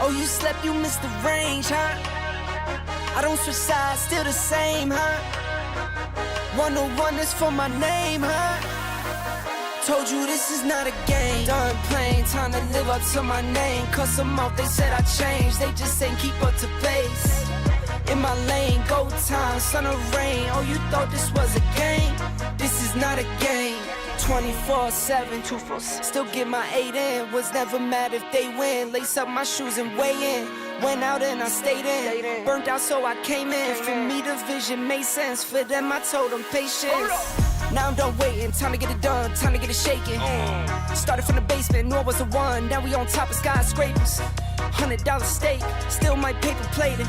Oh, you slept, you missed the range, huh? I don't switch sides, still the same, huh? 101 is for my name, huh? Told you this is not a game. Done playing, time to live up to my name. Cuss them off, they said I changed, they just ain't keep up to pace. In my lane, go time, sun or rain. Oh, you thought this was a game? This is not a game. 24/7, 247. Still get my 8 in. Was never mad if they win. Lace up my shoes and weigh in. Went out and I stayed in. Burnt out so I came in. For me the vision made sense. For them I told them patience. Now I'm done waiting, time to get it done, time to get it shaking. Started from the basement, knew I was the one. Now we on top of skyscrapers. $100 steak, still my paper plated.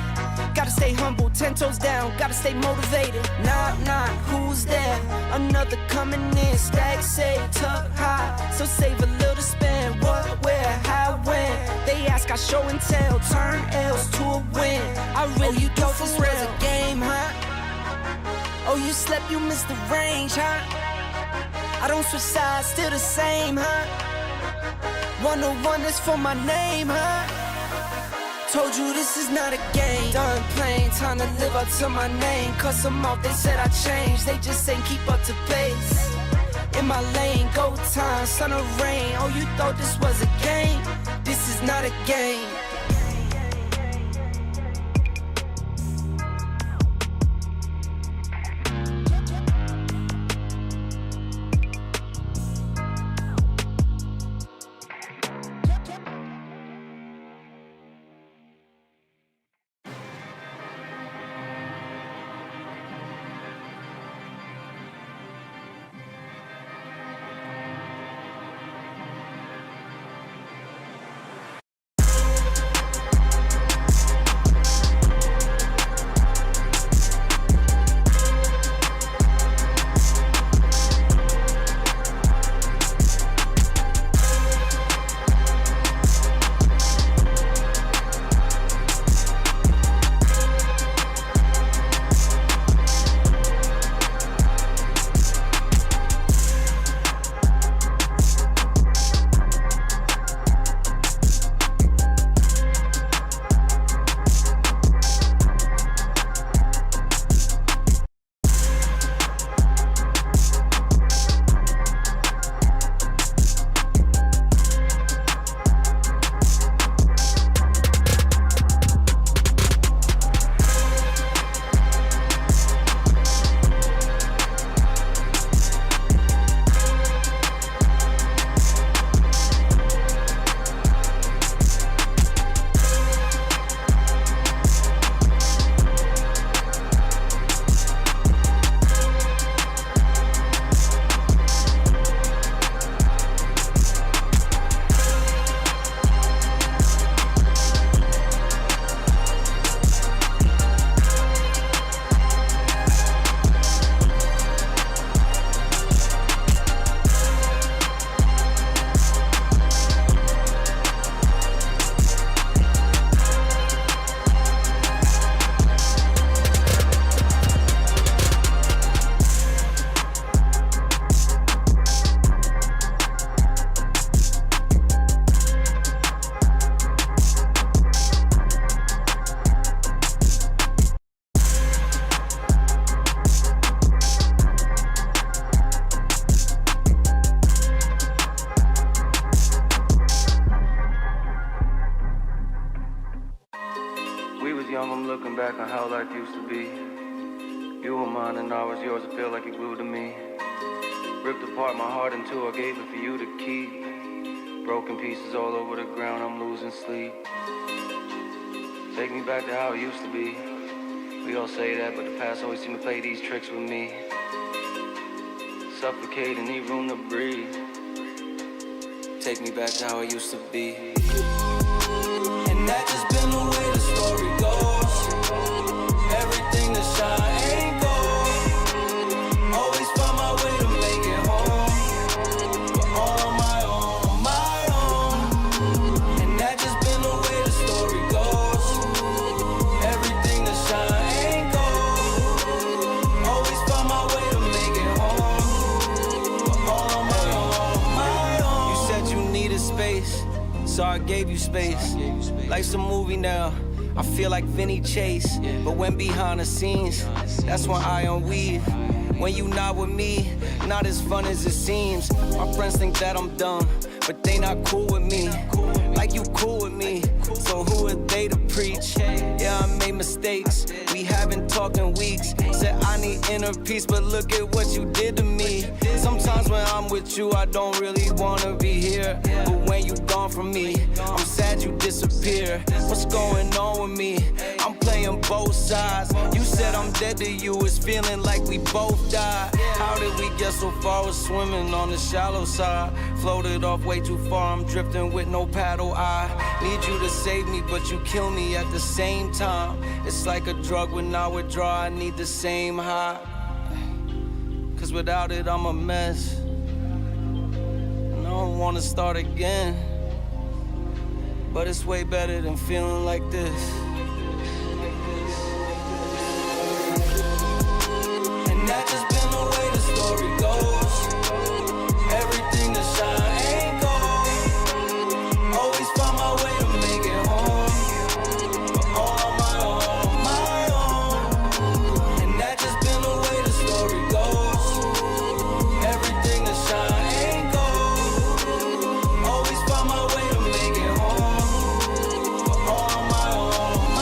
Gotta stay humble, 10 toes down, gotta stay motivated. Knock, knock, who's there? Another coming in, stack, say, tuck, high. So save a little to spend, what, where, how, when. They ask, I show and tell, turn L's to a win. I really thought this was a game, huh? Oh, you slept, you missed the range, huh? I don't switch sides, still the same, huh? 101 is for my name, huh? Told you this is not a game. Done playing, time to live up to my name. Cuss them off, they said I changed, they just ain't keep up to pace. In my lane, go time, sun or rain. Oh, you thought this was a game? This is not a game. Looking back on how life used to be. You were mine and I was yours, it felt like you glued to me. Ripped apart my heart in two, I gave it for you to keep. Broken pieces all over the ground, I'm losing sleep. Take me back to how it used to be. We all say that, but the past always seemed to play these tricks with me. Suffocate and need room to breathe. Take me back to how it used to be. And that just been the way the story goes. Everything that shine ain't gold. Always find my way to make it home. But all on my own. And that just been the way the story goes. Everything that shine ain't gold. Always find my way to make it home. But all on my own. You said you needed space, so so I gave you space. Life's a movie now, I feel like Vinny Chase. But when behind the scenes, that's when I unweave. When you not with me, not as fun as it seems. My friends think that I'm dumb, but they not cool with me. Like you cool with me, so who are they to preach? Yeah, I made mistakes, we haven't talked in weeks. Said I need inner peace, but look at what you did to me. Sometimes when I'm with you, I don't really wanna be here. But when you gone from me, I'm sad you disappear. What's going on with me? I'm playing both sides. You said I'm dead to you, it's feeling like we both died. How did we get so far? Was swimming on the shallow side. Floated off way too far, I'm drifting with no paddle. I need you to save me, but you kill me at the same time. It's like a drug when I withdraw, I need the same high. Cause without it, I'm a mess. And I don't wanna start again. But it's way better than feeling like this. And that just been the way the story goes. Everything that shine ain't gold. Always find my way to make it home. But all on my own. And that just been the way the story goes. Everything that shine ain't gold. Always find my way to make it home. But all on my own.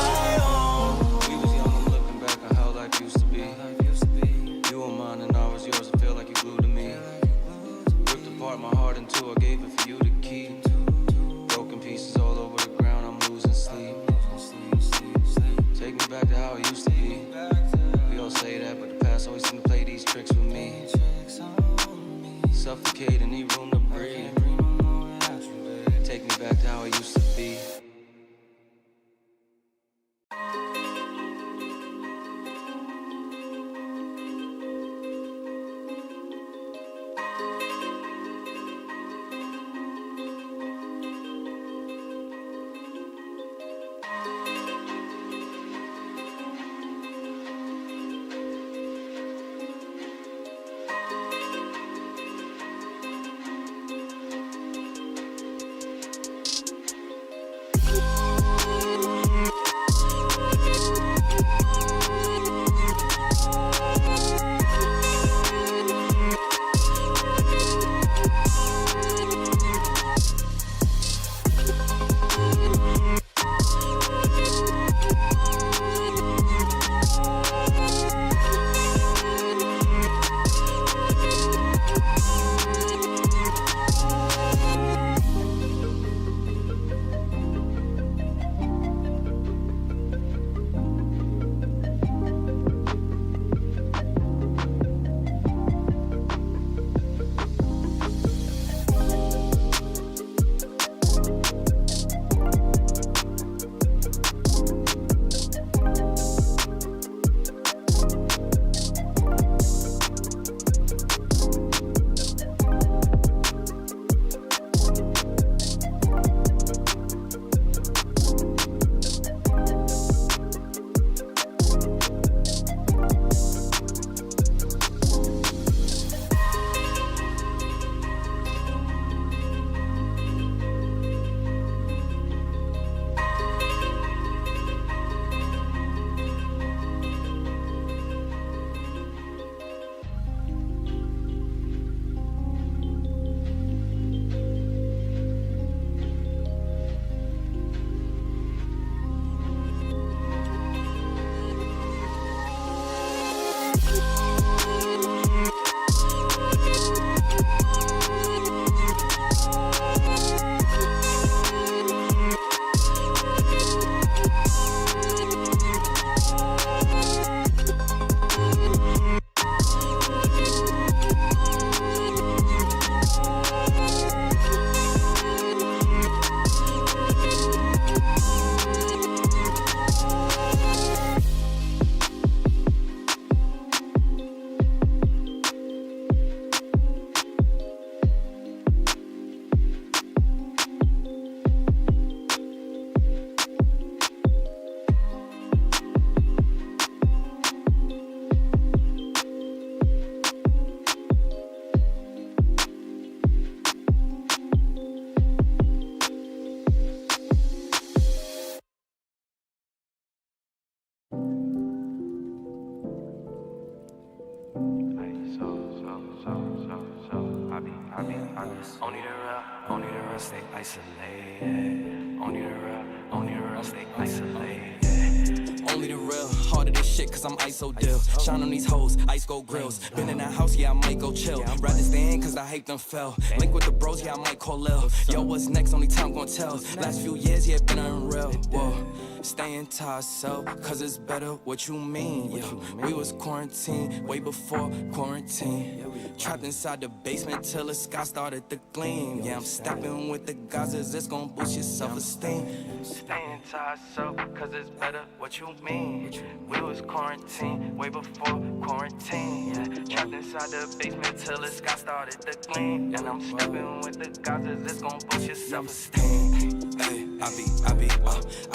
Only the real, only the real stay isolated. Only the real, only the real stay isolated. Only the real, harder this shit cause I'm ISO deal. Shine on these hoes, ice gold grills. Been in that house, yeah, I might go chill. Rather stay in cause I hate them fell. Link with the bros, yeah, I might call Lil. Yo, what's next? Only time gon' tell. Last few years, yeah, been unreal. Whoa. Staying to ourselves, cause it's better what you mean. Yeah, we was quarantined way before quarantine. Trapped inside the basement till the sky started to gleam. Yeah, I'm stepping with the Gazas, it's gon' boost your self-esteem. Staying to ourselves, cause it's better what you mean. We was quarantined way before quarantine. Yeah, trapped inside the basement till the sky started to gleam. And I'm stepping with the Gazas, it's gon' boost your self-esteem. Hey, I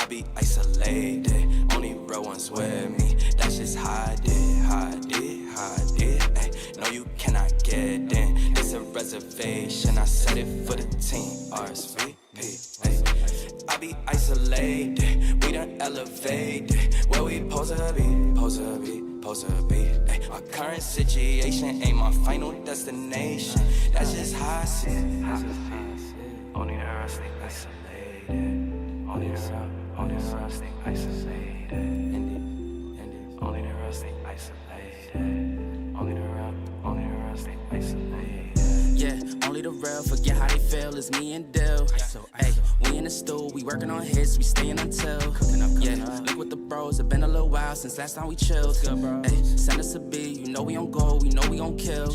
be isolated. Only real ones with me. That's just how I did, how I did, how I did. Ay, no, you cannot get in. It's a reservation. I set it for the team. RSVP. Ay, I be isolated. We done elevated. Where we supposed to be, supposed to be, supposed to be. Ay, my current situation ain't my final destination. That's just how I see it. Only the real stay isolated. Only the real stay isolated. Only the real stay isolated. Only the real stay isolated. Yeah, only the real forget how they feel. It's me and Dill. Hey, we in the stool, we working on hits, we staying until. Yeah, look with the bros, it been a little while since last time we chilled. Hey, send us a beat, you know we on go, we know we gon' kill.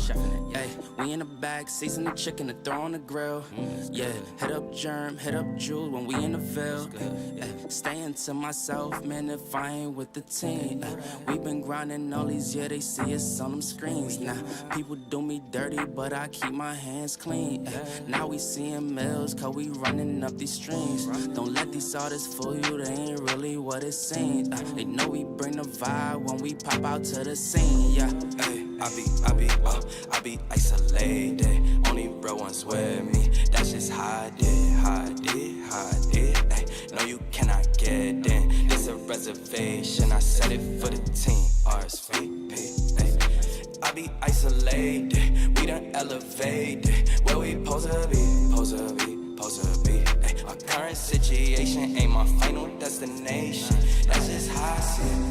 Hey, we in the back, season the chicken to throw on the grill. Yeah, hit up Germ, hit up Jude when we in the Ville. Yeah, staying to myself, man, if I ain't with the team. We been grinding all these years, they see us on them screens. Now, people do me dirty, but I keep my hands clean. Now we seeing mills, cause we running up these streams. Don't let these artists fool you, they ain't really what it seems. They know we bring the vibe when we pop out to the scene, yeah. Hey, I be isolated. Only real ones with me. That's just how I did, how I did, how I did. Ay, no, you cannot get in. It's a reservation. I set it for the team. RSVP. Ay, I be isolated. We done elevated. Where we supposed to be, supposed to be, supposed to be. Ay, my current situation ain't my final destination. That's just how I see it.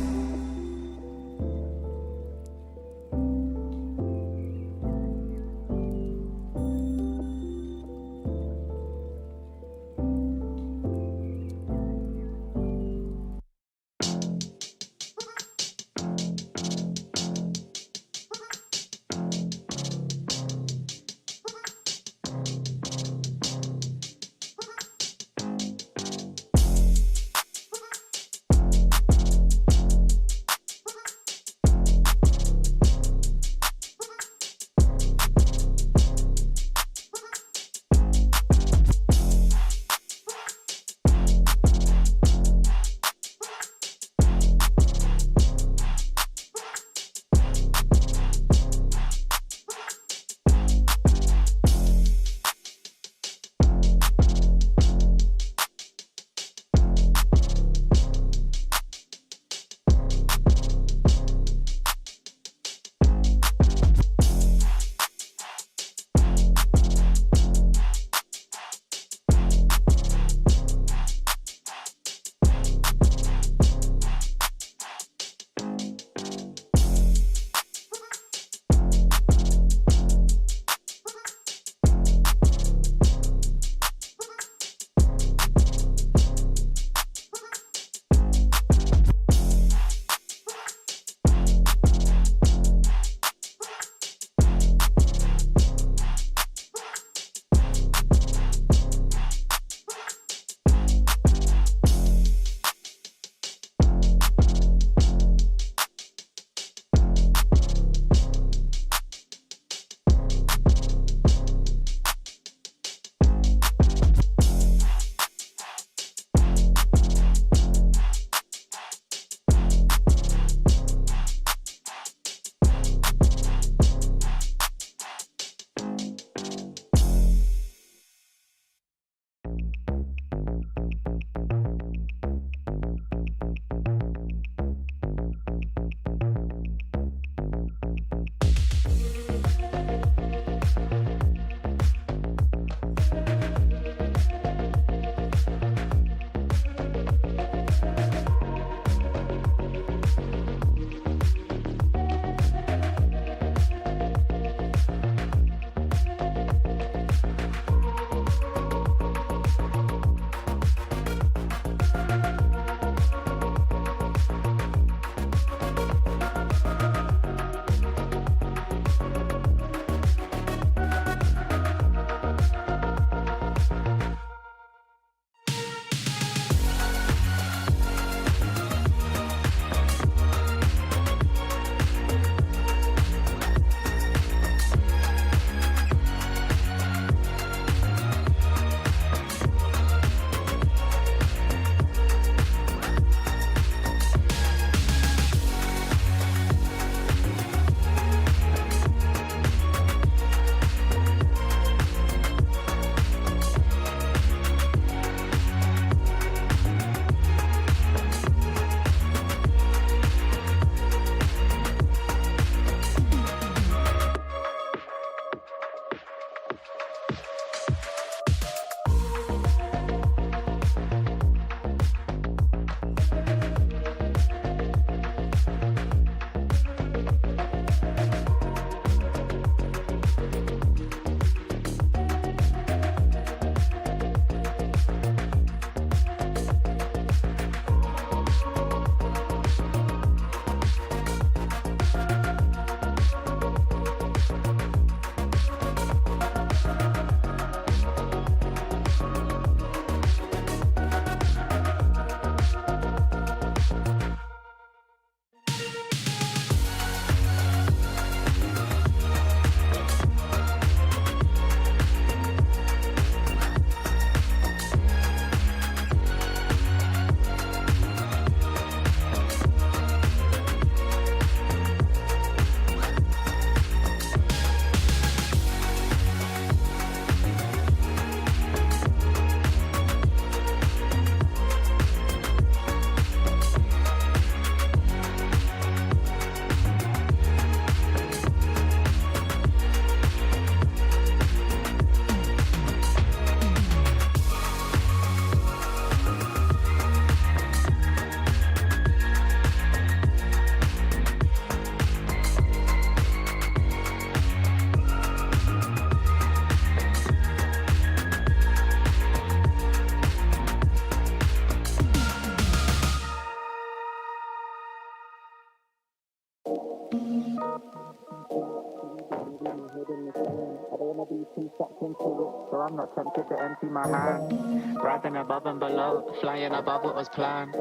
wanna be too sucked into it, so I'm not tempted to empty my hand. Rising above and below, flying above what was planned.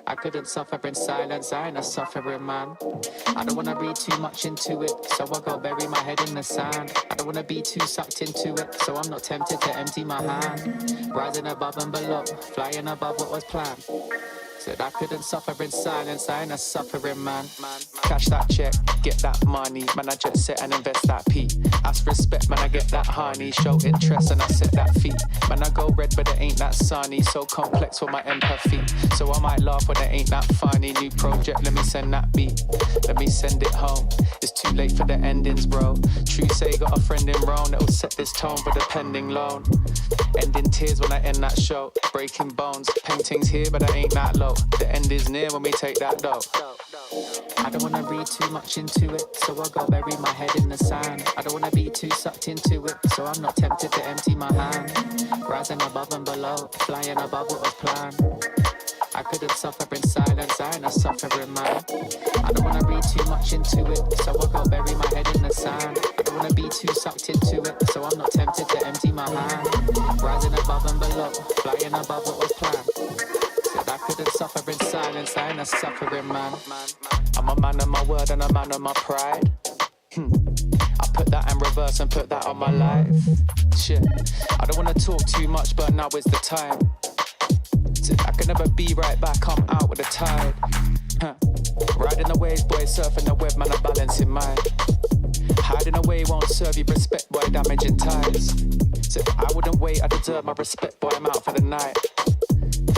I couldn't suffer in silence, I ain't a suffering man. I don't wanna read too much into it, so I go bury my head in the sand. I don't wanna be too sucked into it, so I'm not tempted to empty my hand. Rising above and below, flying above what was planned. Said I couldn't suffer in silence, I ain't a suffering man. Cash that check, get that money, man I jet set and invest that P. Ask respect, man I get that honey, show interest and I set that fee. Man I go red but it ain't that sunny, so complex for my empathy. So I might laugh when it ain't that funny. New project, let me send that beat, let me send it home. It's too late for the endings, bro. True say got a friend in Rome that'll set this tone for the pending loan. Ending tears when I end that show, breaking bones, paintings here but I ain't that low. The end is near when we take that dough. I don't wanna read too much into it, so I'll go bury my head in the sand. I don't wanna be too sucked into it, so I'm not tempted to empty my hand. Rising above and below, flying above what was planned. I couldn't suffer in silence, I ain't a suffering man. I don't wanna read too much into it, so I'll go bury my head in the sand. I don't wanna be too sucked into it, so I'm not tempted to empty my hand. Rising above and below, flying above what was planned. Said I couldn't suffer in silence, I ain't a suffering man. I'm a man of my word and a man of my pride. I put that in reverse and put that on my life. Shit, I don't wanna talk too much, but now is the time. I can never be right back, I'm out with the tide. Riding the waves, boy, surfing the web, man, I'm balancing mine. Hiding away won't serve you respect, boy, damaging ties. So I wouldn't wait, I deserve my respect, boy, I'm out for the night.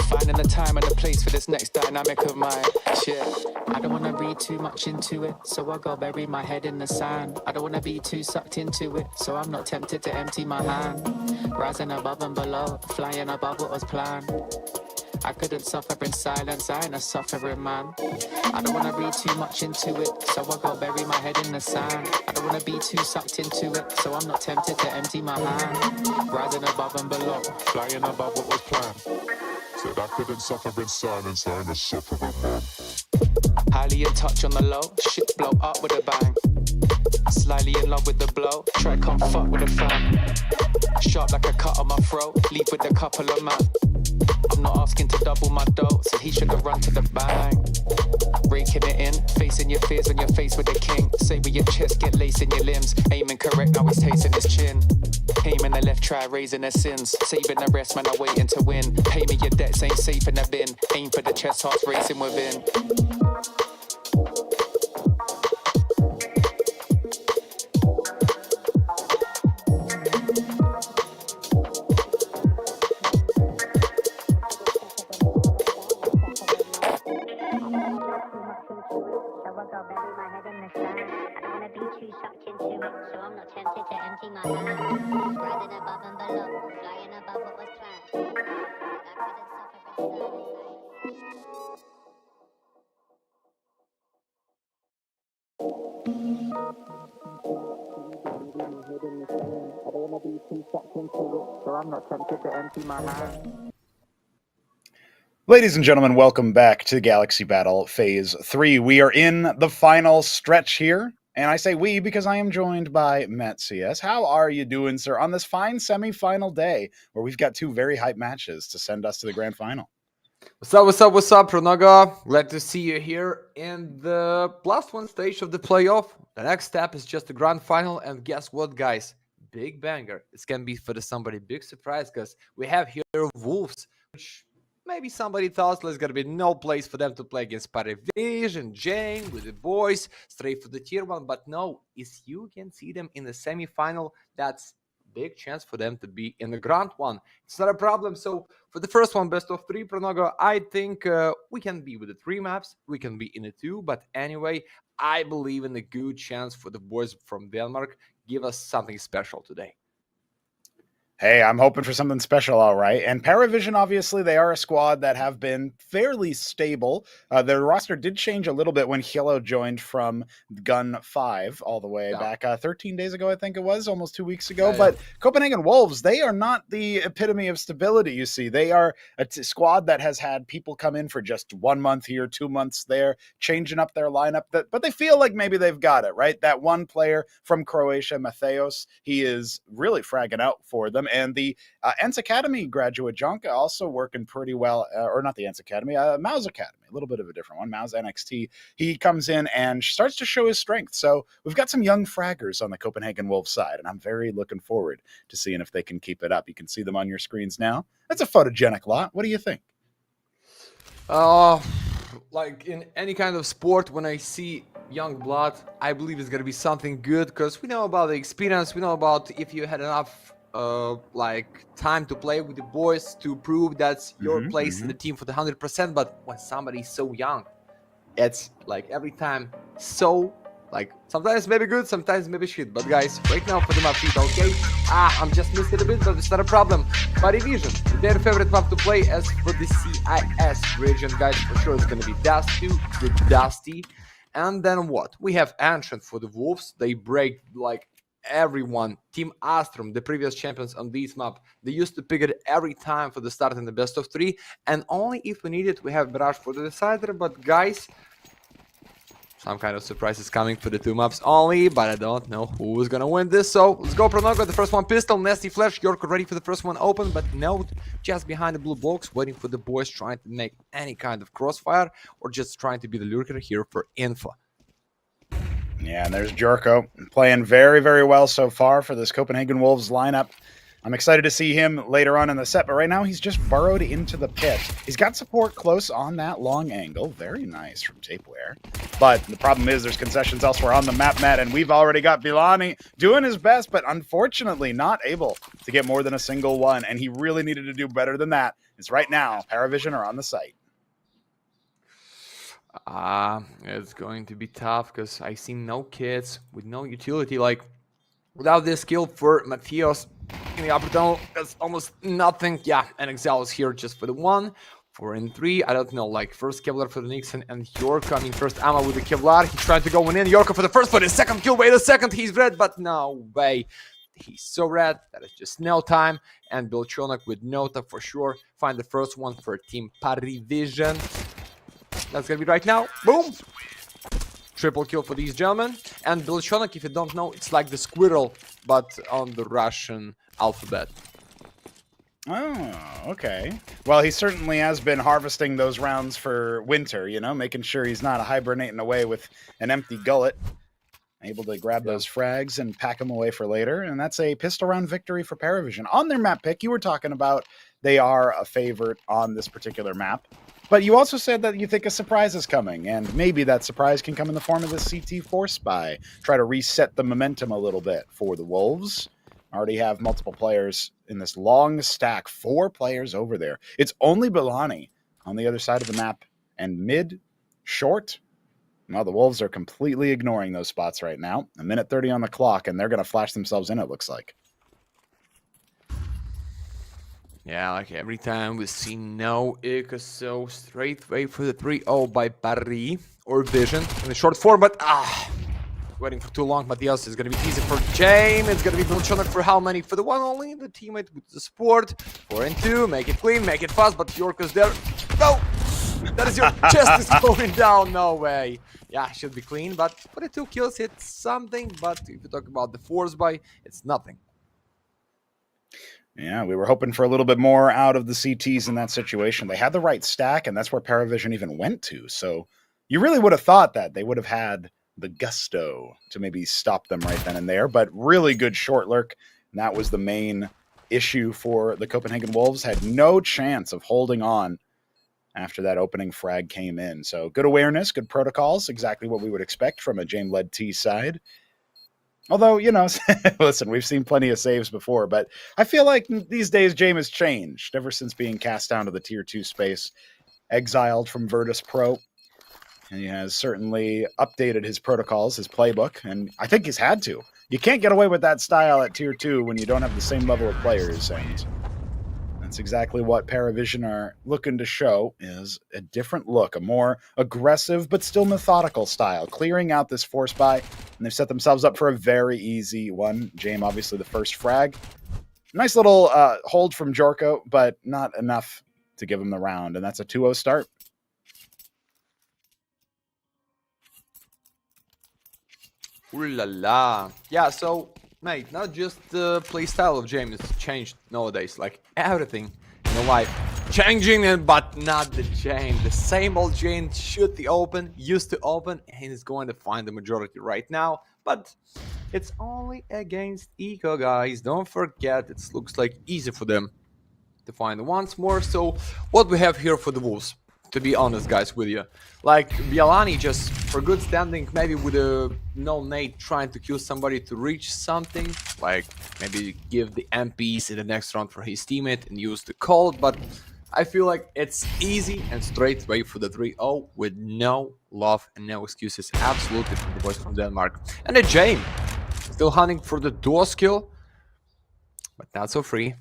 Finding the time and the place for this next dynamic of mine. Shit, I don't wanna read too much into it, so I go bury my head in the sand. I don't wanna be too sucked into it, so I'm not tempted to empty my hand. Rising above and below, flying above what was planned. I couldn't suffer in silence, I ain't a suffering man. I don't wanna read too much into it, so I go bury my head in the sand. I don't wanna be too sucked into it, so I'm not tempted to empty my hand. Rising above and below, flying above what was planned. Said I couldn't suffer in silence, I ain't a suffering man. Highly in touch on the low, shit blow up with a bang. Slightly in love with the blow, try come fuck with a fan. Sharp like a cut on my throat, leave with a couple of man. I'm not asking to double my dough, so he should have run to the bang. Breaking it in, facing your fears when you're faced with the king. Say with your chest, get lace in your limbs. Aiming correct, now he's tasting his chin. Aiming the left, try raising their sins. Saving the rest, man, I'm waiting to win. Pay me your debts, ain't safe in the bin. Aim for the chest, hearts racing within. Ladies and gentlemen, welcome back to Galaxy Battle Phase 3. We are in the final stretch here, and I say we because I am joined by Matt CS. How are you doing, sir, on this fine semi-final day where we've got two very hype matches to send us to the grand final? What's up, Pronoga? Glad to see you here in the last one stage of the playoff. The next step is just the grand final, and guess what, guys? Big banger. It's gonna be for somebody big surprise because we have here Wolves, which maybe somebody thought there's gonna be no place for them to play against PARIVISION, Jane with the boys, straight for the tier 1. But no, if you can see them in the semi-final, that's big chance for them to be in the grand one. It's not a problem. So for the first one, best of 3, Pronogo, I think we can be with the 3 maps. We can be in the 2. But anyway, I believe in the good chance for the boys from Denmark. Give us something special today. Hey, I'm hoping for something special, all right. And PARIVISION, obviously, they are a squad that have been fairly stable. Their roster did change a little bit when Hielo joined from Gun 5 all the way back 13 days ago, I think it was, almost 2 weeks ago. But Copenhagen Wolves, they are not the epitome of stability, you see. They are a squad that has had people come in for just 1 month here, 2 months there, changing up their lineup. But they feel like maybe they've got it, right? That one player from Croatia, Mateos, he is really fragging out for them. And the ENS Academy graduate, Jonka, also working pretty well, or not the ENS Academy, Mao's Academy, a little bit of a different one, Mao's NXT. He comes in and starts to show his strength. So we've got some young fraggers on the Copenhagen Wolves side, and I'm very looking forward to seeing if they can keep it up. You can see them on your screens now. That's a photogenic lot. What do you think? Like in any kind of sport, when I see young blood, I believe it's gonna be something good, because we know about the experience, we know about if you had enough like time to play with the boys to prove that's your place in the team for the 100%. But when somebody's so young, it's like every time so like sometimes maybe good, sometimes maybe shit. But guys, right now for the map feet, okay, I'm just missing a bit, but it's not a problem. PARIVISION, their favorite map to play. As for the CIS region, guys, for sure it's gonna be Dusty, the Dusty. And then what? We have Ancient for the Wolves. They break like everyone. Team Astrum, the previous champions on this map, they used to pick it every time for the start in the best of 3, and only if we need it we have Barrage for the decider. But guys, some kind of surprise is coming for the 2 maps only, but I don't know who's gonna win this. So let's go. Pronogo, the first one pistol, Nasty Flash, Yorko ready for the first one open, but no, just behind the blue blocks, waiting for the boys, trying to make any kind of crossfire, or just trying to be the lurker here for info. Yeah, and there's Jorko playing very, very well so far for this Copenhagen Wolves lineup. I'm excited to see him later on in the set, but right now he's just burrowed into the pit. He's got support close on that long angle. Very nice from Tapeware. But the problem is there's concessions elsewhere on the map, Matt, and we've already got Bilani doing his best, but unfortunately not able to get more than a single one, and he really needed to do better than that. It's right now, PARIVISION are on the site. It's going to be tough, because I see no kids with no utility. Like, without this skill for Matthias in the upper tunnel, that's almost nothing. Yeah, and Exile is here just for the 1, 4 and 3. I don't know, like, first Kevlar for the Nixon, and Yorko, I mean, first Amma with the Kevlar. He's trying to go in. Yorko for the first, but his second kill. Wait a second, he's red, but no way. He's so red that it's just no time. And Bilchonak with Nota for sure. Find the first one for Team PARIVISION. That's gonna be right now. Boom! Triple kill for these gentlemen. And Bilchonak, if you don't know, it's like the squirrel, but on the Russian alphabet. Oh, okay. Well, he certainly has been harvesting those rounds for winter, you know, making sure he's not hibernating away with an empty gullet. Able to grab those frags and pack them away for later. And that's a pistol round victory for PARIVISION. On their map pick, you were talking about they are a favorite on this particular map. But you also said that you think a surprise is coming, and maybe that surprise can come in the form of the CT4 spy. Try to reset the momentum a little bit for the Wolves. Already have multiple players in this long stack. 4 players over there. It's only Bilani on the other side of the map. And mid, short, well, the Wolves are completely ignoring those spots right now. 1:30 on the clock, and they're going to flash themselves in, it looks like. Yeah, like every time we see no Ica, so straight away for the 3-0 by Paris or Vision in the short form, but waiting for too long. Matthias is going to be easy for James. It's going to be Bilchonak for how many? For the 1 only. The teammate with the support. 4 and 2. Make it clean, make it fast, but Yorko's there. No! That is your chest is going down. No way. Yeah, should be clean, but for the 2 kills, it's something. But if you talk about the force buy, it's nothing. Yeah, we were hoping for a little bit more out of the CTs in that situation. They had the right stack, and that's where PARIVISION even went to. So you really would have thought that they would have had the gusto to maybe stop them right then and there. But really good short lurk, and that was the main issue for the Copenhagen Wolves. Had no chance of holding on after that opening frag came in. So good awareness, good protocols, exactly what we would expect from a James-led T side. Although, you know, listen, we've seen plenty of saves before, but I feel like these days James has changed ever since being cast down to the tier 2 space, exiled from Virtus Pro. And he has certainly updated his protocols, his playbook, and I think he's had to. You can't get away with that style at tier 2 when you don't have the same level of players, and that's exactly what PARIVISION are looking to show, is a different look, a more aggressive but still methodical style, clearing out this force buy, and they've set themselves up for a very easy one. James, obviously the first frag. Nice little hold from Jorko, but not enough to give him the round, and that's a 2-0 start. Ooh la la. Yeah, so, mate, not just the playstyle of James changed nowadays, like everything in the life changing, but not the James. The same old James shoot the open, used to open, and is going to find the majority right now, but it's only against Eco, guys. Don't forget, it looks like easy for them to find once more. So, what we have here for the Wolves, to be honest, guys, with you, like Bialani, just for good standing, maybe with a no nade trying to kill somebody to reach something, like maybe give the MPs in the next round for his teammate and use the cold, but I feel like it's easy and straight away for the 3-0 with no love and no excuses, absolutely, for the boys from Denmark. And the James still hunting for the duo skill, but not so free.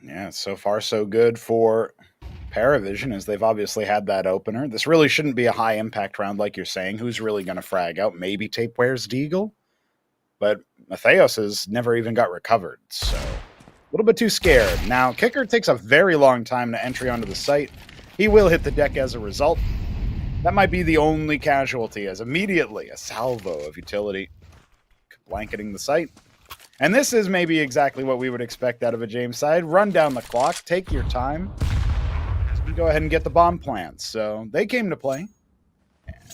Yeah, so far so good for PARIVISION, as they've obviously had that opener. This really shouldn't be a high impact round like you're saying. Who's really going to frag out? Maybe Tapeware's Deagle? But Matheos has never even got recovered, so a little bit too scared. Now, Kicker takes a very long time to entry onto the site. He will hit the deck as a result. That might be the only casualty, as immediately a salvo of utility blanketing the site. And this is maybe exactly what we would expect out of a James side. Run down the clock, take your time, and go ahead and get the bomb plants. So they came to play.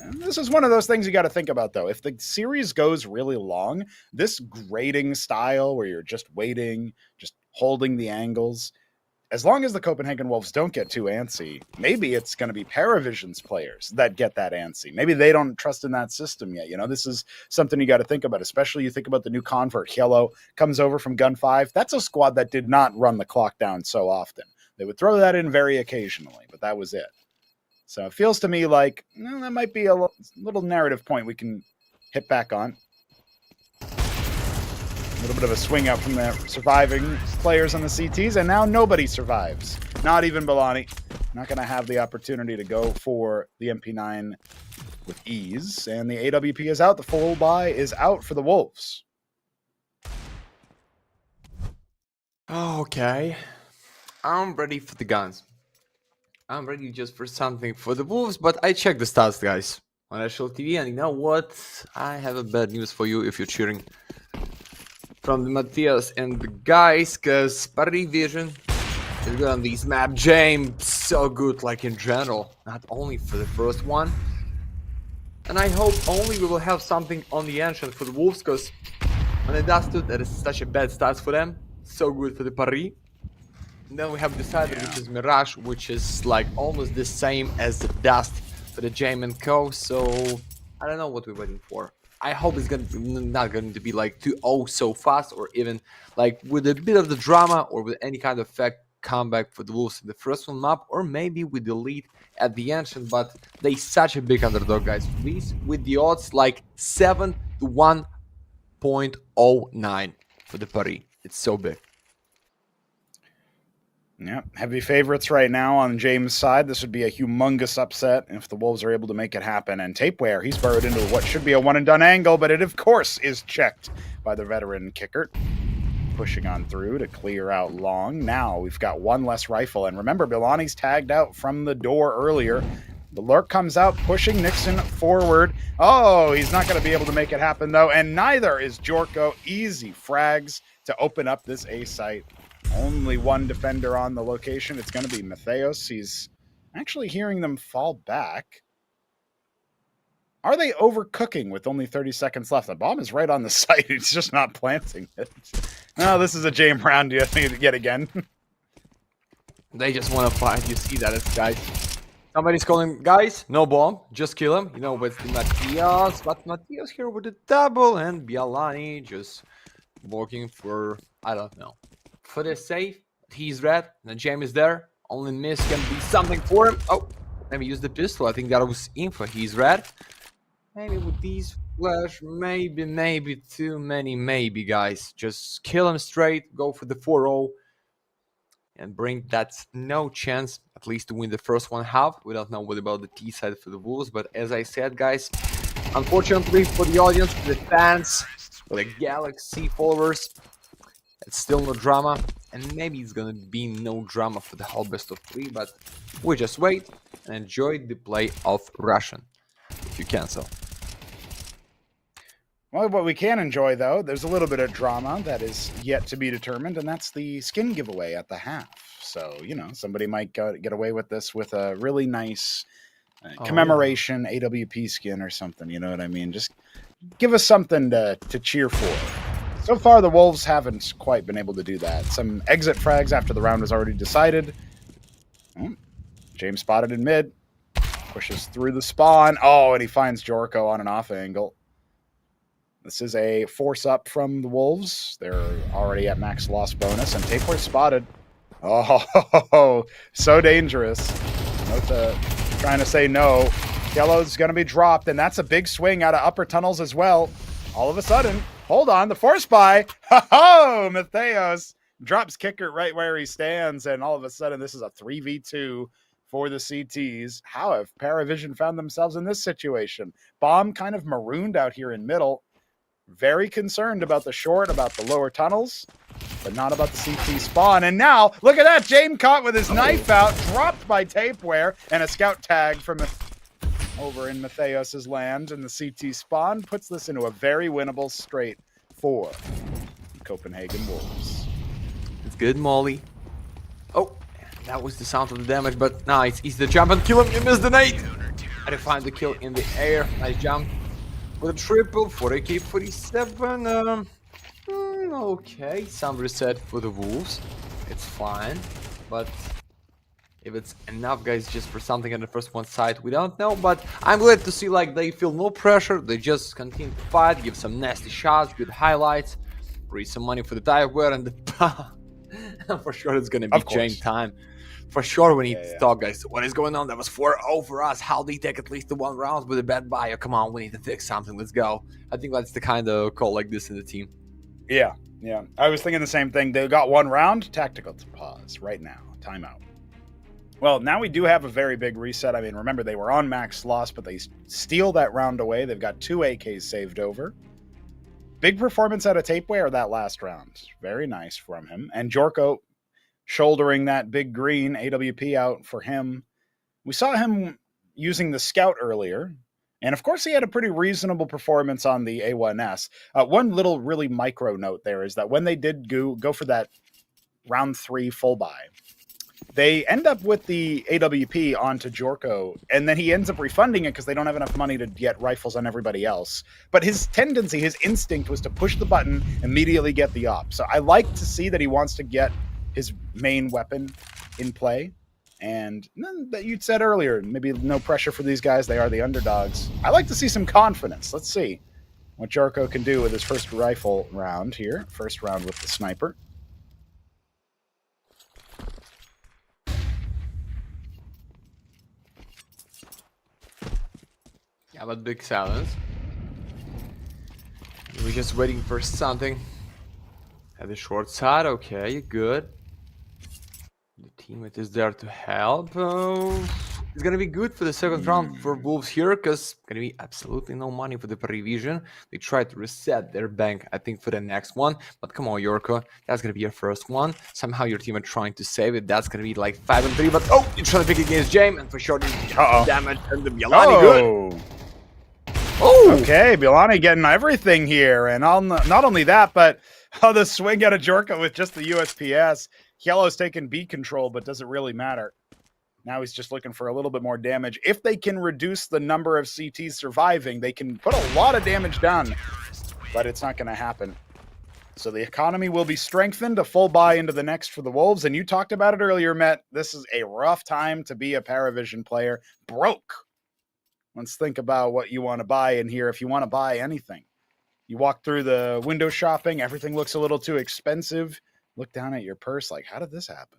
And this is one of those things you got to think about, though. If the series goes really long, this grading style where you're just waiting, just holding the angles, as long as the Copenhagen Wolves don't get too antsy, maybe it's going to be PARIVISION's players that get that antsy. Maybe they don't trust in that system yet. You know, this is something you got to think about, especially you think about the new convert. Yellow comes over from Gun 5. That's a squad that did not run the clock down so often. They would throw that in very occasionally, but that was it. So it feels to me like that might be a little narrative point we can hit back on. A little bit of a swing out from the surviving players on the CTs, and now nobody survives. Not even Bialani. Not going to have the opportunity to go for the MP9 with ease. And the AWP is out. The full buy is out for the Wolves. Okay. I'm ready for the guns. I'm ready just for something for the Wolves, but I checked the stats, guys, on National TV, and you know what? I have a bad news for you if you're cheering from the Matthias and the guys, because PARIVISION is good on these map. James, so good, like in general, not only for the first one. And I hope only we will have something on the ancient for the Wolves, because when it does that is such a bad start for them. So good for the Paris. And then we have Decider, which is Mirage, which is like almost the same as the Dust for the James and Co. So I don't know what we're waiting for. I hope it's not going to be like 2-0 so fast, or even like with a bit of the drama or with any kind of effect comeback for the Wolves in the first one map, or maybe with the lead at the ancient. But they such a big underdog, guys. Please, with the odds like 7 to 1.09 for the Paris. It's so big. Yeah, heavy favorites right now on James' side. This would be a humongous upset if the Wolves are able to make it happen. And Tapeware, he's burrowed into what should be a one-and-done angle, but it, of course, is checked by the veteran Kicker. Pushing on through to clear out long. Now we've got one less rifle. And remember, Bialani's tagged out from the door earlier. The lurk comes out, pushing Nixon forward. Oh, he's not going to be able to make it happen, though. And neither is Jorko. Easy frags to open up this A site. Only one defender on the location. It's going to be Matheos. He's actually hearing them fall back. Are they overcooking with only 30 seconds left? The bomb is right on the site. He's just not planting it. No, this is a James round yet again. They just want to fight. You see that, guys. Somebody's calling, guys, no bomb. Just kill him. You know, with Matthias. But Matthias here with the double, and Bialani just working for, I don't know. For the safe, he's red, and James is there. Only miss can be something for him. Oh, let me use the pistol. I think that was info. He's red. Maybe with these flash, maybe too many maybe, guys. Just kill him straight, go for the 4-0, and bring that no chance, at least to win the first one half. We don't know what about the T side for the Wolves, but as I said, guys, unfortunately for the audience, for the fans, for the Galaxy followers, it's still no drama, and maybe it's gonna be no drama for the whole best of 3, but we just wait and enjoy the play of Russian, if you can so. Well, what we can enjoy, though, there's a little bit of drama that is yet to be determined, and that's the skin giveaway at the half. So, you know, somebody might get away with this with a really nice commemoration AWP skin or something, you know what I mean? Just give us something to cheer for. So far, the Wolves haven't quite been able to do that. Some exit frags after the round was already decided. James spotted in mid. Pushes through the spawn. Oh, and he finds Jorko on an off angle. This is a force up from the Wolves. They're already at max loss bonus, and Tapeworth spotted. Oh, so dangerous. Nota trying to say no. Yellow's going to be dropped, and that's a big swing out of upper tunnels as well. All of a sudden, hold on, the force buy. Ho-ho! Matheos drops kicker right where he stands, and all of a sudden, this is a 3v2 for the CTs. How have PARIVISION found themselves in this situation? Bomb kind of marooned out here in middle. Very concerned about the short, about the lower tunnels, but not about the CT spawn. And now, look at that, James caught with his knife out, dropped by Tapeware, and a scout tag from over in Matheos' land, and the CT spawn puts this into a very winnable straight for Copenhagen Wolves. It's good, Molly. Oh, that was the sound of the damage, but nice. He's the jump and kill him. You missed the nade. I defined the kill in the air. Nice jump. With a triple for AK-47. Okay, some reset for the Wolves. It's fine, but if it's enough, guys, just for something on the first one side, we don't know. But I'm glad to see like they feel no pressure. They just continue to fight, give some nasty shots, good highlights, raise some money for the Direware, and the for sure it's gonna be change time. For sure, we need to talk, guys. What is going on? That was 4-0 for us. How they take at least the 1 round with a bad buyer? Come on, we need to fix something. Let's go. I think that's the kind of call like this in the team. Yeah. I was thinking the same thing. They got 1 round. Tactical to pause right now. Timeout. Well, now we do have a very big reset. I mean, remember, they were on max loss, but they steal that round away. They've got 2 AKs saved over. Big performance out of Tapeware that last round. Very nice from him. And Jorko shouldering that big green AWP out for him. We saw him using the scout earlier, and of course he had a pretty reasonable performance on the A1S. One little really micro note there is that when they did go for that round 3 full buy, they end up with the AWP onto Jorko, and then he ends up refunding it because they don't have enough money to get rifles on everybody else. But his tendency, his instinct was to push the button, immediately get the op. So I like to see that he wants to get his main weapon in play. And that you said earlier, maybe no pressure for these guys. They are the underdogs. I like to see some confidence. Let's see what Jorko can do with his first rifle round here. First round with the sniper. Yeah, but big silence. We're just waiting for something. At the short side, okay, good. The teammate is there to help. It's gonna be good for the second round for Wolves here, because gonna be absolutely no money for the PARIVISION. They tried to reset their bank, I think, for the next one. But come on, Jorko, that's gonna be your first one. Somehow your team are trying to save it. That's gonna be like 5-3. But oh, you're trying to pick against James, and for sure the damage and the Bialani good. Oh, okay, Bialani getting everything here, and not only that, but the swing out of Jorko with just the USPS. Yellow's taking B control, but doesn't really matter. Now he's just looking for a little bit more damage. If they can reduce the number of CTs surviving, they can put a lot of damage down, but it's not going to happen. So the economy will be strengthened, a full buy into the next for the Wolves, and you talked about it earlier, Matt. This is a rough time to be a PARIVISION player. Broke. Let's think about what you want to buy in here if you want to buy anything. You walk through the window shopping, everything looks a little too expensive. Look down at your purse like, how did this happen?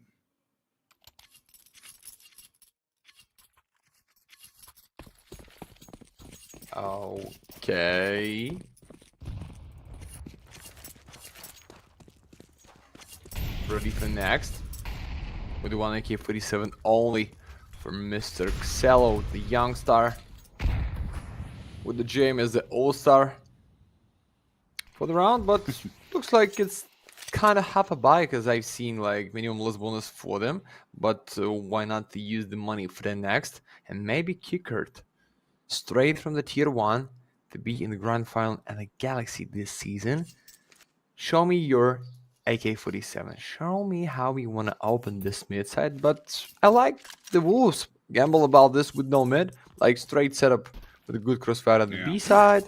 Okay. Ready for next. With the 1 AK-47 only for Mr. Xello, the young star. With the JM as the all-star for the round, but looks like it's kind of half a buy because I've seen like minimum loss bonus for them. But why not use the money for the next and maybe Kickert straight from the tier 1 to be in the grand final and the Galaxy this season. Show me your AK-47. Show me how we want to open this mid side. But I like the Wolves gamble about this with no mid, like straight setup with a good crossfire at the B side.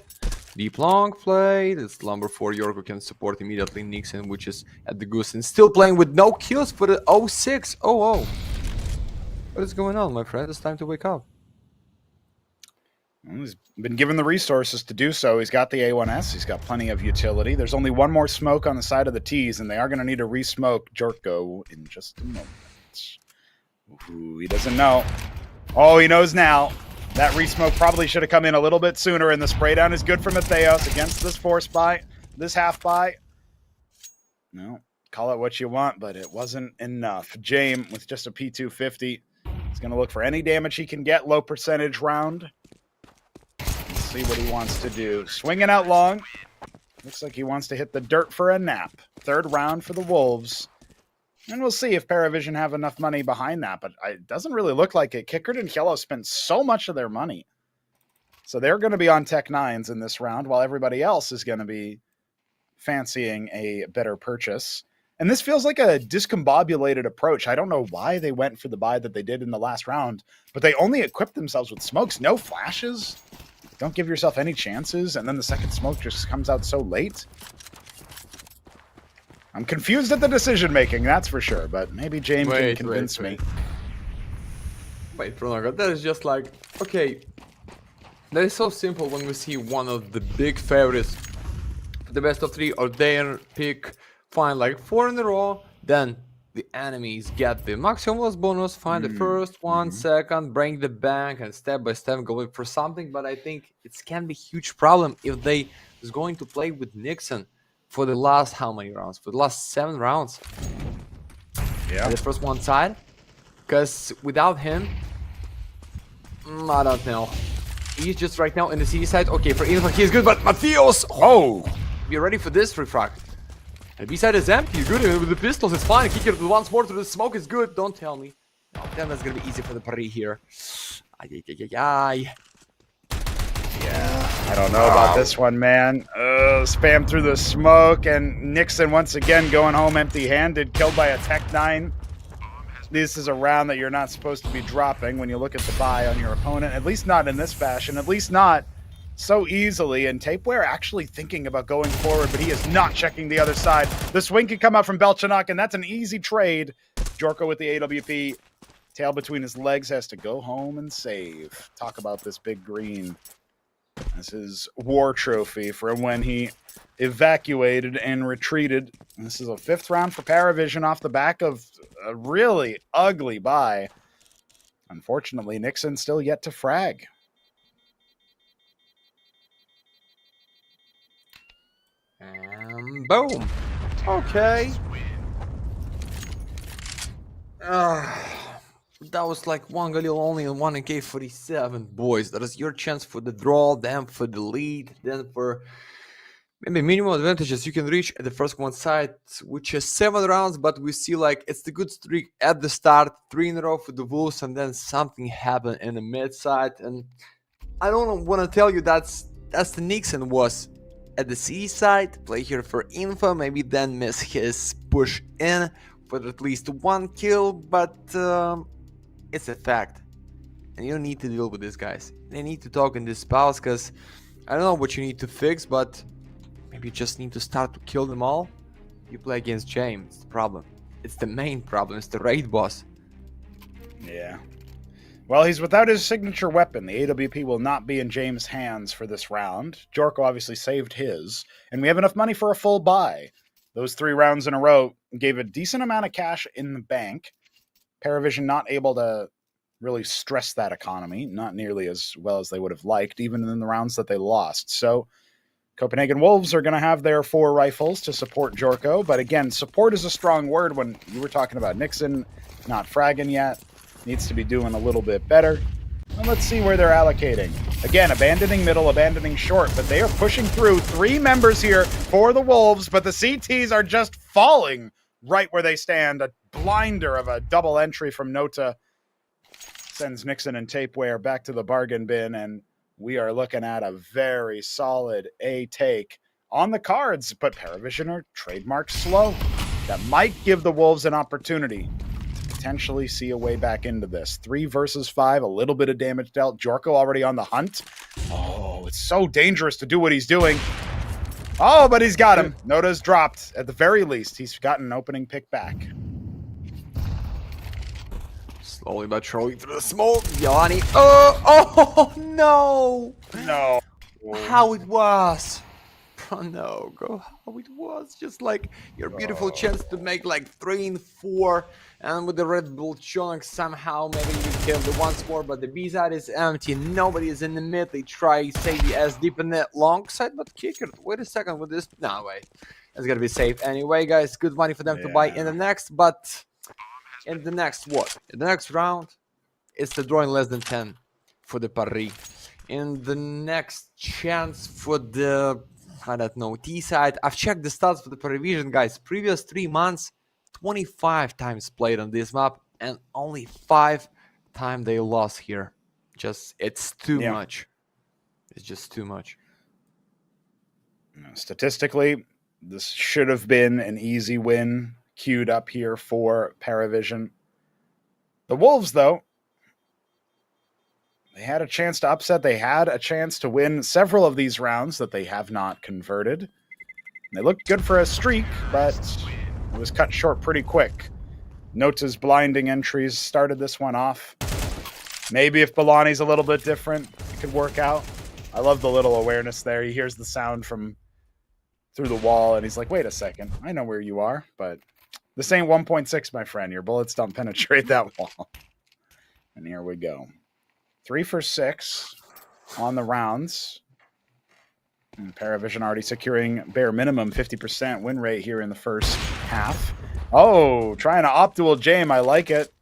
Deep long play. This number 4 York who can support immediately Nixon, which is at the goose and still playing with no kills for the 06. Oh. What is going on, my friend? It's time to wake up. Well, he's been given the resources to do so. He's got the A1S. He's got plenty of utility. There's only one more smoke on the side of the T's, and they are going to need to re-smoke Jorko in just a moment. Ooh, he doesn't know. Oh, he knows now. That re-smoke probably should have come in a little bit sooner, and the spray down is good for Matheos against this force buy, this half buy. No, call it what you want, but it wasn't enough. James with just a P250. He's going to look for any damage he can get, low percentage round. Let's see what he wants to do. Swinging out long. Looks like he wants to hit the dirt for a nap. Third round for the Wolves. And we'll see if PARIVISION have enough money behind that, but it doesn't really look like it. Kickert and Yellow spent so much of their money. So they're going to be on Tech 9s in this round, while everybody else is going to be fancying a better purchase. And this feels like a discombobulated approach. I don't know why they went for the buy that they did in the last round, but they only equipped themselves with smokes, no flashes. Don't give yourself any chances, and then the second smoke just comes out so late. I'm confused at the decision-making, that's for sure, but maybe James can convince me. Wait, Pronaga, that is just like, okay, that is so simple when we see one of the big favorites for the best of 3 or their pick, find like 4 in a row, then the enemies get the maximum loss bonus, find the first one, second, break the bank, and step by step going for something, but I think it can be a huge problem if they is going to play with Nixon for the last how many rounds? For the last 7 rounds. Yeah. The first one side. Because without him, I don't know. He's just right now in the C side. Okay, for info, he's good, but Matheos! Oh! Be ready for this, Refract. The B side is empty. He's good with the pistols, it's fine. Kick it once more to the smoke is good. Don't tell me. No, then that's gonna be easy for the Paris here. Yeah, I don't know about this one, man. Spam through the smoke, and Nixon once again going home empty-handed, killed by a Tech 9. This is a round that you're not supposed to be dropping when you look at the buy on your opponent, at least not in this fashion, at least not so easily. And Tapeware actually thinking about going forward, but he is not checking the other side. The swing can come out from Belchanok, and that's an easy trade. Jorko with the AWP. Tail between his legs, has to go home and save. Talk about this big green. This is war trophy for when he evacuated and retreated. This is a 5th round for PARIVISION off the back of a really ugly buy. Unfortunately, Nixon still yet to frag. And boom. Okay. That was like one Galil only and 1 AK-47, boys. That is your chance for the draw, then for the lead, then for maybe minimal advantages you can reach at the first one side, which is 7 rounds, but we see like it's the good streak at the start, 3 in a row for the Wolves, and then something happened in the mid side. And I don't want to tell you that's the Nixon was at the C side, play here for info, maybe then miss his push in for at least 1 kill, but it's a fact, and you don't need to deal with these guys. They need to talk in this spouse, because I don't know what you need to fix, but maybe you just need to start to kill them all. You play against James, it's the problem. It's the main problem, it's the raid boss. Yeah. Well, he's without his signature weapon. The AWP will not be in James' hands for this round. Jorko obviously saved his, and we have enough money for a full buy. Those 3 rounds in a row gave a decent amount of cash in the bank. PARIVISION not able to really stressed that economy, not nearly as well as they would have liked, even in the rounds that they lost. So Copenhagen Wolves are going to have their 4 rifles to support Jorko, but again, support is a strong word when you were talking about Nixon not fragging yet. Needs to be doing a little bit better. And let's see where they're allocating. Again, abandoning middle, abandoning short, but they are pushing through. 3 members here for the Wolves, but the CTs are just falling right where they stand. A blinder of a double entry from Nota sends Nixon and Tapeware back to the bargain bin, and we are looking at a very solid A take on the cards, but PARIVISION are trademark slow. That might give the Wolves an opportunity to potentially see a way back into this. 3 versus 5, a little bit of damage dealt. Jorko already on the hunt. Oh, it's so dangerous to do what he's doing. Oh, but he's got him. Nota's dropped. At the very least, he's gotten an opening pick back. Slowly but surely through the smoke. Yanni. Oh, no. No. How it was. Oh, no. Go how it was. Just like your beautiful chance to make like 3 and 4. And with the Red Bull chunk, somehow maybe you kill the once more. But the B side is empty. Nobody is in the mid. They try say the S deep in the long side. But kick it. Wait a second with this. No way. It's going to be safe anyway, guys. Good money for them to buy in the next. But in the next what? In the next round, it's the drawing less than 10 for the Paris. In the next chance for the, I don't know, T side, I've checked the stats for the PARIVISION, guys. Previous 3 months, 25 times played on this map, and only 5 times they lost here. Just, it's too much. It's just too much. Statistically, this should have been an easy win queued up here for PARIVISION. The Wolves, though, they had a chance to upset. They had a chance to win several of these rounds that they have not converted. They looked good for a streak, but it was cut short pretty quick. Nota's blinding entries started this one off. Maybe if Balani's a little bit different, it could work out. I love the little awareness there. He hears the sound from through the wall, and he's like, wait a second, I know where you are, but this ain't 1.6, my friend. Your bullets don't penetrate that wall. And here we go. 3 for 6 on the rounds. And PARIVISION already securing bare minimum 50% win rate here in the first half. Oh, trying to optimal Jame. I like it.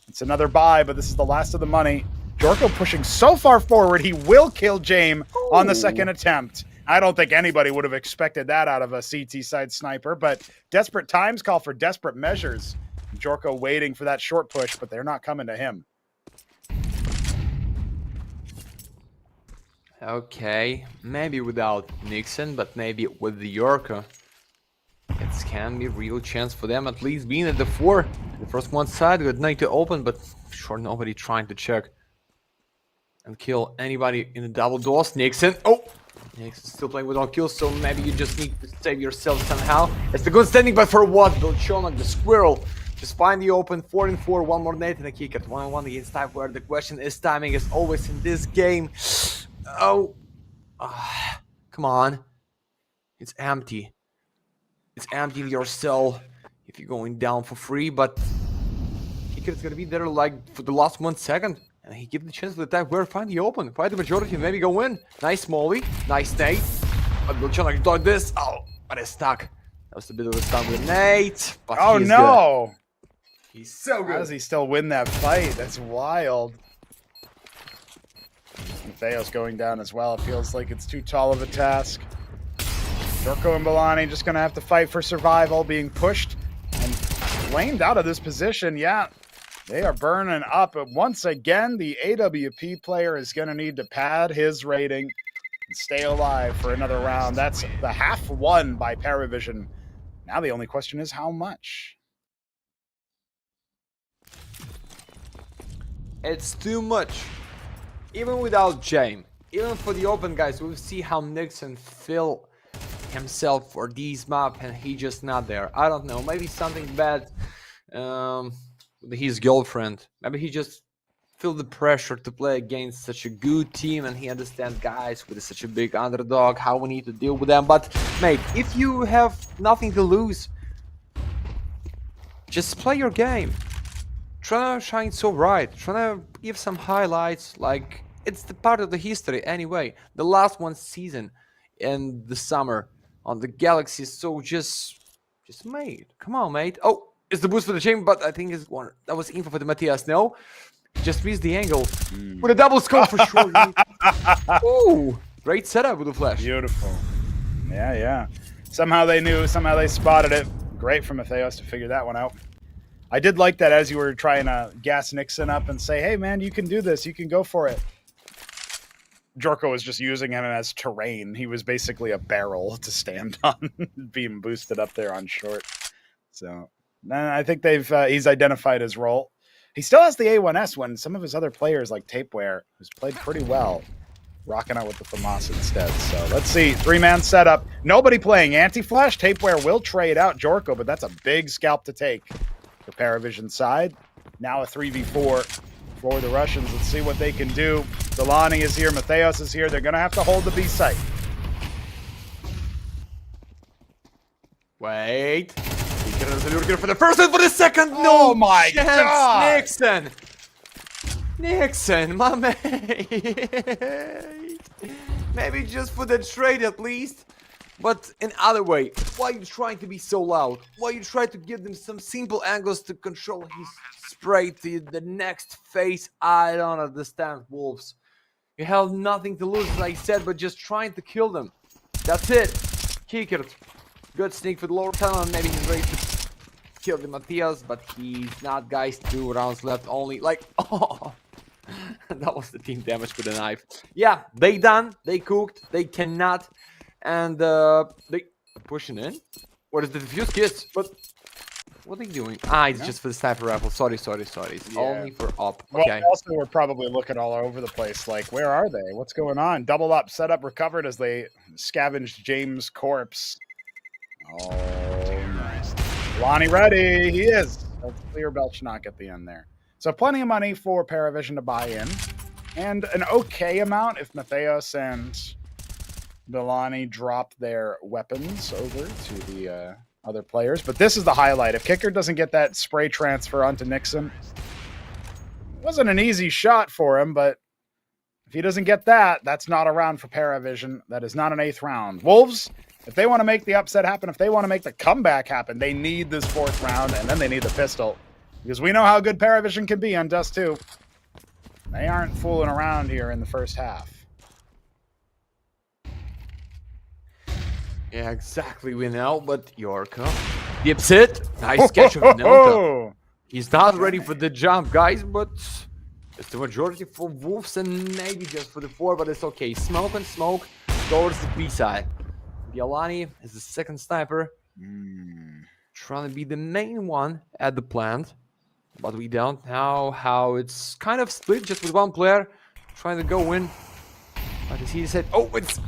It's another buy, but this is the last of the money. Jorko pushing so far forward, he will kill Jame on the second attempt. I don't think anybody would have expected that out of a CT side sniper, but desperate times call for desperate measures. Jorko waiting for that short push, but they're not coming to him. Okay, maybe without Nixon, but maybe with the Yorker. It can be a real chance for them, at least being at the 4. The first one side, good night to open, but sure nobody trying to check and kill anybody in the double doors. Nixon, oh! Nixon still playing without kills, so maybe you just need to save yourself somehow. It's the good standing, but for what? Belchonak, the squirrel. Just find the open, 4 and 4, one more nade and a kick at 1-1 against Type, the question is timing is always in this game. Oh, come on. It's empty. It's empty in your cell if you're going down for free, but Kicker is going to be there like for the last 1 second. And he gives the chance to the Type where find the open, find the majority, maybe go in. Nice Molly, nice nade. But Belchonak dodged this. Oh, but it's stuck. That was a bit of a stun with Nate. But oh no! Good. He's so good. How does he still win that fight? That's wild. Theo's going down as well. It feels like it's too tall of a task. Jorko and Balani just going to have to fight for survival, being pushed and flamed out of this position. Yeah, they are burning up. But once again, the AWP player is going to need to pad his rating and stay alive for another round. That's the half won by PARIVISION. Now the only question is how much? It's too much. Even without Jame, even for the open guys, we'll see how Nixon feel himself for these map, and he just not there. I don't know, maybe something bad with his girlfriend. Maybe he just feel the pressure to play against such a good team, and he understands guys with such a big underdog, how we need to deal with them. But mate, if you have nothing to lose, just play your game. trying to shine so bright, trying to give some highlights. Like it's the part of the history anyway. The last one season in the summer on the Galaxy, so just mate. Come on, mate. Oh, it's the boost for the chain, but I think it's one that was info for the Matthias. No, just missed the angle with a double scope for sure. Oh, great setup with the flash. Beautiful. Yeah. Somehow they knew. Somehow they spotted it. Great from Matthias to figure that one out. I did like that as you were trying to gas Nixon up and say, hey, man, you can do this. You can go for it. Jorko was just using him as terrain. He was basically a barrel to stand on, being boosted up there on short. So I think he's identified his role. He still has the A1S when some of his other players like Tapeware, who's played pretty well, rocking out with the FAMAS instead. So let's see. 3-man setup. Nobody playing anti-flash. Tapeware will trade out Jorko, but that's a big scalp to take. The PARIVISION side. Now a 3v4 for the Russians. Let's see what they can do. Delani is here. Matheos is here. They're going to have to hold the B site. Wait. For the first and for the second. Oh No my chance. God. Nixon, my mate. Maybe just for the trade at least. But in other way, why are you trying to be so loud? Why you try to give them some simple angles to control his spray to the next phase? I don't understand, Wolves. You have nothing to lose, as I said, but just trying to kill them. That's it. Kickert. Good sneak for the lower tunnel. Maybe he's ready to kill the Matthias, but he's not, guys. 2 rounds left only. Like, oh. That was the team damage with the knife. Yeah, they done. They cooked. They cannot. And they pushing in. What is the diffuse kids? But what are they doing? It's just for the sniper rifle. Sorry. It's only for up. Okay. Well, also we're probably looking all over the place. Like, where are they? What's going on? Double up, setup, recovered as they scavenged James' corpse. Oh, nice. Lonnie ready. He is. That's clear Belchnok at the end there. So plenty of money for PARIVISION to buy in. And an okay amount if Matheos and Delani drop their weapons over to the other players. But this is the highlight. If Kicker doesn't get that spray transfer onto Nixon, it wasn't an easy shot for him, but if he doesn't get that, that's not a round for PARIVISION. That is not an 8th round. Wolves, if they want to make the upset happen, if they want to make the comeback happen, they need this 4th round, and then they need the pistol. Because we know how good PARIVISION can be on Dust 2. They aren't fooling around here in the first half. Yeah, exactly. We know, but Jorko. The upset. Nice catch of Nota. He's not ready for the jump, guys, but it's the majority for Wolves and maybe just for the 4, but it's okay. Smoke and smoke towards the B side. Bialani is the second sniper. Trying to be the main one at the plant. But we don't know how it's kind of split just with one player. Trying to go in. But as he said, oh, it's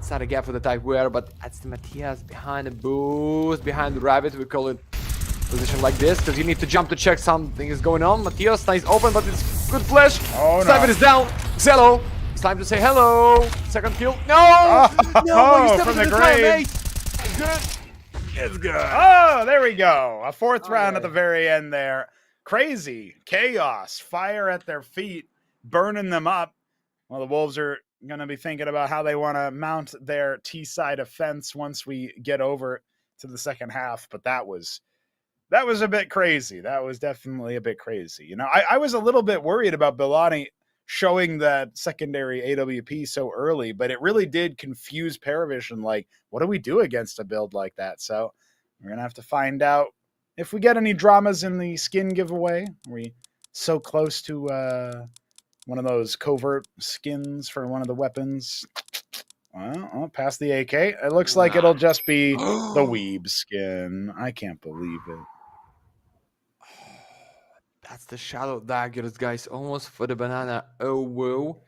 not a gap for the type wear, but that's the Matthias behind the boost, behind the rabbit. We call it position like this because you need to jump to check something is going on. Matthias stays open, but it's good flash. Oh, Sniper is down. Xelo. It's time to say hello. Second kill. No! No, you stepped from into the the time, grave. mate. It's good. It's good. Oh, there we go. A 4th round at the very end there. Crazy. Chaos. Fire at their feet. Burning them up. Well, the Wolves are going to be thinking about how they want to mount their T-side offense once we get over to the second half. But that was a bit crazy. That was definitely a bit crazy. You know, I was a little bit worried about Bilani showing that secondary AWP so early, but it really did confuse PARIVISION. Like, what do we do against a build like that? So we're going to have to find out if we get any dramas in the skin giveaway. Are we so close to one of those covert skins for one of the weapons? Well, past the AK. It looks like it'll just be the Weeb skin. I can't believe it. That's the Shadow Daggers, guys. Almost for the banana. Oh, whoa.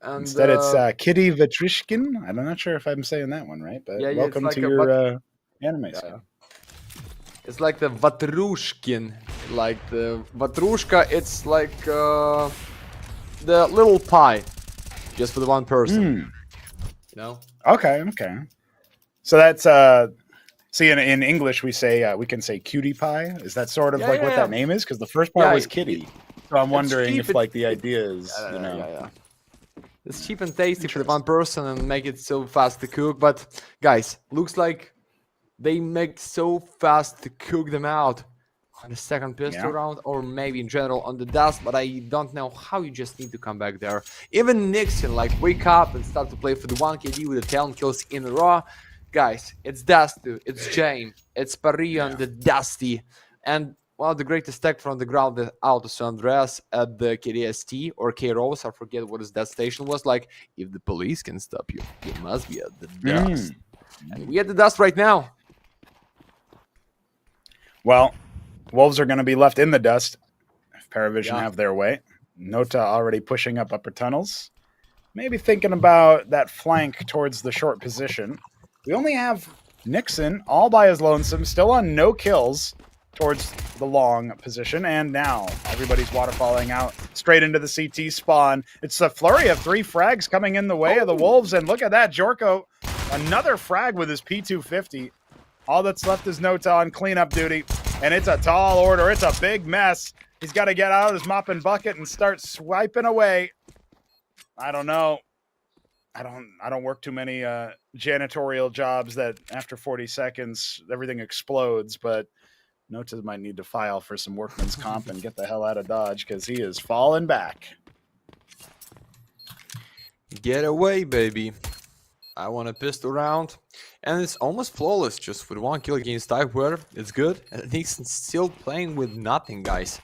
And, instead, it's Kitty Vatrishkin. I'm not sure if I'm saying that one right, but yeah, welcome like to your anime skin. It's like the Vatrushkin. Like the Vatrushka, it's like the little pie. Just for the one person. You know? Okay. So that's See, in English, we say we can say cutie pie. Is that sort of like what yeah. that name is? Because the first part Yeah, was kitty. So I'm wondering cheap, if like the idea is, yeah. It's cheap and tasty for the one person and make it so fast to cook. But guys, looks like they make so fast to cook them out on the second pistol round, or maybe in general on the dust. But I don't know how you just need to come back there. Even Nixon, like, wake up and start to play for the 1 KD with the 10 kills in a row. Guys, it's Dusty, it's James, it's Parivision, the Dusty, and one of the greatest tech from the ground out of San Andreas at the KDST or K-Rose, I forget what that station was like. If the police can stop you, you must be at the dust. And we at the dust right now. Well, Wolves are going to be left in the dust if PARIVISION have their way. Nota already pushing up upper tunnels. Maybe thinking about that flank towards the short position. We only have Nixon all by his lonesome, still on no kills towards the long position. And now everybody's waterfalling out straight into the CT spawn. It's a flurry of 3 frags coming in the way of the Wolves. And look at that, Jorko, another frag with his P250. All that's left is Nota on cleanup duty. And it's a tall order. It's a big mess. He's got to get out of his mop and bucket and start swiping away. I don't know. I don't work too many janitorial jobs that after 40 seconds everything explodes, but Nota might need to file for some workman's comp and get the hell out of Dodge because he is falling back. Get away, baby. I want a pistol round. And it's almost flawless just for the 1 kill against Typeware. It's good. And Nixon's still playing with nothing, guys.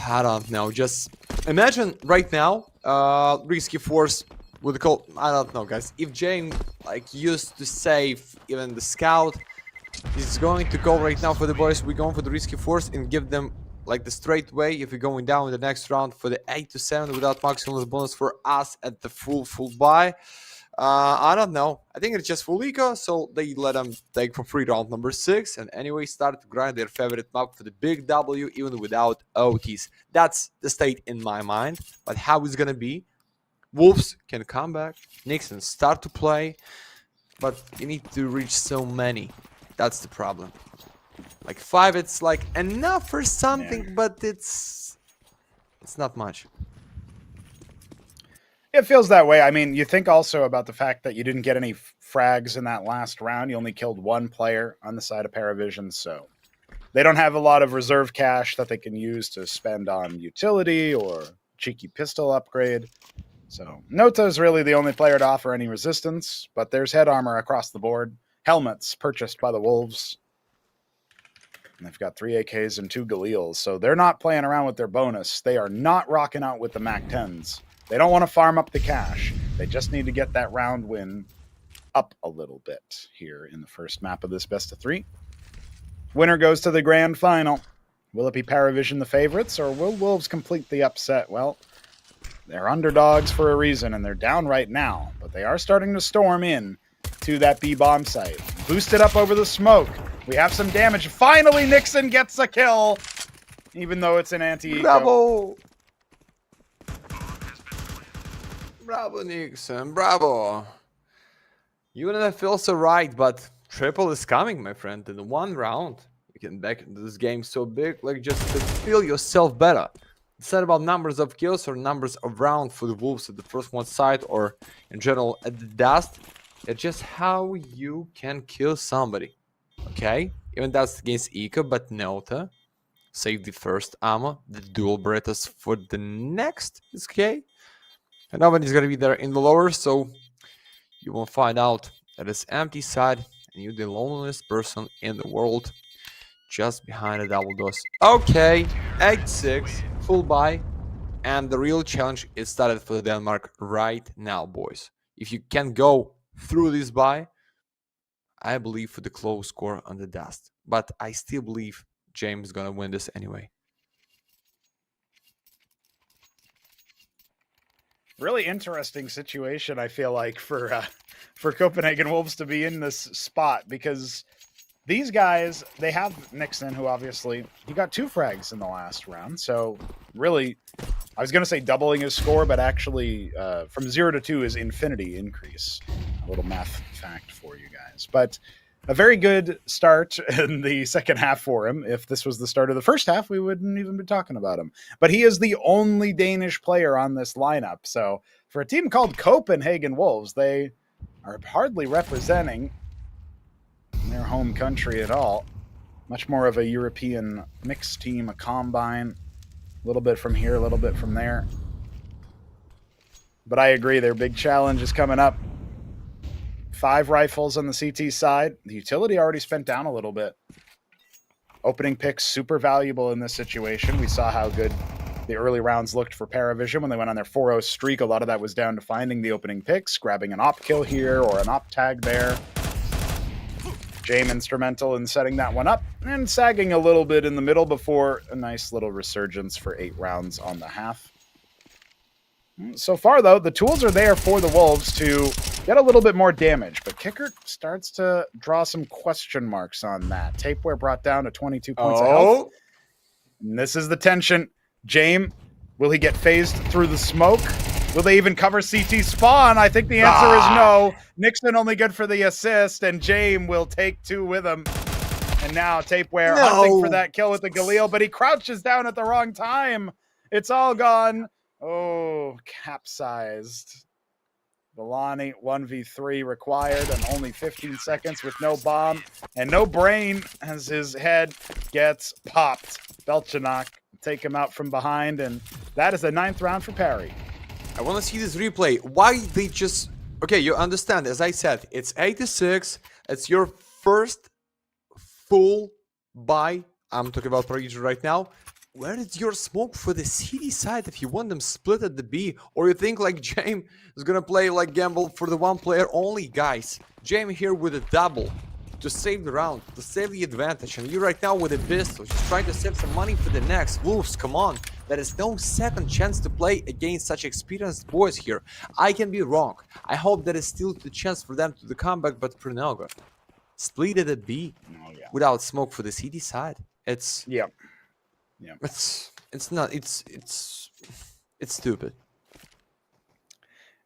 I don't know. Just imagine right now, Risky Force would call. I don't know, guys. If James like used to save even the scout, he's going to go right now for the boys. We're going for the Risky Force and give them like the straight way. If we're going down in the next round for the 8 to 7 without maximalist bonus for us at the full buy. I don't know. I think it's just full eco, so they let them take for free round number 6 and anyway start to grind their favorite map for the big W even without OTs. That's the state in my mind. But how it's gonna be? Wolves can come back, Nixon start to play, but you need to reach so many. That's the problem. Like 5, it's like enough for something, but it's not much. It feels that way. I mean, you think also about the fact that you didn't get any frags in that last round. You only killed 1 player on the side of PARIVISION, so they don't have a lot of reserve cash that they can use to spend on utility or cheeky pistol upgrade. So Nota is really the only player to offer any resistance, but there's head armor across the board. Helmets purchased by the Wolves. And they've got 3 AKs and 2 Galils, so they're not playing around with their bonus. They are not rocking out with the MAC-10s. They don't want to farm up the cash. They just need to get that round win up a little bit here in the first map of this best of 3. Winner goes to the grand final. Will it be PARIVISION the favorites, or will Wolves complete the upset? Well, they're underdogs for a reason, and they're down right now, but they are starting to storm in to that B bomb site. Boosted up over the smoke. We have some damage. Finally, Nixon gets a kill, even though it's an anti-eco. Bravo! Bravo, Nixon. Bravo. You wouldn't feel so right, but triple is coming, my friend. In 1 round, you can back into this game so big, like just to feel yourself better. It's not about numbers of kills or numbers of rounds for the Wolves at the first one side or in general at the dust. It's just how you can kill somebody. Okay? Even that's against Eco, but Nota. Save the first ammo. The dual Berettas for the next. It's okay. And nobody's gonna be there in the lower, so you will find out that it's empty side and you're the loneliest person in the world just behind the double dose. Okay, 8-6, full buy, and the real challenge is started for Denmark right now, boys. If you can go through this buy, I believe for the close score on the dust, but I still believe James is gonna win this anyway. Really interesting situation, I feel like, for Copenhagen Wolves to be in this spot, because these guys, they have Nixon, who obviously, he got 2 frags in the last round, so really, I was going to say doubling his score, but actually from 0 to 2 is infinity increase. A little math fact for you guys. is. But a very good start in the second half for him. If this was the start of the first half, we wouldn't even be talking about him. But he is the only Danish player on this lineup. So for a team called Copenhagen Wolves, they are hardly representing their home country at all. Much more of a European mixed team, a combine. A little bit from here, a little bit from there. But I agree, their big challenge is coming up. 5 rifles on the CT side. The utility already spent down a little bit. Opening picks, super valuable in this situation. We saw how good the early rounds looked for PARIVISION when they went on their 4-0 streak. A lot of that was down to finding the opening picks, grabbing an op kill here or an op tag there. Jame instrumental in setting that one up and sagging a little bit in the middle before a nice little resurgence for 8 rounds on the half. So far, though, the tools are there for the Wolves to get a little bit more damage, but Kicker starts to draw some question marks on that. Tapeware brought down to 22 points of health. And this is the tension. Jame, will he get phased through the smoke? Will they even cover CT spawn? I think the answer is no. Nixon only good for the assist, and Jame will take 2 with him. And now Tapeware hunting for that kill with the Galil, but he crouches down at the wrong time. It's all gone. Oh, capsized. Villani 1v3 required and only 15 seconds with no bomb and no brain as his head gets popped. Belchanok take him out from behind, and that is the 9th round for Parry. I want to see this replay. Why they just... Okay, you understand. As I said, it's 86. It's your first full buy. I'm talking about PARIVISION right now. Where is your smoke for the CD side if you want them split at the B? Or you think like Jame is going to play like gamble for the 1 player only? Guys, Jame here with a double to save the round, to save the advantage. And you right now with a pistol, just trying to save some money for the next. Wolves, come on. There is no second chance to play against such experienced boys here. I can be wrong. I hope there is still the chance for them to the comeback, but Prenoga split at the B without smoke for the CD side. It's... Yeah. It's not, it's stupid.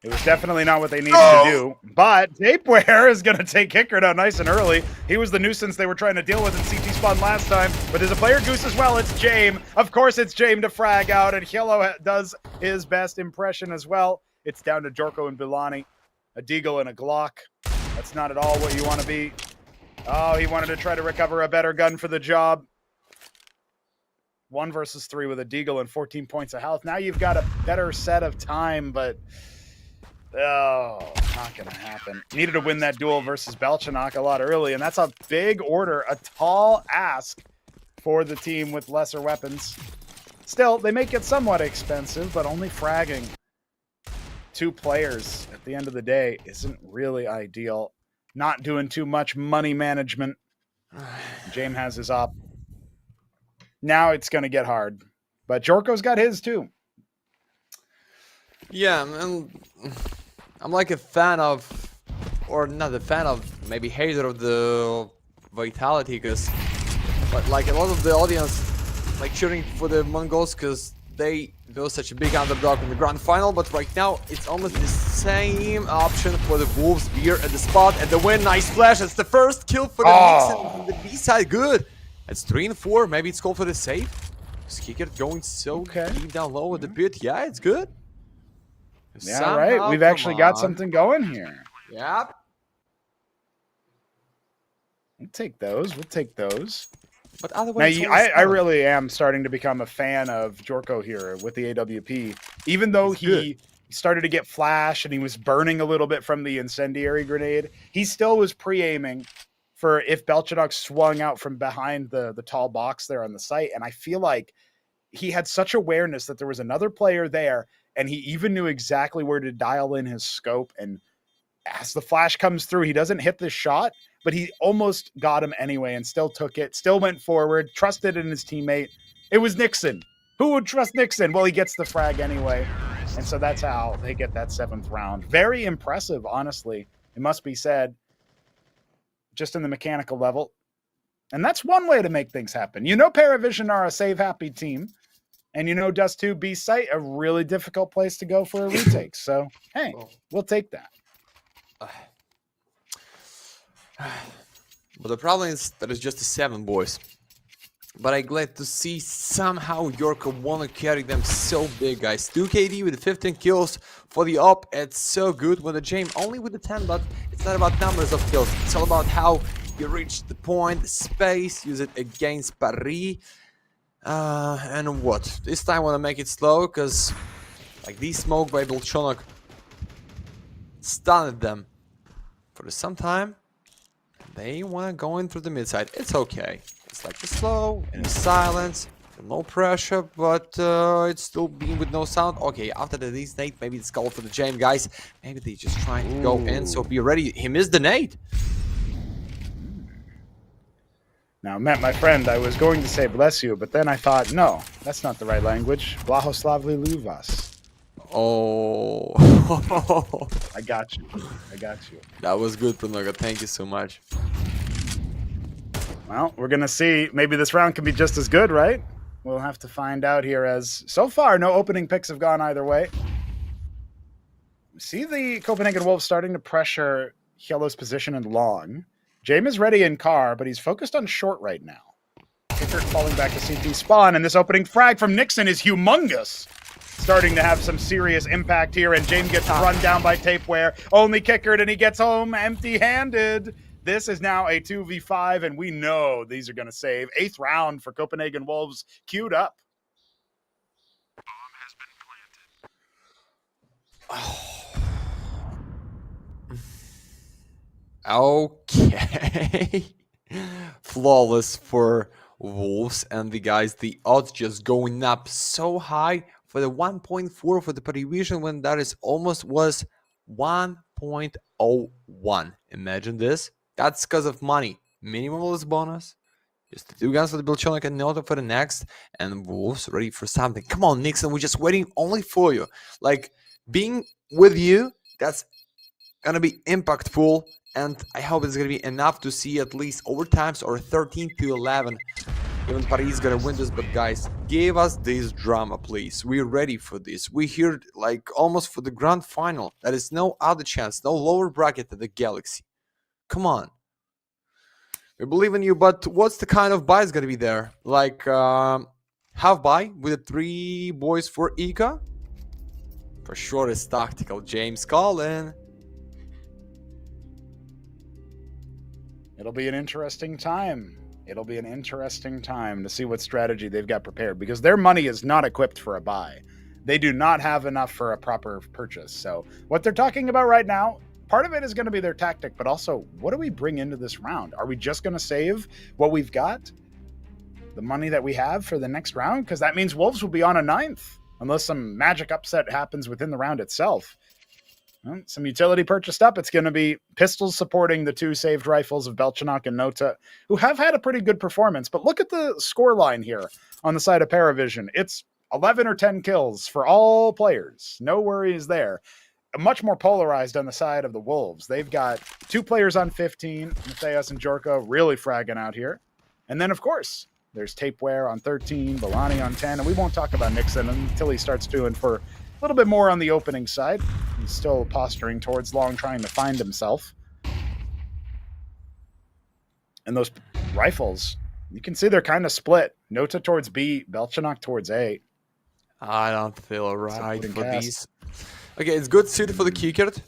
It was definitely not what they needed to do, but Tapeware is going to take Kicker down nice and early. He was the nuisance they were trying to deal with in CT spawn last time, but there's a player goose as well. It's Jame. Of course it's Jame to frag out, and Hilo does his best impression as well. It's down to Jorko and Bilani, a Deagle and a Glock. That's not at all what you want to be. Oh, he wanted to try to recover a better gun for the job. 1 versus 3 with a Deagle and 14 points of health. Now you've got a better set of time, but not going to happen. Needed to win that duel versus Belchanok a lot early, and that's a big order, a tall ask for the team with lesser weapons. Still, they make it somewhat expensive, but only fragging 2 players at the end of the day isn't really ideal. Not doing too much money management. Jame has his op. Now it's going to get hard. But Jorko's got his too. Yeah, and I'm like a fan of, or not a fan of, maybe hater of the Vitality, because like a lot of the audience like cheering for the Mongols because they do such a big underdog in the grand final, but right now it's almost the same option for the Wolves here at the spot and the win. Nice flash. It's the first kill for the Nixon from the B side. Good. It's 3 and 4. Maybe it's called for the save. Kicker going so deep down low with the pit. Yeah, it's good. Yeah, somehow, right. We've actually got something going here. Yep. We'll take those. We'll take those. But otherwise, now, I really am starting to become a fan of Jorko here with the AWP. Even though he started to get flash and he was burning a little bit from the incendiary grenade, he still was pre-aiming for if Belchanok swung out from behind the tall box there on the site. And I feel like he had such awareness that there was another player there, and he even knew exactly where to dial in his scope. And as the flash comes through, he doesn't hit the shot, but he almost got him anyway and still took it, still went forward, trusted in his teammate. It was Nixon. Who would trust Nixon? Well, he gets the frag anyway. And so that's how they get that 7th round. Very impressive, honestly. It must be said. Just in the mechanical level. And that's one way to make things happen. You know PARIVISION are a save-happy team. And you know Dust 2 B site, a really difficult place to go for a retake. So, hey, we'll take that. But the problem is that it's just a 7, boys. But I'm glad to see somehow Yorko wanna carry them so big, guys. 2 KD with 15 kills for the op. It's so good with the James only with the 10, but it's not about numbers of kills. It's all about how you reach the point, the space, use it against Paris. And what? This time I wanna make it slow, because like these smoke by Bolchonok stunned them for some time. They wanna go in through the mid side. It's okay. It's like the slow and the silence, no pressure, but it's still being with no sound. Okay, after the nade, maybe it's called for the James, guys. Maybe they just trying to go in, so be ready. He missed the nade. Now, Matt, my friend, I was going to say bless you, but then I thought, no, that's not the right language. Blahoslavli Luvas. Oh. I got you. I got you. That was good, Pronoga. Thank you so much. Well, we're going to see. Maybe this round can be just as good, right? We'll have to find out here, as so far, no opening picks have gone either way. See the Copenhagen Wolves starting to pressure Yellow's position in long. James is ready in car, but he's focused on short right now. Kicker falling back to CP spawn, and this opening frag from Nixon is humongous. Starting to have some serious impact here, and James gets run down by Tapeware. Only Kickered, and he gets home empty-handed. This is now a 2v5, and we know these are going to save. 8th round for Copenhagen Wolves queued up. Okay. Flawless for Wolves, and the guys, the odds just going up so high for the 1.4 for the PARIVISION when that is almost was 1.01. Imagine this. That's because of money. Minimalist bonus. Just the 2 guns for the Bolchonok and Nota for the next. And Wolves ready for something. Come on, Nixon. We're just waiting only for you. Like, being with you, that's going to be impactful. And I hope it's going to be enough to see at least overtimes or 13-11. Even Paris is going to win this. But guys, give us this drama, please. We're ready for this. We're here like almost for the grand final. There is no other chance. No lower bracket than the Galaxy. Come on. We believe in you, but what's the kind of buy is going to be there? Like, half buy with the 3 boys for Ika? For sure, it's tactical. James Collin. It'll be an interesting time. It'll be an interesting time to see what strategy they've got prepared, because their money is not equipped for a buy. They do not have enough for a proper purchase. So what they're talking about right now, part of it is going to be their tactic, but also, what do we bring into this round? Are we just going to save what we've got? The money that we have for the next round? Because that means Wolves will be on a 9th, unless some magic upset happens within the round itself. Well, some utility purchased up. It's going to be pistols supporting the 2 saved rifles of Belchanok and Nota, who have had a pretty good performance. But look at the score line here on the side of PARIVISION. It's 11 or 10 kills for all players. No worries there. Much more polarized on the side of the Wolves. They've got 2 players on 15, Matthias and Jorko really fragging out here. And then, of course, there's Tapeware on 13, Balani on 10, and we won't talk about Nixon until he starts doing for a little bit more on the opening side. He's still posturing towards long, trying to find himself. And those rifles, you can see they're kind of split. Nota towards B, Belchanok towards A. I don't feel right for these. Okay, it's good suited for the Keycard.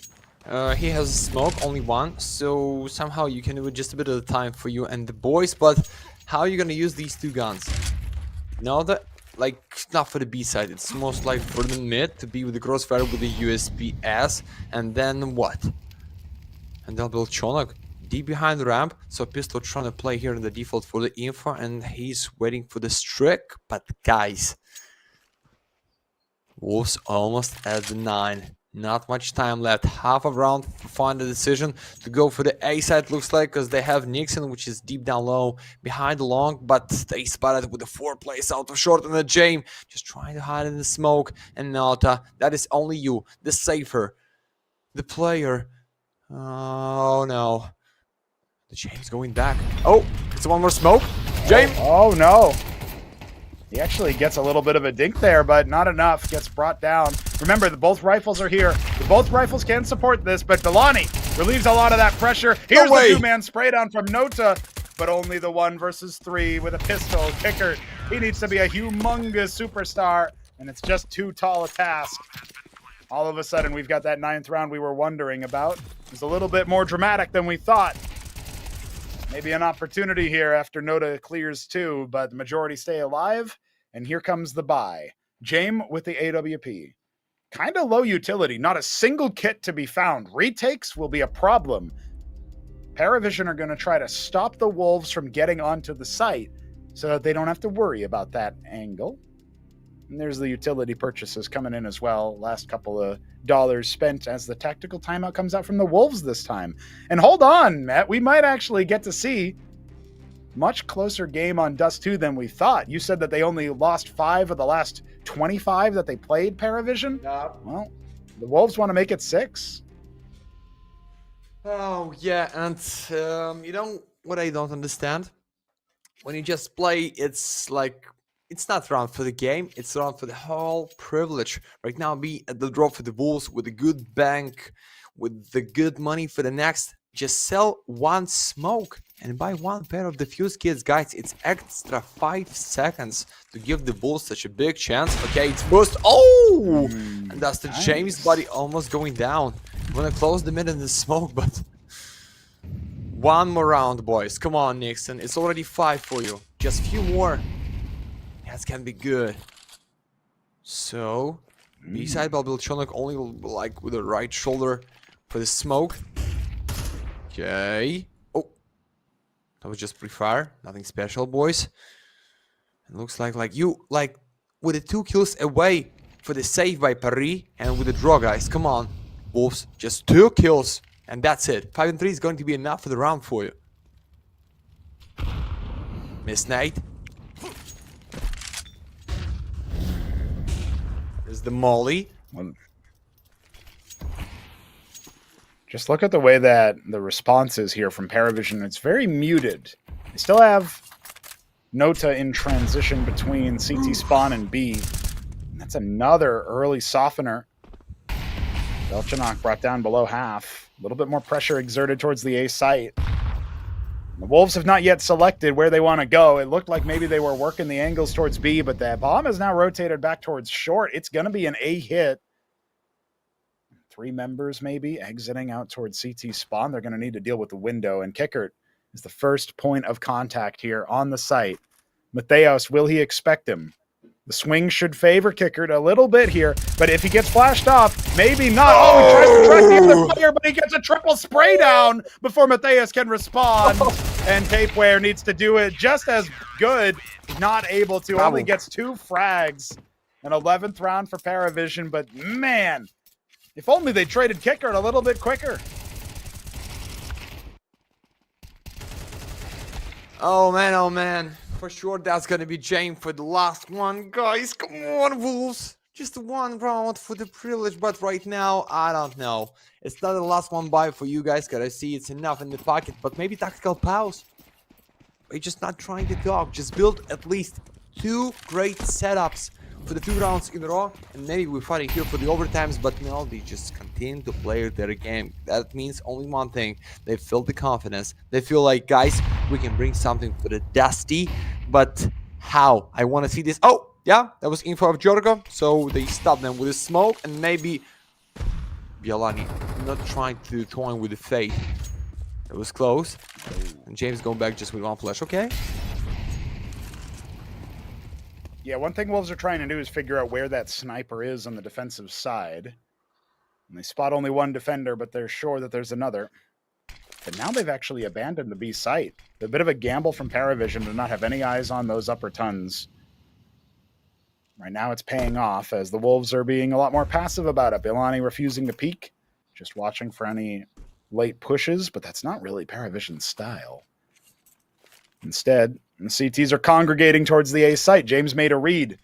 He has smoke, only 1, so somehow you can do it just a bit of the time for you and the boys, but how are you gonna use these 2 guns? No, that, like, not for the B side, it's most like for the mid, to be with the crossfire with the USP-S, and then what? And then Bolchonok deep behind the ramp, so Pistol trying to play here in the default for the info, and he's waiting for the strike, but guys, Wolves almost at the 9. Not much time left. Half a round to find a decision to go for the A side, looks like, because they have Nixon, which is deep down low behind the long, but they spotted with the 4 plays out of short, and the James just trying to hide in the smoke. And Nota, that is only you, the safer, the player. Oh no. The James going back. Oh, it's 1 more smoke. James. Oh no. He actually gets a little bit of a dink there, but not enough. Gets brought down. Remember, both rifles are here. Both rifles can support this, but Delani relieves a lot of that pressure. Here's way. the two-man spray down from Nota, but only the 1 versus 3 with a pistol. Kicker, he needs to be a humongous superstar, and it's just too tall a task. All of a sudden, we've got that 9th round we were wondering about. It's a little bit more dramatic than we thought. Maybe an opportunity here after Nota clears 2, but the majority stay alive, and here comes the buy. James with the AWP. Kind of low utility, not a single kit to be found. Retakes will be a problem. PARIVISION are going to try to stop the Wolves from getting onto the site so that they don't have to worry about that angle. And there's the utility purchases coming in as well. Last couple of dollars spent as the tactical timeout comes out from the Wolves this time. And hold on, Matt, we might actually get to see much closer game on Dust 2 than we thought. You said that they only lost 5 of the last 25 that they played, PARIVISION? Well, the Wolves want to make it 6. Oh, yeah, and you know what I don't understand? When you just play, it's like, it's not round for the game, it's round for the whole privilege. Right now, be at the drop for the Wolves with a good bank, with the good money for the next. Just sell 1 smoke and buy 1 pair of defuse kits, guys. It's extra 5 seconds to give the Bulls such a big chance. Okay, it's burst. Oh! And that's the nice. James body almost going down. I'm gonna close the mid in the smoke, but 1 more round, boys. Come on, Nixon. It's already 5 for you. Just a few more. That can be good. So, B-side Balbilchonok only like with the right shoulder for the smoke. Okay. Oh, that was just pre-fire. Nothing special, boys. It looks like you with the 2 kills away for the save by Paris and with the draw, guys. Come on, Wolves. Just 2 kills and that's it. 5 and 3 is going to be enough for the round for you. Miss Nate. There's the molly. Just look at the way that the response is here from PARIVISION. It's very muted. They still have Nota in transition between CT spawn and B. And that's another early softener. Belchanok brought down below half. A little bit more pressure exerted towards the A site. The Wolves have not yet selected where they want to go. It looked like maybe they were working the angles towards B, but that bomb is now rotated back towards short. It's going to be an A hit. 3 members maybe exiting out towards CT spawn. They're going to need to deal with the window, and Kickert is the first point of contact here on the site. Mateos, will he expect him? The swing should favor Kickert a little bit here, but if he gets flashed off, maybe not. Oh, he tries to track the other player, but he gets a triple spray down before Mateos can respond. And Tapeware needs to do it just as good. Not able to. Only gets 2 frags. An 11th round for PARIVISION, but man, if only they traded Kickert a little bit quicker. Oh man. For sure that's gonna be James for the last one. Guys, come on, Wolves. Just 1 round for the privilege, but right now, I don't know. It's not the last one buy for you guys, because I see it's enough in the pocket, but maybe tactical pause. We're just not trying to dog. Just build at least 2 great setups for the 2 rounds in a row, and maybe we're fighting here for the overtimes, but no, they just continue to play their game. That means only one thing: they feel the confidence. They feel like, guys, we can bring something for the Dusty, but how? I want to see this. Oh, yeah, that was info of Jorgo, so they stopped them with a smoke, and maybe Bialani not trying to toy with the fate. It was close, and James going back just with 1 flash. Okay. Yeah, one thing Wolves are trying to do is figure out where that sniper is on the defensive side. And they spot only 1 defender, but they're sure that there's another. But now they've actually abandoned the B site. A bit of a gamble from PARIVISION to not have any eyes on those upper tons. Right now it's paying off as the Wolves are being a lot more passive about it. Bilani refusing to peek, just watching for any late pushes, but that's not really PARIVISION's style. Instead, the CTs are congregating towards the A site. James made a read.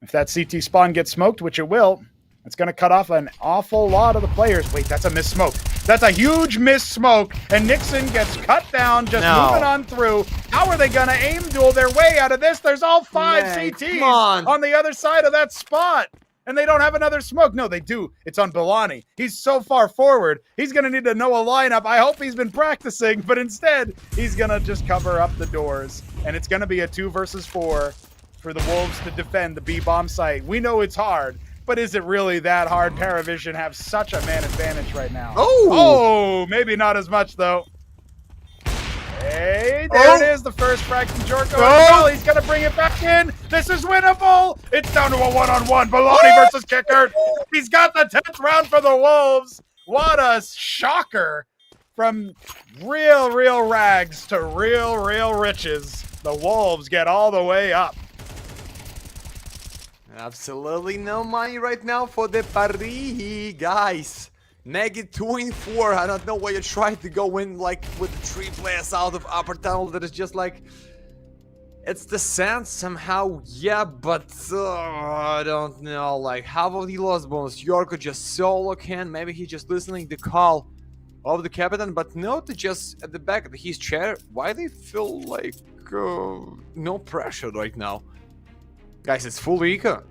If that CT spawn gets smoked, which it will, it's going to cut off an awful lot of the players. Wait, that's a miss smoke. That's a huge miss smoke, and Nixon gets cut down, just moving on through. How are they going to aim duel their way out of this? There's all 5 CTs on the other side of that spot. And they don't have another smoke. No, they do. It's on Belani. He's so far forward. He's going to need to know a lineup. I hope he's been practicing, but instead, he's going to just cover up the doors. And it's going to be a 2 versus 4 for the Wolves to defend the B-bomb site. We know it's hard, but is it really that hard? PARIVISION have such a man advantage right now. Oh, maybe not as much, though. Hey, there it is, the first frag from Jorko. Oh, he's going to bring it back in. This is winnable. It's down to a one-on-one. Belani versus Kicker. He's got the 10th round for the Wolves. What a shocker. From real rags to real riches. The Wolves get all the way up. Absolutely no money right now for the Paris, guys. -2 in 4. I don't know why you tried to go in like with 3 players out of upper tunnel. That is just like, it's the sense somehow, yeah, but I don't know. Like, how about he lost bonus? Yorko just solo can. Maybe he's just listening the call of the captain, but no, to just at the back of his chair. Why they feel like no pressure right now, guys? It's full eco.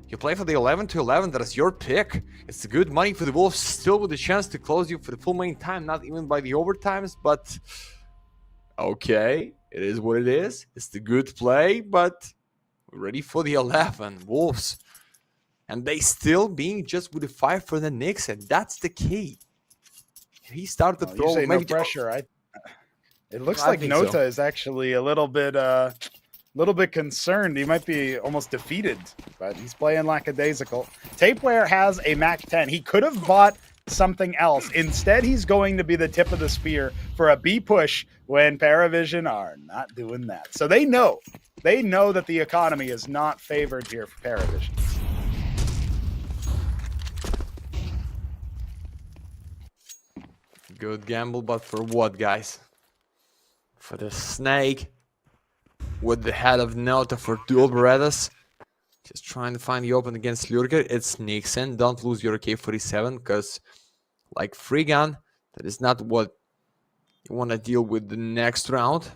You play for the 11-11, that is your pick. It's good money for the Wolves, still with a chance to close you for the full main time, not even by the overtimes, but okay, it is what it is. It's the good play, but we're ready for the 11 Wolves. And they still being just with the 5 for the Knicks, and that's the key. He started to throw maybe no pressure. It looks like Nota so. is actually a little bit concerned. He might be almost defeated, but he's playing lackadaisical. Tapeware has a Mac 10. He could have bought something else. Instead, he's going to be the tip of the spear for a B push when PARIVISION are not doing that. So they know that the economy is not favored here for PARIVISION. Good gamble, but for what, guys? For the snake with the head of Nota for dual Berettas. Just trying to find the open against Lurker. It sneaks in. Don't lose your K-47, because like free gun, that is not what you want to deal with the next round,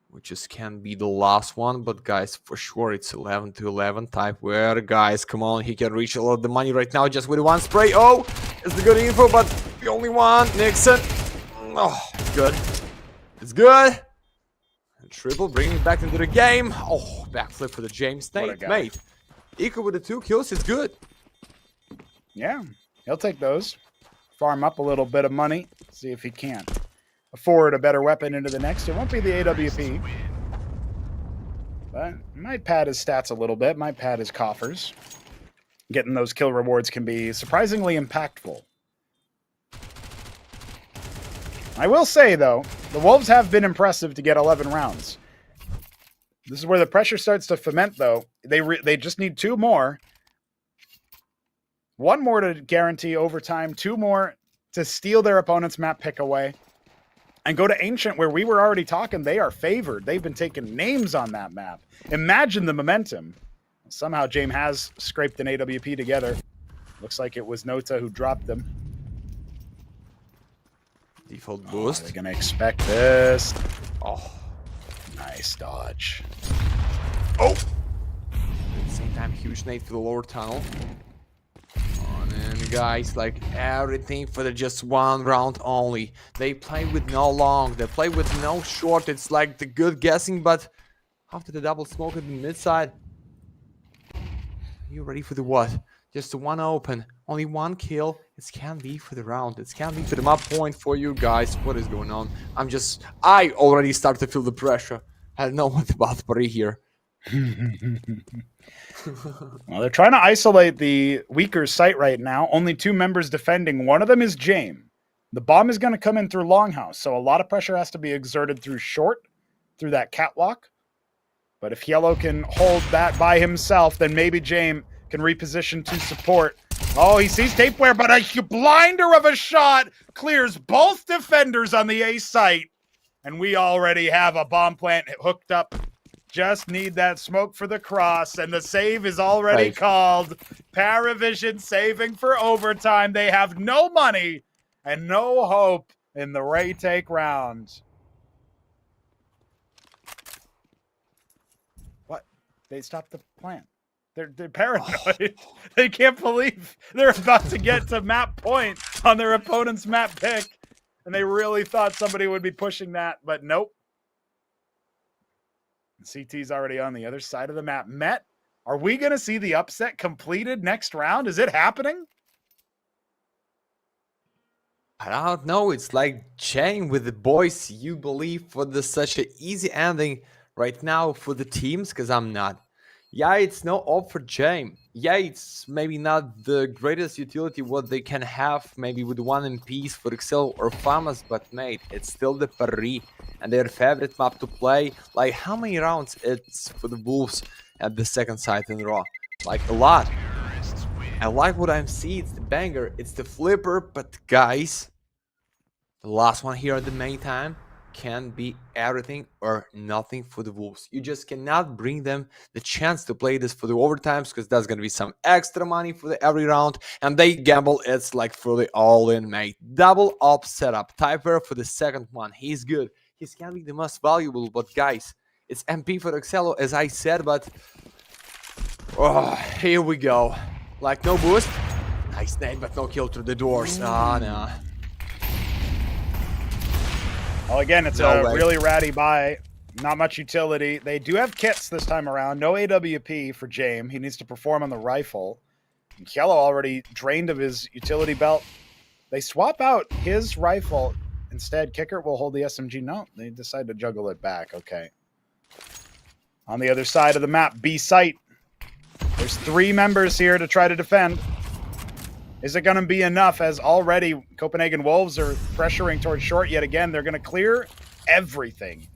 which is can be the last one. But guys, for sure it's 11-11 type where, guys, come on, he can reach a lot of the money right now just with one spray. Oh, it's the good info, but the only one. Nixon. Oh, good. It's good. And triple, bringing it back into the game. Oh, backflip for the James Nate, mate. Eco with the 2 kills, it's good. Yeah, he'll take those. Farm up a little bit of money. See if he can afford a better weapon into the next. It won't be the AWP. But might pad his stats a little bit. Might pad his coffers. Getting those kill rewards can be surprisingly impactful. I will say, though, the Wolves have been impressive to get 11 rounds. This is where the pressure starts to foment, though. They just need 2 more. 1 more to guarantee overtime. 2 more to steal their opponent's map pick away. And go to Ancient, where we were already talking. They are favored. They've been taking names on that map. Imagine the momentum. Somehow, James has scraped an AWP together. Looks like it was Nota who dropped them. Default boost. They're going to expect this. Oh, nice dodge. Oh! At the same time, huge nade for the lower tunnel. On in, guys, like everything for the just 1 round only. They play with no long. They play with no short. It's like the good guessing, but after the double smoke at the mid side, you ready for the what? Just the 1 open. Only 1 kill. It can be for the round. It can be for the map point for you guys. What is going on? I already start to feel the pressure. I don't know what about Paris here. Well, they're trying to isolate the weaker site right now. Only 2 members defending. One of them is James. The bomb is going to come in through Longhouse, so a lot of pressure has to be exerted through short, through that catwalk. But if Yellow can hold that by himself, then maybe James can reposition to support. Oh, he sees Tapeware, but a blinder of a shot clears both defenders on the A site. And we already have a bomb plant hooked up. Just need that smoke for the cross, and the save is already called. PARIVISION saving for overtime. They have no money and no hope in the retake round. What? They stopped the plant. They're paranoid. They can't believe they're about to get to map point on their opponent's map pick. And they really thought somebody would be pushing that, but nope. CT's already on the other side of the map. Met, are we going to see the upset completed next round? Is it happening? I don't know. It's like Jane with the boys. You believe for such an easy ending right now for the teams? Because I'm not. Yeah, it's no up for Jane. Yeah, it's maybe not the greatest utility what they can have, maybe with one in piece for Excel or Famas, but mate, it's still the Paris and their favorite map to play. Like, how many rounds it's for the Wolves at the second side in Raw? Like, a lot. I like what I'm seeing. It's the banger, it's the flipper, but guys, the last one here at the main time can be everything or nothing for the Wolves. You just cannot bring them the chance to play this for the overtimes, because that's going to be some extra money for the every round, and they gamble. It's like for the all-in, mate. Double up setup. Typer for the second one. He's good. He's can be the most valuable, but guys, it's MP for Excello, as I said, but here we go. Like, no boost. Nice nade, but no kill through the doors. Ah, no. Well, again, it's a really ratty buy. Not much utility. They do have kits this time around. No AWP for James. He needs to perform on the rifle. And Yellow already drained of his utility belt. They swap out his rifle. Instead, Kicker will hold the SMG. No, they decide to juggle it back. Okay. On the other side of the map, B site. There's 3 members here to try to defend. Is it going to be enough, as already Copenhagen Wolves are pressuring towards short yet again? They're going to clear everything.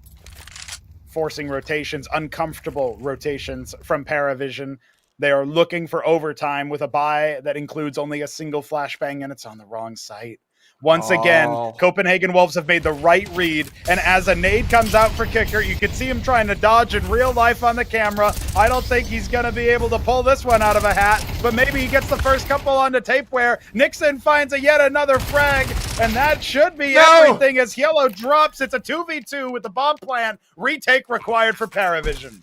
Forcing rotations, uncomfortable rotations from PARIVISION. They are looking for overtime with a buy that includes only a single flashbang, and it's on the wrong site. Once again, Copenhagen Wolves have made the right read, and as a nade comes out for Kicker, you can see him trying to dodge in real life on the camera. I don't think he's going to be able to pull this one out of a hat, but maybe he gets the first couple on the tapeware. Nixon finds yet another frag, and that should be everything as Yellow drops. It's a 2v2 with the bomb plant. Retake required for PARIVISION.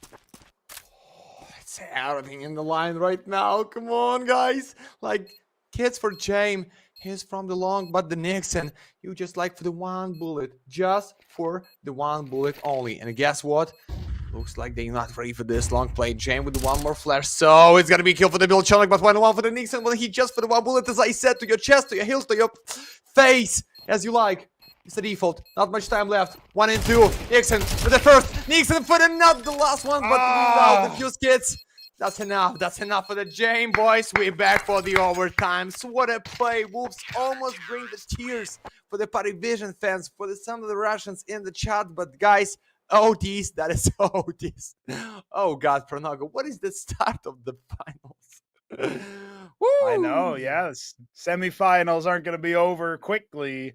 It's everything in the line right now. Come on, guys. Like, kids for James. He's from the long, but the Nixon, you just like for the one bullet, just for the one bullet only. And guess what? Looks like they're not ready for this long play. James with the one more flash, so it's gonna be a kill for the Bill Chonic, but 1-1 for the Nixon. Will he just for the one bullet, as I said, to your chest, to your heels, to your face, as you like. It's the default. Not much time left. 1 and 2. Nixon for the first. Nixon for the not the last one, but without the fuse kits. That's enough. That's enough for the Jane, boys. We're back for the overtimes. What a play. Wolves almost bring the tears for the PARIVISION fans, for some of the Russians in the chat. But guys, OTs, that is OTs. Oh God, Pronago, what is the start of the finals? I know, yes. Semifinals aren't going to be over quickly.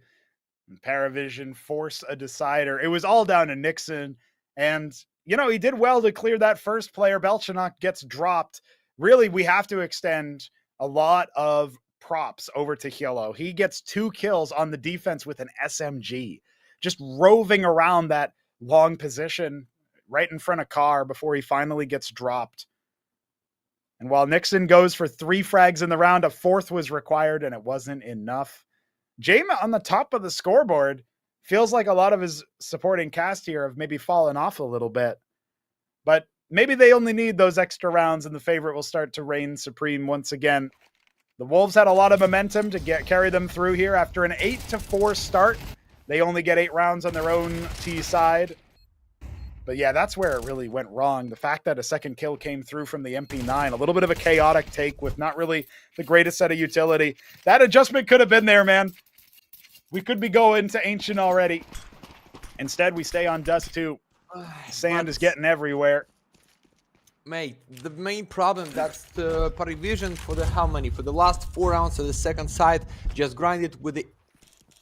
PARIVISION force a decider. It was all down to Nixon, and you know, he did well to clear that first player. Belchanok gets dropped. Really, we have to extend a lot of props over to Yellow. He gets 2 kills on the defense with an SMG, just roving around that long position right in front of Carr before he finally gets dropped. And while Nixon goes for 3 frags in the round, a 4th was required, and it wasn't enough. James on the top of the scoreboard. Feels like a lot of his supporting cast here have maybe fallen off a little bit. But maybe they only need those extra rounds and the favorite will start to reign supreme once again. The Wolves had a lot of momentum to carry them through here. After an 8-4 start, they only get 8 rounds on their own T side. But yeah, that's where it really went wrong. The fact that a second kill came through from the MP9, a little bit of a chaotic take with not really the greatest set of utility. That adjustment could have been there, man. We could be going to Ancient already. Instead, we stay on Dust 2. Sand is getting everywhere. Mate, the main problem, that's the PARIVISION for the how many? For the last 4 rounds of the second side, just grind it with the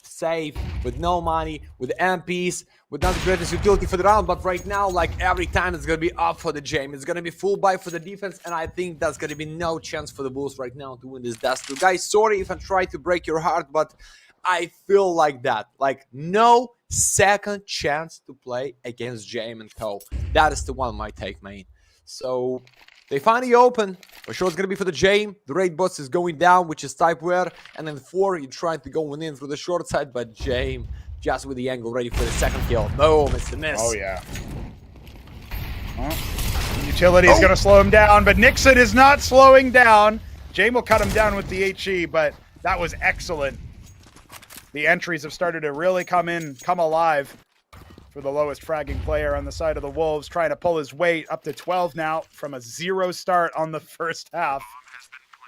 save, with no money, with MPs, with not the greatest utility for the round. But right now, like every time, it's going to be up for the James. It's going to be full buy for the defense, and I think that's going to be no chance for the Bulls right now to win this Dust 2. Guys, sorry if I try to break your heart, but I feel like that. Like, no second chance to play against James and Co. That is the one my take, mate. So, they finally open. For sure, it's gonna be for the J. The raid boss is going down, which is typeware, and then 4, you're trying to go in through the short side, but J just with the angle ready for the second kill. Boom, it's the miss. Oh, yeah. Well, utility is going to slow him down, but Nixon is not slowing down. Jame will cut him down with the HE, but that was excellent. The entries have started to really come alive for the lowest fragging player on the side of the Wolves, trying to pull his weight up to 12 now from a 0 start on the first half.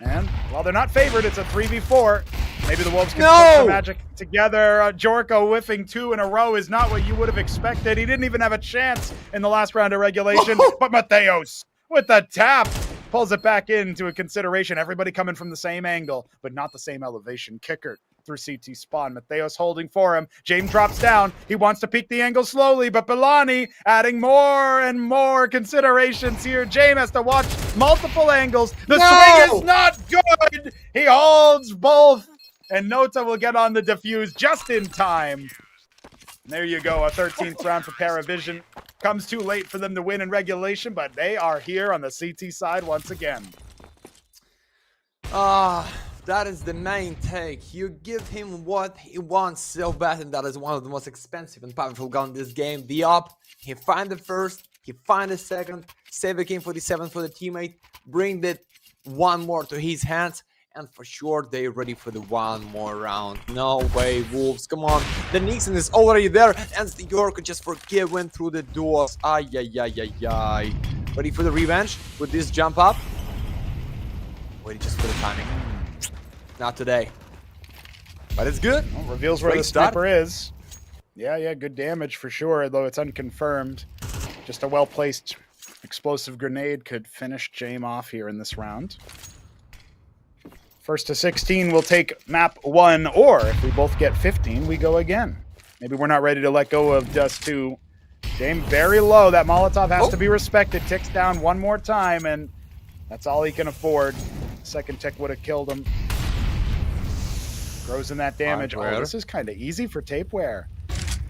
And while they're not favored, it's a 3v4. Maybe the Wolves can put some magic together. Jorko whiffing 2 in a row is not what you would have expected. He didn't even have a chance in the last round of regulation. But Mateos with the tap pulls it back into a consideration. Everybody coming from the same angle, but not the same elevation. Kicker through CT spawn. Mateos holding for him. James drops down. He wants to peek the angle slowly, but Belani adding more and more considerations here. James has to watch multiple angles. The swing is not good. He holds both, and Nota will get on the defuse just in time. There you go, a 13th round for PARIVISION. Comes too late for them to win in regulation, but they are here on the CT side once again. That is the main take. You give him what he wants so bad, and that is one of the most expensive and powerful guns in this game. The up, he find the first, he find the second, save a game 47 for the teammate, bring that one more to his hands, and for sure they're ready for the one more round. No way, Wolves, come on. The Nixon is already there, and the York just forgiven through the doors. Ay. Ready for the revenge with this jump up? Wait just for the timing. Not today. But it's good. Well, reveals where the sniper is. Yeah, good damage for sure, though it's unconfirmed. Just a well-placed explosive grenade could finish Jame off here in this round. First to 16 will take map 1, or if we both get 15, we go again. Maybe we're not ready to let go of Dust 2. Jame very low. That Molotov has to be respected. Ticks down one more time, and that's all he can afford. Second tick would have killed him. Grows in that damage. Oh, this is kind of easy for Tapeware.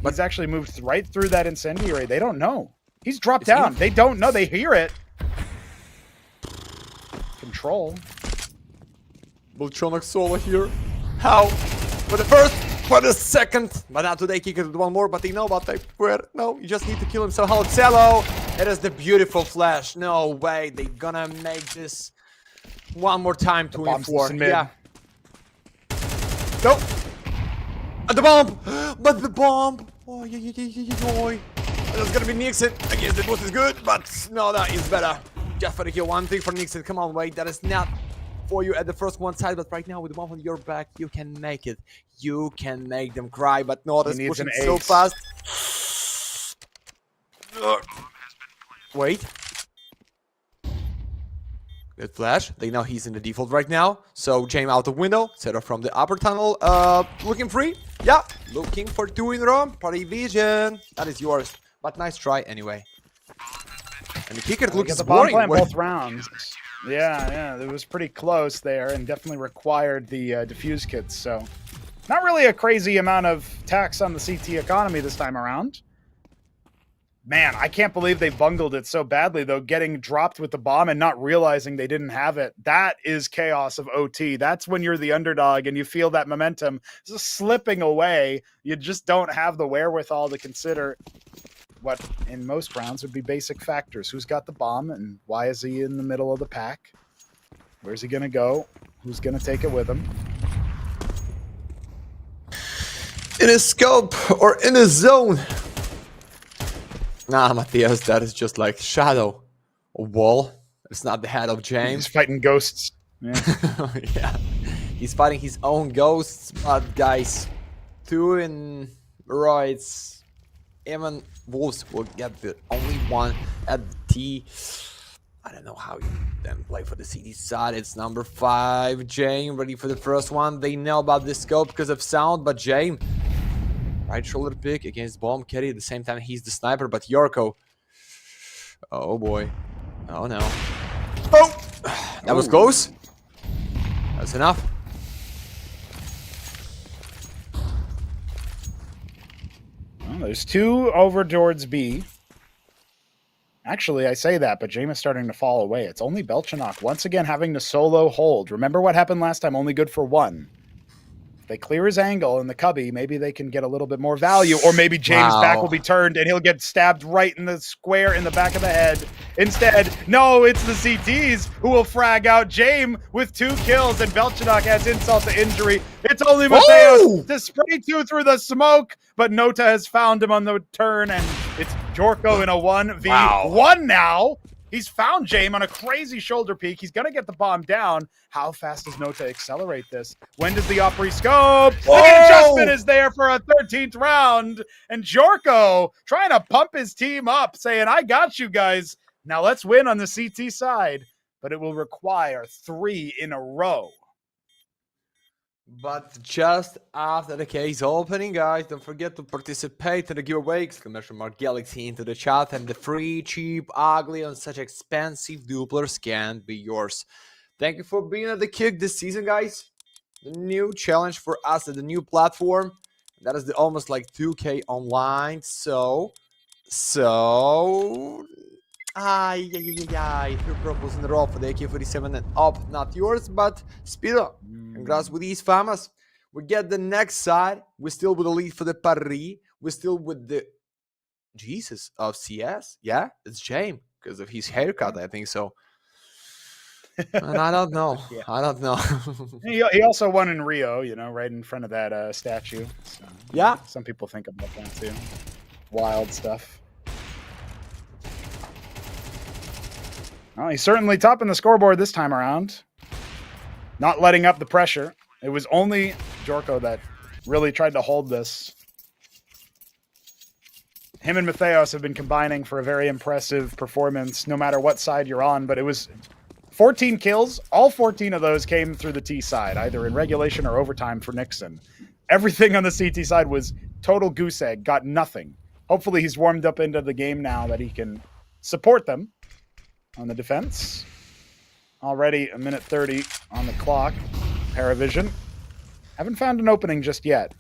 He's actually moved right through that incendiary. They don't know. He's dropped down. They don't know. They hear it. Control. Voltronic Sola here. How? For the first, for the second. But not today, kick it with one more, but they know about Tapeware. No, you just need to kill him somehow. Cello. It is the beautiful flash. No way. They're gonna make this one more time to enforce. Yeah. Nope. The bomb! But the bomb! Oh, yeah. That's gonna be Nixon. I guess the boost is good, but no, that is better. Just for the kill. One thing for Nixon. Come on, wait. That is not for you at the first one side, but right now with the bomb on your back, you can make it. You can make them cry, but no, that's pushing so fast. Wait. Good flash. They know he's in the default right now. So Jame out the window. Set up from the upper tunnel. Looking free. Yeah. Looking for 2 in a row. PARIVISION. That is yours. But nice try anyway. And the kicker looks boring. Both rounds. Yeah. It was pretty close there and definitely required the defuse kits. So not really a crazy amount of tax on the CT economy this time around. Man, I can't believe they bungled it so badly, though, getting dropped with the bomb and not realizing they didn't have it. That is chaos of OT. That's when you're the underdog and you feel that momentum just slipping away. You just don't have the wherewithal to consider what in most rounds would be basic factors. Who's got the bomb and why is he in the middle of the pack? Where's he going to go? Who's going to take it with him? In a scope or in a zone. Nah, Matthias, that is just like shadow. A wall. It's not the head of James. He's fighting ghosts. Yeah. Yeah. He's fighting his own ghosts, but guys, 2 in roids. Even Wolves will get the only one at T. I don't know how you then play for the CD side. It's number 5. Jame ready for the first one. They know about the scope because of sound, but Jame. Right shoulder pick against Bomb Carry. At the same time, he's the sniper, but Yorko. Oh boy. Oh no. Oh! That was close. That's enough. Well, there's 2 over towards B. Actually, I say that, but James is starting to fall away. It's only Belchanok once again having to solo hold. Remember what happened last time? Only good for one. If they clear his angle in the cubby, maybe they can get a little bit more value, or maybe James' back will be turned and he'll get stabbed right in the square in the back of the head. Instead, no, it's the CTs who will frag out James with 2 kills, and Belchanok adds insult to injury. It's only Mateos to spray 2 through the smoke, but Nota has found him on the turn, and it's Jorko in a 1v1 now. He's found James on a crazy shoulder peek. He's going to get the bomb down. How fast does Nota accelerate this? When does the Opry scope? The adjustment is there for a 13th round. And Jorko trying to pump his team up, saying, I got you guys. Now let's win on the CT side. But it will require 3 in a row. But just after the case opening, guys, don't forget to participate in the giveaway. !Galaxy into the chat, and the free, cheap, ugly, and such expensive dupplers can be yours. Thank you for being at the kick this season, guys. The new challenge for us at the new platform. That is the almost like 2K online. So 3 purples in a row for the AK-47 and up. Not yours, but Spiro. Congrats with these famas. We get the next side. We're still with the lead for the Paris. We're still with the Jesus of CS. Yeah, it's James because of his haircut, I think so. And I don't know. Yeah. I don't know. He also won in Rio, you know, right in front of that statue. So, yeah. Some people think about that too. Wild stuff. Well, he's certainly topping the scoreboard this time around. Not letting up the pressure. It was only Jorko that really tried to hold this. Him and Mateos have been combining for a very impressive performance, no matter what side you're on, but it was 14 kills. All 14 of those came through the T side, either in regulation or overtime for Nixon. Everything on the CT side was total goose egg, got nothing. Hopefully he's warmed up into the game now that he can support them on the defense. Already a minute 30 on the clock. PARIVISION. Haven't found an opening just yet.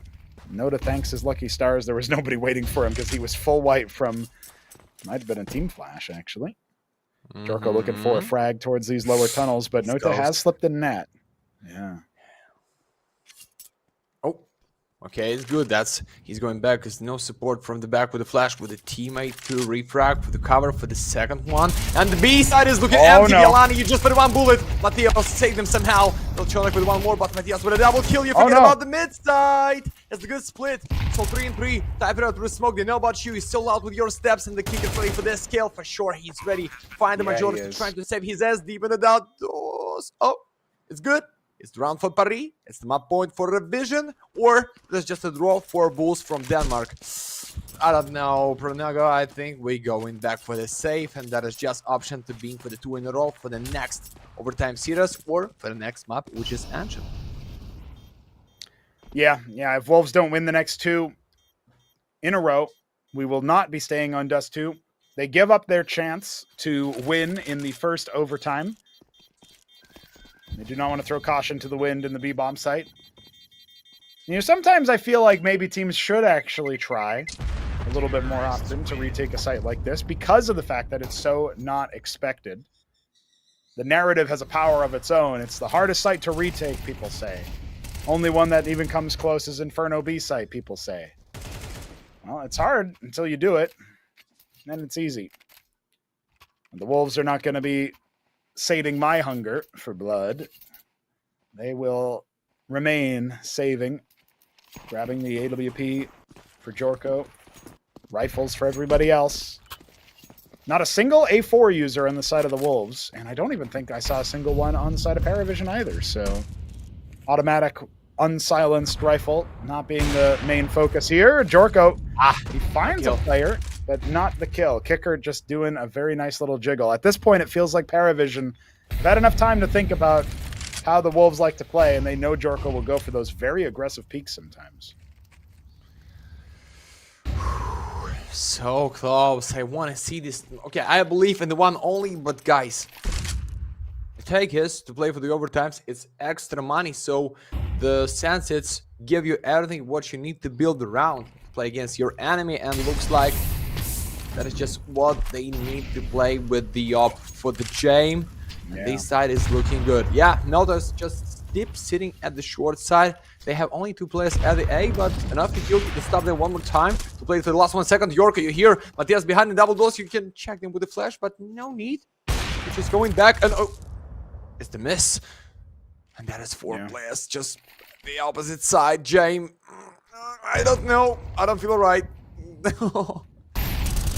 Nota thanks his lucky stars there was nobody waiting for him because he was full white from... Might have been a team flash, actually. Jorko looking for a frag towards these lower tunnels, but Nota has slipped in net. Yeah. Oh, okay, it's good. He's going back because no support from the back with the flash with a teammate to refrag for the cover for the second one. And the B side is looking empty. No. Violani, you just put 1 bullet. Mateos saved him somehow. Belchanok with 1 more, but Mateos with a double kill. You forget about the mid side. That's a good split. So 3 and 3. Type it out through smoke. They know about you. He's so loud with your steps, and the kicker ready for this kill for sure. He's ready. Find the majority trying to save his ass deep in the outdoors. Oh, it's good. It's the round for Paris. It's the map point for Revision, or there's just a draw for Bulls from Denmark. I don't know, Pronago. I think we're going back for the safe, and that is just option to being for the 2 in a row for the next overtime series or for the next map, which is Ancient. Yeah. If Wolves don't win the next 2 in a row, we will not be staying on Dust 2. They give up their chance to win in the first overtime. They do not want to throw caution to the wind in the B-bomb site. You know, sometimes I feel like maybe teams should actually try a little bit more often to retake a site like this because of the fact that it's so not expected. The narrative has a power of its own. It's the hardest site to retake, people say. Only one that even comes close is Inferno B site, people say. Well, it's hard until you do it. Then it's easy. And the Wolves are not going to be sating my hunger for blood. They will remain saving, grabbing the AWP for Jorko, rifles for everybody else. Not a single A4 user on the side of the Wolves, and I don't even think I saw a single one on the side of PARIVISION either, so automatic unsilenced rifle not being the main focus here. Jorko, he finds a player, but not the kill. Kicker just doing a very nice little jiggle. At this point, it feels like PARIVISION have had enough time to think about how the Wolves like to play, and they know Jorko will go for those very aggressive peaks sometimes. So close. I want to see this. Okay, I believe in the one only, but guys, the take is to play for the overtimes. It's extra money, so the Sunsets give you everything what you need to build around to play against your enemy, and looks like That is just what they need to play with the op for the Jame. And Yeah. this side is looking good. Yeah, Nota's just deep sitting at the short side. They have only 2 players at the A, but enough to kill to stop them one more time. To play for the last 1 second. Yorka, you hear Matthias behind the double doors. You can check them with the flash, but no need. He's just going back, and oh, it's the miss. And that is 4 players just the opposite side. Jame, I don't know. I don't feel right.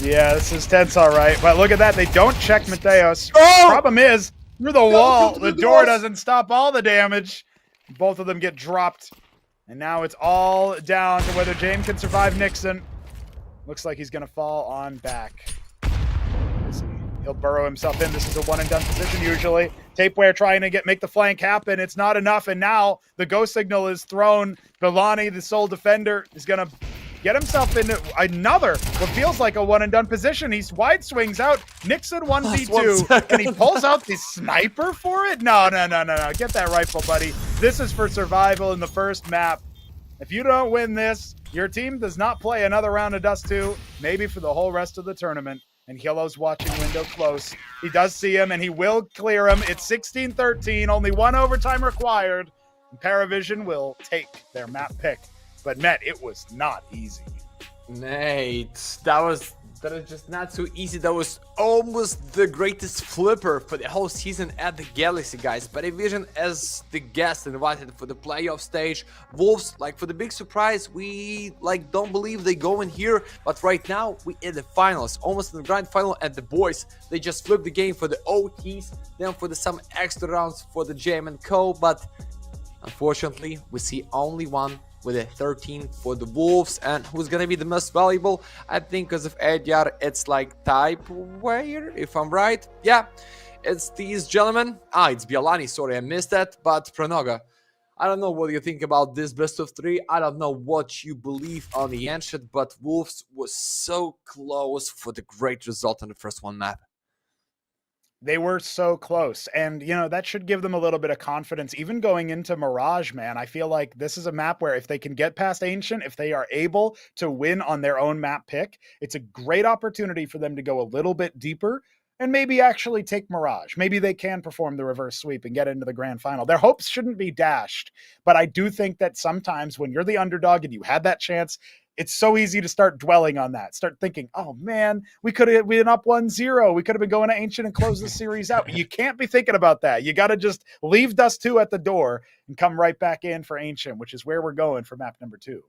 Yeah, this is tense, all right. But look at that. They don't check Mateos. Oh! Problem is, through the wall, the door doesn't stop all the damage. Both of them get dropped. And now it's all down to whether James can survive Nixon. Looks like he's going to fall on back. He'll burrow himself in. This is a one-and-done position usually. Tapeware trying to make the flank happen. It's not enough, and now the go signal is thrown. Villani, the sole defender, is going to get himself into another, what feels like a one-and-done position. He's wide swings out. Nixon 1v2, and he pulls out the sniper for it? No. Get that rifle, buddy. This is for survival in the first map. If you don't win this, your team does not play another round of Dust 2, maybe for the whole rest of the tournament. And Yellow's watching window close. He does see him, and he will clear him. It's 16-13, only 1 overtime required. And PARIVISION will take their map pick. But, Matt, it was not easy. Nate, that is just not so easy. That was almost the greatest flipper for the whole season at the Galaxy, guys. PARIVISION as the guest invited for the playoff stage. Wolves, like, for the big surprise, we don't believe they go in here, but right now we in the finals, almost in the grand final. And the boys, they just flipped the game for the OTs, then for some extra rounds for the JM and Co. But unfortunately, we see only one with a 13 for the Wolves. And who's gonna be the most valuable? I think because of Edyar, it's like Typeware, if I'm right. Yeah, it's these gentlemen. It's Bialani, sorry, I missed that. But Pranoga, I don't know what you think about this best of 3. I don't know what you believe on the Ancient, but Wolves was so close for the great result on the first one map. They were so close, and that should give them a little bit of confidence even going into Mirage, man. I feel like this is a map where if they can get past Ancient, if they are able to win on their own map pick, it's a great opportunity for them to go a little bit deeper and maybe actually take Mirage. Maybe they can perform the reverse sweep and get into the grand final. Their hopes shouldn't be dashed, but I do think that sometimes when you're the underdog and you had that chance, it's so easy to start dwelling on that. Start thinking, oh man, we could have been up 1-0. We could have been going to Ancient and close the series out. You can't be thinking about that. You got to just leave Dust 2 at the door and come right back in for Ancient, which is where we're going for map number 2.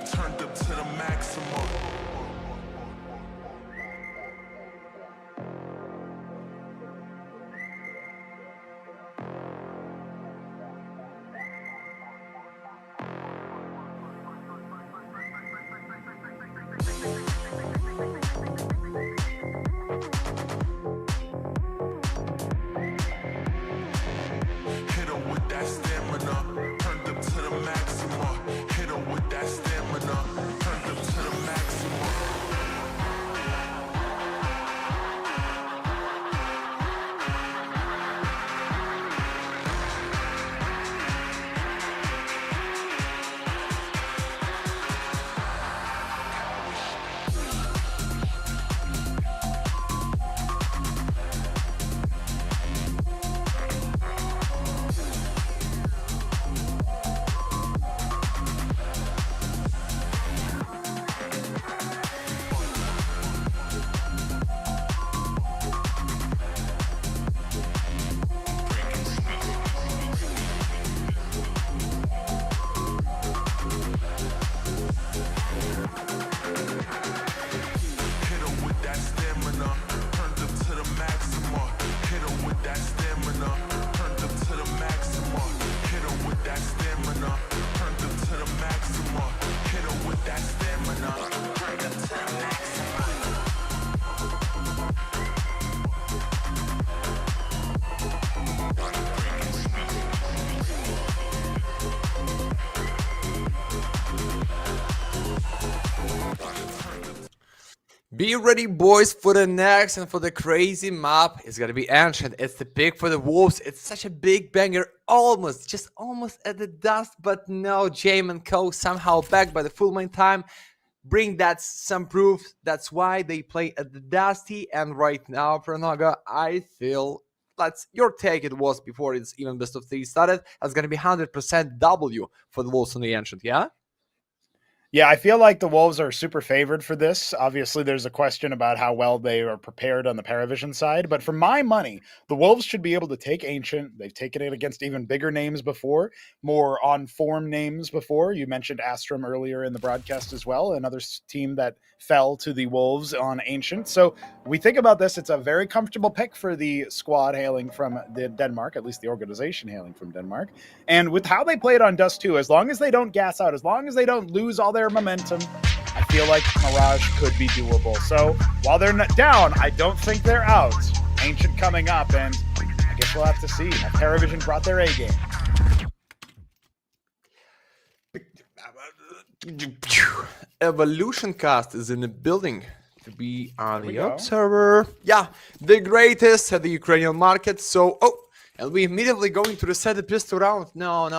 turned up to the maximum. Hit her with that stamina, turned up to the maximum. Hit her with that stamina, turned up to the maximum. Hit her with that stamina, turned up to the maximum. Hit her with that stamina, turned up to the maximum. Hit her with that stamina, turned up to the maximum. Hit her with that stamina, turned up to the maximum. Be ready, boys, for the next and for the crazy map. It's gonna be Ancient. It's the pick for the Wolves. It's such a big banger, just almost at the dust, but no, Jame and Co. somehow back by the full main time. Bring that some proof. That's why they play at the Dusty. And right now, Pranoga, I feel that's your take. It was before it's even best of three started. That's gonna be 100% W for the Wolves on the Ancient, yeah? Yeah, I feel like the Wolves are super favored for this. Obviously, there's a question about how well they are prepared on the PARIVISION side, but for my money, the Wolves should be able to take Ancient. They've taken it against even bigger names before, more on-form names before. You mentioned Astrum earlier in the broadcast as well, another team that fell to the Wolves on Ancient. So we think about this, it's a very comfortable pick for the squad hailing from Denmark, at least the organization hailing from Denmark. And with how they played on Dust 2, as long as they don't gas out, as long as they don't lose all their momentum, I feel like Mirage could be doable. So while they're not down, I don't think they're out. Ancient coming up, and I guess we'll have to see. Have PARIVISION brought their A game? Evolution Cast is in the building to be on the observer. Yeah, the greatest at the Ukrainian market. So, and we immediately going to reset the pistol round. No.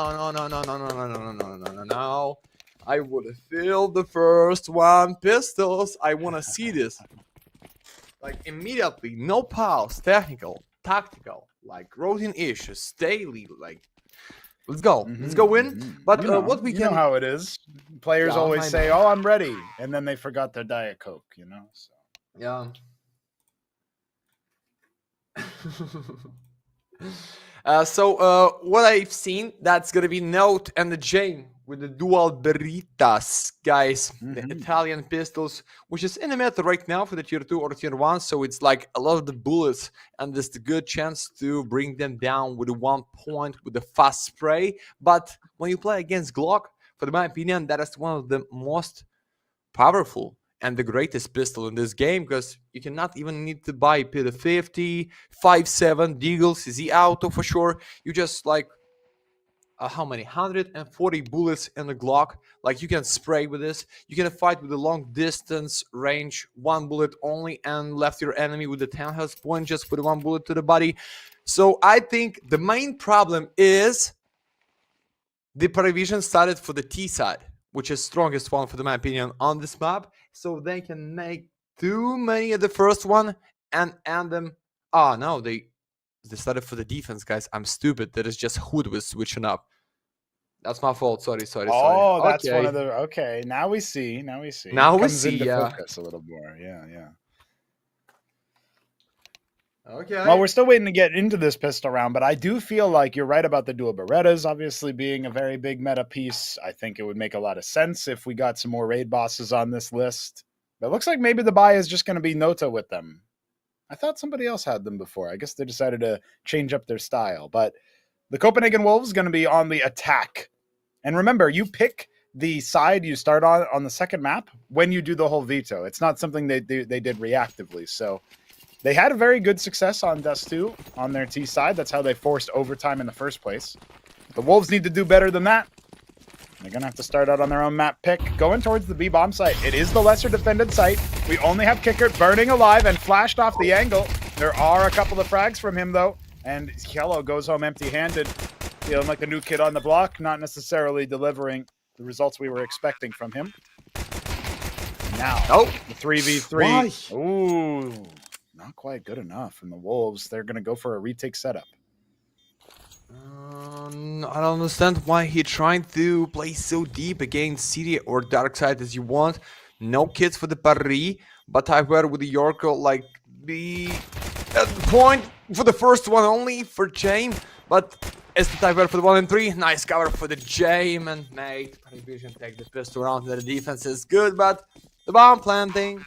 I would have filled the first one. Pistols. I want to see this. Like immediately, no pause, technical, tactical, like routine issues, daily, like let's go. Let's go in. But what we can... You know how it is. Players always say, oh, I'm ready. And then they forgot their Diet Coke, you know? So. Yeah. What I've seen, that's going to be Note and the Jane with the dual Beritas, guys. The Italian pistols, which is in the meta right now for the tier 2 or tier 1. So it's like a lot of the bullets, and there's a good chance to bring them down with 1 point with the fast spray. But when you play against Glock, for my opinion, that is one of the most powerful and the greatest pistol in this game, because you cannot even need to buy the 50, 5.7 Deagles, Z Auto for sure. You just like how many 140 bullets in the Glock, like you can spray with this. You can fight with a long distance range, 1 bullet only, and left your enemy with the 10 health point just with 1 bullet to the body. So I think the main problem is the PARIVISION started for the T side, which is strongest one for my opinion on this map, so they can make too many of the first one and end them. No, they started for the defense, guys. I'm stupid. That is just Hood was switching up. That's my fault. Sorry. Oh, that's one of the... Okay, now we see. Now we see. Now we comes see, into yeah. focus a little more. Yeah. Okay. Well, we're still waiting to get into this pistol round, but I do feel like you're right about the dual Berettas obviously being a very big meta piece. I think it would make a lot of sense if we got some more raid bosses on this list. But it looks like maybe the buy is just going to be Nota with them. I thought somebody else had them before. I guess they decided to change up their style. But the Copenhagen Wolves is going to be on the attack. And remember, you pick the side you start on the second map when you do the whole veto. It's not something they did reactively. So they had a very good success on Dust 2 on their T side. That's how they forced overtime in the first place. The Wolves need to do better than that. They're going to have to start out on their own map pick. Going towards the B bomb site. It is the lesser defended site. We only have Kicker burning alive and flashed off the angle. There are a couple of frags from him, though. And Yellow goes home empty-handed, feeling like a new kid on the block, not necessarily delivering the results we were expecting from him. Now, the 3v3. Why? Ooh, not quite good enough from the Wolves. They're going to go for a retake setup. I don't understand why he trying to play so deep against City or Dark Side as you want. No kits for the Paris, but I were with the Yorko like be at the point for the first one only for James, but it's the type for the 1 and 3. Nice cover for the James and mate. PARIVISION take the pistol round. The defense is good, but the bomb planting.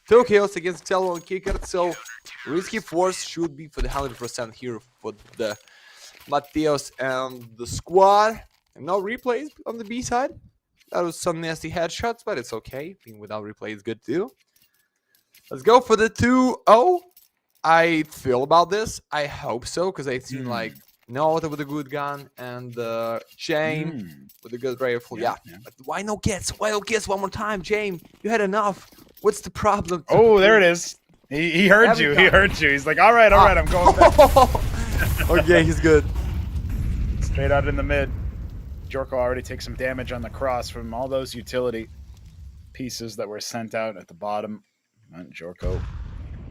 2 kills against Cello and Kicker, so risky force should be for the 100% here for the Mateos and the squad. And no replays on the B side. That was some nasty headshots, but it's okay. Being without replay is good too. Let's go for the 2-0. I feel about this. I hope so, because I've seen like Nota with a good gun and James with a good rifle. Yeah. But why no kits? Why no kits one more time, James? You had enough. What's the problem? Oh, there it is. He heard you. He heard you. He's like, all right, I'm going back. Okay, he's good. Straight out in the mid. Jorko already takes some damage on the cross from all those utility pieces that were sent out at the bottom. And Jorko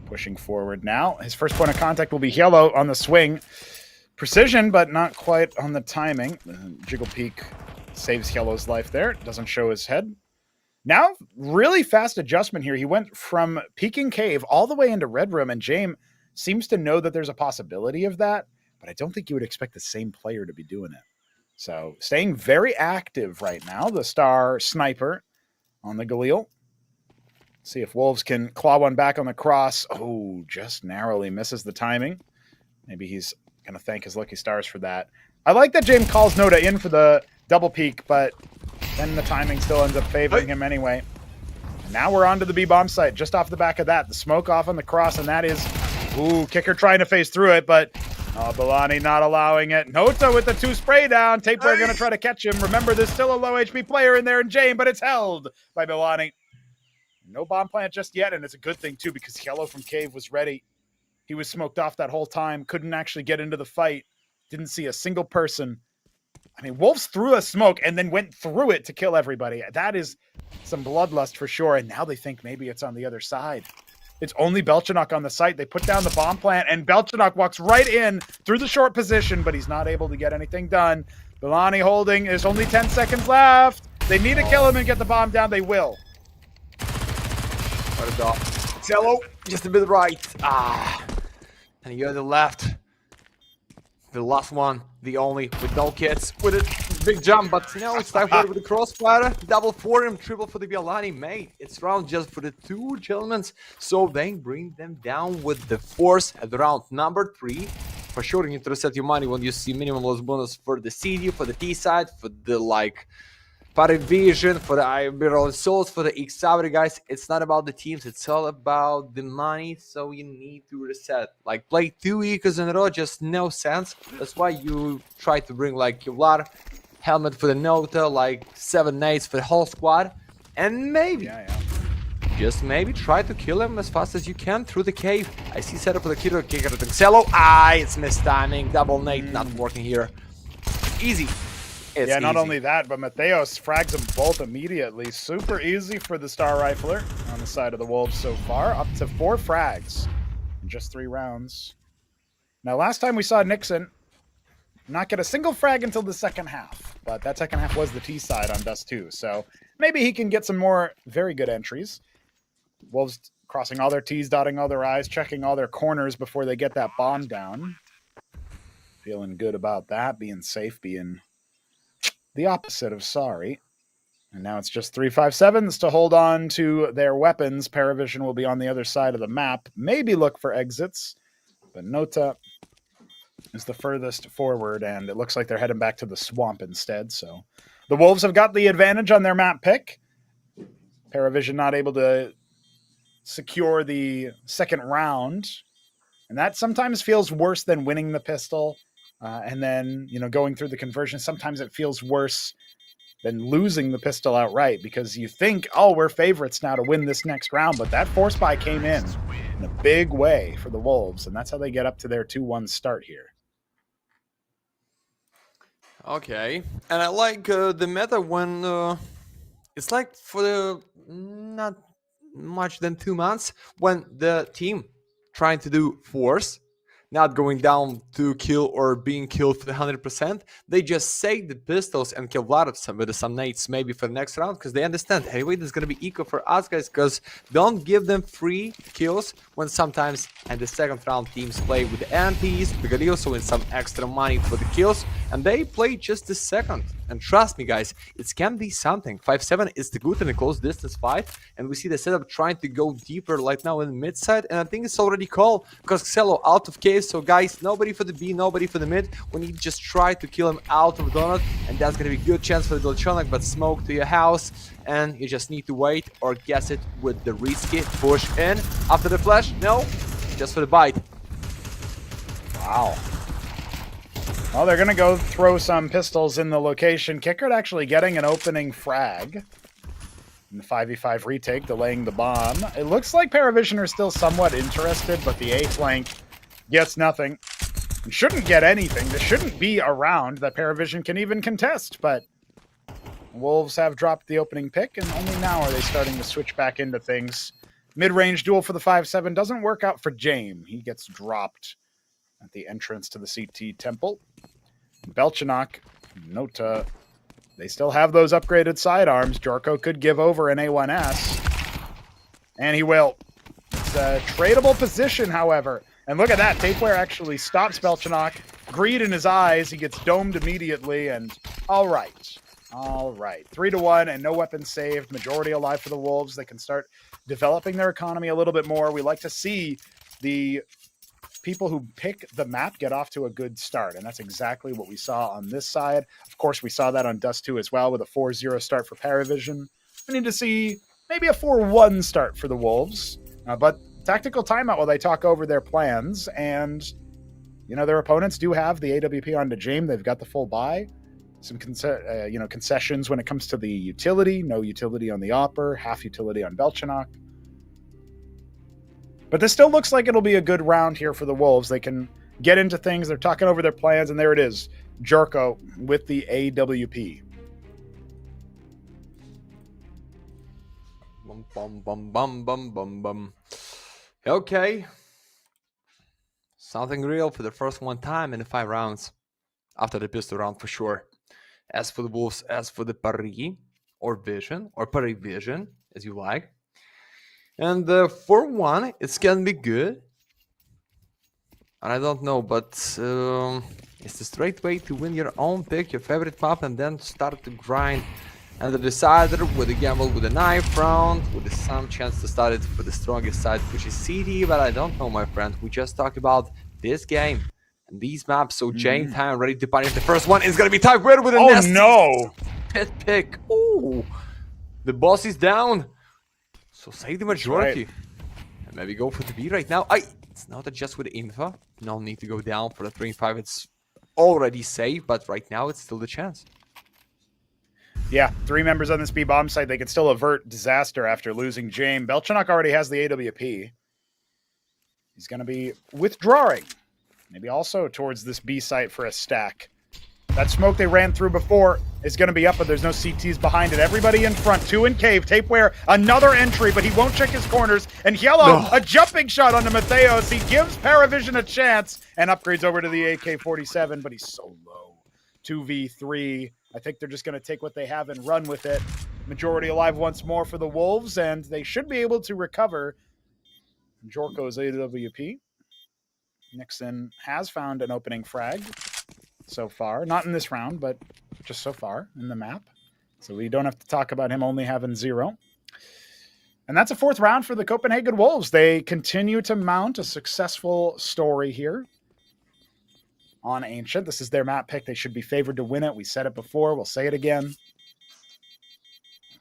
pushing forward now. His first point of contact will be Yellow on the swing. Precision, but not quite on the timing. Jiggle Peak saves Yellow's life there. Doesn't show his head. Now, really fast adjustment here. He went from peeking cave all the way into red room, and James seems to know that there's a possibility of that, but I don't think you would expect the same player to be doing it. So staying very active right now, the star sniper on the Galil. See if Wolves can claw one back on the cross. Oh, just narrowly misses the timing. Maybe he's going to thank his lucky stars for that. I like that James calls Nota in for the double peek, but then the timing still ends up favoring him anyway. And now we're on to the B-bomb site. Just off the back of that, the smoke off on the cross, and that is... Ooh, Kicker trying to phase through it, but Belani not allowing it. Nota with the 2 spray down. Tapewear going to try to catch him. Remember, there's still a low HP player in there in James, but it's held by Belani. No bomb plant just yet, and it's a good thing, too, because Yellow from Cave was ready. He was smoked off that whole time. Couldn't actually get into the fight. Didn't see a single person. I mean, Wolves threw a smoke and then went through it to kill everybody. That is some bloodlust for sure, and now they think maybe it's on the other side. It's only Belchenok on the site. They put down the bomb plant, and Belchenok walks right in through the short position, but he's not able to get anything done. Belani holding. There's only 10 seconds left. They need to kill him and get the bomb down. They will. What a dog. Cello, just a bit right. And you're the left. The last one, the only, with no kits, with a big jump, but you know, it's time for with the crossfire, double for him, triple for the Bialani, mate. It's round just for the 2 gentlemen, so they bring them down with the force at round number 3. For sure, you need to reset your money when you see minimum loss bonus for the CD, for the T side, for the like PARIVISION, for the Iberian Souls, for the Xavri guys. It's not about the teams, it's all about the money, so you need to reset. Like, play 2 ecos in a row, just no sense. That's why you try to bring like Kevlar, helmet for the Nota, like 7 nades for the whole squad, and maybe, just maybe try to kill him as fast as you can through the cave. I see setup for the Kicker at the Cello. It's missed timing, double nade not working here. Easy. It's not easy. only that, but Mateos frags them both immediately. Super easy for the Star Rifler on the side of the Wolves so far. Up to 4 frags in just 3 rounds. Now, last time we saw Nixon not get a single frag until the second half. But that second half was the T side on Dust 2. So maybe he can get some more very good entries. Wolves crossing all their T's, dotting all their I's, checking all their corners before they get that bomb down. Feeling good about that, being safe, being the opposite of sorry. And now it's just 357s to hold on to their weapons. PARIVISION will be on the other side of the map. Maybe look for exits, but Nota is the furthest forward, and it looks like they're heading back to the swamp instead. So the Wolves have got the advantage on their map pick. PARIVISION not able to secure the second round, and that sometimes feels worse than winning the pistol. And then, going through the conversion, sometimes it feels worse than losing the pistol outright, because you think, oh, we're favorites now to win this next round, but that force buy came in a big way for the Wolves, and that's how they get up to their 2-1 start here. Okay, and I like the meta when it's like for the not much than 2 months when the team trying to do force, not going down to kill or being killed for the 100%. They just save the pistols and kill a lot of some with some nades maybe for the next round, because they understand, hey, wait, there's going to be eco for us guys, because don't give them free kills when sometimes in the second round teams play with the MPs, because they also win some extra money for the kills, and they play just the second. And trust me, guys, it can be something. 5-7 is the good in a close distance fight, and we see the setup trying to go deeper right now in the mid side, and I think it's already called because Xelo out of cave. So guys, nobody for the B, nobody for the mid. We need to just try to kill him out of donut, and that's gonna be a good chance for the Dolchonak, but smoke to your house, and you just need to wait or guess it with the risky push in after the flash. No, just for the bite. Wow. Well, they're going to go throw some pistols in the location. Kickert actually getting an opening frag in the 5v5 retake, delaying the bomb. It looks like PARIVISION are still somewhat interested, but the A flank gets nothing. And shouldn't get anything. This shouldn't be a round that PARIVISION can even contest, but Wolves have dropped the opening pick, and only now are they starting to switch back into things. Mid-range duel for the 5-7 doesn't work out for James. He gets dropped at the entrance to the CT temple. Belchanok, Nota, they still have those upgraded sidearms. Jorko could give over an A1S, and he will. It's a tradable position, however. And look at that, Tapeware actually stops Belchanok. Greed in his eyes, he gets domed immediately, and all right. 3-1, and no weapons saved. Majority alive for the Wolves. They can start developing their economy a little bit more. We like to see the people who pick the map get off to a good start, and that's exactly what we saw on this side. Of course, we saw that on Dust 2 as well with a 4-0 start for PARIVISION. We need to see maybe a 4-1 start for the Wolves, but tactical timeout while they talk over their plans, and their opponents do have the AWP onto James. They've got the full buy. Some concessions when it comes to the utility. No utility on the Opper, half utility on Belchanok. But this still looks like it'll be a good round here for the Wolves. They can get into things. They're talking over their plans, and there it is. Jorko with the AWP. Bum, bum, bum, bum, bum, bum, bum. Okay. Something real for the first one time in the 5 rounds. After the pistol round, for sure. As for the Wolves, as for the Paris, or Vision, or PARIVISION, as you like. And 4-1, it can be good. And I don't know, but it's the straight way to win your own pick, your favorite map, and then start to grind. And the decider with a gamble with a knife round, with some chance to start it for the strongest side, which is CD, but I don't know, my friend. We just talked about this game and these maps. So Jane time ready to punish the first one is gonna be Type Weird with a nasty pit pick. Ooh, the boss is down. So save the majority. Right. And maybe go for the B right now. It's not just with info. No need to go down for the 3-5. It's already safe, but right now it's still the chance. Yeah, 3 members on this B bomb site. They can still avert disaster after losing James. Belchanok already has the AWP. He's going to be withdrawing. Maybe also towards this B site for a stack. That smoke they ran through before is going to be up, but there's no CTs behind it. Everybody in front, 2 in cave. Tapeware, another entry, but he won't check his corners. And Yellow, a jumping shot onto Mateos. He gives PARIVISION a chance and upgrades over to the AK-47, but he's so low. 2v3. I think they're just going to take what they have and run with it. Majority alive once more for the Wolves, and they should be able to recover Jorko's AWP. Nixon has found an opening frag so far. Not in this round, but just so far in the map. So we don't have to talk about him only having 0. And that's a 4th round for the Copenhagen Wolves. They continue to mount a successful story here on Ancient. This is their map pick. They should be favored to win it. We said it before. We'll say it again.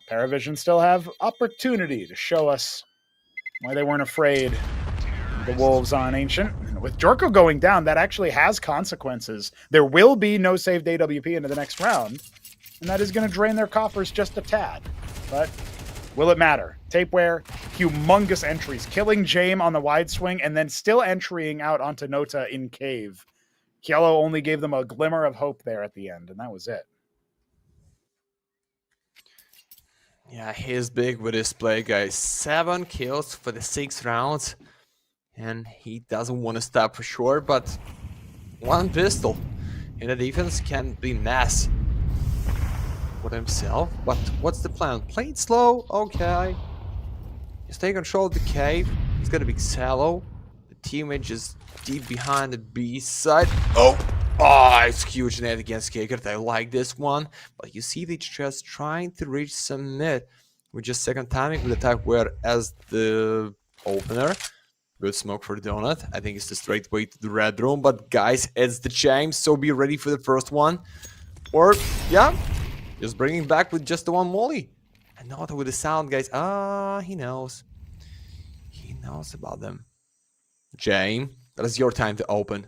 PARIVISION still have opportunity to show us why they weren't afraid of the Wolves on Ancient. With Jorko going down, that actually has consequences. There will be no saved AWP into the next round, and that is going to drain their coffers just a tad. But will it matter? Tapeware, humongous entries, killing Jame on the wide swing, and then still entering out onto Nota in cave. Yellow only gave them a glimmer of hope there at the end, and that was it. Yeah, he's big with his play, guys. 7 kills for the 6 rounds. And he doesn't want to stop for sure, but 1 pistol in the defense can be mess for himself. But what's the plan? Play it slow, okay. Just take control of the cave. It's gonna be shallow. The teammate is deep behind the B side. Oh, it's huge net against Kikert. I like this one. But you see, they just trying to reach some mid with just second timing with the type where as the opener. Good smoke for the donut. I think it's the straight way to the red room. But guys, it's the James, so be ready for the first one. Or, yeah, just bringing back with just the 1 molly. And not with the sound, guys. He knows. He knows about them. James, that is your time to open.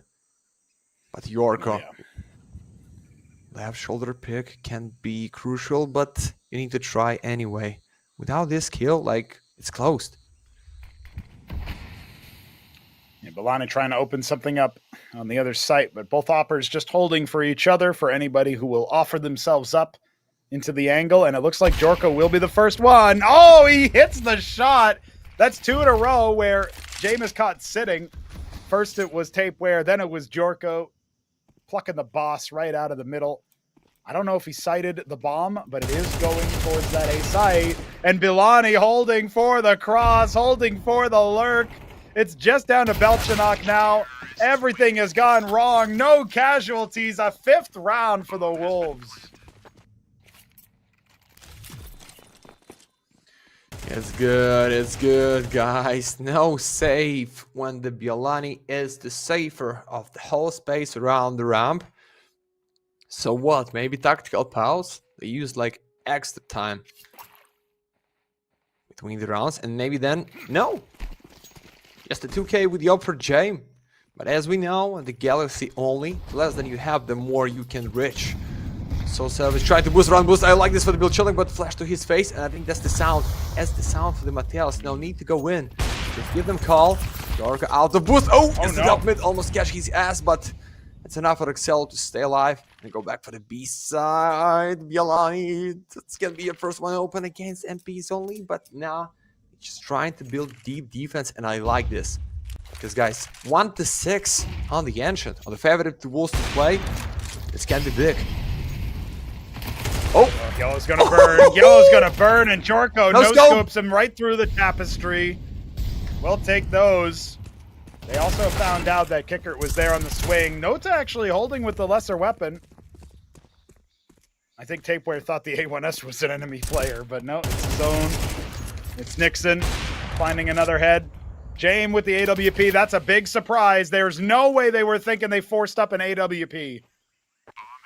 But Yorko, left shoulder pick can be crucial, but you need to try anyway. Without this kill, like, it's closed. Yeah, Balani trying to open something up on the other site, but both oppers just holding for each other for anybody who will offer themselves up into the angle, and it looks like Jorko will be the first one. Oh, he hits the shot. That's 2 in a row where James is caught sitting. First it was Tapeware, then it was Jorko plucking the boss right out of the middle. I don't know if he sighted the bomb, but it is going towards that A site. And Bilani holding for the cross, holding for the lurk. It's just down to Belchanok now. Everything has gone wrong. No casualties. A 5th round for the Wolves. It's good, guys. No save when the Biolani is the safer of the whole space around the ramp. So what? Maybe tactical pause? They use like extra time between the rounds, and maybe then no. Just a 2k with the up for James. But as we know, the Galaxy only, the less than you have, the more you can reach. So Savage tried to boost around boost. I like this for the Bill chilling, but flash to his face, and I think that's the sound. That's the sound for the Mateus. No need to go in. Just give them call. Dark out of boost. Oh no. The up mid almost catch his ass, but it's enough for Excel to stay alive and go back for the B side. Biolani, it's gonna be a first one open against MPs only, but now just trying to build deep defense, and I like this. Because guys, 1-6 on the Ancient, on the favorite to Wolves to play, this can be big. Oh, Yellow's gonna burn. Yellow's gonna burn, and Jorko no scopes him right through the tapestry. We'll take those. They also found out that Kickert was there on the swing. Nota actually holding with the lesser weapon. I think Tapeware thought the A1S was an enemy player, but no, it's his own. It's Nixon finding another head. James with the AWP. That's a big surprise. There's no way they were thinking they forced up an AWP.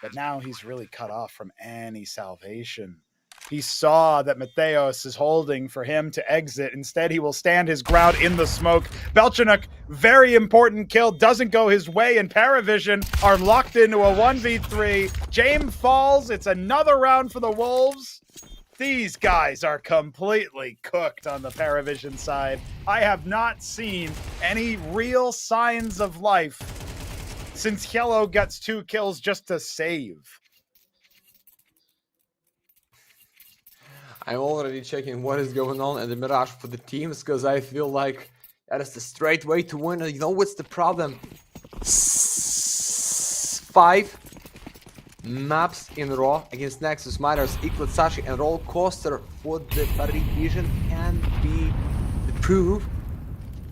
But now he's really cut off from any salvation. He saw that Mateos is holding for him to exit. Instead, he will stand his ground in the smoke. Belchanok, very important kill, doesn't go his way, and PARIVISION are locked into a 1v3. James falls. It's another round for the Wolves. These guys are completely cooked on the PARIVISION side. I have not seen any real signs of life since Yellow gets 2 kills just to save. I'm already checking what is going on in the Mirage for the teams, because I feel like that is the straight way to win. You know what's the problem? 5 maps in a row against Nexus, Miners, Equal Sashi, and Roll Coaster for the PARIVISION can be the proof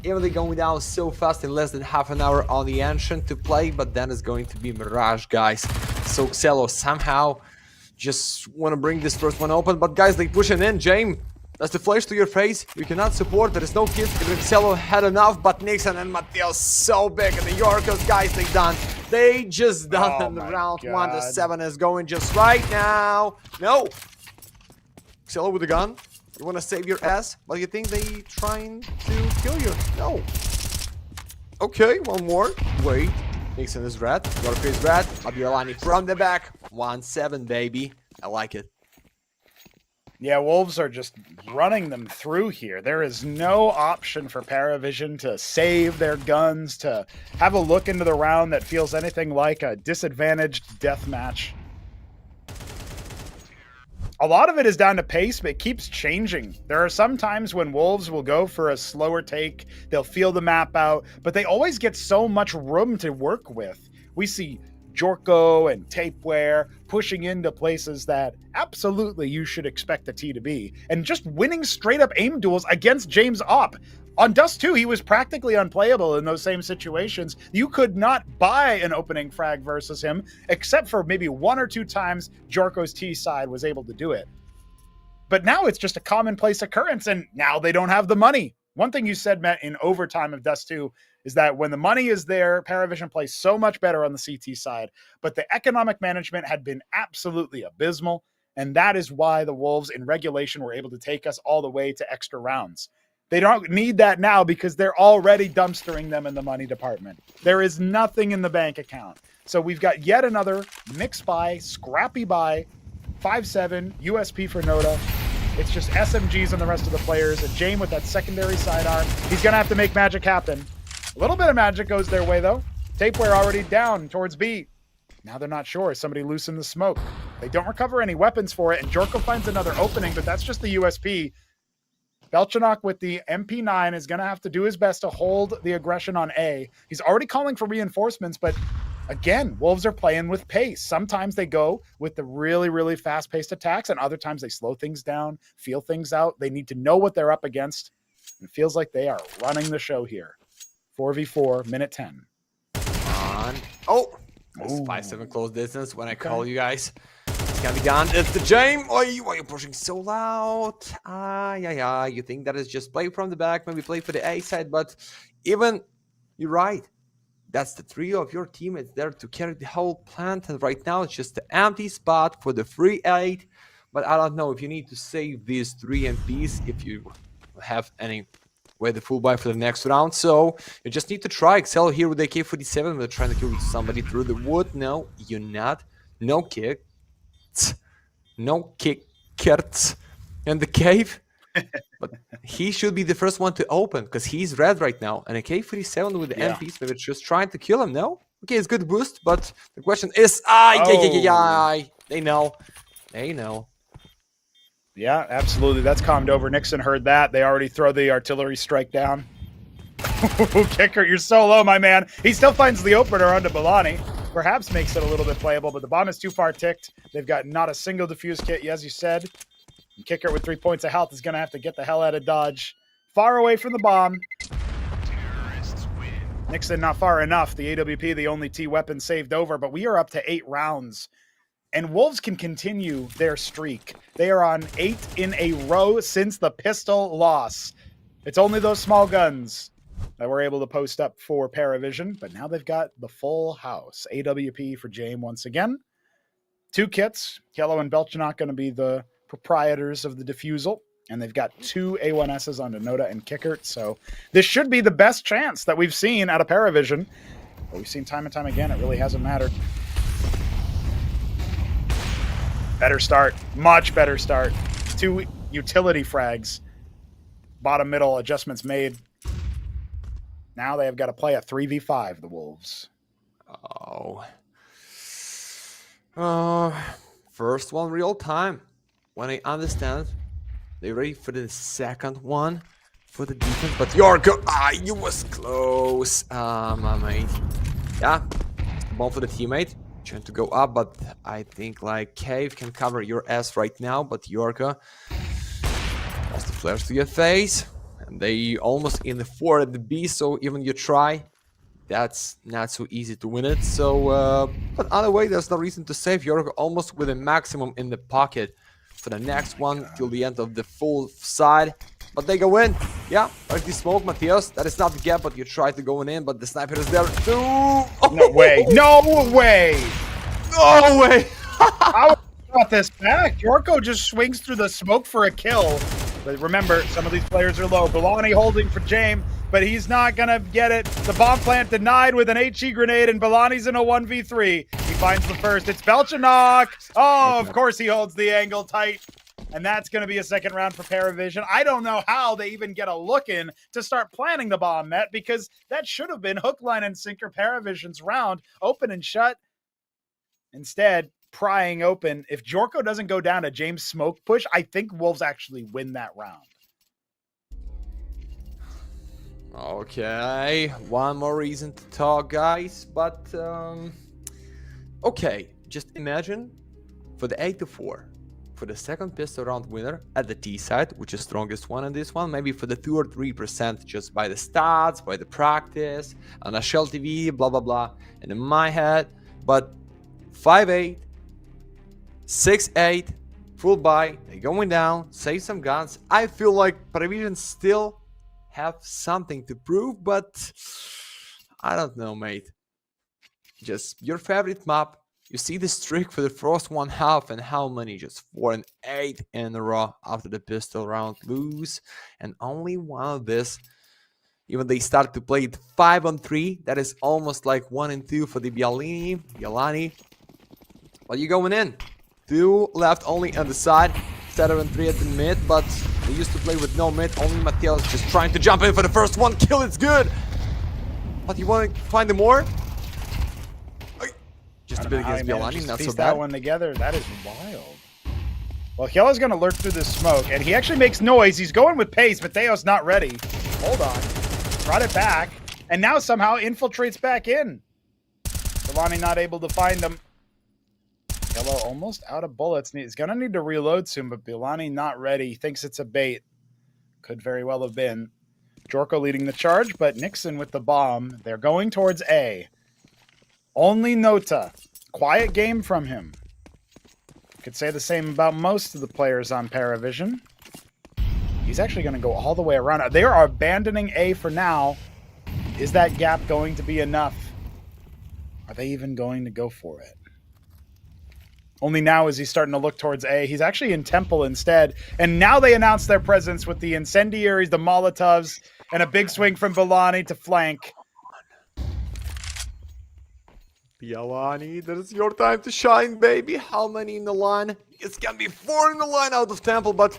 Even they going down so fast in less than half an hour on the Ancient to play, but then it's going to be Mirage, guys. So Xelo somehow just want to bring this first one open, but guys, they pushing in. James, that's the flash to your face. You cannot support. There is no kill. Xelo had enough, but Nixon and Mateo so big, and the Yorkers, guys, they done. They just done in round God. 1. The 7 is going just right now. No. Xelo with the gun. You want to save your ass, but you think they trying to kill you? No. Okay, one more. Wait. Nixon is red. Yorker is red. Abiolani from the back. 1-7, baby. I like it. Yeah, Wolves are just running them through here. There is no option for PARIVISION to save their guns, to have a look into the round that feels anything like a disadvantaged deathmatch. A lot of it is down to pace, but it keeps changing. There are some times when Wolves will go for a slower take, they'll feel the map out, but they always get so much room to work with. We see Jorko and Tapeware pushing into places that absolutely you should expect the T to be, and just winning straight up aim duels against James Opp. On Dust 2, he was practically unplayable in those same situations. You could not buy an opening frag versus him, except for maybe 1 or 2 times Jorko's T side was able to do it. But now it's just a commonplace occurrence, and now they don't have the money. One thing you said, Matt, in overtime of Dust 2 is that when the money is there, PARIVISION plays so much better on the CT side, but the economic management had been absolutely abysmal, and that is why the Wolves in regulation were able to take us all the way to extra rounds. They don't need that now because they're already dumpstering them in the money department. There is nothing in the bank account. So we've got yet another mixed buy, scrappy buy, 5-7, USP for Noda. It's just SMGs on the rest of the players. And James with that secondary sidearm. He's going to have to make magic happen. A little bit of magic goes their way, though. Tapeware already down towards B. Now they're not sure. Somebody loosened the smoke. They don't recover any weapons for it, and Jorko finds another opening, but that's just the USP. Belchanok with the MP9 is going to have to do his best to hold the aggression on A. He's already calling for reinforcements, but again, Wolves are playing with pace. Sometimes they go with the really, really fast-paced attacks, and other times they slow things down, feel things out. They need to know what they're up against. It feels like they are running the show here. 4v4, minute 10. On. Oh! That's 5-7 close distance when I call you guys. It's gonna be done. It's the James. Why are you pushing so loud? Yeah. You think that is just play from the back, maybe play for the A side, but even you're right. That's the trio of your teammates there to carry the whole plant, and right now it's just the empty spot for the free 8. But I don't know if you need to save these 3 MPs if you have any way the full buy for the next round. So you just need to try Excel here with AK-47. We're trying to kill somebody through the wood. No, you're not. No kick. No kickers in the cave. But he should be the first one to open because he's red right now. And AK-47 with the MPs, maybe it's just trying to kill him. No? Okay, it's good boost, but the question is, they know. They know. Yeah, absolutely. That's calmed over. Nixon heard that. They already throw the artillery strike down. Kicker, you're so low, my man. He still finds the opener onto Balani. Perhaps makes it a little bit playable, but the bomb is too far ticked. They've got not a single defuse kit, as you said. And Kicker with 3 points of health is going to have to get the hell out of Dodge. Far away from the bomb. Nixon not far enough. The AWP, the only T weapon saved over, but we are up to 8 rounds. And Wolves can continue their streak. They are on 8 in a row since the pistol loss. It's only those small guns that were able to post up for PARIVISION, but now they've got the full house. AWP for James once again. 2 kits. Yellow and Belchanok going to be the proprietors of the defusal, and they've got 2 A1Ss onto Noda and Kickert, so this should be the best chance that we've seen out of PARIVISION. But we've seen time and time again, it really hasn't mattered. Better start. Much better start. 2 utility frags. Bottom middle adjustments made. Now they have got to play a 3v5, the Wolves. First one real time. When I understand, they're ready for the second one for the defense. But Yorko, you was close. My mate. Yeah, bomb for the teammate. Trying to go up, but I think like Cave can cover your ass right now. But Yorko lost the flares to your face, And they almost in the 4 at the B, so even you try, that's not so easy to win it. So, but either way, there's no reason to save. You're almost with a maximum in the pocket for the next one till the end of the full side. But they go in. Yeah, like the smoke, Matthias. That is not the gap, but you try to go in, but the sniper is there too. No way. No way. No way. How got this back? Yorko just swings through the smoke for a kill. But remember, some of these players are low. Belani holding for James, but he's not going to get it. The bomb plant denied with an HE grenade, and Belani's in a 1v3. He finds the first. It's Belchanok. Oh, of course he holds the angle tight. And that's going to be a second round for PARIVISION. I don't know how they even get a look in to start planning the bomb, Matt, because that should have been hook, line, and sinker PARIVISION's round. Open and shut. Instead, prying open. If Jorko doesn't go down to James' smoke push, I think Wolves actually win that round. Okay, one more reason to talk, guys. But, okay, just imagine for the 8-4. For the second pistol round winner at the T side, which is strongest one in this one, maybe for the 2 or 3% just by the stats, by the practice, on a Shell TV, blah blah blah, and in my head, but 5-8, 6-8, full buy, they going down, save some guns. I feel like PARIVISION still have something to prove, but I don't know, mate. Just your favorite map. You see the streak for the first 1/2 and how many? Just 4 and 8 in a row after the pistol round lose. And only one of this, even they start to play it 5-on-3. That is almost like 1 and 2 for the Bialani. But you going in. 2 left only on the side. 7-3 at the mid, but they used to play with no mid. Only Matthias just trying to jump in for the first one. Kill, it's good. But you want to find the more? Just a bit against Bialani, not so bad. That one together, that is wild. Well, Hiela's going to lurk through the smoke, and he actually makes noise. He's going with pace. Mateo's not ready. Hold on. Brought it back, and now somehow infiltrates back in. Bialani not able to find him. Hiela almost out of bullets. He's going to need to reload soon, but Bialani not ready. Thinks it's a bait. Could very well have been. Jorko leading the charge, but Nixon with the bomb. They're going towards A. Only Nota. Quiet game from him. Could say the same about most of the players on PARIVISION. He's actually going to go all the way around. They are abandoning A for now. Is that gap going to be enough? Are they even going to go for it? Only now is he starting to look towards A. He's actually in Temple instead. And now they announce their presence with the incendiaries, the Molotovs, and a big swing from Bialani to flank. Bialani, that is your time to shine, baby. How many in the line? It's gonna be 4 in the line out of Temple, but...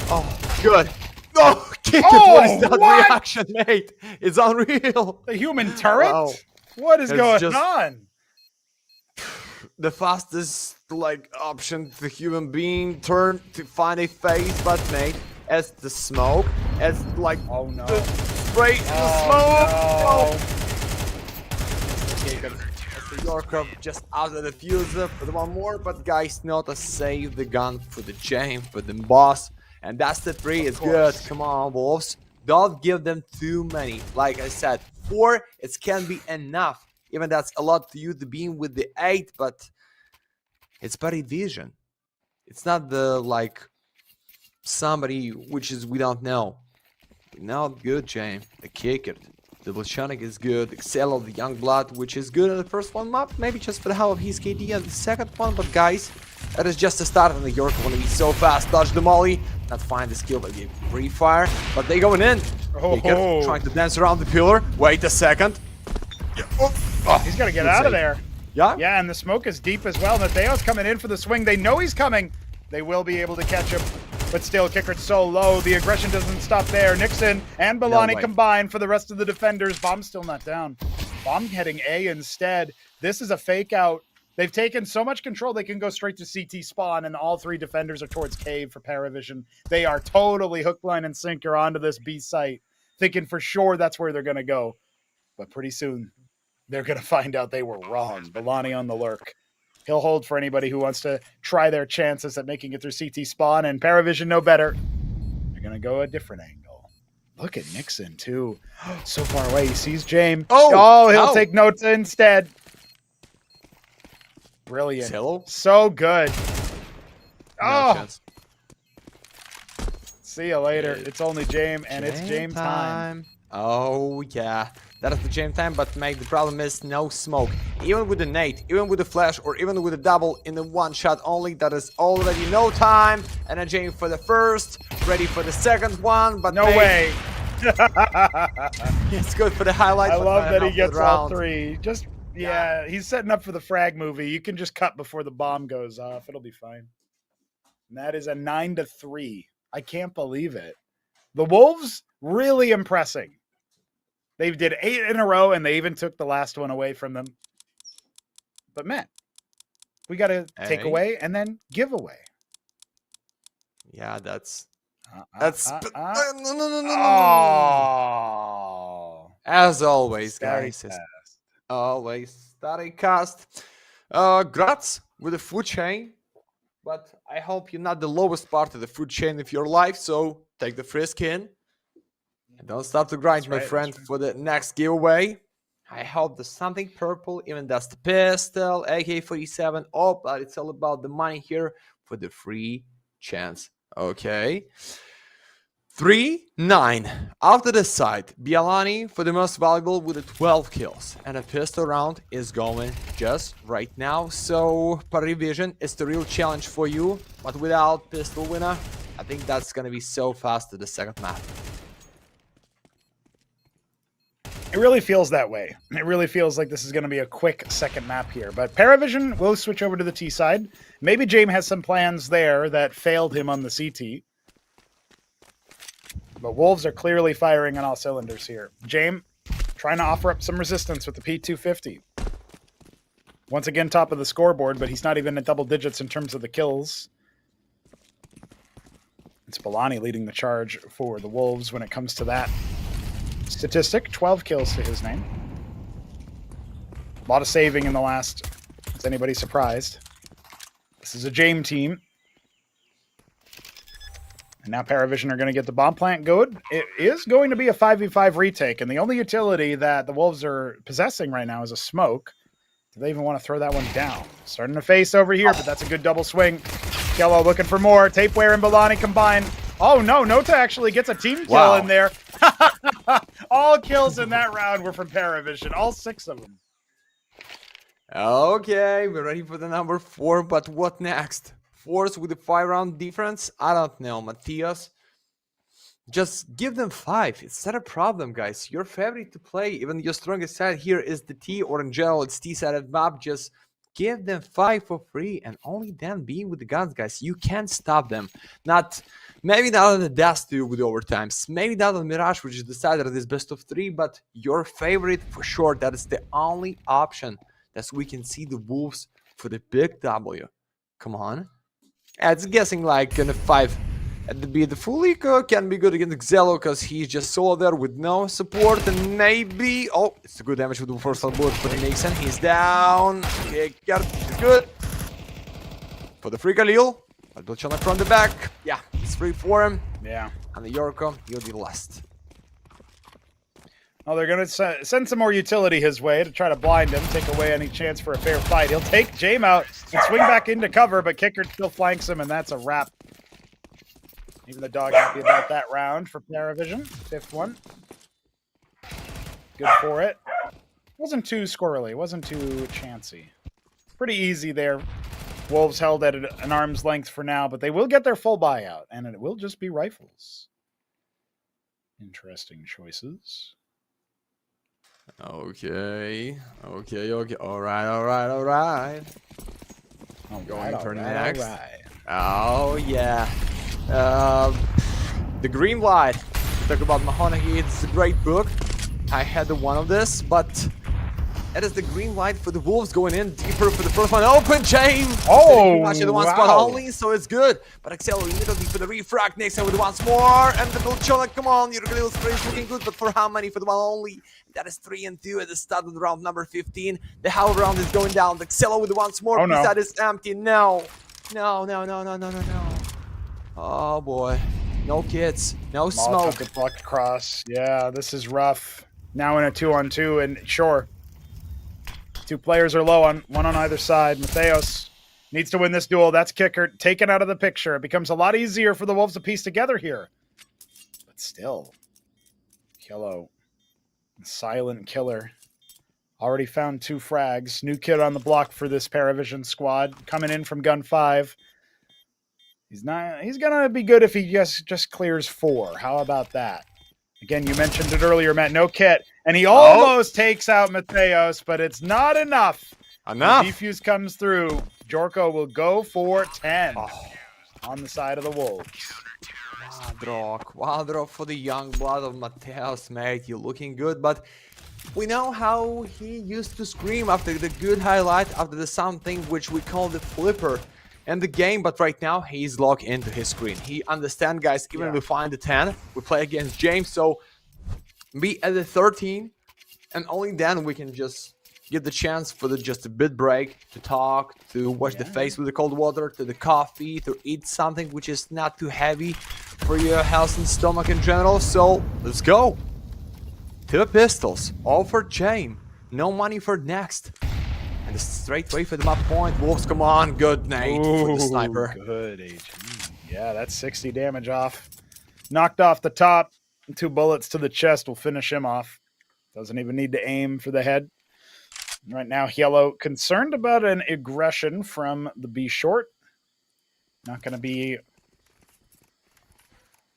Oh, good. Oh, kick it. What is that reaction, mate? It's unreal. The human turret? Wow. What is going on? The fastest, like, option the human being turn to find a face, but, mate, as the smoke, as, like, the spray in the smoke. No. Yorko just out of the fuse with one more, but guys, not to save the gun for the James, for the boss, and that's the 3. It's good. Come on, Wolves, don't give them too many. Like I said, 4 it can be enough. Even that's a lot to you to be in with the 8, but it's PARIVISION. It's not the like somebody which is we don't know. Not good, James. The kicker. The Volchanic is good. Excel of the Youngblood, which is good on the first one map, maybe just for the hell of his KD on the second one, but guys, that is just a start, and the York want to be so fast. Dodge the molly, not find the skill, but give free fire, but they going in. Kicker, trying to dance around the pillar. Wait a second. He's got to get out of there. Yeah? Yeah, and the smoke is deep as well. Mateo's coming in for the swing. They know he's coming. They will be able to catch him. But still, Kickert's so low. The aggression doesn't stop there. Nixon and Bialani combine for the rest of the defenders. Bomb's still not down. Bomb heading A instead. This is a fake out. They've taken so much control, they can go straight to CT spawn, and all 3 defenders are towards cave for PARIVISION. They are totally hook, line, and sinker onto this B site, thinking for sure that's where they're going to go. But pretty soon, they're going to find out they were wrong. Bialani on the lurk. He'll hold for anybody who wants to try their chances at making it through CT spawn, and PARIVISION no better. They're going to go a different angle. Look at Nixon, too. So far away. He sees James. Oh, He'll take Nota instead. Brilliant. Hello? So good. No chance. See you later. It's only James, and it's James time. Oh, yeah. That is the James time, but mate, the problem is no smoke. Even with the nade, even with the flash, or even with the double in the one shot only, that is already no time. And a James for the first, ready for the second one, but No way. It's good for the highlight. I love that he the gets all round. 3. Just, yeah, he's setting up for the frag movie. You can just cut before the bomb goes off. It'll be fine. And that is a 9-3. I can't believe it. The Wolves really impressing. They did 8 in a row, and they even took the last one away from them. But, man, we got to take away and then give away. Yeah, that's... No. Oh. As always, Scary guys. fast. Always starting cast. Grats with the food chain. But I hope you're not the lowest part of the food chain of your life, so take the free skin. And don't stop to grind, my friend, for the next giveaway. I hope there's something purple, even that's the pistol, AK-47. Oh, but it's all about the money here for the free chance. Okay. 3-9. After the side, Bialani for the most valuable with the 12 kills. And a pistol round is going just right now. So PARIVISION is the real challenge for you. But without pistol winner, I think that's going to be so fast to the second map. It really feels that way. It really feels like this is going to be a quick second map here. But PARIVISION will switch over to the T side. Maybe James has some plans there that failed him on the CT. But Wolves are clearly firing on all cylinders here. James trying to offer up some resistance with the P250. Once again, top of the scoreboard, but he's not even in double digits in terms of the kills. It's Bialani leading the charge for the Wolves when it comes to that statistic. 12 kills to his name. A lot of saving in the last. Is anybody surprised? This is a James team. And now PARIVISION are going to get the bomb plant good. It is going to be a 5v5 retake, and the only utility that the Wolves are possessing right now is a smoke. Do they even want to throw that one down? Starting to face over here, but that's a good double swing. Kello looking for more. Tapeware and Bialani combined. Oh, no. Nota actually gets a team kill in there. All kills in that round were from PARIVISION. All 6 of them. Okay, we're ready for the number 4, but what next? Force with a 5-round difference? I don't know, Matthias. Just give them 5. It's not a problem, guys. Your favorite to play, even your strongest side here is the T, or in general, it's T-sided map. Just give them 5 for free, and only then being with the guns, guys. You can't stop them. Maybe not on the Dash 2 with overtimes. Maybe not on Mirage, which is decided at this best of 3, but your favorite for sure. That is the only option that we can see the Wolves for the big W. Come on. It's guessing like in a 5 at the B. The fully can be good against Xelo because he's just solo there with no support, and maybe it's a good damage with the first bullet for the Nixon. He's down. Okay, got it. Good for the free Khalil. But from the back. Yeah, it's free for him. Yeah. And the Yorko, he'll be last. Oh, they're going to send some more utility his way to try to blind him, take away any chance for a fair fight. He'll take James out and swing back into cover, but Kicker still flanks him, and that's a wrap. Even the dog happy about that round for PARIVISION. 5th one. Good for it. Wasn't too squirrely, wasn't too chancy. Pretty easy there. Wolves held at an arm's length for now, but they will get their full buyout, and it will just be rifles. Interesting choices. Okay. All right. Going for next. Oh, yeah. The Green Light. Talk about Mahoney. It's a great book. I had one of this, but it is the green light for the Wolves going in deeper for the first one. Open, James! Oh, much the one spot only, so it's good. But Excel immediately for the refrag. Nixon with once more. And the Bilchola, come on. Your Galil's spray is looking good, but for how many? For the one only. That is 3 and 2 at the start of the round number 15. The Howl round is going down. The Excel with once more. Oh, no. That is empty. No. Oh, boy. No kids, no Molotov smoke. deflect across. Yeah, this is rough. Now in a 2-on-2, and sure, 2 players are low on one on either side. Mateos needs to win this duel. That's Kicker taken out of the picture. It becomes a lot easier for the Wolves to piece together here. But still, Yellow, silent killer. Already found 2 frags. New kid on the block for this PARIVISION squad. Coming in from gun 5. He's gonna be good if he just clears 4. How about that? Again, you mentioned it earlier, Matt. No kit. And he almost takes out Mateos, but it's not enough. Enough. The defuse comes through. Jorko will go for 10 on the side of the Wolves. Quadro for the young blood of Mateos, mate. You're looking good, but we know how he used to scream after the good highlight, after the something which we call the flipper in the game, but right now he's locked into his screen. He understands, guys, even if we find the 10, we play against James, so be at the 13, and only then we can just get the chance for just a bit break to talk, to wash the face with the cold water, to the coffee, to eat something which is not too heavy for your health and stomach in general. So let's go. 2 pistols, all for James. No money for next. And straight away for the map point. Wolves, come on. Good nade for the sniper. Good, AG. Yeah, that's 60 damage off. Knocked off the top. 2 bullets to the chest will finish him off. Doesn't even need to aim for the head. Right now, Yellow concerned about an aggression from the B short. Not going to be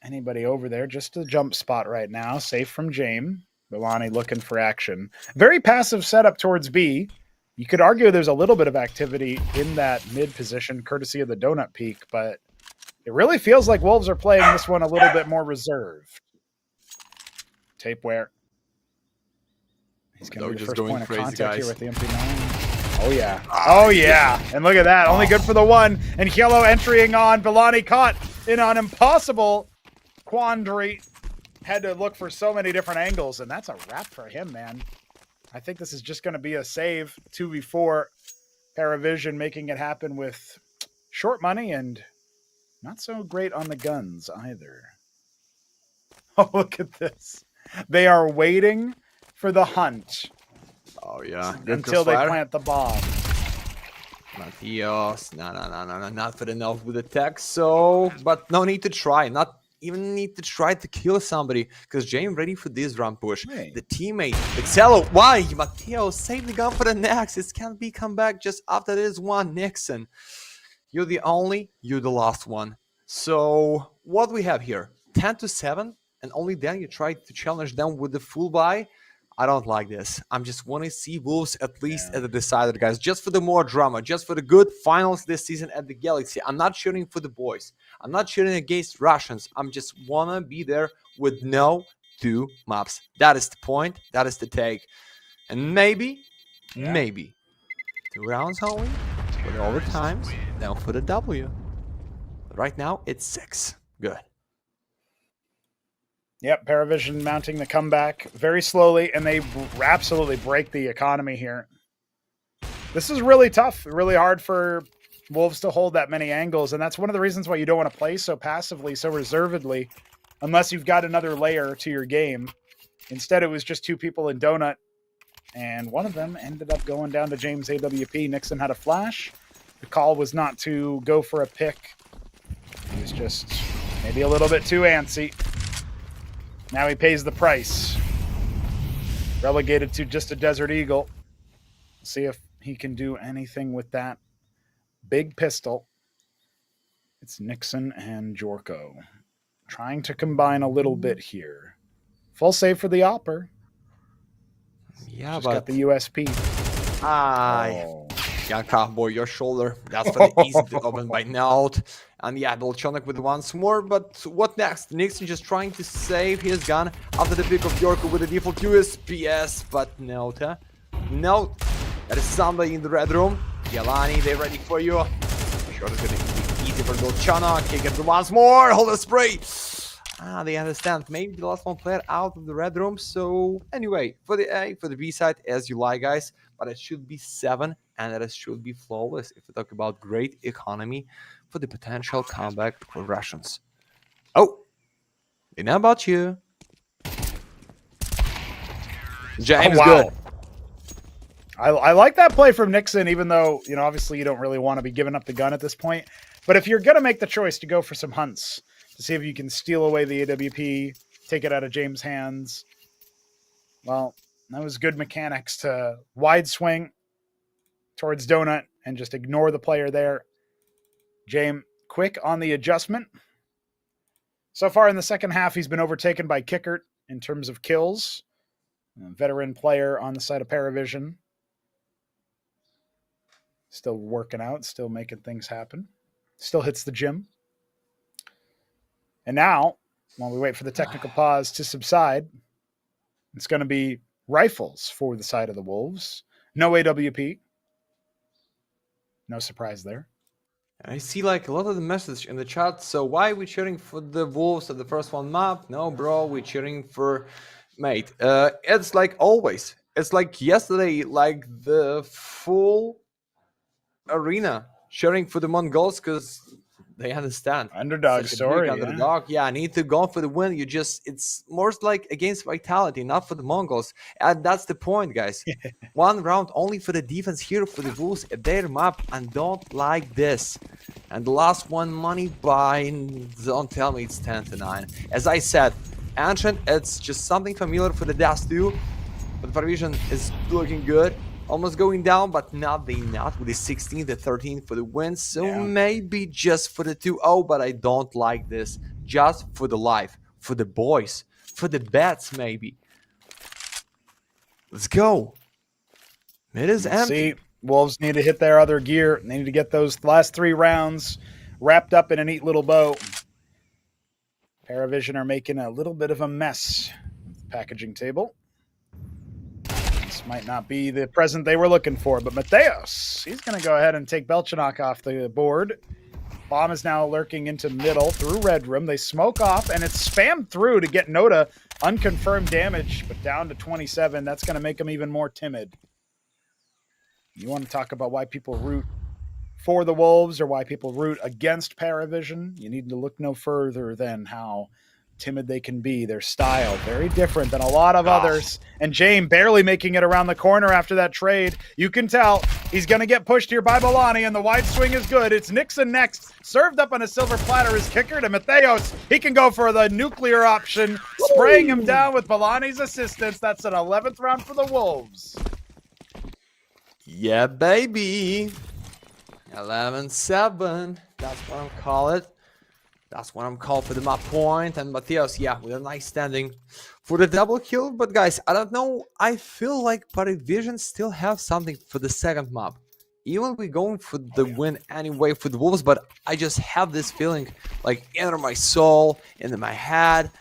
anybody over there. Just a jump spot right now. Safe from James. Milani looking for action. Very passive setup towards B. You could argue there's a little bit of activity in that mid position, courtesy of the donut peak, but it really feels like Wolves are playing this one a little bit more reserved. Tapeware. He's going to be the first point of contact here with the MP9. Oh, yeah. Oh, yeah. And look at that. Only good for the 1. And Yellow entering on. Bilani caught in an impossible quandary. Had to look for so many different angles, and that's a wrap for him, man. I think this is just going to be a save. 2v4. PARIVISION making it happen with short money and not so great on the guns either. Oh, look at this. They are waiting for the hunt. Oh, yeah. Until they plant the bomb. Mateos. No, not good enough with the tech. So, but no need to try. Not even need to try to kill somebody, because James ready for this run push. The teammate, Excello, why? Mateos, save the gun for the Nexus. It can't be come back just after this one. Nixon, you're the last one. So what we have here, 10-7, and only then you try to challenge them with the full buy. I don't like this. I'm just want to see Wolves at least at the decider, guys, just for the more drama, just for the good finals this season at the Galaxy. I'm not cheering for the boys. I'm not cheering against Russians. I'm just want to be there with no 2 maps. That is the point. That is the take. And maybe 2 rounds only for the overtimes, then for the W. But right now, it's 6. Good. Yep, PARIVISION mounting the comeback very slowly, and they absolutely break the economy here. This is really tough, really hard for Wolves to hold that many angles, and that's one of the reasons why you don't want to play so passively, so reservedly, unless you've got another layer to your game. Instead, it was just 2 people in Donut, and one of them ended up going down to James AWP. Nixon had a flash. The call was not to go for a pick. He was just maybe a little bit too antsy. Now he pays the price. Relegated to just a Desert Eagle. See if he can do anything with that big pistol. It's Nixon and Jorko trying to combine a little bit here. Full save for the Opper. Yeah, just but got the USP. Yeah, cowboy, your shoulder. That's very easy to open by Note. And yeah, Dolchonik with once more. But what next? Nixon just trying to save his gun after the pick of Jorko with the default USPS. But Note, Note. There is somebody in the red room. Yelani, they're ready for you. Sure, it's gonna be easy for Dolchonik. Kick it once more. Hold a spray. They understand. Maybe the last one player out of the red room. So anyway, for the A, for the B side, as you like, guys. But it should be 7, and it should be flawless if we talk about great economy for the potential comeback for Russians. Oh, And how about you? James, Oh, wow. good. I like that play from Nixon, even though, you know, obviously you don't really want to be giving up the gun at this point. But if you're going to make the choice to go for some hunts, to see if you can steal away the AWP, take it out of James' hands, well, that was good mechanics to wide swing towards Donut and just ignore the player there. James quick on the adjustment. So far in the second half, he's been overtaken by Kickert in terms of kills. A veteran player on the side of PARIVISION. Still working out, still making things happen. Still hits the gym. And now, while we wait for the technical pause to subside, it's going to be rifles for the side of the Wolves. No AWP. No surprise there. I see like a lot of the message in the chat. So why are we cheering for the Wolves at the first one map? No, bro, we're cheering for mate. It's like always. It's like yesterday, like the full arena cheering for the Mongols because they understand. Underdog story. Underdog. Yeah, I need to go for the win. It's more like against vitality, not for the Mongols. And that's the point, guys. One round only for the defense here for the Wolves at their map, and don't like this. And the last one, money by, don't tell me it's 10-9. As I said, Ancient, it's just something familiar for the Dust 2. But PARIVISION is looking good. Almost going down, but not with the 16-13 for the win. So maybe just for the 2-0, but I don't like this. Just for the life, for the boys, for the bets maybe. Let's go. It is empty. See, Wolves need to hit their other gear. They need to get those last 3 rounds wrapped up in a neat little bow. PARIVISION are making a little bit of a mess with the packaging table. Might not be the present they were looking for, but Mateos, he's going to go ahead and take Belchanok off the board. Bomb is now lurking into middle through red room. They smoke off, and it's spammed through to get Noda unconfirmed damage, but down to 27. That's going to make him even more timid. You want to talk about why people root for the Wolves or why people root against PARIVISION? You need to look no further than how timid they can be. Their style very different than a lot of others. And James barely making it around the corner after that trade. You can tell he's going to get pushed here by Bolani, and the wide swing is good. It's Nixon next, served up on a silver platter is Kicker to Mateos. He can go for the nuclear option, spraying him down with Bolani's assistance. That's an 11th round for the Wolves. Yeah, baby. 11-7. That's what I'm calling it. That's what I'm called for the map point. And Mateos, yeah, with a nice standing for the double kill. But guys, I don't know. I feel like PARIVISION still have something for the second map. Even we're going for the win anyway for the Wolves, but I just have this feeling like enter my soul, into my head.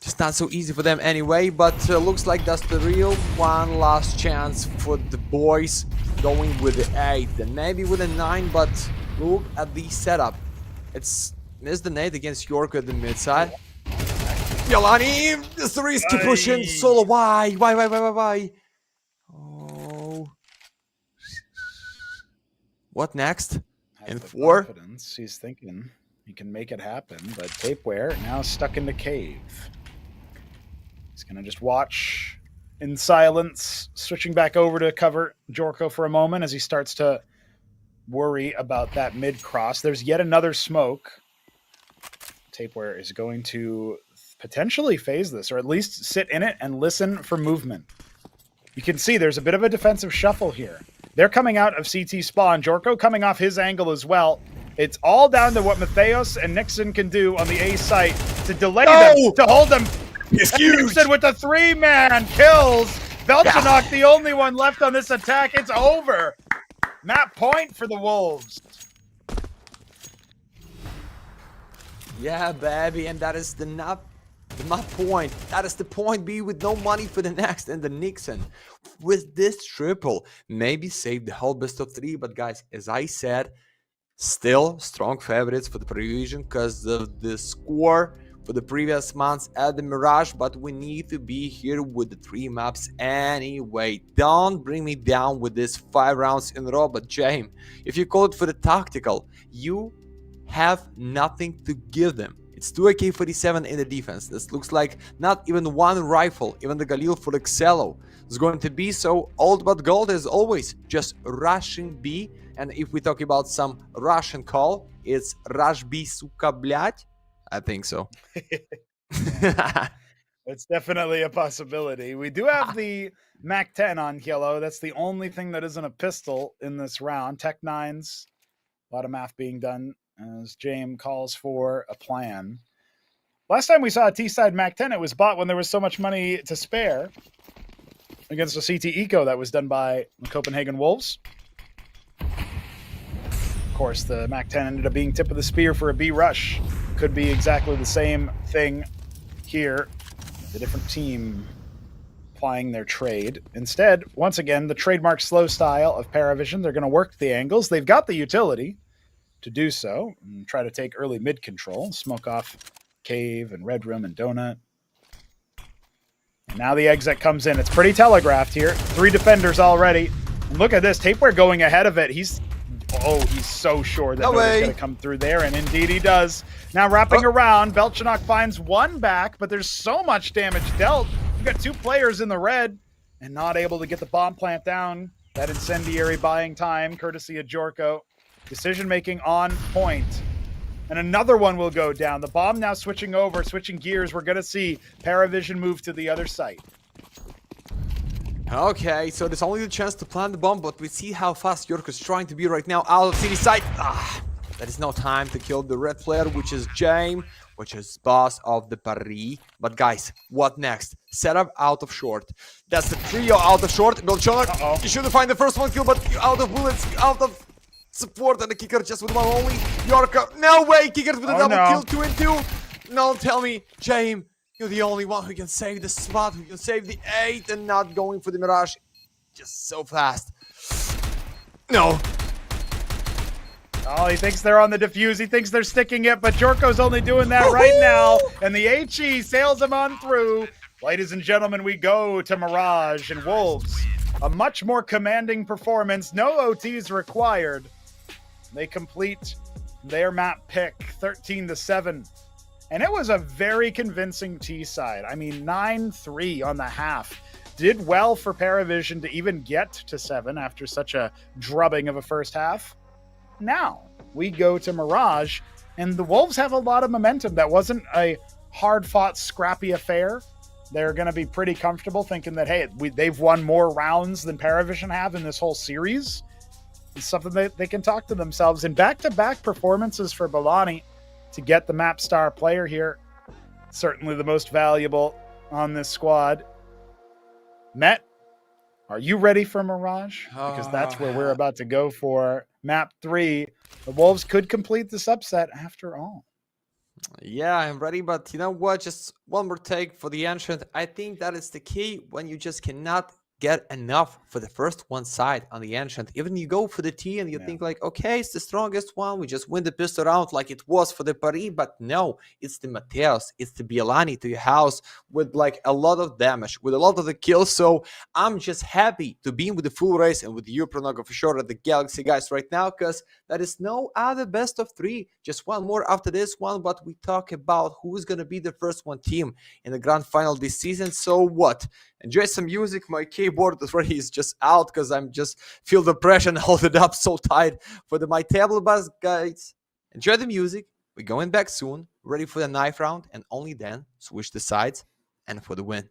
Just not so easy for them anyway, but looks like that's the real one last chance for the boys going with the 8 and maybe with a 9, but look at the setup. It's missed the nade against York at the mid side. Yolani, it's the risk to push in solo. Why? Oh. What next? In 4? Confidence. He's thinking he can make it happen, but Tapeware now stuck in the cave. He's going to just watch in silence, switching back over to cover Jorko for a moment as he starts to worry about that mid cross. There's yet another smoke. Tapeware is going to potentially phase this, or at least sit in it and listen for movement. You can see there's a bit of a defensive shuffle here. They're coming out of CT spawn. Jorko coming off his angle as well. It's all down to what Mateos and Nixon can do on the A site to delay them, to hold them. It's huge. Nixon with the 3-man kills. Belchanok, the only one left on this attack. It's over. Map point for the Wolves. Yeah, baby, and that is the map point. That is the point B with no money for the next and the Nixon. With this triple, maybe save the whole best of 3, but guys, as I said, still strong favorites for the PARIVISION because of the score for the previous months at the Mirage, but we need to be here with the 3 maps anyway. Don't bring me down with this 5 rounds in a row, but James, if you call it for the tactical, you have nothing to give them. It's 2 AK-47 in the defense. This looks like not even one rifle, even the Galil for Excello is going to be. So old but gold as always, just rushing B. And if we talk about some Russian call, it's Rush B, suka, blять. I think so. It's definitely a possibility. We do have the Mac 10 on yellow. That's the only thing that isn't a pistol in this round. Tech 9s, a lot of math being done as James calls for a plan. Last time we saw a T-side Mac 10, it was bought when there was so much money to spare against a CT Eco that was done by the Copenhagen Wolves. Of course, the Mac 10 ended up being tip of the spear for a B rush. Could be exactly the same thing here. The different team applying their trade. Instead, once again, the trademark slow style of PARIVISION. They're going to work the angles. They've got the utility to do so and try to take early mid control, smoke off Cave and Red Room and Donut. And now the exit comes in. It's pretty telegraphed here. 3 defenders already. And look at this. Tapeware going ahead of it. He's so sure that Donut's going to come through there, and indeed he does. Now wrapping around, Belchanok finds 1 back, but there's so much damage dealt. We've got 2 players in the red and not able to get the bomb plant down. That incendiary buying time, courtesy of Jorko. Decision-making on point. And another one will go down. The bomb now switching gears. We're going to see PARIVISION move to the other site. Okay, so there's only the chance to plant the bomb, but we see how fast Jorko is trying to be right now out of city side. There is no time to kill the red player, which is James, which is boss of the Paris. But guys, what next? Setup out of short. That's the trio out of short. Belchanok, you should find the first one kill, but out of bullets, out of support, and the kicker just with one only. Jorko, no way, kicker with a double kill, 2 and 2. No, tell me, James, you're the only one who can save the spot, who can save the 8 and not going for the Mirage. Just so fast. No. Oh, he thinks they're on the defuse. He thinks they're sticking it, but Jorko's only doing that right now. And the HE sails him on through. Ladies and gentlemen, we go to Mirage and Wolves. A much more commanding performance. No OTs required. They complete their map pick, 13-7. And it was a very convincing T side. I mean, 9-3 on the half. Did well for PARIVISION to even get to 7 after such a drubbing of a first half. Now, we go to Mirage, and the Wolves have a lot of momentum. That wasn't a hard-fought, scrappy affair. They're going to be pretty comfortable thinking that, hey, they've won more rounds than PARIVISION have in this whole series. It's something that they can talk to themselves. And back-to-back performances for Bolani to get the map star player here. Certainly the most valuable on this squad. Met, are you ready for Mirage? Because that's where we're about to go for map 3. The Wolves could complete this upset after all. Yeah, I'm ready, but you know what? Just one more take for the Ancient. I think that is the key when you just cannot get enough for the first one side on the Ancient. Even you go for the T and you think like, okay, it's the strongest one. We just win the pistol round like it was for the Paris. But no, it's the Mateos, it's the Bielani to your house with like a lot of damage, with a lot of the kills. So I'm just happy to be with the full race and with you, Pronogo, for sure, at the Galaxy guys right now, because there is no other best of 3. Just one more after this one, but we talk about who is going to be the first one team in the grand final this season. So what? Enjoy some music. My keyboard already is just out because I'm just feel the pressure and hold it up so tight for my table bus, guys. Enjoy the music. We're going back soon, ready for the knife round, and only then switch the sides and for the win.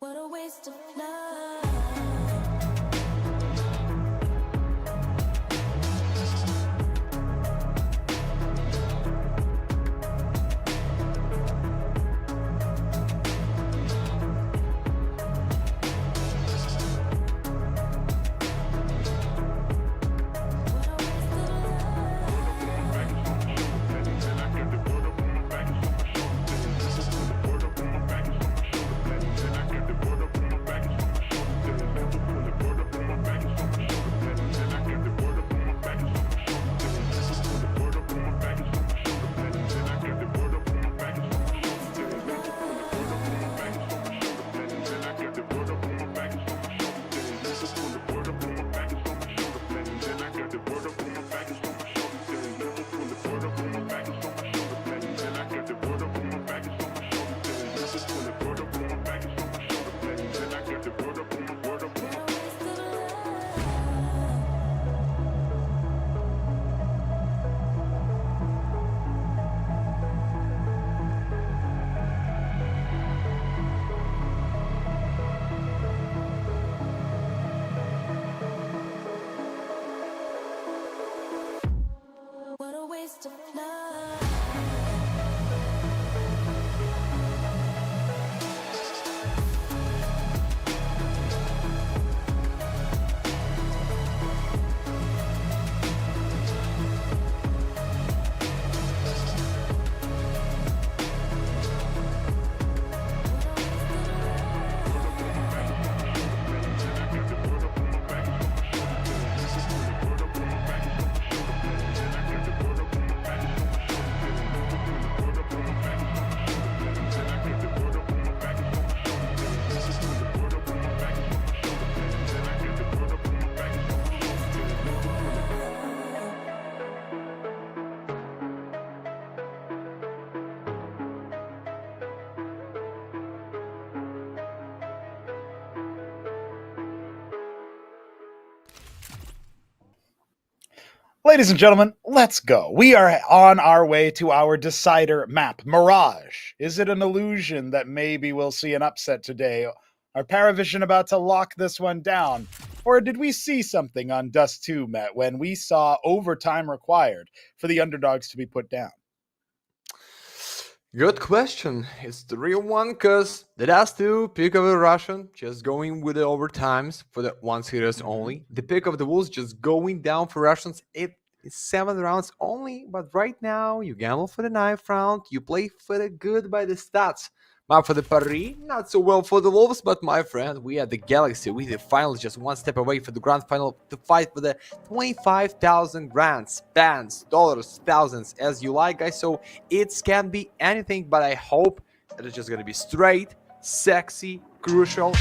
What a waste of love. What a waste of love. Ladies and gentlemen, let's go. We are on our way to our decider map, Mirage. Is it an illusion that maybe we'll see an upset today? Are PARIVISION about to lock this one down? Or did we see something on Dust 2, Matt, when we saw overtime required for the underdogs to be put down? Good question. It's the real one because the last two pick of the Russian just going with the overtimes for the one series only. The pick of the Wolves just going down for Russians. It is 7 rounds only, but right now you gamble for the 9th round. You play for the good by the stats. But for the Paris, not so well for the Wolves, but my friend, we at the Galaxy, we the finals just one step away for the grand final to fight for the 25,000 grands, bands, dollars, thousands, as you like, guys. So it can be anything, but I hope that it's just going to be straight, sexy, crucial.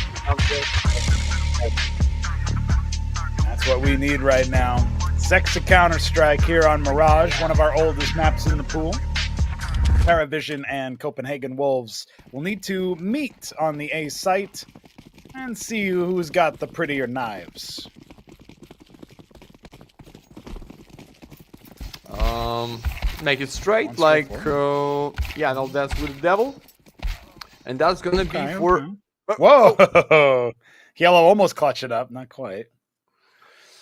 That's what we need right now. Sexy Counter-Strike here on Mirage, one of our oldest maps in the pool. PARIVISION and Copenhagen Wolves will need to meet on the A site and see who's got the prettier knives. Make it straight, like, yeah, no, that's with the devil. And that's gonna be for... Whoa! Yellow almost clutched it up, not quite.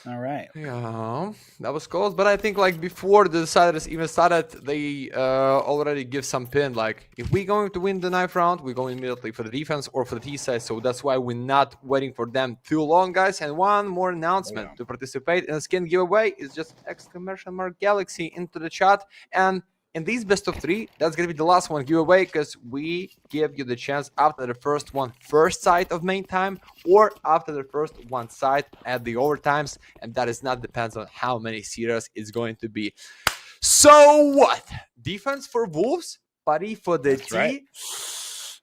All right. Yeah, that was close, but I think like before the deciders even started, they already give some pin. Like if we're going to win the 9th round, we're going immediately for the defense or for the T side. So that's why we're not waiting for them too long, guys. And one more announcement: to participate in a skin giveaway is just !Galaxy into the chat. And in these best of 3, that's gonna be the last one giveaway, because we give you the chance after the first side of main time, or after the first side at the overtimes, and that is not depends on how many series it's going to be. So what? Defense for Wolves, buddy for the T. Right.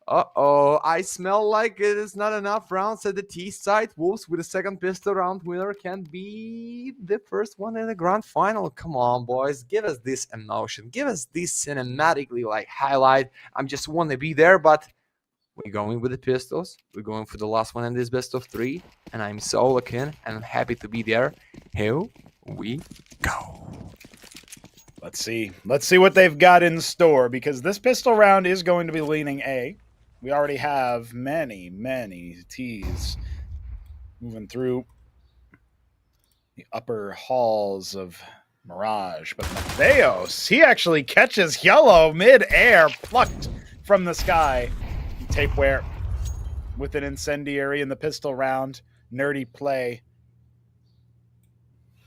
Uh-oh, I smell like it is not enough rounds at the T side. Wolves with a second pistol round winner can be the first one in the grand final. Come on, boys. Give us this emotion. Give us this cinematically like highlight. I just want to be there, but we're going with the pistols. We're going for the last one in this best of 3. And I'm so lucky and I'm happy to be there. Here we go. Let's see. Let's see what they've got in store, because this pistol round is going to be leaning A. We already have many, many T's moving through the upper halls of Mirage. But Matheos, he actually catches Yellow mid-air, plucked from the sky. Tapeware with an incendiary in the pistol round. Nerdy play.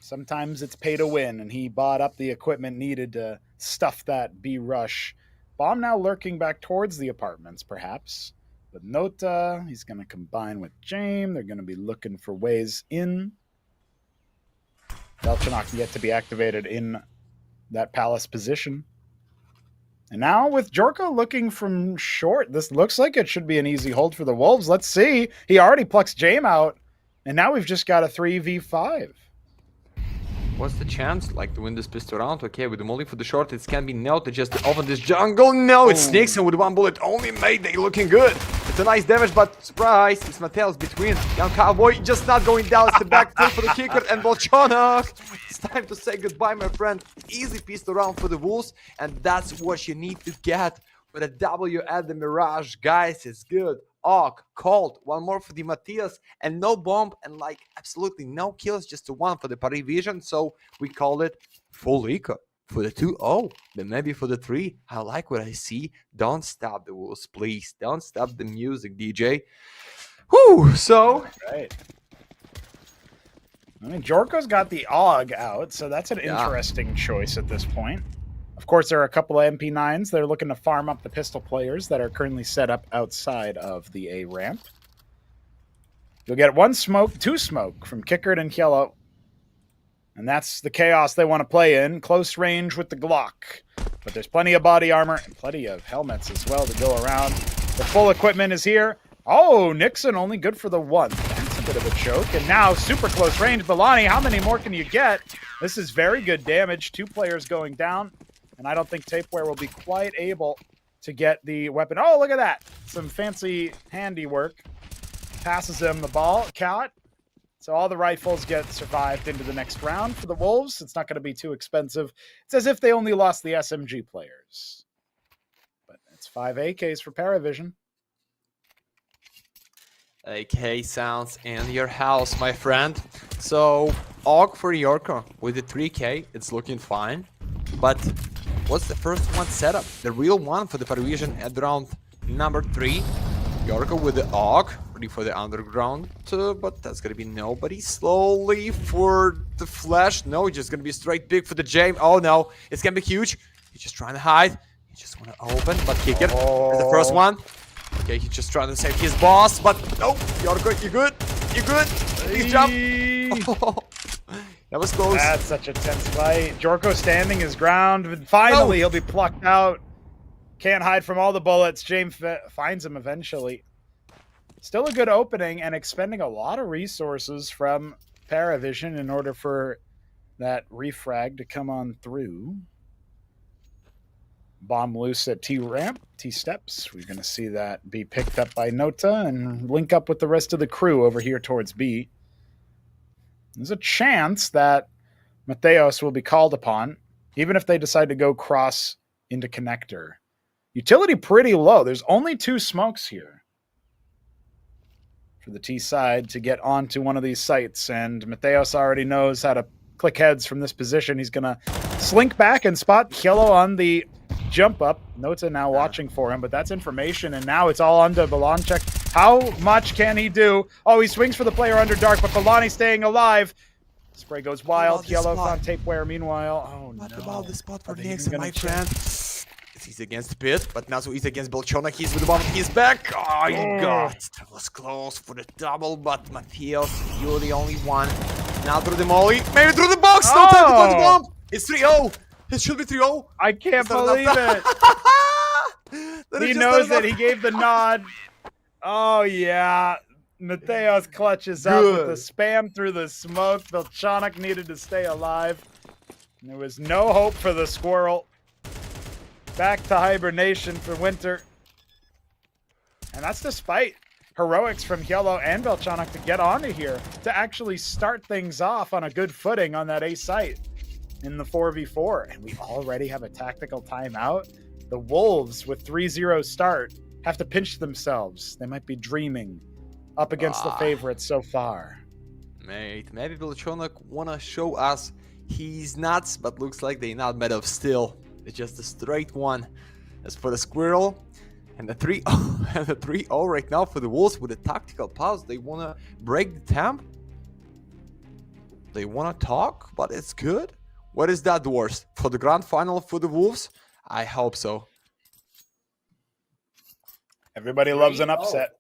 Sometimes it's pay to win, and he bought up the equipment needed to stuff that B rush. Bomb now lurking back towards the apartments, perhaps. But Nota, he's going to combine with James. They're going to be looking for ways in. Belchanok yet to be activated in that palace position. And now with Jorko looking from short, this looks like it should be an easy hold for the Wolves. Let's see. He already plucks James out, and now we've just got a 3v5. What's the chance, like, to win this pistol round? Okay, with the molly for the short, it can be no to just open this jungle. No, it's Nixon with 1 bullet only made. They looking good. It's a nice damage, but surprise, it's Mateos between. Young Cowboy just not going down. It's the back for the kicker and Bolchonok. It's time to say goodbye, my friend. Easy pistol round for the Wolves, and that's what you need to get with a W at the Mirage. Guys, it's good. Ogg, Colt, 1 more for the Matthias, and no bomb, and like absolutely no kills, just a 1 for the PARIVISION. So we call it full eco for the 2-0, then maybe for the 3. I like what I see. Don't stop the Wolves, please. Don't stop the music, DJ. Whoo, so. Right. I mean, Jorko's got the Ogg out, so that's an interesting choice at this point. Of course, there are a couple of MP9s that are looking to farm up the pistol players that are currently set up outside of the A ramp. You'll get 1 smoke, 2 smoke from Kickard and Yellow. And that's the chaos they want to play in. Close range with the Glock. But there's plenty of body armor and plenty of helmets as well to go around. The full equipment is here. Oh, Nixon only good for the 1. That's a bit of a choke. And now super close range. Balani, how many more can you get? This is very good damage. 2 players going down. And I don't think Tapeware will be quite able to get the weapon. Oh, look at that. Some fancy handiwork. Passes him the ball. Caught. So all the rifles get survived into the next round for the Wolves. It's not going to be too expensive. It's as if they only lost the SMG players. But it's 5 AKs for PARIVISION. AK sounds in your house, my friend. So, Ogg for Yorko with the 3K. It's looking fine. But what's the first one setup? The real one for the PARIVISION at round number 3. Yorko with the Ogg, ready for the underground, but that's gonna be nobody. Slowly for the flash. No, just gonna be straight big for the James. Oh no, it's gonna be huge. He's just trying to hide. He just wanna open, but kick it. There's the first one. Okay, he's just trying to save his boss, but no, Yorko, you good? You good? Please jump. Oh, that was close. That's such a tense fight. Jorko standing his ground, and finally he'll be plucked out. Can't hide from all the bullets. James finds him eventually. Still a good opening and expending a lot of resources from PARIVISION in order for that refrag to come on through. Bomb loose at T ramp, T steps. We're going to see that be picked up by Nota and link up with the rest of the crew over here towards B. There's a chance that Mateos will be called upon, even if they decide to go cross into connector. Utility pretty low. There's only 2 smokes here for the T side to get onto one of these sites, and Mateos already knows how to click heads from this position. He's going to slink back and spot Yellow on the jump up. Nota now watching for him, but that's information, and now it's all onto Balanchek. How much can he do? Oh, he swings for the player under dark, but Balani staying alive. Spray goes wild. Yellow on tapeware. Meanwhile, oh what no. What about the spot for Are they Nexus, even my gonna friend? He's against Pit, but now so he's against Belchona. He's with the bomb. He's back. Oh, you got. That was close for the double, but Matthias, you're the only one. Now through the molly. Maybe through the box. No time to put the bomb. It's 3-0. It should be 3-0. I can't believe it. He knows that he gave the nod. Oh, yeah. Mateos clutches up with the spam through the smoke. Belchonic needed to stay alive. And there was no hope for the squirrel. Back to hibernation for Winter. And that's despite heroics from Yellow and Belchonic to get onto here, to actually start things off on a good footing on that A site in the 4v4. And we already have a tactical timeout. The Wolves, with 3-0 start, have to pinch themselves. They might be dreaming up against the favorites so far. Mate, maybe Belchonic wanna show us he's nuts, but looks like they not made of steel. It's just a straight one. As for the squirrel, and the 3-0 and the 3-0 right now for the Wolves with a tactical pause. They wanna break the temp. They wanna talk, but it's good. What is that worse? For the grand final for the Wolves? I hope so. Everybody loves an upset.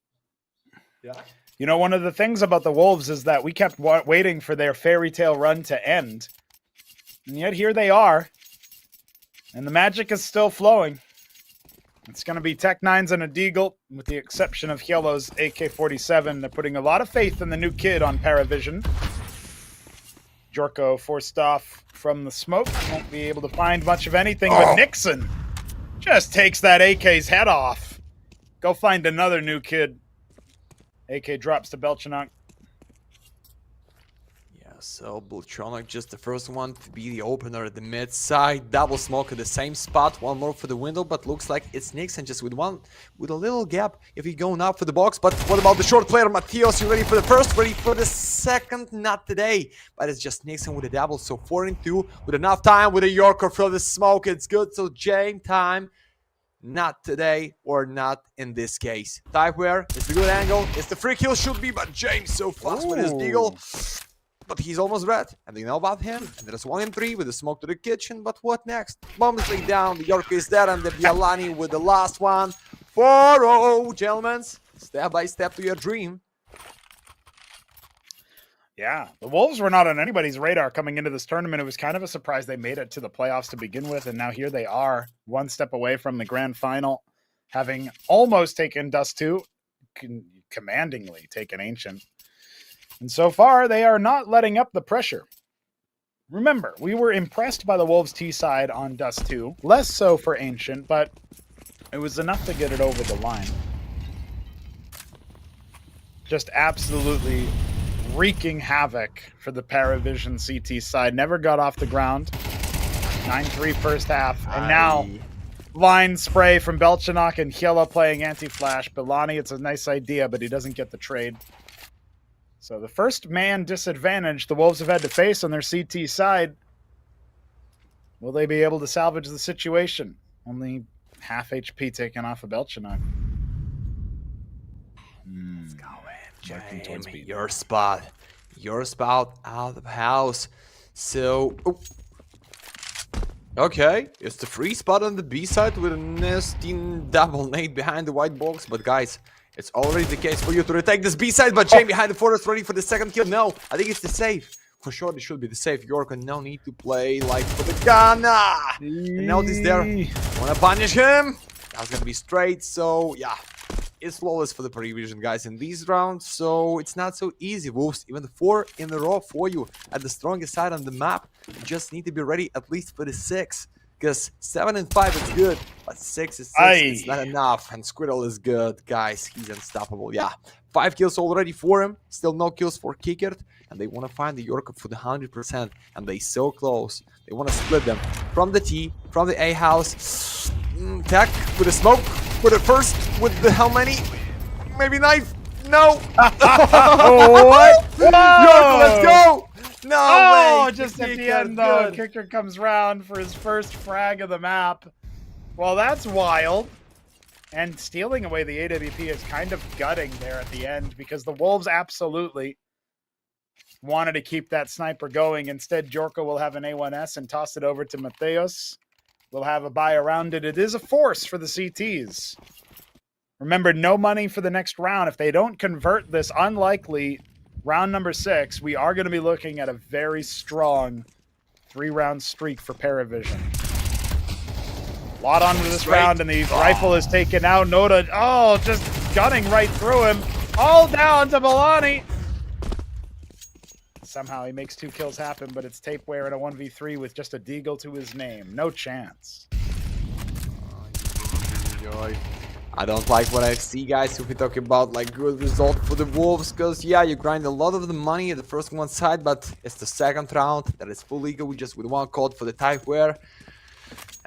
Yeah. You know, one of the things about the Wolves is that we kept waiting for their fairy tale run to end. And yet here they are. And the magic is still flowing. It's going to be Tech 9s and a Deagle, with the exception of Yellow's AK-47. They're putting a lot of faith in the new kid on PARIVISION. Jorko forced off from the smoke. Won't be able to find much of anything, but Nixon just takes that AK's head off. Go find another new kid. AK drops to Belchonic. Yeah, so Belchonic just the first one to be the opener at the mid side. Double smoke at the same spot. One more for the window, but looks like it's Nixon just with a little gap if he's going out for the box. But what about the short player, Matthias? You ready for the first? Ready for the second? Not today. But it's just Nixon with a double. So 4-2 with enough time with a Yorker for the smoke. It's good. So Jane time. Not today, or not in this case. Typeware, it's a good angle. It's the free kill should be, but James so fast with his deagle. But he's almost red, and they know about him. And there's 1 in 3 with the smoke to the kitchen. But what next? Bomb is laid down. The Yorker is dead, and the Bialani with the last one. 4-0, gentlemen. Step by step to your dream. Yeah, the Wolves were not on anybody's radar coming into this tournament. It was kind of a surprise they made it to the playoffs to begin with, and now here they are, one step away from the grand final, having almost taken Dust 2, commandingly taken Ancient. And so far, they are not letting up the pressure. Remember, we were impressed by the Wolves T side on Dust 2, less so for Ancient, but it was enough to get it over the line. Just absolutely wreaking havoc for the PARIVISION CT side. Never got off the ground. 9-3 first half. And now, line spray from Belchonic and Yellow playing anti-flash. Bilani, it's a nice idea, but he doesn't get the trade. So the first man disadvantage the Wolves have had to face on their CT side. Will they be able to salvage the situation? Only half HP taken off of Belchonic. Let's go in, Jamie. Your spot out of house. So, okay, it's the free spot on the B side with a nasty double nade behind the white box. But guys, it's already the case for you to retake this B side. But Jamie behind the forest, ready for the second kill. No, I think it's the save. For sure, it should be the safe. York, no need to play like for the Ghana. And notice there, wanna punish him? That's gonna be straight. So yeah. is flawless for the PARIVISION guys in these rounds, so it's not so easy. Wolves, even 4 in a row for you at the strongest side on the map. You just need to be ready at least for the 6, because 7 and 5 is good, but 6 is 6, it's not enough. And Squirrel is good, guys. He's unstoppable. Yeah, 5 kills already for him, still no kills for Kickert, and they want to find the Yorker for the 100%, and they so close. They want to split them from the T, from the A house. Tech with a smoke, with it first, with the how many? Maybe knife? No. What? Yorker, let's go. No way. Just at the end though, Kicker comes round for his first frag of the map. Well, that's wild. And stealing away the AWP is kind of gutting there at the end, because the Wolves absolutely wanted to keep that sniper going. Instead, Jorko will have an A1S and toss it over to Mateos. We'll have a buy around it. It is a force for the CTs. Remember, no money for the next round. If they don't convert this unlikely round number 6, we are going to be looking at a very strong 3-round streak for PARIVISION. A lot onto this round, and the rifle is taken out. Noda, just gunning right through him. All down to Balani. Somehow he makes 2 kills happen, but it's Tapeware in a 1v3 with just a deagle to his name. No chance. I don't like what I see, guys, if we talk about like good result for the Wolves, because yeah, you grind a lot of the money at the first one side, but it's the second round that is full legal just with 1 code for the Tapeware.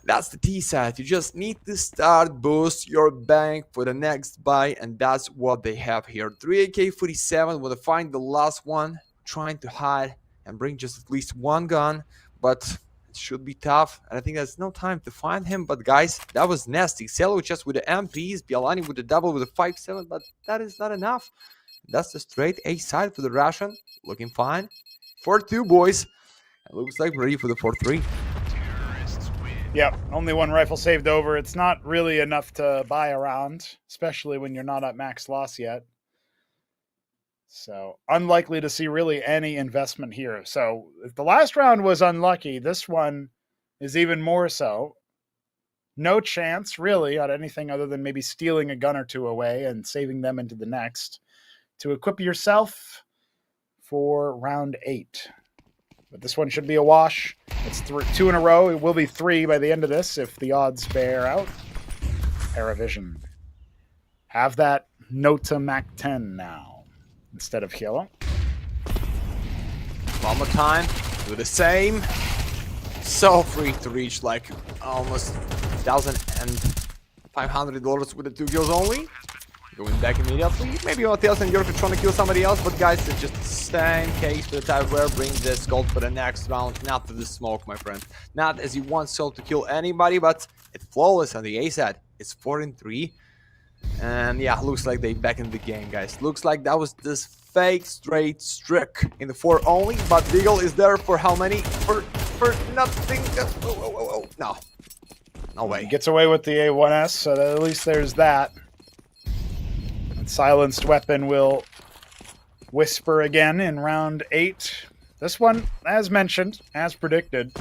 That's the T side. You just need to start boost your bank for the next buy, and that's what they have here. 3 AK-47 want to find the last one, trying to hide and bring just at least 1 gun, but it should be tough, and I think there's no time to find him. But guys, that was nasty. Celo just with the MPs, Bialani with the double with the 5-7, but that is not enough. That's the straight A side for the Russian, looking fine. 4-2 boys, it looks like we're ready for the 4-3. Yep, only 1 rifle saved over. It's not really enough to buy around, especially when you're not at max loss yet. So unlikely to see really any investment here. So if the last round was unlucky, this one is even more so. No chance really at anything other than maybe stealing a gun or 2 away and saving them into the next to equip yourself for round 8. But this one should be a wash. It's 2 in a row. It will be 3 by the end of this if the odds bear out. PARIVISION have that Nota Mac 10 now instead of Hilo. One more time, do the same. So free to reach like almost $1,500 with the 2 kills only. Going back immediately. Maybe Mateos and York are trying to kill somebody else, but guys, it's just the same case for the Tapeware. Bring this gold for the next round. Not to the smoke, my friend. Not as you want Soul to kill anybody, but it's flawless on the A side. It's 4-3. And yeah, looks like they back in the game, guys. Looks like that was this fake straight streak in the 4 only, but Deagle is there for how many? For nothing. No. No way. He gets away with the A1S, so that at least there's that. And silenced weapon will whisper again in round 8. This one, as mentioned, as predicted,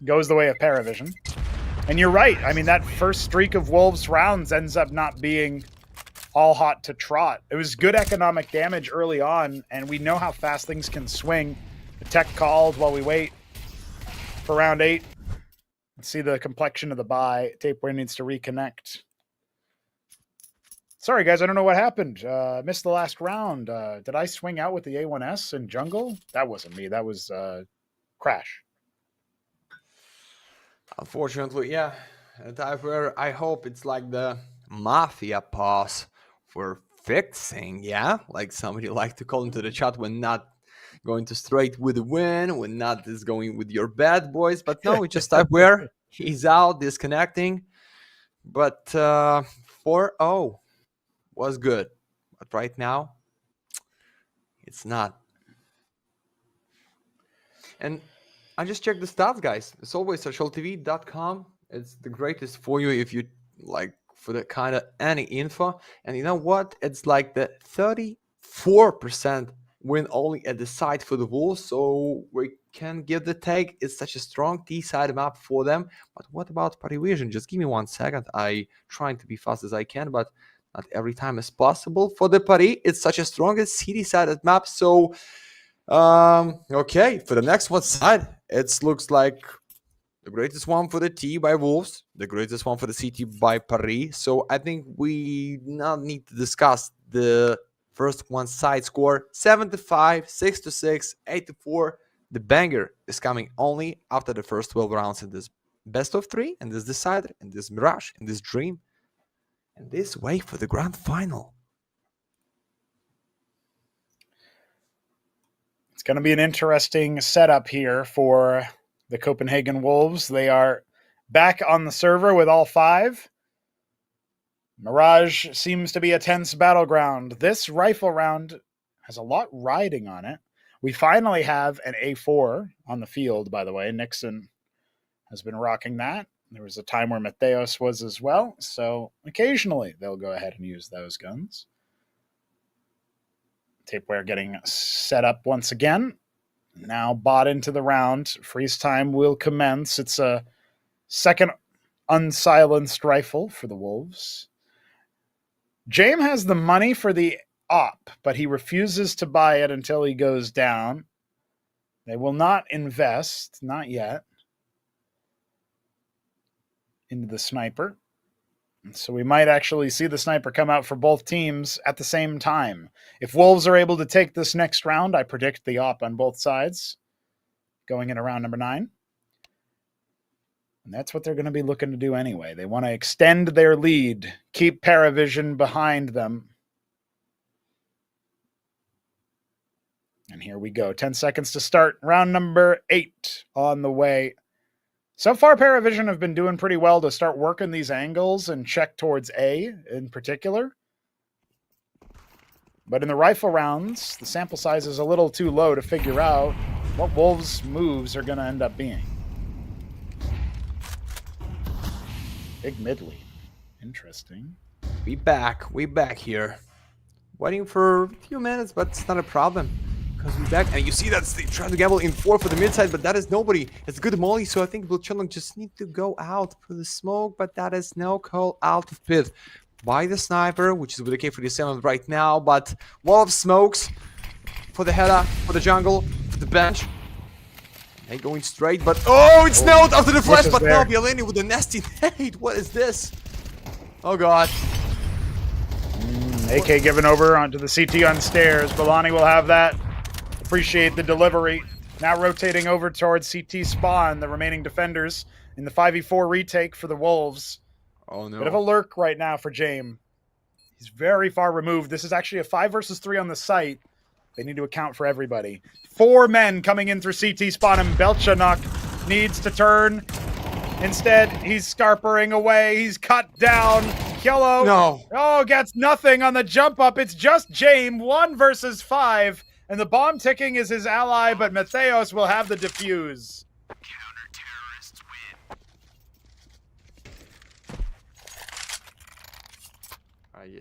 goes the way of PARIVISION. And you're right. I mean, that first streak of Wolves rounds ends up not being all hot to trot. It was good economic damage early on, and we know how fast things can swing. The tech called while we wait for round 8. Let's see the complexion of the buy. Tapeware needs to reconnect. Sorry, guys, I don't know what happened. Missed the last round. Did I swing out with the A1S in jungle? That wasn't me. That was Crash. Unfortunately, yeah. A type where I hope it's like the mafia pass for fixing, yeah? Like somebody like to call into the chat when not going to straight with the win, when not is going with your bad boys. But no, it's just type where he's out, disconnecting. But 4-0 was good. But right now, it's not. And I just checked the stats, guys. It's always socialtv.com. It's the greatest for you if you like for the kind of any info. And you know what? It's like the 34% win only at the side for the Wolves. So we can give the take. It's such a strong T-side map for them. But what about PARIVISION? Just give me 1 second. I trying to be fast as I can, but Not every time is possible for the Paris. It's such a strong and city-sided map. So, okay, for the next one side, it looks like the greatest one for the T by Wolves, the greatest one for the CT by Paris. So I think we now need to discuss the first one side score: 7-5, 6-6, 8-4. The banger is coming only after the first 12 rounds in this best of 3, and this decider, and this mirage, and this dream, and this way for the grand final. It's going to be an interesting setup here for the Copenhagen Wolves. They are back on the server with all 5. Mirage seems to be a tense battleground. This rifle round has a lot riding on it. We finally have an A4 on the field, by the way. Nixon has been rocking that. There was a time where Matheos was as well, so occasionally they'll go ahead and use those guns. Tapeware getting set up once again. Now bought into the round. Freeze time will commence. It's a second unsilenced rifle for the Wolves. James has the money for the op, but he refuses to buy it until he goes down. They will not invest, not yet, into the sniper. And so we might actually see the sniper come out for both teams at the same time. If Wolves are able to take this next round, I predict the op on both sides going into round number 9. And that's what they're going to be looking to do anyway. They want to extend their lead, keep PARIVISION behind them. And here we go. 10 seconds to start. Round number 8 on the way. So far, PARIVISION have been doing pretty well to start working these angles and check towards A in particular. But in the rifle rounds, the sample size is a little too low to figure out what Wolves' moves are going to end up being. Big mid lead. Interesting. We back here. Waiting for a few minutes, but it's not a problem. Because we're back, and you see that they trying to gamble in 4 for the mid side, but that is nobody. It's good molly, so I think Vilchonok just need to go out for the smoke, but that is no call out of pit by the sniper, which is with the K47 right now, but wall of smokes for the header, for the jungle, for the bench. They going straight, but oh, it's nailed after the flash, but now Bielini with a nasty nade. What is this? Oh god. AK given over onto the CT on stairs. Bilani will have that. Appreciate the delivery. Now rotating over towards CT spawn, the remaining defenders in the 5v4 retake for the Wolves. Oh no. Bit of a lurk right now for James. He's very far removed. This is actually a 5 versus 3 on the site. They need to account for everybody. 4 men coming in through CT spawn, and Belchanok needs to turn. Instead, he's scarpering away. He's cut down. Yellow. No. Oh, gets nothing on the jump up. It's just James, 1 versus 5. And the bomb ticking is his ally, but Matheos will have the defuse. Counter-terrorists win. You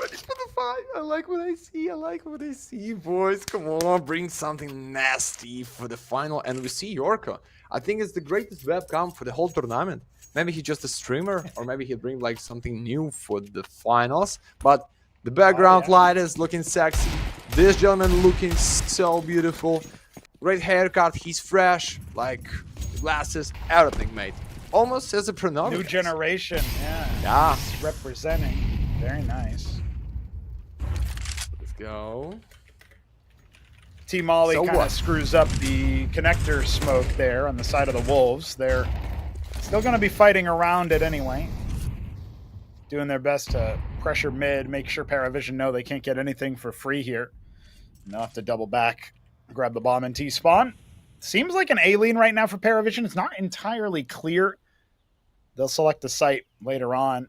ready for the fight? I like what I see. I like what I see, boys. Come on, bring something nasty for the final. And we see Yorka. I think it's the greatest webcam for the whole tournament. Maybe he's just a streamer, or maybe he'll bring like something new for the finals. But the background light is looking sexy. This gentleman looking so beautiful. Great haircut. He's fresh. Like glasses, everything, mate. Almost as a pronounce. New generation. Yeah. He's representing. Very nice. Let's go. T-Molly So kind what? of screws up the connector smoke there on the side of the Wolves. They're still going to be fighting around it anyway. Doing their best to pressure mid, make sure PARIVISION know they can't get anything for free here. And they'll have to double back, grab the bomb in T-spawn. Seems like an A-lean right now for PARIVISION. It's not entirely clear. They'll select the site later on.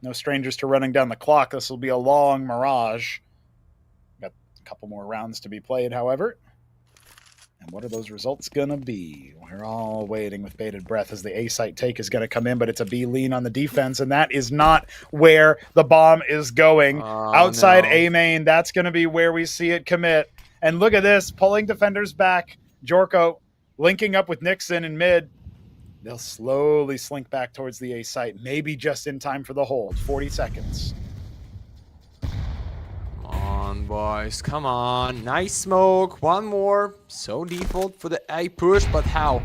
No strangers to running down the clock. This will be a long mirage. Got a couple more rounds to be played, however. And what are those results going to be? We're all waiting with bated breath as the A-site take is going to come in, but it's a B lean on the defense, and that is not where the bomb is going. Outside no. A main, that's going to be where we see it commit. And look at this, pulling defenders back. Jorko linking up with Nixon in mid. They'll slowly slink back towards the A site, maybe just in time for the hold. 40 seconds. Come on, boys. Come on. Nice smoke. One more. So default for the A push, but how?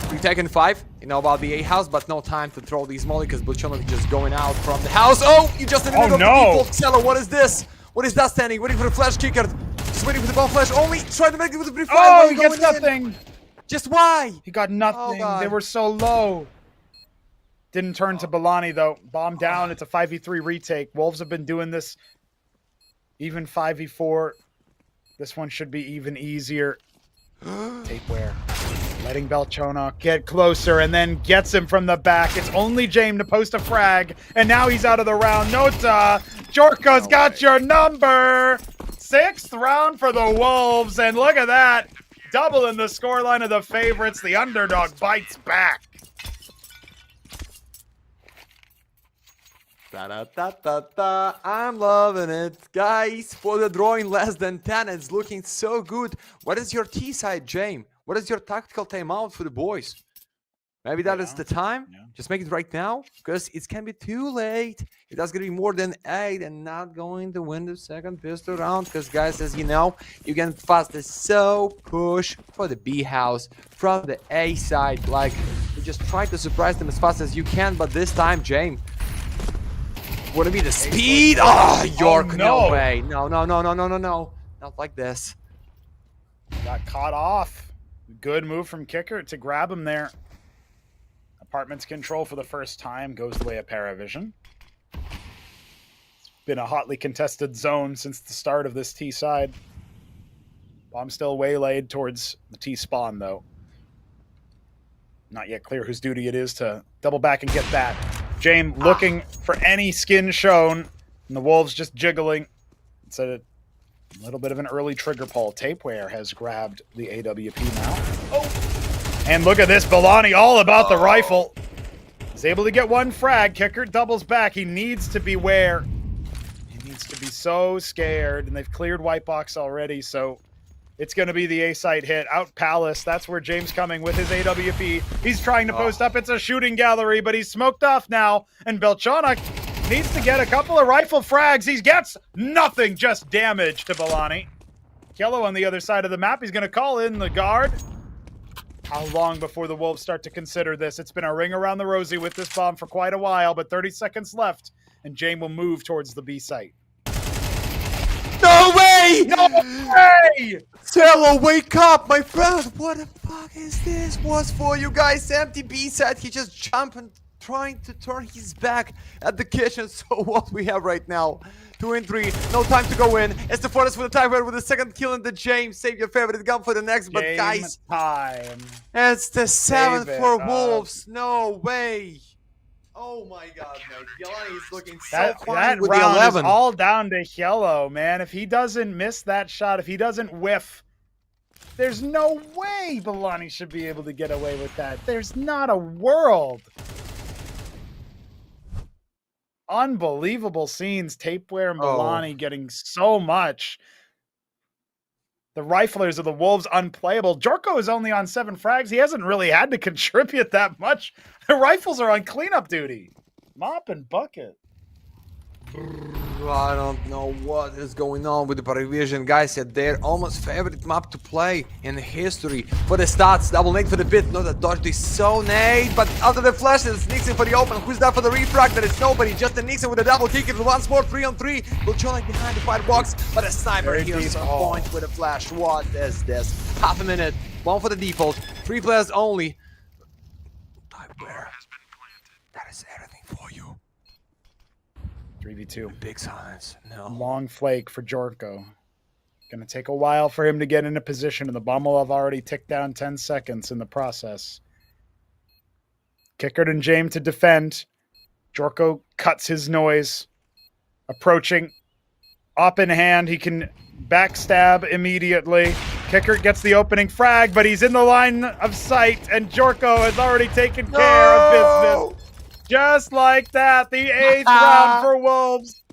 We taken 5. You know about the A house, but no time to throw these molly because Bulchonok is just going out from the house. Oh, you just in the middle of the default. Cello, what is this? What is that standing? Waiting for the flash kicker. Just waiting for the bomb flash. Only trying to make it with the brief. Oh, he gets nothing. Just why? He got nothing. Oh, they were so low. Didn't turn to Balani, though. Bomb down. It's a 5v3 retake. Wolves have been doing this even 5v4. This one should be even easier. Tapeware. Letting Belchonok get closer and then gets him from the back. It's only James to post a frag, and now he's out of the round. Nota, Jorko's got your number. 6th round for the Wolves, and look at that. Double in the scoreline of the favorites. The underdog bites back. Da-da-da-da-da. I'm loving it. Guys, for the drawing less than 10, it's looking so good. What is your T side, James? What is your tactical timeout for the boys? Maybe that is the time. Yeah. Just make it right now, because it can be too late. If that's going to be more than 8 and not going to win the second pistol round, because, guys, as you know, you can fast so push for the B house from the A side. Like, you just try to surprise them as fast as you can, but this time, James, wouldn't be the speed. Oh, York, no way. No. Not like this. Got caught off. Good move from Kicker to grab him there. Apartments control for the first time goes the way of PARIVISION. It's been a hotly contested zone since the start of this T side. Bomb still waylaid towards the T spawn, though. Not yet clear whose duty it is to double back and get that. James looking for any skin shown, and the Wolves just jiggling. It's a little bit of an early trigger pull. Tapeware has grabbed the AWP now. Oh! And look at this, Balani all about the rifle. He's able to get one frag. Kicker doubles back. He needs to beware. He needs to be so scared, and they've cleared white box already, so it's going to be the A-site hit. Out Palace, that's where James coming with his AWP. He's trying to post up. It's a shooting gallery, but he's smoked off now, and Belchonok needs to get a couple of rifle frags. He gets nothing, just damage to Balani. Yellow on the other side of the map. He's going to call in the guard. How long before the Wolves start to consider this? It's been a ring around the rosy with this bomb for quite a while, but 30 seconds left, and James will move towards the B site. No way! No way! Cello, wake up, my friend! What the fuck is this? Was for you guys? Empty B side. He just jumped and trying to turn his back at the kitchen. So what we have right now? 2 and 3. No time to go in. It's the forest for the timer with the second kill in the James. Save your favorite gun for the next. But Game guys, time. It's the 7th for Wolves. No way. Oh my god, mate. Yelani is looking so fine with the 11. Is all down to Yellow, man. If he doesn't miss that shot, if he doesn't whiff, there's no way Balani should be able to get away with that. There's not a world. Unbelievable scenes. Tapeware and Balani getting so much. The riflers of the Wolves unplayable. Jorko is only on 7 frags. He hasn't really had to contribute that much. The rifles are on cleanup duty. Mop and bucket. I don't know what is going on with the PARIVISION guys. Yet their almost favorite map to play in history. For the stats, double nade for the bit. Not a dodge this so nade, but after the flash, it's Nixon for the open. Who's that for the refrag? There is nobody. Just a Nixon with a double kick. And once more 3 on 3. Bulchonok behind the firebox, but a sniper here on point with a flash. What is this? Half a minute. 1 for the default. 3 players only. Typeware. That is everything for you. 3v2. Big silence. No. Long flake for Jorko. Gonna take a while for him to get into position, and the bomb will have already ticked down 10 seconds in the process. Kickard and James to defend. Jorko cuts his noise. Approaching. Up in hand. He can backstab immediately. Kickard gets the opening frag, but he's in the line of sight, and Jorko has already taken care of business. Just like that, the 8th round for Wolves.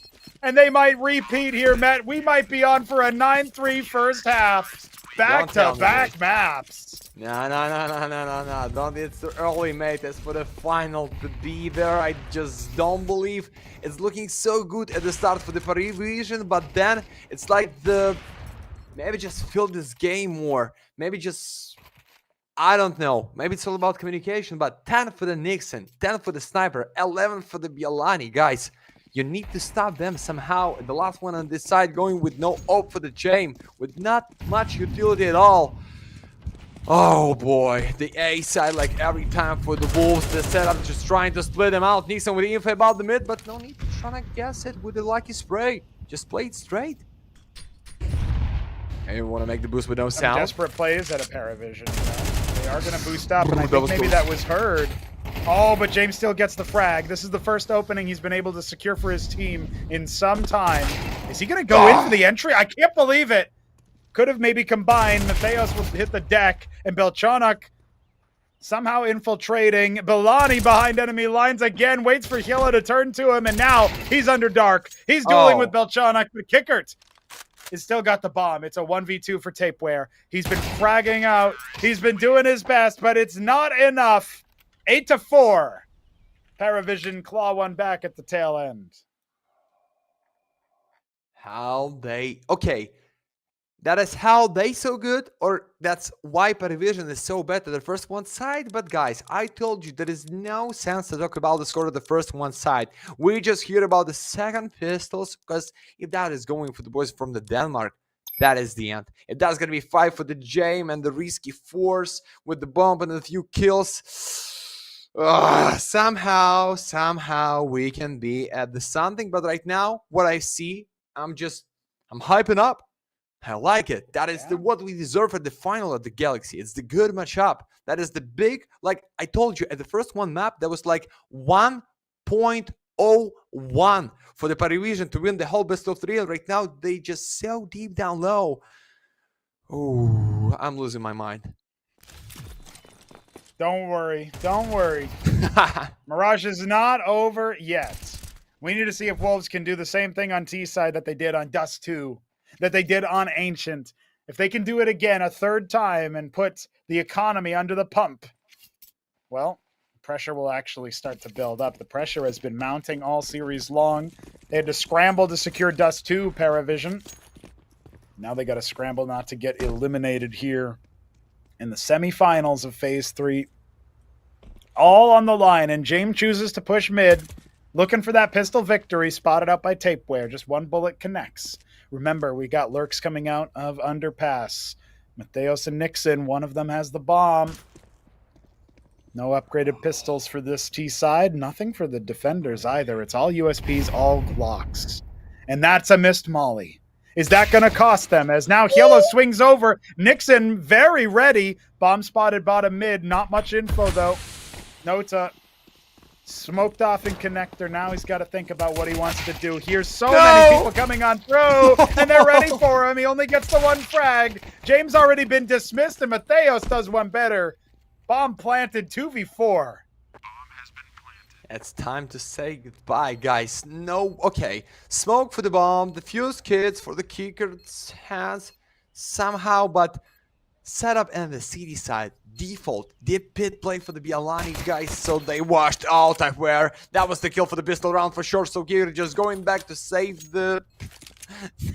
And they might repeat here, Matt. We might be on for a 9-3 first half. Back-to-back maps. No. Don't, it's too early, mate. It's for the final to be there. I just don't believe it's looking so good at the start for the PARIVISION, but then it's like maybe just feel this game more. Maybe just, I don't know. Maybe it's all about communication, but 10 for the Nixon, 10 for the Sniper, 11 for the Bialani, guys. You need to stop them somehow. The last one on this side going with no hope for the Jame, with not much utility at all. Oh boy, the A side, like every time for the Wolves, the setup just trying to split them out. Nixon with the info about the mid, but no need to try to guess it with the lucky spray. Just play it straight. And you want to make the boost with no sound. Desperate plays at a PARIVISION. They are going to boost up, and I think maybe that was heard. Oh, but James still gets the frag. This is the first opening he's been able to secure for his team in some time. Is he going to go in for the entry? I can't believe it. Could have maybe combined. Matheos will hit the deck, and Belchonok somehow infiltrating. Bilani behind enemy lines again, waits for Hila to turn to him, and now he's under dark. He's dueling with Belchonok, but Kickert has still got the bomb. It's a 1v2 for Tapeware. He's been fragging out. He's been doing his best, but it's not enough. 8-4. PARIVISION claw one back at the tail end. Okay. That is how they so good, or that's why PARIVISION is so bad at the first one side. But guys, I told you there is no sense to talk about the score of the first one side. We just hear about the second pistols, because if that is going for the boys from the Denmark, that is the end. If that's going to be 5 for the Jame and the risky force with the bomb and a few kills, somehow we can be at the something. But right now, what I see, I'm hyping up. I like it. That is what we deserve at the final of the Galaxy. It's the good matchup. That is the big, like I told you, at the first one map, that was like 1.01 for the PARIVISION to win the whole best of 3. And right now, they just so deep down low. Oh, I'm losing my mind. Don't worry. Mirage is not over yet. We need to see if Wolves can do the same thing on T side that they did on Dust 2. That they did on Ancient. If they can do it again a third time and put the economy under the pump, well, pressure will actually start to build up. The pressure has been mounting all series long. They had to scramble to secure Dust 2, PARIVISION. Now they got to scramble not to get eliminated here in the semifinals of Phase 3. All on the line, and James chooses to push mid, looking for that pistol victory, spotted out by Tapeware. Just one bullet connects. Remember, we got lurks coming out of Underpass. Matheos and Nixon, one of them has the bomb. No upgraded pistols for this T side. Nothing for the defenders either. It's all USPs, all Glocks. And that's a missed molly. Is that going to cost them? As now Hielo swings over. Nixon very ready. Bomb spotted bottom mid. Not much info though. Nota smoked off in connector. Now he's got to think about what he wants to do. Here's so many people coming on through, and they're ready for him. He only gets the one frag. James already been dismissed, and Matheos does one better. Bomb planted, 2v4. It's time to say goodbye, guys. No, okay. Smoke for the bomb, the fuse kits for the Kicker's hands somehow, but setup and the CD side default did pit play for the Bialani guys, so they washed out Tapeware. That was the kill for the pistol round for sure. So Kicker just going back to save the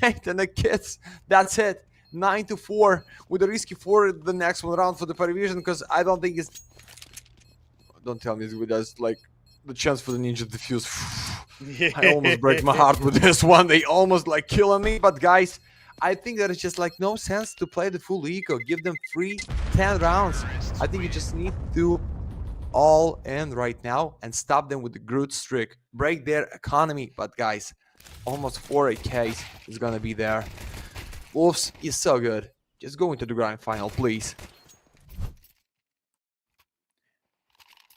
Nate and the kids. That's it. 9-4 with a risky 4 the next one round for the PARIVISION, because I don't think it's. Don't tell me it's with us like the chance for the ninja defuse. I almost break my heart with this one. They almost like killing me, but guys, I think that it's just like no sense to play the full eco. Give them free 10 rounds. I think you just need to all in right now and stop them with the Groot streak. Break their economy. But guys, almost 4 AKs is gonna be there. Wolves is so good. Just go into the grand final, please.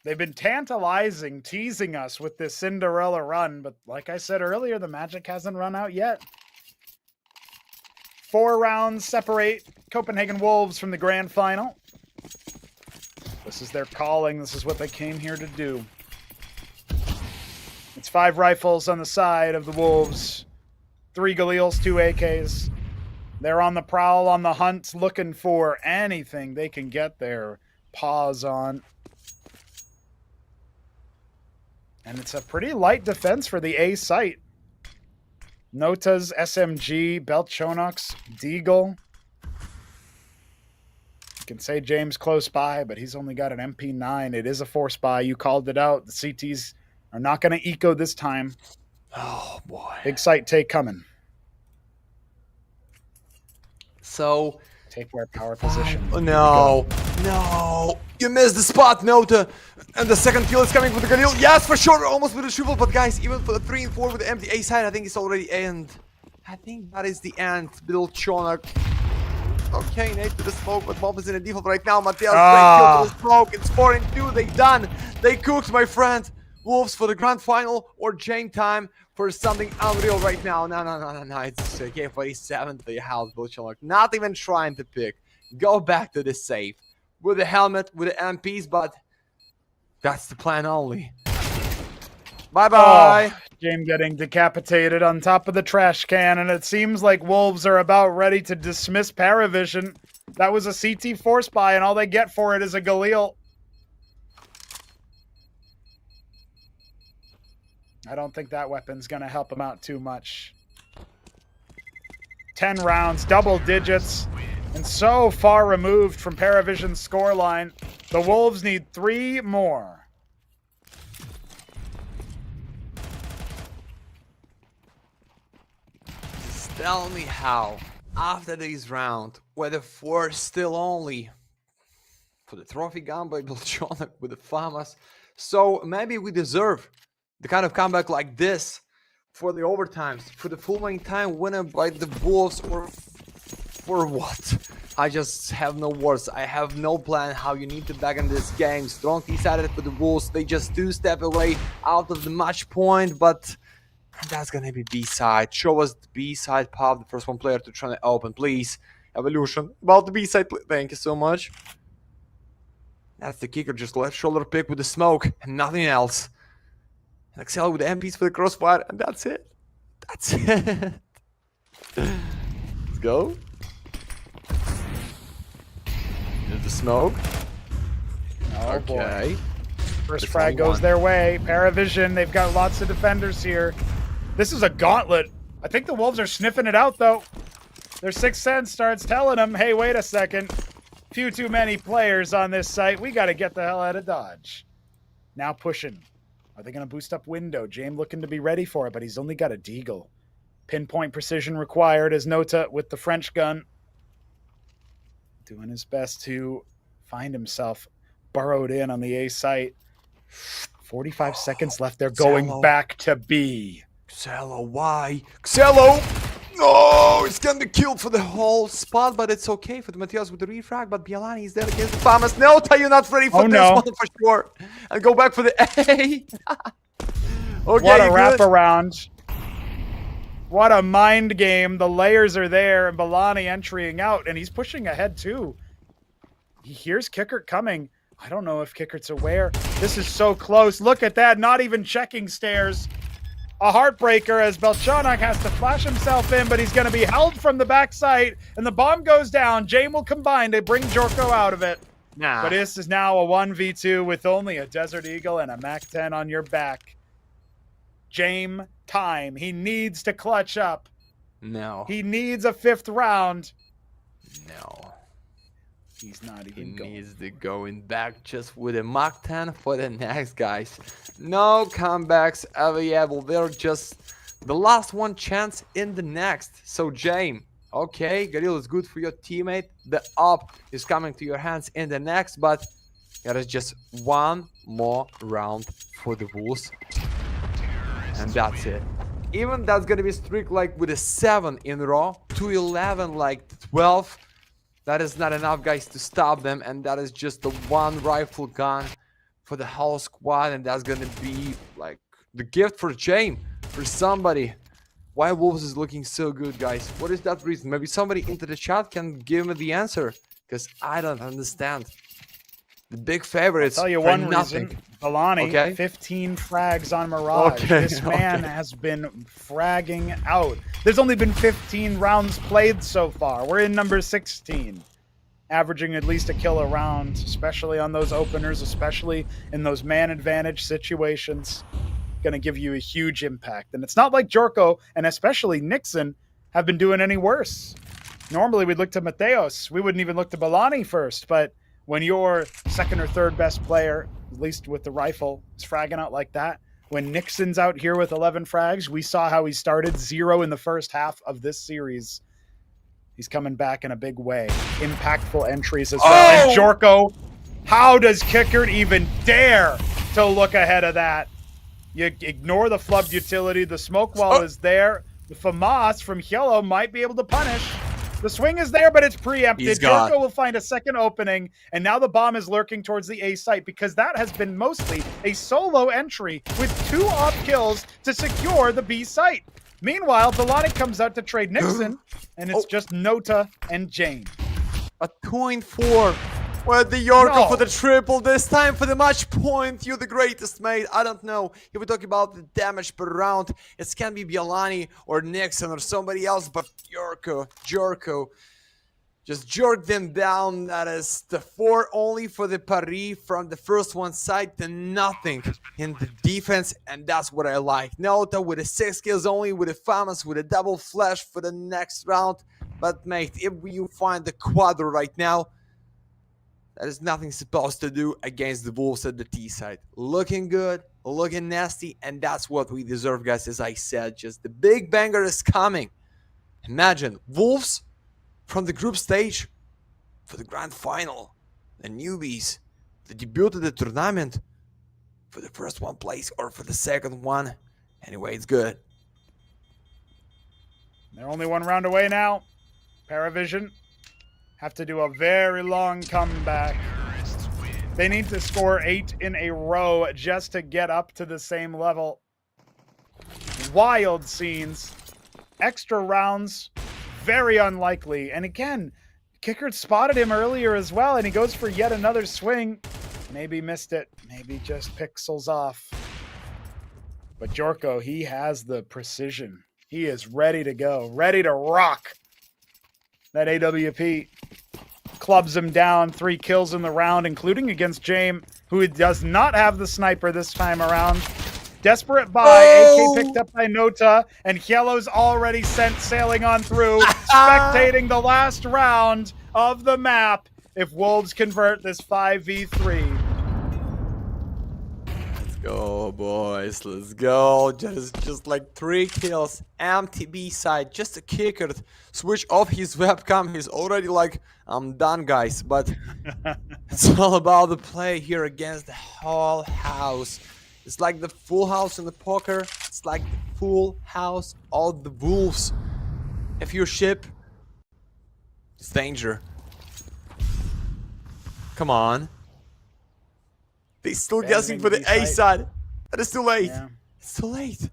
They've been tantalizing, teasing us with this Cinderella run, but like I said earlier, the magic hasn't run out yet. 4 rounds separate Copenhagen Wolves from the grand final. This is their calling. This is what they came here to do. It's 5 rifles on the side of the Wolves. 3 Galils, 2 AKs. They're on the prowl, on the hunt, looking for anything they can get their paws on. And it's a pretty light defense for the A site. Nota's SMG, Belchonok's Deagle. You can say James close by, but he's only got an MP9. It is a force buy. You called it out. The CTs are not going to eco this time. Oh, boy. Big site take coming. So... Tapeware power position. Oh, no. No. You missed the spot, Nota. And the second kill is coming with the Galil. Yes, for sure. Almost with the triple. But guys, even for the 3 and 4 with the empty A side, I think it's already end. I think that is the end. Bill Chonak. Okay, Nate to the smoke, but Mob is in a default right now. Mateus great kill to the smoke. It's 4 and 2. They done. They cooked, my friend. Wolves for the grand final or Jane time for something unreal right now. No. It's AK-47 to the house, Bill Chonak. Not even trying to pick. Go back to the safe. With the helmet, with the MPs, but that's the plan only. Bye-bye. Oh, James getting decapitated on top of the trash can, and it seems like Wolves are about ready to dismiss PARIVISION. That was a CT force buy, and all they get for it is a Galil. I don't think that weapon's going to help him out too much. 10 rounds, double digits, and so far removed from PARIVISION's scoreline. The Wolves need 3 more. Tell me how, after this round, where the 4 still only for the trophy gun by Belchonok with the FAMAS, so maybe we deserve the kind of comeback like this for the overtimes, for the full main time winner by the Wolves, or for what? I just have no words. I have no plan how you need to back in this game. Strong decided for the Wolves. They just 2 step away out of the match point, but that's gonna be B-side. Show us the B-side, Pop, the first one player to try to open, please. Evolution, about the B-side, thank you so much. That's the kicker, just left shoulder pick with the smoke and nothing else. And Excel with the MPs for the crossfire, and that's it. That's it. Let's go. There's the smoke. Oh, okay. Boy. First frag goes their way. PARIVISION, they've got lots of defenders here. This is a gauntlet. I think the Wolves are sniffing it out, though. Their sixth sense starts telling them, hey, wait a second. Few too many players on this site. We got to get the hell out of Dodge. Now pushing. Are they going to boost up window? James looking to be ready for it, but he's only got a Deagle. Pinpoint precision required as Nota with the French gun. Doing his best to find himself burrowed in on the A site. 45 seconds left. They're going back to B. Xello, why? Xello! No, it's gonna be killed for the whole spot, but it's okay for the Mateus with the refrag. But Bialani is there against the FAMAS. No, you're not ready for this one for sure. And go back for the A. Okay, what a wraparound. What a mind game. The layers are there, and Bialani entering out, and he's pushing ahead too. He hears Kickert coming. I don't know if Kickert's aware. This is so close. Look at that. Not even checking stairs. A heartbreaker as Belchonok has to flash himself in, but he's going to be held from the backside, and the bomb goes down. James will combine to bring Jorko out of it. But this is now a 1v2 with only a Desert Eagle and a MAC-10 on your back. James time. He needs to clutch up. No. He needs a 5th round. No. He's not even going. He needs to going back just with a Mach 10 for the next, guys. No comebacks available. They're just the last one chance in the next. So, James, okay, Galil is good for your teammate. The up is coming to your hands in the next, but there is just one more round for the Wolves. And that's it. Even that's gonna be strict like with a 7 in a row, 2-11, like 12. That is not enough, guys, to stop them, and that is just the 1 rifle gun for the whole squad, and that's gonna be like the gift for James, for somebody. Why Wolves is looking so good, guys? What is that reason? Maybe somebody into the chat can give me the answer, because I don't understand. The big favorites I'll tell you are one nothing. reason. Alani, Okay. 15 frags on Mirage. Okay, This man has been fragging out. There's only been 15 rounds played so far. We're in number 16. Averaging at least a kill a round, especially on those openers, especially in those man advantage situations. Going to give you a huge impact. And it's not like Jorko and especially Nixon have been doing any worse. Normally we'd look to Mateos. We wouldn't even look to Balani first, but when your second or third best player, at least with the rifle, is fragging out like that, when Nixon's out here with 11 frags, we saw how he started 0 in the first half of this series. He's coming back in a big way. Impactful entries as well. And Jorko, how does Kickert even dare to look ahead of that? You ignore the flubbed utility. The smoke wall is there. The FAMAS from Yellow might be able to punish. The swing is there, but it's preempted. Jorko will find a second opening, and now the bomb is lurking towards the A site because that has been mostly a solo entry with 2 off kills to secure the B site. Meanwhile, Delani comes out to trade Nixon, and it's just Nota and Jane. A 2-4. Well, the Yorker for the triple. This time for the match point. You're the greatest, mate. I don't know. If we talk about the damage per round, it can be Bialani or Nixon or somebody else, but Jorko. Just jerk them down. That is the 4 only for the Paris from the first one side to nothing in the defense, and that's what I like. Nota with a 6 kills only, with a FAMAS, with a double flash for the next round. But mate, if you find the quadro right now, that is nothing supposed to do against the Wolves at the T side. Looking good, looking nasty, and that's what we deserve, guys. As I said, just the big banger is coming. Imagine Wolves from the group stage for the grand final, the newbies, the debut of the tournament for the first one place or for the second one. Anyway, it's good. They're only 1 round away now. PARIVISION have to do a very long comeback. They need to score 8 in a row just to get up to the same level. Wild scenes. Extra rounds. Very unlikely. And again, Kickert spotted him earlier as well, and he goes for yet another swing. Maybe missed it. Maybe just pixels off. But Jorko, he has the precision. He is ready to go. Ready to rock. That AWP clubs him down. 3 kills in the round, including against James, who does not have the sniper this time around. Desperate buy, AK picked up by Nota, and Yellow's already sent sailing on through, spectating the last round of the map if Wolves convert this 5v3. Let's go, boys. Let's go. Just like 3 kills. Empty B side. Just a kicker. Switch off his webcam. He's already like, I'm done, guys. But it's all about the play here against the whole house. It's like the full house in the poker. It's like the full house of the Wolves. If you ship, it's danger. Come on. They still guessing for the A side. That is too late. Yeah. It's too late.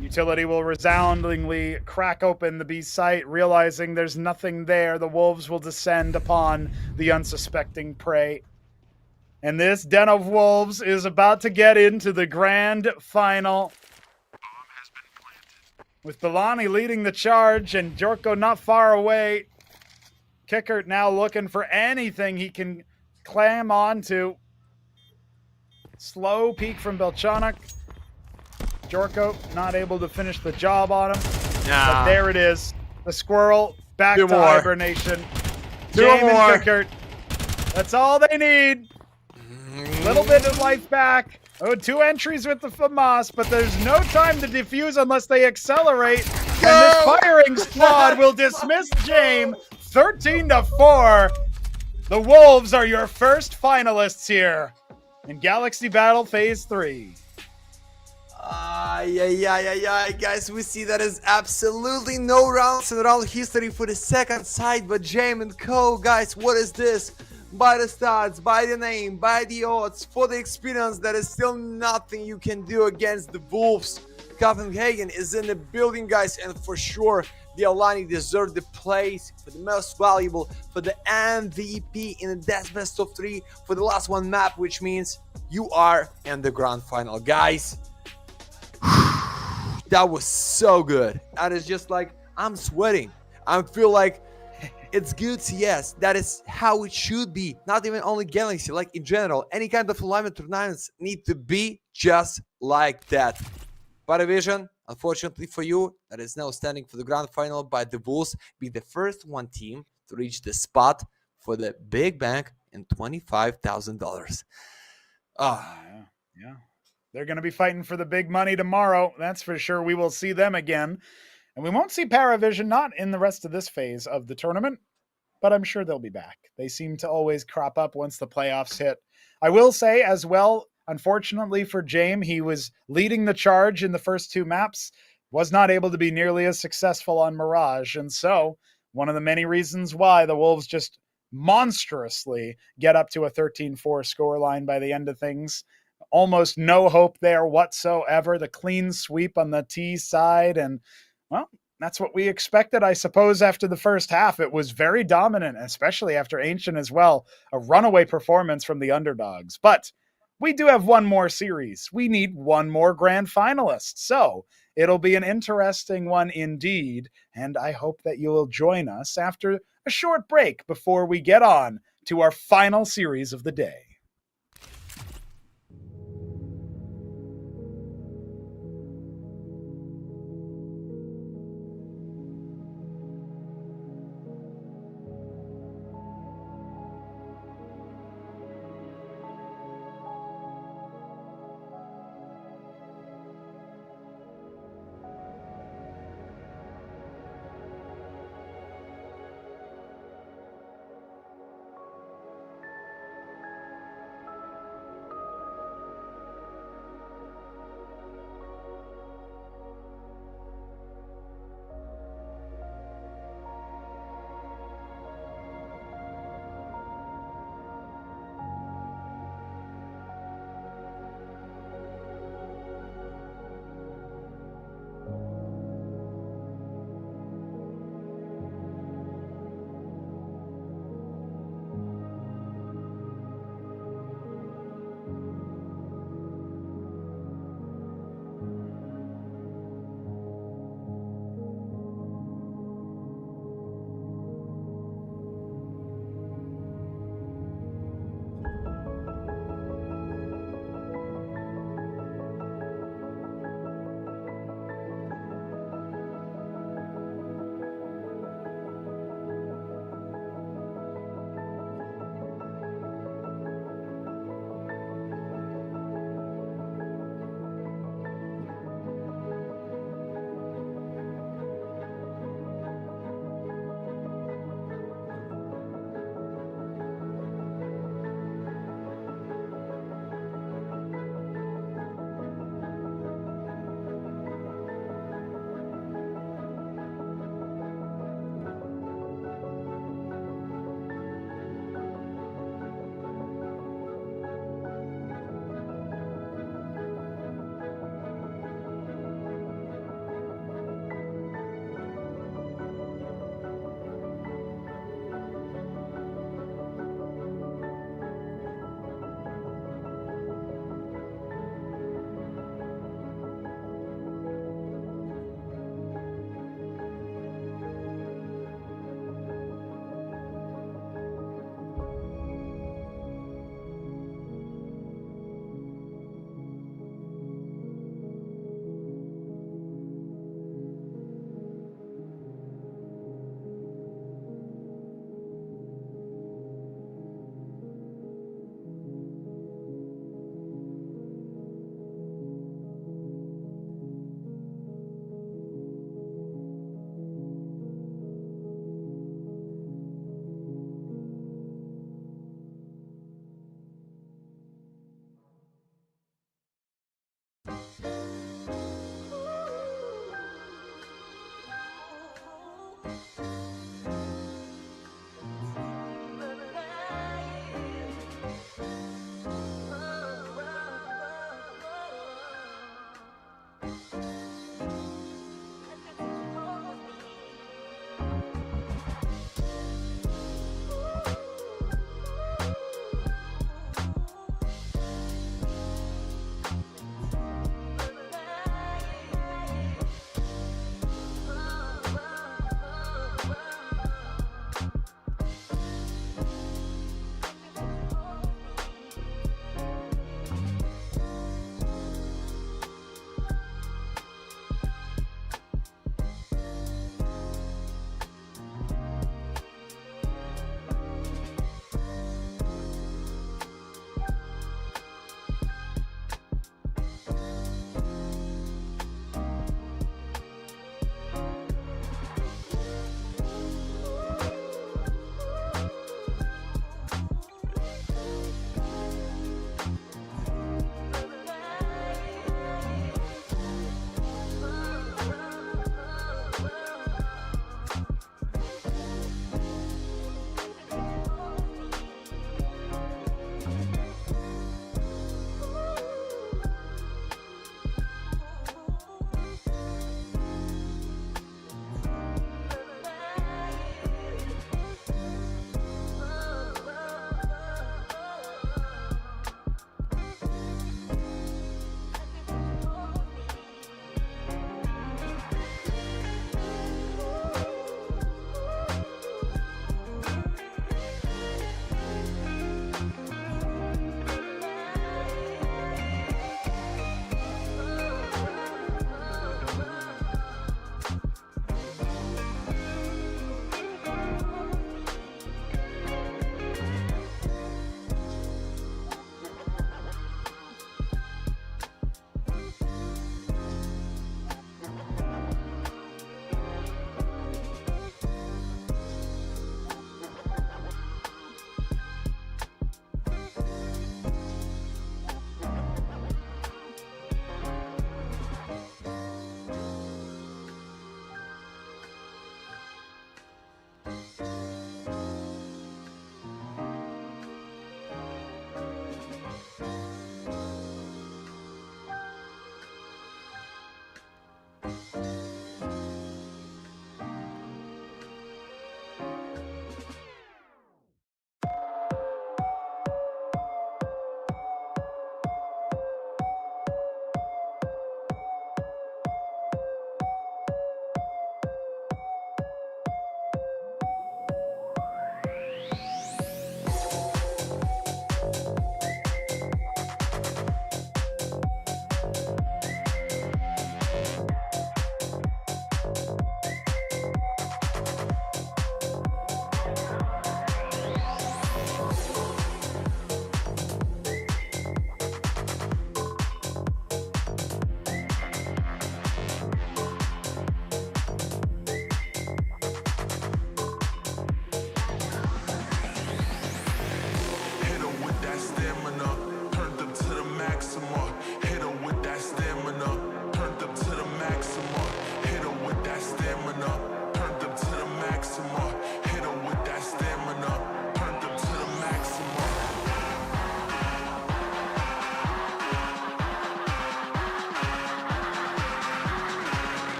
Utility will resoundingly crack open the B site, realizing there's nothing there. The Wolves will descend upon the unsuspecting prey. And this den of wolves is about to get into the grand final. With Delani leading the charge and Jorko not far away. Kickert now looking for anything he can clam onto. Slow peek from Belchanak. Jorko not able to finish the job on him. But there it is. The squirrel back to hibernation. James and Kickert. That's all they need. Little bit of life back. Oh, 2 entries with the FAMAS, but there's no time to defuse unless they accelerate. And this firing squad will dismiss James 13-4. The Wolves are your first finalists here in Galaxy Battle Phase 3. Guys, we see that is absolutely no rounds in round history for the second side, but James and Co, guys, what is this? By the stats, by the name, by the odds, for the experience, there is still nothing you can do against the Wolves. Copenhagen is in the building, guys, and for sure the Alani deserve the place for the most valuable, for the MVP in the Death Best of 3 for the last one map, which means you are in the grand final. Guys, that was so good. That is just like, I'm sweating. I feel like it's good, yes. That is how it should be. Not even only Galaxy, like in general. Any kind of alignment tournaments need to be just like that. PARIVISION, unfortunately for you, that is now standing for the grand final by the Wolves, be the first one team to reach the spot for the big bank in $25,000. Yeah. They're going to be fighting for the big money tomorrow. That's for sure. We will see them again. And we won't see PARIVISION not in the rest of this phase of the tournament, but I'm sure they'll be back. They seem to always crop up once the playoffs hit. I will say as well, unfortunately for James, he was leading the charge in the first 2 maps, was not able to be nearly as successful on Mirage. And so one of the many reasons why the Wolves just monstrously get up to a 13-4 scoreline by the end of things. Almost no hope there whatsoever. The clean sweep on the T side, and well, that's what we expected, I suppose, after the first half. It was very dominant, especially after Ancient as well. A runaway performance from the underdogs. But we do have one more series. We need one more grand finalist. So it'll be an interesting one indeed. And I hope that you will join us after a short break before we get on to our final series of the day.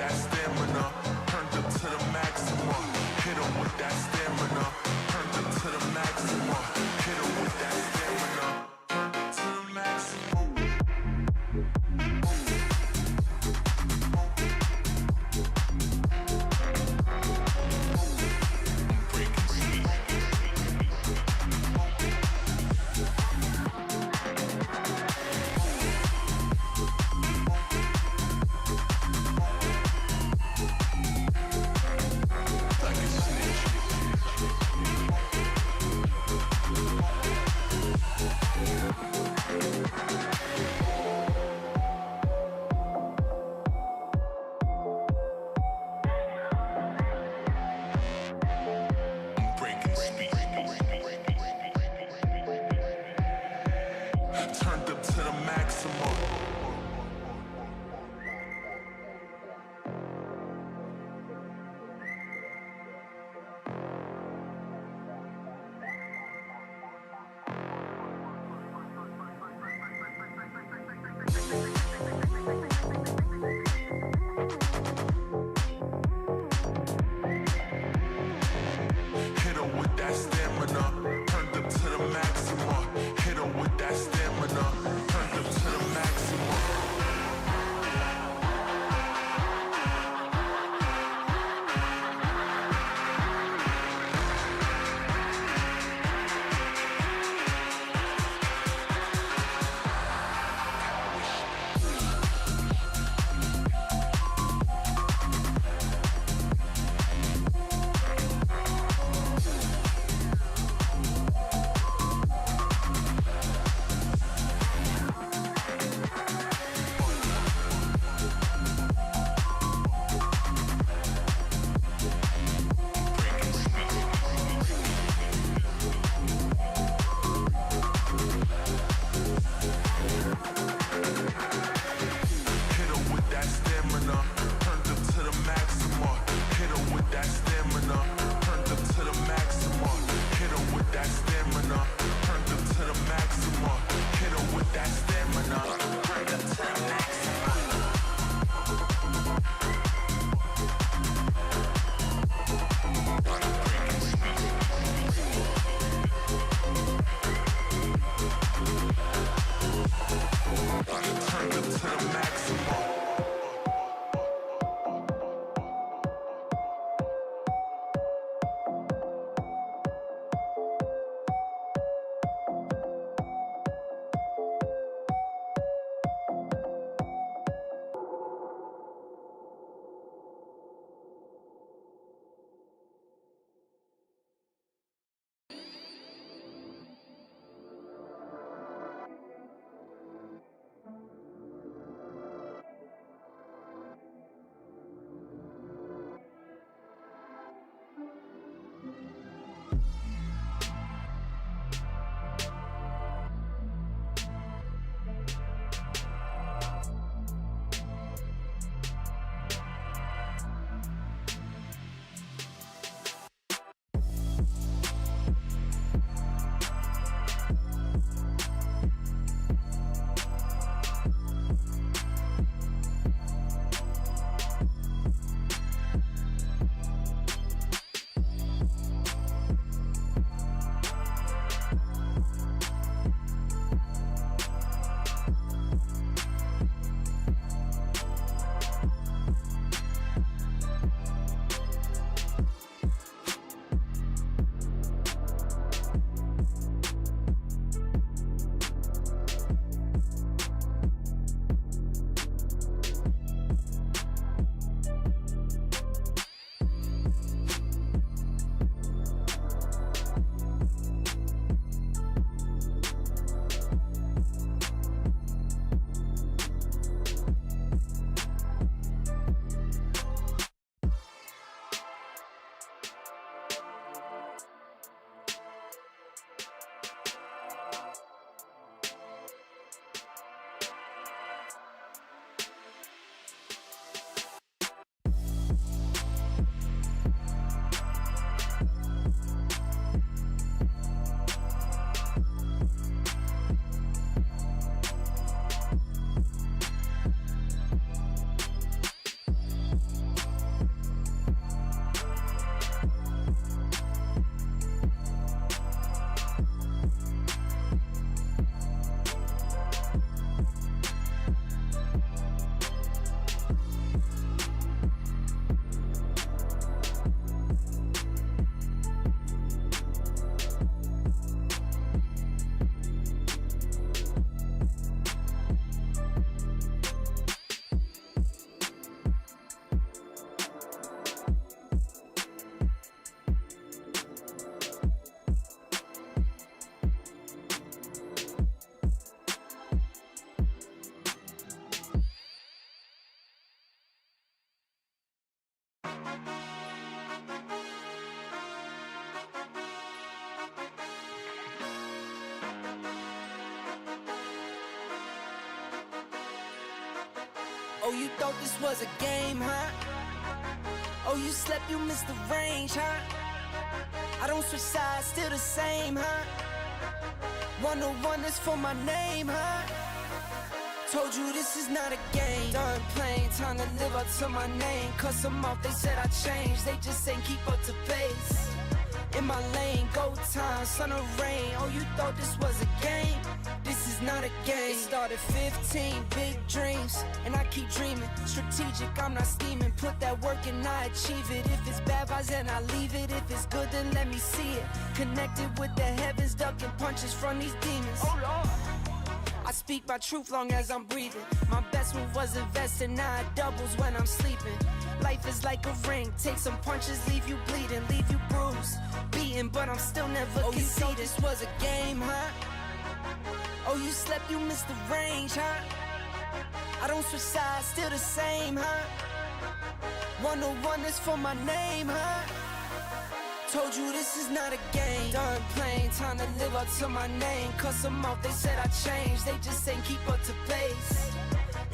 that stamina, turned up to the maximum. Hit him with that stamina, turned up to the maximum. Hit him with that stamina, turned up to the maximum. Turned up to the maximum. Hit him with that stamina, turned up to the maximum. Hit him with that stamina, Oh, you thought this was a game, huh? Oh, you slept, you missed the range, huh? I don't switch sides, still the same, huh? 101 is for my name, huh? Told you this is not a game. Done playing, time to live up to my name. Cuss them off, they said I changed. They just ain't keep up to pace. In my lane, go time, sun or rain. Oh, you thought this was a game? This is not a game. It started 15, big dreams, and I keep dreaming. Strategic, I'm not scheming. Put that work and I achieve it. If it's bad vibes, then I leave it. If it's good, then let me see it. Connected with the heavens, ducking punches from these demons. Oh Lord. I speak my truth long as I'm breathing. My best move was investing, now it doubles when I'm sleeping. Life is like a ring, take some punches, leave you bleeding, leave you bruised, beaten, but I'm still never conceded. Oh, this was a game, huh? Oh, you slept, you missed the range, huh? I don't switch sides, still the same, huh? 101 is for my name, huh? Told you this is not a game. Done playing, time to live up to my name. Cuss them off, they said I changed. They just ain't keep up to pace.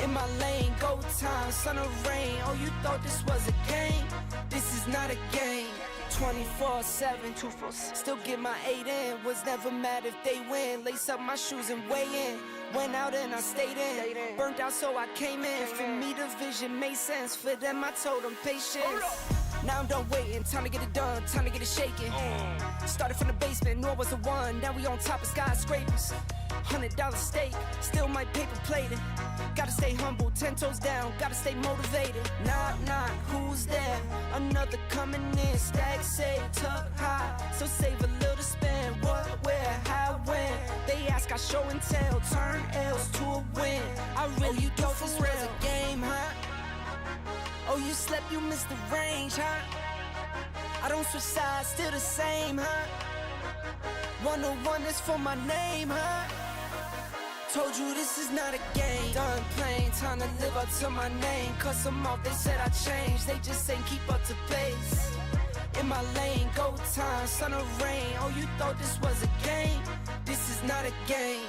In my lane, go time, sun or rain. Oh, you thought this was a game? This is not a game. 24/7, 247. Still get my 8 in. Was never mad if they win. Lace up my shoes and weigh in. Went out and I stayed in. Burnt out, so I came in. For me, the vision made sense. For them, I told them patience. Now I'm done waiting, time to get it done, time to get it shaking. Started from the basement, knew I was the one. Now we on top of skyscrapers. $100 steak, still my paper plated. Gotta stay humble, 10 toes down, gotta stay motivated. Knock, knock, who's there? Another coming in, stack say, tuck high. So save a little to spend, what, where, how, when. They ask, I show and tell, turn L's to a win. I really thought this was a game, huh? Oh, you slept, you missed the range, huh? I don't switch sides, still the same, huh? 101 is for my name, huh? Told you this is not a game. Done playing, time to live up to my name. Cuss them off, they said I changed. They just ain't keep up to pace. In my lane, go time, sun or rain. Oh, you thought this was a game? This is not a game.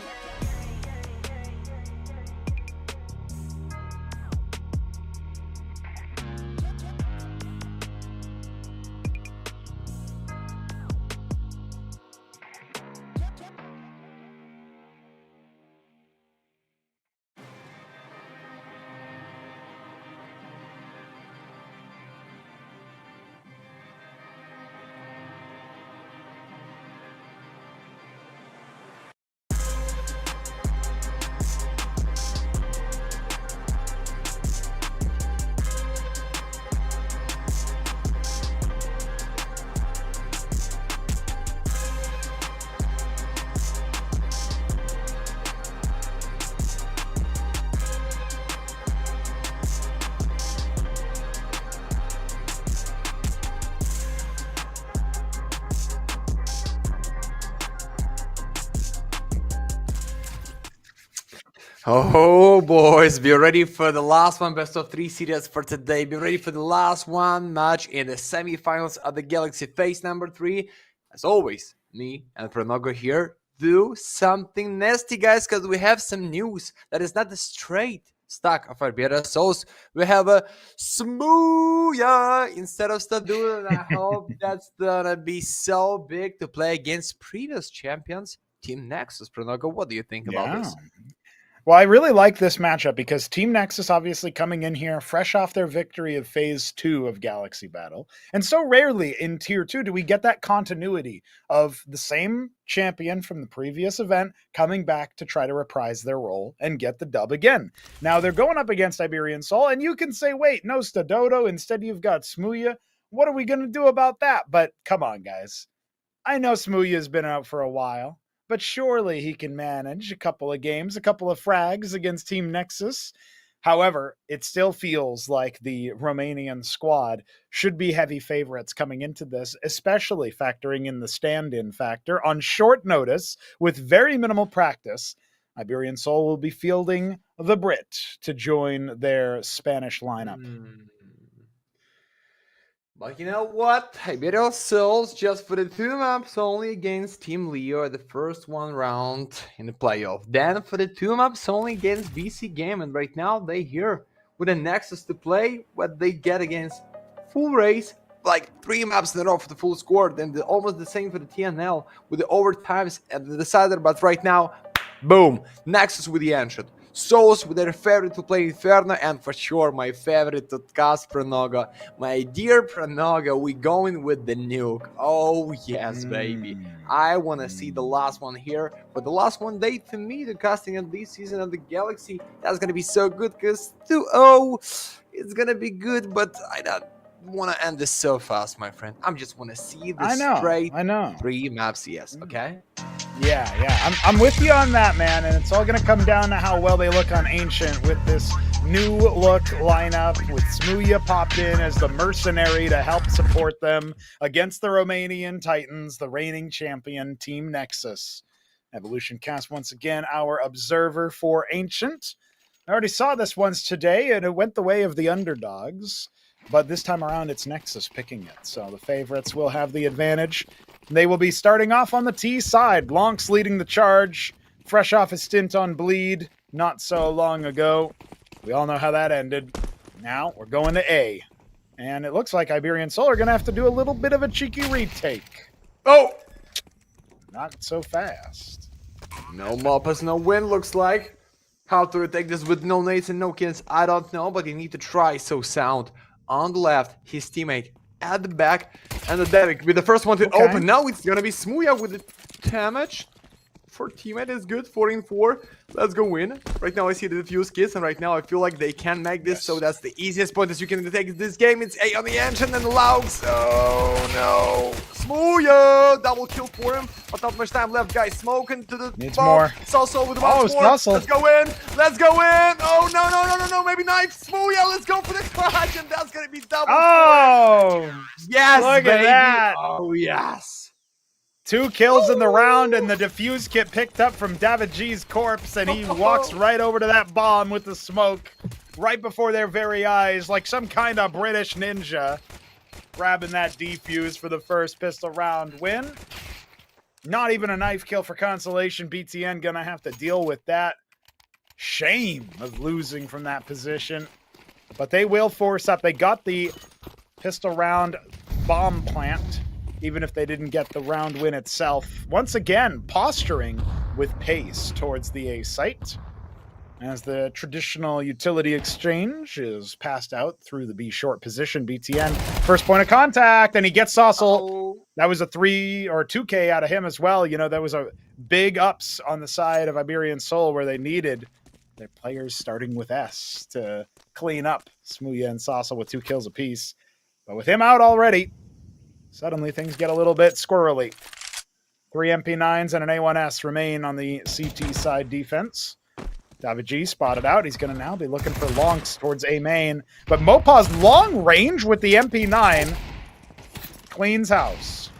Oh, boys, be ready for the last one, best of 3 series for today. Be ready for the last one match in the semifinals of the Galaxy Phase number 3. As always, me and Pranogo here do something nasty, guys, because we have some news that is not the straight stack of Iberian souls. We have a Smooya instead of Stadul, and I hope that's gonna be so big to play against previous champions, Team Nexus. Pranogo, what do you think about this? Well, I really like this matchup because Team Nexus obviously coming in here fresh off their victory of Phase 2 of Galaxy Battle. And so rarely in Tier 2 do we get that continuity of the same champion from the previous event coming back to try to reprise their role and get the dub again. Now, they're going up against Iberian Soul, and you can say, wait, no Stadodo, instead you've got Smooya. What are we going to do about that? But come on, guys. I know Smooya's been out for a while, but surely he can manage a couple of games, a couple of frags against Team Nexus. However, it still feels like the Romanian squad should be heavy favorites coming into this, especially factoring in the stand-in factor. On short notice, with very minimal practice, Iberian Soul will be fielding the Brit to join their Spanish lineup. But you know what? Iberian Souls just for the 2 maps only against Team Leo at the first 1 round in the playoff. Then for the 2 maps only against BC Game, and right now they here with a Nexus to play, what they get against full race, like 3 maps in a row for the full score, then almost the same for the TNL with the overtimes at the decider. But right now, boom, Nexus with the Ancient, Souls with their favorite to play Inferno, and for sure my favorite to cast Pranoga. My dear Pranoga, we going with the nuke. Oh yes, baby. I want to see the last one here. But the last one day, to me, the casting of this season of the Galaxy, that's going to be so good, because 2-0, it's going to be good, but I don't want to end this so fast, my friend. I just want to see the straight 3 map CS, okay? Yeah. I'm with you on that, man. And it's all going to come down to how well they look on Ancient with this new look lineup, with Smooya popped in as the mercenary to help support them against the Romanian Titans, the reigning champion, Team Nexus. Evolution Cast, once again, our observer for Ancient. I already saw this once today, and it went the way of the underdogs. But this time around, it's Nexus picking it. So the favorites will have the advantage. They will be starting off on the T side. Lonks leading the charge, fresh off his stint on Bleed not so long ago. We all know how that ended. Now we're going to A. And it looks like Iberian Soul are going to have to do a little bit of a cheeky retake. Oh! Not so fast. No Moppas, no win, looks like. How to retake this with no nades and no kills, I don't know, but you need to try. So Sound on the left, his teammate at the back, and the Derek with the first one to open. Now it's gonna be Smooya with the damage. For teammate is good, 4-4. Let's go win. Right now I see the diffuse kits, and right now I feel like they can make this, so that's the easiest point as you can take this game. It's A on the engine and the Laux. Oh no. Smooya! Double kill for him, but not much time left, guys. Smoking to the Needs bomb. more. Salso with the bomb. Let's go in. Let's go in. Oh no. Maybe knife. Smooya, let's go for the clutch, and that's gonna be double. Oh! Yes, look baby. at that. Oh yes. 2 kills in the round, and the diffuse kit picked up from David G's corpse, and he walks right over to that bomb with the smoke right before their very eyes, like some kind of British ninja, grabbing that defuse for the first pistol round win. Not even a knife kill for consolation. BTN gonna have to deal with that shame of losing from that position, but they will force up. They got the pistol round bomb plant, even if they didn't get the round win itself. Once again, posturing with pace towards the A site, as the traditional utility exchange is passed out through the B short position. BTN, first point of contact, and he gets Saucel. That was a 3 or 2K out of him as well. You know, that was a big ups on the side of Iberian Soul, where they needed their players starting with S to clean up Smooya and Saucel with 2 kills apiece. But with him out already, suddenly things get a little bit squirrely. 3 MP9s and an A1S remain on the CT side defense. David G spotted out. He's going to now be looking for lonks towards A main. But Mopaw's long range with the MP9 cleans house.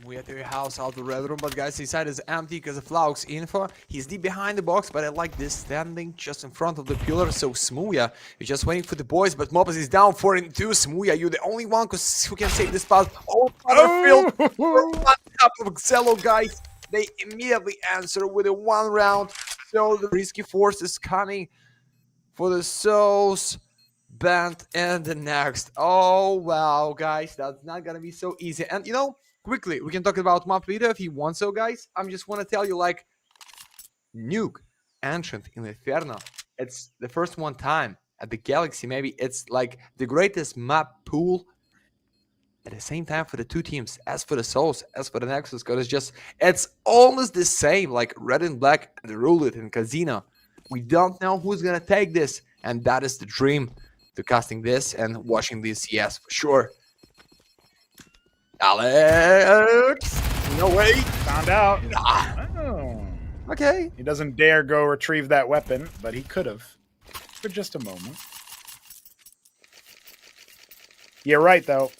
We at your house out the red room, but guys, his side is empty because of Laux info. He's deep behind the box, but I like this standing just in front of the pillar. So Smooya is just waiting for the boys, but Moppas is down 4-2. Smooya, you're the only one who can save this spot. Oh, Butterfield! On top of Xello, guys. They immediately answer with a 1 round. So the risky force is coming for the Souls. Band and the next. Oh wow, guys, that's not gonna be so easy. And you know, quickly we can talk about map leader if you want. So guys, I'm just want to tell you, like, nuke Ancient in Inferno, it's the first one time at the Galaxy. Maybe it's like the greatest map pool at the same time for the 2 teams, as for the Souls, as for the Nexus, because it's almost the same, like red and black and the roulette and casino. We don't know who's gonna take this, and that is the dream, to casting this and watching this. Yes, for sure. Alex, no way. Found out. Nah. Oh. Okay. He doesn't dare go retrieve that weapon, but he could have for just a moment. You're right, though.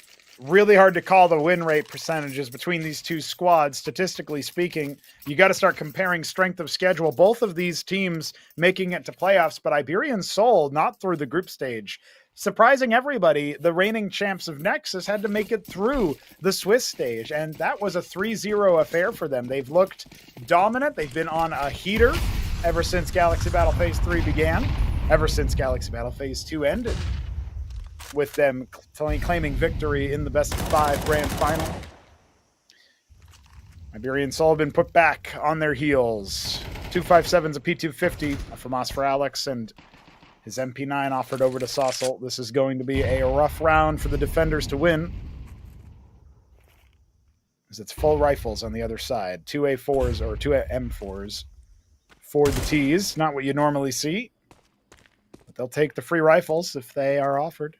Really hard to call the win rate percentages between these 2 squads. Statistically speaking, you got to start comparing strength of schedule. Both of these teams making it to playoffs, but Iberian Soul not through the group stage. Surprising everybody, the reigning champs of Nexus had to make it through the Swiss stage, and that was a 3-0 affair for them. They've looked dominant. They've been on a heater ever since Galaxy Battle Phase 3 began. ever since Galaxy Battle Phase 2 ended, with them claiming victory in the best of 5 grand final. Iberian Soul have been put back on their heels. 257's a P250, a FAMAS for Alex, and his MP9 offered over to Saucel. This is going to be a rough round for the defenders to win, as it's full rifles on the other side. 2 A4s or 2 M4s for the T's. Not what you normally see, but they'll take the free rifles if they are offered.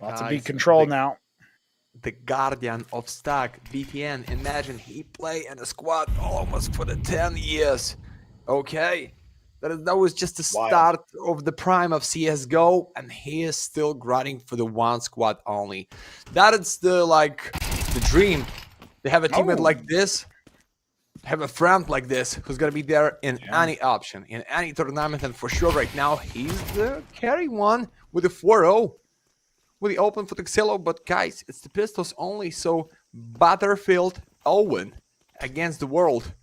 Lots of beat control now. The guardian of stack, BTN. Imagine he play in a squad almost for the 10 years. Okay, that was just the start of the prime of CSGO, and he is still grinding for the 1 squad only. That is the dream. They have a teammate like this, have a friend like this who's gonna be there in any option, in any tournament, and for sure right now he's the carry one with a 4-0. With the open for the Xillo, but guys, it's the pistols only, so Battlefield Owen against the world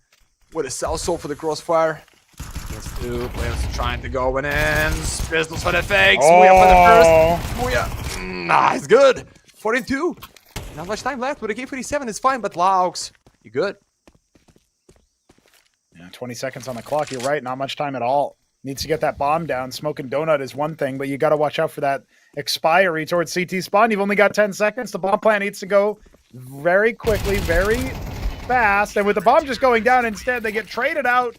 with a South Soul for the crossfire. Against 2 players trying to go in, pistols for the fake, Smooya for the first. Smooya, nice, good. 42. Not much time left, but a K47 is fine, but Laux, you good? Yeah, 20 seconds on the clock, you're right, not much time at all. Needs to get that bomb down. Smoking Donut is one thing, but you got to watch out for that expiry towards CT spawn. You've only got 10 seconds. The bomb plant needs to go very quickly, very fast. And with the bomb just going down instead, they get traded out.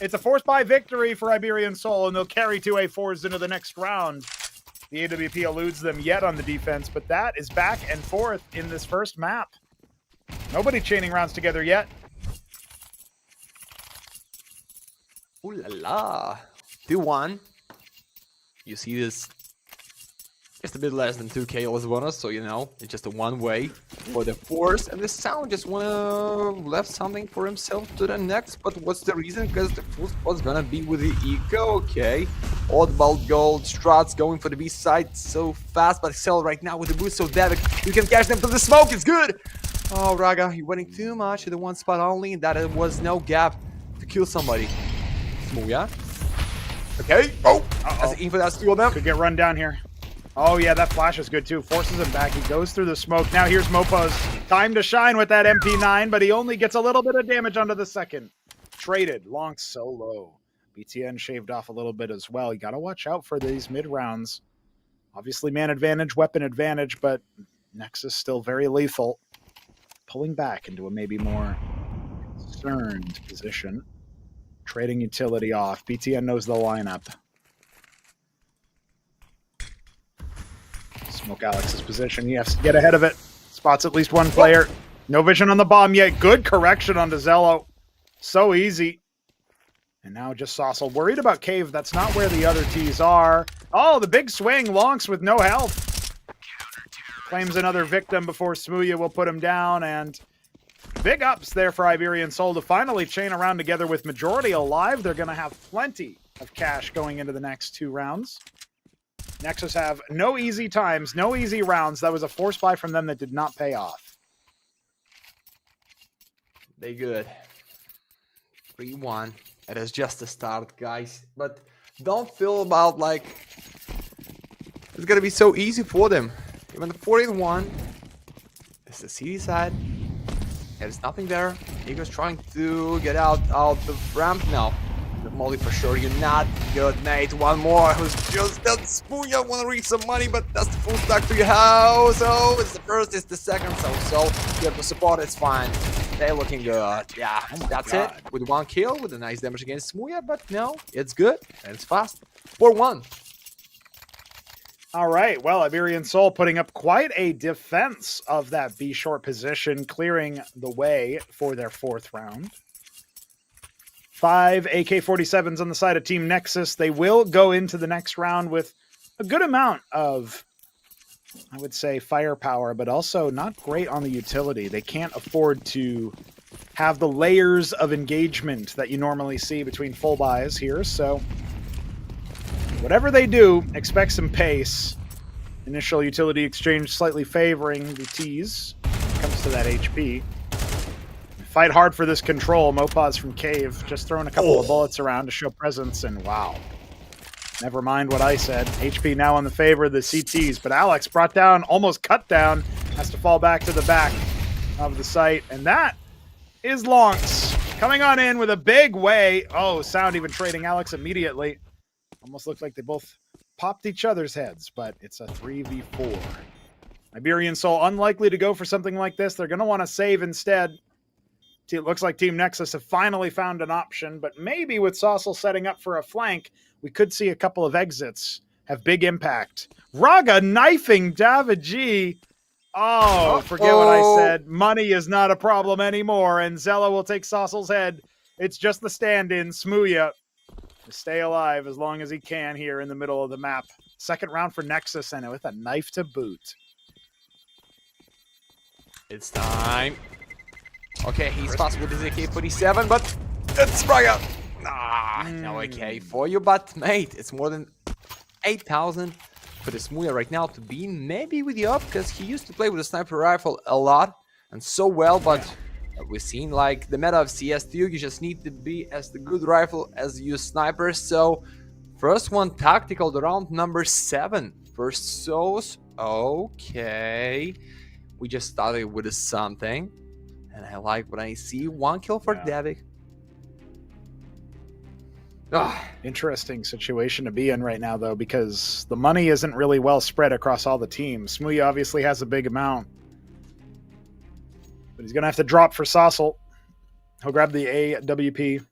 It's a forced buy victory for Iberian Soul, and they'll carry 2 A4s into the next round. The AWP eludes them yet on the defense, but that is back and forth in this first map. Nobody chaining rounds together yet. Ooh la la. 2-1. You see this just a bit less than 2 KOs bonus, so you know, it's just a one-way for the force. And the Sound just left something for himself to the next. But what's the reason? Because the full spot's gonna be with the Eco, okay. Oddball Gold, Struts going for the B side so fast, but Excel right now with the boost, so David, you can catch them from the smoke, it's good! Oh, Raga, you're winning too much at the 1 spot only, that there was no gap to kill somebody. Smooya. Okay. Oh, that's the info, that's 2 of them. Could get run down here. Oh, yeah, that flash is good, too. Forces him back. He goes through the smoke. Now here's Mopa's time to shine with that MP9, but he only gets a little bit of damage onto the second. Traded. Long so low. BTN shaved off a little bit as well. You got to watch out for these mid-rounds. Obviously, man advantage, weapon advantage, but Nexus still very lethal. Pulling back into a maybe more concerned position. Trading utility off. BTN knows the lineup. Smoke Alex's position. He has to get ahead of it. Spots at least one player. No vision on the bomb yet. Good correction onto Zello. So easy. And now just Saucel. Worried about Cave. That's not where the other T's are. Oh, the big swing. Lonks with no health. Claims another victim before Smooya will put him down. And big ups there for Iberian Soul to finally chain around together with majority alive. They're going to have plenty of cash going into the next 2 rounds. Nexus have no easy times, no easy rounds. That was a force buy from them that did not pay off. They good. 3-1. It is just a start, guys. But don't feel about like it's going to be so easy for them. Even the 4-1. It's the CD side. There's nothing there. Ego's trying to get out the ramp now. The Molly for sure. You're not good, mate. One more who's just that spoon. You want to reach some money, but that's the full stack to your house. So it's the first, it's the second. So you have to support. It's fine. They're looking good. Yeah, that's it. With 1 kill, with a nice damage against Smooya, but no, it's good and it's fast. 4-1. All right, well, Iberian Soul putting up quite a defense of that B short position, clearing the way for their 4th round. 5 AK-47s on the side of Team Nexus. They will go into the next round with a good amount of, I would say, firepower, but also not great on the utility. They can't afford to have the layers of engagement that you normally see between full buys here, so whatever they do, expect some pace. Initial utility exchange slightly favoring the T's when it comes to that HP. Fight hard for this control. Mopaz from Cave just throwing a couple of bullets around to show presence, and wow. Never mind what I said. HP now in the favor of the CTs, but Alex brought down, almost cut down, has to fall back to the back of the site, and that is Lonks coming on in with a big way. Oh, Sound even trading Alex immediately. Almost looked like they both popped each other's heads, but it's a 3v4. Iberian Soul unlikely to go for something like this. They're going to want to save instead. It looks like Team Nexus have finally found an option, but maybe with Saucel setting up for a flank, we could see a couple of exits have big impact. Raga knifing David G. Oh, forget what I said. Money is not a problem anymore, and Zella will take Saucel's head. It's just the stand-in, Smooya, to stay alive as long as he can here in the middle of the map. Second round for Nexus, and with a knife to boot. It's time. Okay, he's fast with his AK-47, but it's Braga. No AK for you, but mate, it's more than 8,000 for the Smooya right now to be maybe with you up, because he used to play with a sniper rifle a lot and so well, but we've seen like the meta of CS2, you just need to be as the good rifle as you sniper. So first one tactical, the round number 7 for Sauce. Okay, we just started with something. And I like what I see. 1 kill for Davik. Interesting situation to be in right now, though, because the money isn't really well spread across all the teams. Smooya obviously has a big amount, but he's going to have to drop for Saucel. He'll grab the AWP.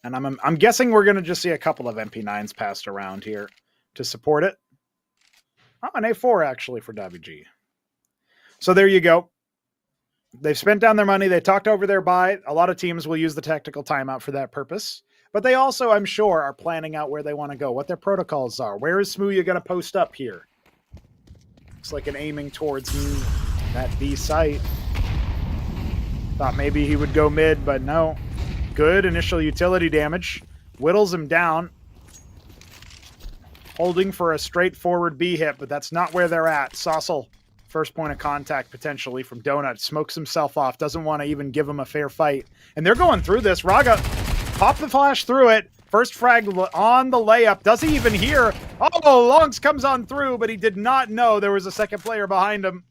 And I'm guessing we're going to just see a couple of MP9s passed around here to support it. Oh, an A4 actually for WG. So there you go. They've spent down their money. They talked over their buy. A lot of teams will use the tactical timeout for that purpose. But they also, I'm sure, are planning out where they want to go, what their protocols are. Where is Smooya going to post up here? Looks like an aiming towards that B site. Thought maybe he would go mid, but no. Good initial utility damage. Whittles him down. Holding for a straightforward B hit, but that's not where they're at. Saucel, first point of contact potentially from Donut. Smokes himself off. Doesn't want to even give him a fair fight. And they're going through this. Raga pop the flash through it. First frag on the layup. Does he even hear? Oh, Longs comes on through, but he did not know there was a second player behind him.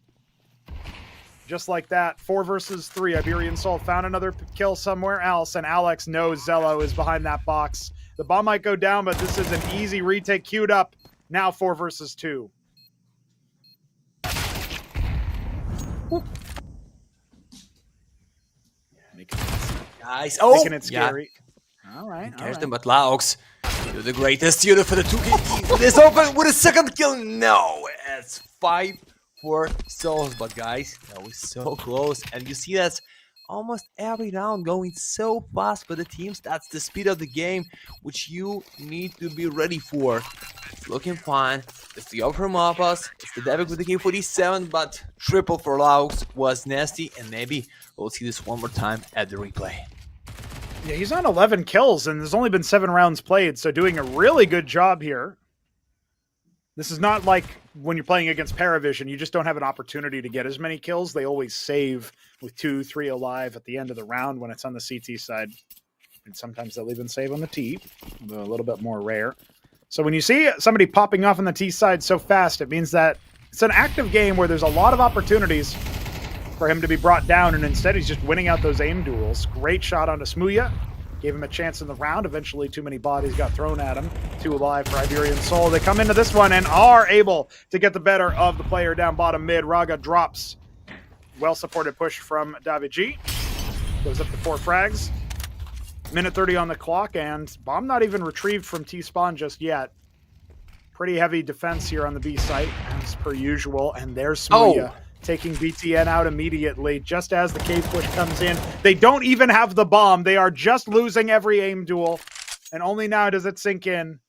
Just like that. 4 versus 3. Iberian Soul found another kill somewhere else, and Alex knows Zello is behind that box. The bomb might go down, but this is an easy retake queued up. Now 4 versus 2. Guys, making it scary. All right. Catch them, but Laux, you're the greatest unit for the 2K. It is open with a second kill. No, it's 5 for Souls, but guys, that was so close. And you see that's almost every round going so fast for the teams. That's the speed of the game, which you need to be ready for. It's looking fine. It's the upper Mapas. It's the Devik with the K47, but triple for Laux was nasty. And maybe we'll see this one more time at the replay. Yeah, he's on 11 kills, and there's only been 7 rounds played, so doing a really good job here. This is not like when you're playing against PARIVISION, you just don't have an opportunity to get as many kills. They always save with 2, 3 alive at the end of the round when it's on the CT side. And sometimes they'll even save on the T, a little bit more rare. So when you see somebody popping off on the T side so fast, it means that it's an active game where there's a lot of opportunities for him to be brought down, and instead he's just winning out those aim duels. Great shot onto Smooya. Gave him a chance in the round. Eventually, too many bodies got thrown at him. 2 alive for Iberian Soul. They come into this one and are able to get the better of the player down bottom mid. Raga drops. Well-supported push from David G. Goes up to 4 frags. Minute 30 on the clock, and bomb not even retrieved from T-spawn just yet. Pretty heavy defense here on the B site, as per usual. And there's Smooya. Taking BTN out immediately, just as the cave push comes in. They don't even have the bomb. They are just losing every aim duel. And only now does it sink in.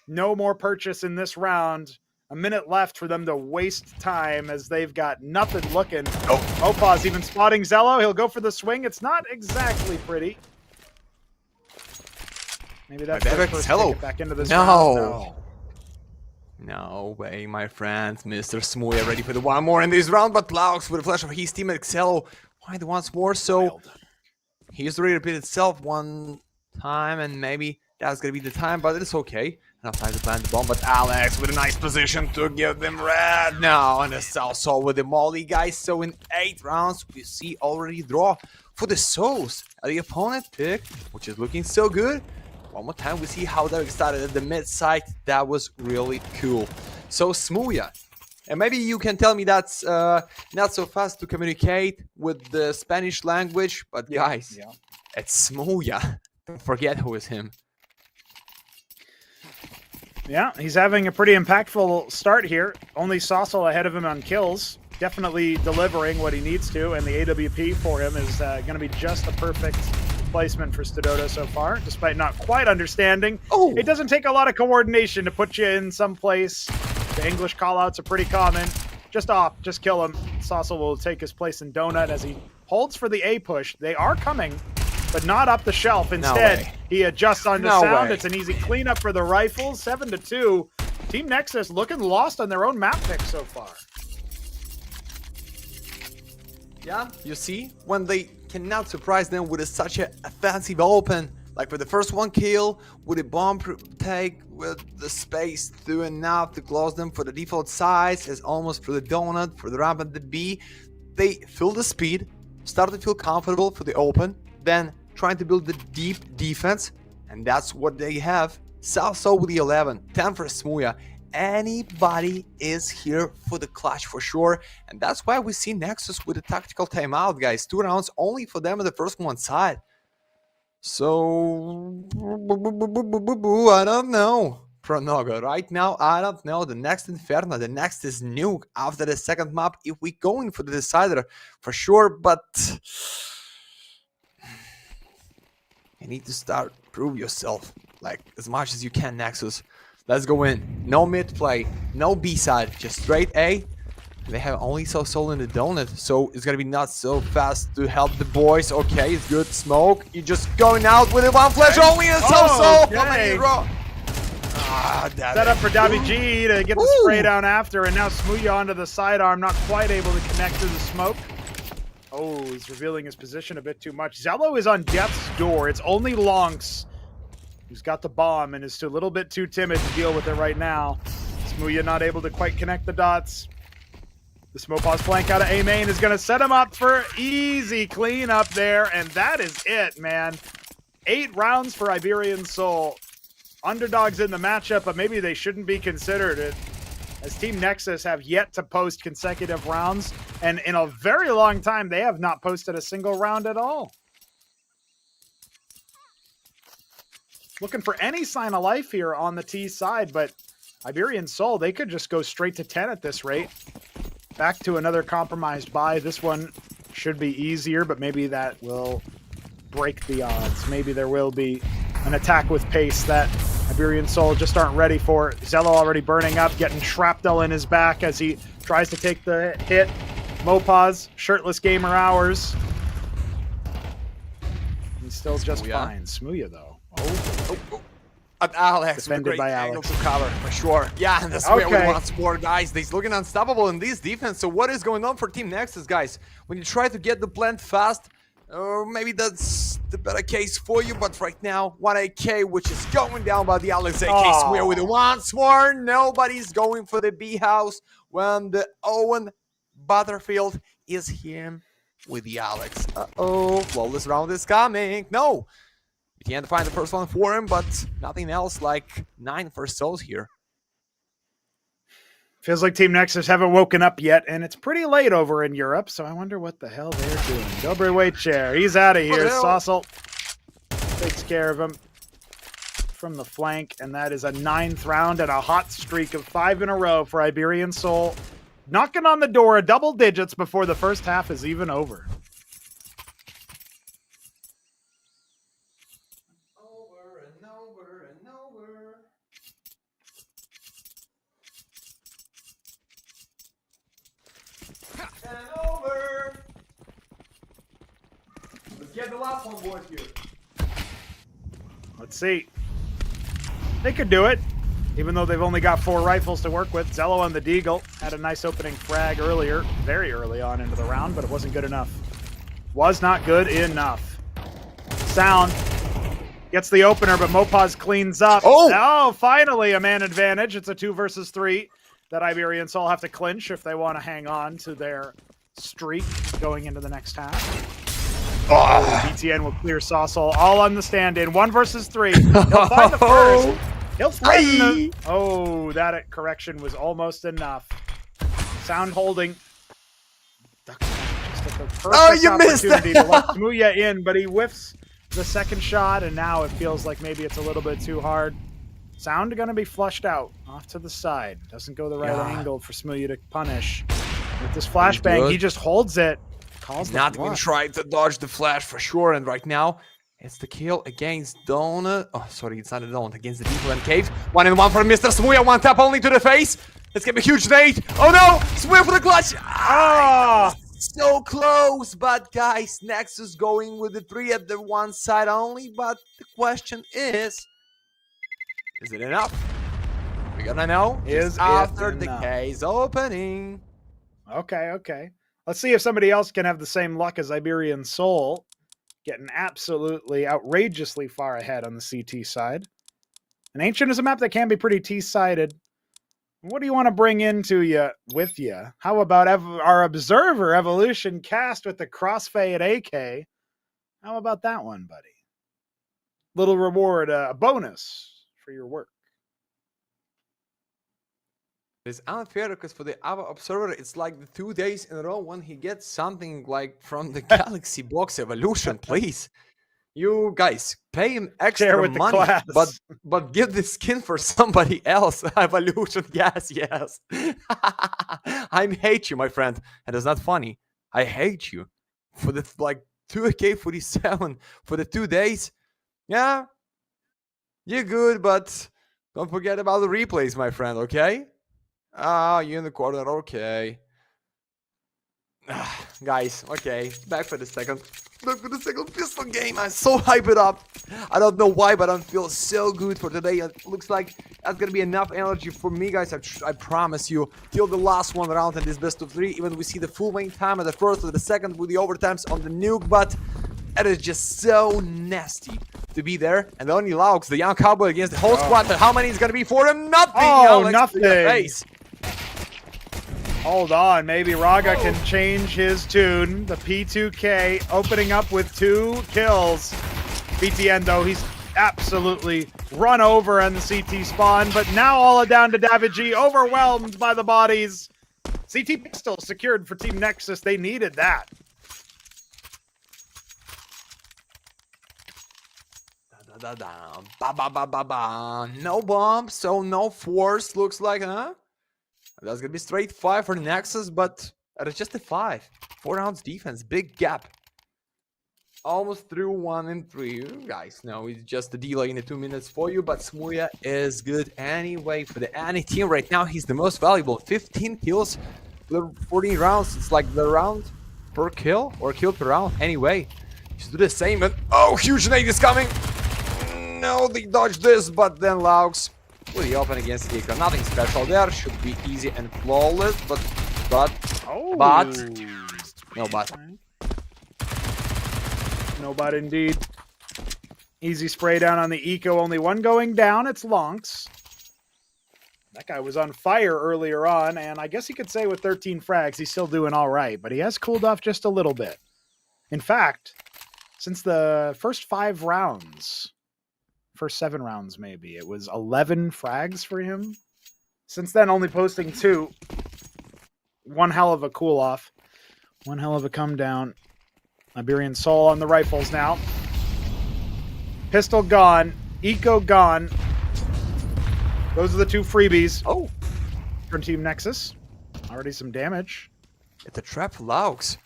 No more purchase in this round. A minute left for them to waste time as they've got nothing looking. Opaz even spotting Zello. He'll go for the swing. It's not exactly pretty. Maybe that's the first ticket back into this round. No way, my friend. Mr. Smooya ready for the one more in this round, but Laux with a flash of his teammate Xello find once more, so history repeats itself one time, and maybe That's gonna be the time, but it's okay. Enough time to plant the bomb, but Alex with a nice position to give them red now, and a Southsaw with the molly, guys. So in 8 rounds, we see already draw for the Souls at the opponent pick, which is looking so good. One more time, we see how Derek started at the mid side. That was really cool. So Smuya, and maybe you can tell me that's not so fast to communicate with the Spanish language, but guys, it's Smuya. Don't forget who is him. Yeah, he's having a pretty impactful start here. Only Saucel ahead of him on kills. Definitely delivering what he needs to, and the AWP for him is going to be just the perfect placement for Stododa so far, despite not quite understanding. Oh. It doesn't take a lot of coordination to put you in some place. The English callouts are pretty common. Just off, just kill him. Saucel will take his place in Donut as he holds for the A push. They are coming, but not up the shelf. Instead, he adjusts on the sound. It's an easy cleanup for the rifles. 7-2. Team Nexus looking lost on their own map pick so far. Yeah, you see, when they cannot surprise them with such a offensive open, like with the first one kill, with a bomb take, with the space through enough to close them for the default size, as almost for the donut, for the ramp and the B, they feel the speed, start to feel comfortable for the open, then trying to build the deep defense, and that's what they have. Southsaw with the 11, 10 for Smuya. Anybody is here for the clutch for sure, and that's why we see Nexus with a tactical timeout, guys. 2 rounds only for them on the first one side. So I don't know, Pronoga. Right now, I don't know. The next Inferno, the next is Nuke after the second map. If we go in for the decider, for sure, but you need to start prove yourself like as much as you can, Nexus. Let's go in. No mid play, no B side, just straight A. They have only Soul in the donut, so it's gonna be not so fast to help the boys. Okay, it's good smoke. You're just going out with a one flash only and Soul. Set up for Davi G to get the spray down after, and now Smuya onto the sidearm, not quite able to connect to the smoke. Oh, he's revealing his position a bit too much. Zello is on death's door. It's only Lonks who's got the bomb and is a little bit too timid to deal with it right now. Smuya not able to quite connect the dots. The Smopaw's flank out of A main is going to set him up for easy clean up there, and that is it, man. 8 rounds for Iberian Soul. Underdogs in the matchup, but maybe they shouldn't be considered it, as Team Nexus have yet to post consecutive rounds, and in a very long time, they have not posted a single round at all. Looking for any sign of life here on the T side, but Iberian Soul, they could just go straight to 10 at this rate. Back to another compromised buy. This one should be easier, but maybe that will break the odds. Maybe there will be an attack with pace that Iberian Soul just aren't ready for. Zello already burning up, getting Shrapnel in his back as he tries to take the hit. Mopaz, shirtless gamer hours. He's still just fine. Smuya, though. At Alex, defended by Alex. To cover for sure. Yeah, and that's where we want more, guys. He's looking unstoppable in this defense. So what is going on for Team Nexus, guys? When you try to get the plant fast, or maybe that's the better case for you, but right now, 1 AK, which is going down by the Alex AK Square with it once more. Nobody's going for the B house when the Owen Butterfield is him with the Alex. Uh-oh, flawless round is coming. No! We can't find the first one for him, but nothing else like 9 for Souls here. Feels like Team Nexus haven't woken up yet, and it's pretty late over in Europe, so I wonder what the hell they're doing. Dobry weight chair. He's out of here. Saucel takes care of him from the flank, and that is a 9th round and a hot streak of 5 in a row for Iberian Soul. Knocking on the door of double digits before the first half is even over. Let's get the last one, boys, here. Let's see. They could do it, even though they've only got 4 rifles to work with. Zello on the Deagle had a nice opening frag earlier, very early on into the round, but it wasn't good enough. Was not good enough. Sound Gets the opener, but Mopaz cleans up. Oh, finally a man advantage. It's a 2 versus 3 that Iberian Soul have to clinch if they want to hang on to their streak going into the next half. BTN will clear Saucel all on the stand-in. 1 versus 3. He'll find the first. He'll threaten the... Oh, that correction was almost enough. Sound holding. Just at the perfect you missed opportunity to let Smuya in, but he whiffs the second shot, and now it feels like maybe it's a little bit too hard. Sound going to be flushed out off to the side. Doesn't go the right angle for Smuya to punish. With this flashbang, he just holds it. He's not even trying to dodge the flash for sure, and right now it's the kill against Donut. Oh, sorry, it's not a Donut. Against the Devil and Cave. 1-1 for Mr. Smuya. 1 tap only to the face. It's gonna be a huge nade. Oh no! Smuya for the clutch. So close, but guys, Nexus going with the 3 at the one side only. But the question is it enough? We're gonna know after the case opening. Okay. Let's see if somebody else can have the same luck as Iberian Soul. Getting absolutely outrageously far ahead on the CT side. And Ancient is a map that can be pretty T-sided. What do you want to bring with you? How about our Observer Evolution cast with the crossfade AK? How about that one, buddy? Little reward, a bonus for your work. It's unfair because for the other Observer, it's like the 2 days in a row when he gets something like from the Galaxy Box Evolution. Please, you guys, pay him extra money, but give the skin for somebody else. Evolution, yes. I hate you, my friend, and it's not funny. I hate you for the 2AK47 for the 2 days. Yeah, you're good, but don't forget about the replays, my friend. Okay. You in the corner, okay. Guys, okay, back for the second pistol game. I'm so hyped up. I don't know why, but I feel so good for today. It looks like that's gonna be enough energy for me, guys. I promise you, till the last one round in this best of 3. Even we see the full main time at the first or the second with the overtimes on the nuke, but it is just so nasty to be there. And only Laux, the young cowboy against the whole squad. How many is gonna be for him? Nothing. Oh, nothing. Hold on, maybe Raga can change his tune. The P2K opening up with 2 kills. BTN, though, he's absolutely run over on the CT spawn, but now all down to David G, overwhelmed by the bodies. CT pistol secured for Team Nexus. They needed that. No bomb, so no force, looks like, huh? That's gonna be straight 5 for Nexus, but it's just a 5. 4 rounds defense, big gap. Almost through 1 and 3. You guys know it's just a delay in the 2 minutes for you, but Smuya is good anyway for the Annie team. Right now, he's the most valuable. 15 kills for 14 rounds. It's like the round per kill or kill per round. Anyway, just do the same. And oh, huge nade is coming. No, they dodged this, but then Laux with the open against Ika. Nothing special there. Should be easy and flawless, but no but. No but indeed. Easy spray down on the Eco. Only one going down. It's Lonks. That guy was on fire earlier on, and I guess you could say with 13 frags, he's still doing all right, but he has cooled off just a little bit. In fact, since the first 5 rounds, first 7 rounds maybe, it was 11 frags for him. Since then, only posting 2. One hell of a cool off. One hell of a come down. Iberian Soul on the rifles now. Pistol gone. Eco gone. Those are the 2 freebies. Oh, from Team Nexus. Already some damage. It's a trap for Laux.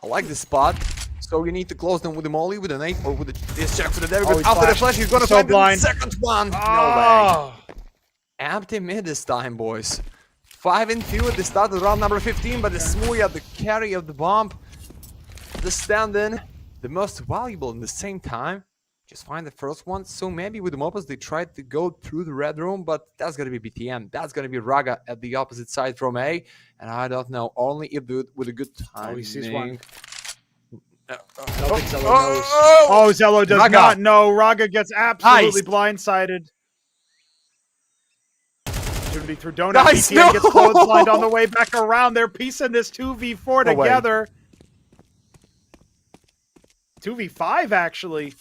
I like this spot. So you need to close them with the molly, with an 8, or with this check for the devil. After flashed. the flash, he's gonna find the second one. Oh. No way. Empty mid this time, boys. 5 and 2 at the start of round number 15, but the Smuya, the carry of the bomb, the stand-in, the most valuable in the same time. Just find the first one. So maybe with the Mopas, they tried to go through the red room, but that's gonna be BTM. That's gonna be Raga at the opposite side from A, and I don't know. Only if with a good time. Oh, he sees one. I don't think Zello knows. Oh, Zello does Raga. not know. Raga gets absolutely Nice. blindsided. Opportunity through Donut. Nice, BTN no. gets clotheslined on the way back around. They're piecing this 2v4 No way. together. 2v5, actually.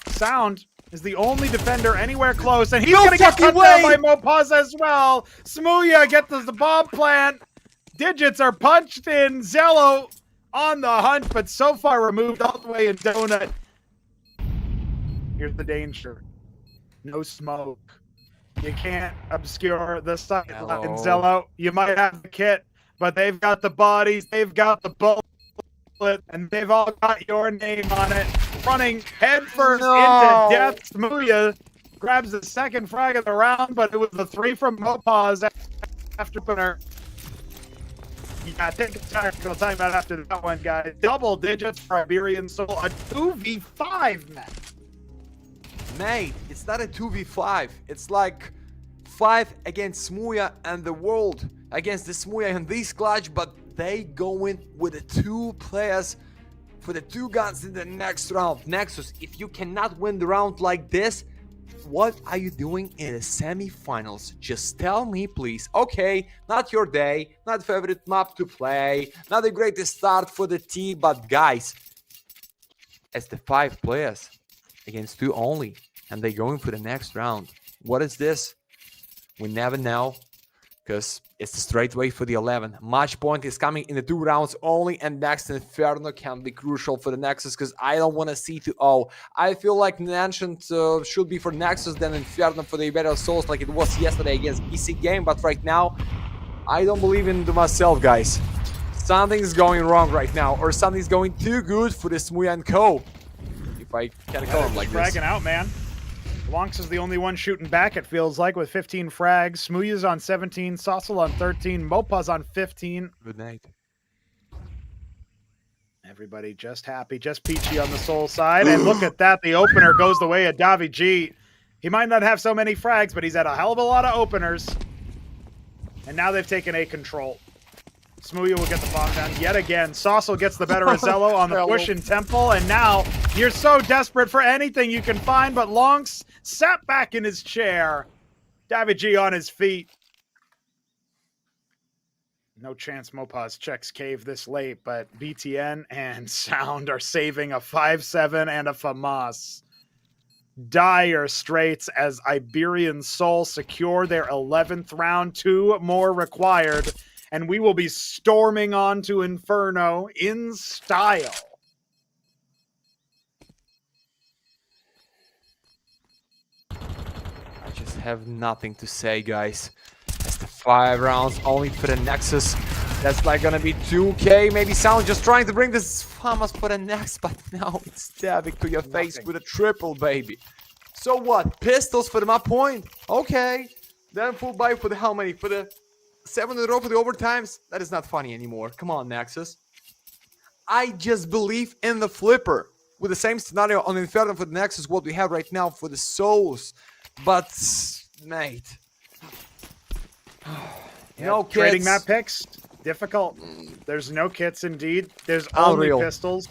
Sound is the only defender anywhere close, and he's No going to get fucking cut down by way. Mopaz as well. Smooya gets the bomb plant. Digits are punched in. Zello on the hunt, but so far removed all the way in Donut. Here's the danger. No smoke. You can't obscure the sight in Zello. You might have the kit, but they've got the bodies, they've got the bullet, and they've all got your name on it. Running headfirst into death. Smooya grabs the second frag of the round, but it was the 3 from Mopaz after winner. Yeah, take a tactical timeout after that one, guys. Double digits for Iberian Soul. A 2v5 match. Mate, it's not a 2v5. It's like 5 against Smooya and the world against the Smooya and this clutch, but they go in with the 2 players for the 2 guns in the next round. Nexus, if you cannot win the round like this, what are you doing in the semi-finals? Just tell me, please. Okay, not your day, not favorite map to play, not the greatest start for the team, but guys, as the 5 players against 2 only, and they're going for the next round. What is this? We never know, because it's a straight way for the 11. Match point is coming in the 2 rounds only, and next Inferno can be crucial for the Nexus, because I don't want to see 2-0. I feel like the Ancient should be for Nexus, then Inferno for the Iberian Souls, like it was yesterday against BC Game, but right now, I don't believe in myself, guys. Something's going wrong right now, or something's going too good for the Smooya and Co. If I can call him like this. Fragging out, man. Blancs is the only one shooting back, it feels like, with 15 frags. Smooya's on 17, Saucel on 13, Mopaz on 15. Good night. Everybody just happy, just peachy on the Soul side. And look at that, the opener goes the way of Davi G. He might not have so many frags, but he's had a hell of a lot of openers. And now they've taken A control. Smooya will get the bomb down yet again. Saucel gets the better of Zello on the push in Temple, and now you're so desperate for anything you can find, but Lonks sat back in his chair. David G on his feet. No chance Mopaz checks cave this late, but BTN and Sound are saving a 5-7 and a FAMAS. Dire straits as Iberian Soul secure their 11th round. 2 more required. And we will be storming on to Inferno in style. I just have nothing to say, guys. That's the 5 rounds only for the Nexus. That's like gonna be 2k. Maybe Sound just trying to bring this FAMAS for the next, but now it's stabbing to your face with a triple, baby. So what? Pistols for the map point? Okay. Then full buy for the how many? For the 7 in a row for the overtimes? That is not funny anymore. Come on, Nexus. I just believe in the flipper. With the same scenario on Inferno for the Nexus, what we have right now for the Souls. But, mate. No kits. Trading map picks, difficult. There's no kits indeed. There's only Unreal. pistols.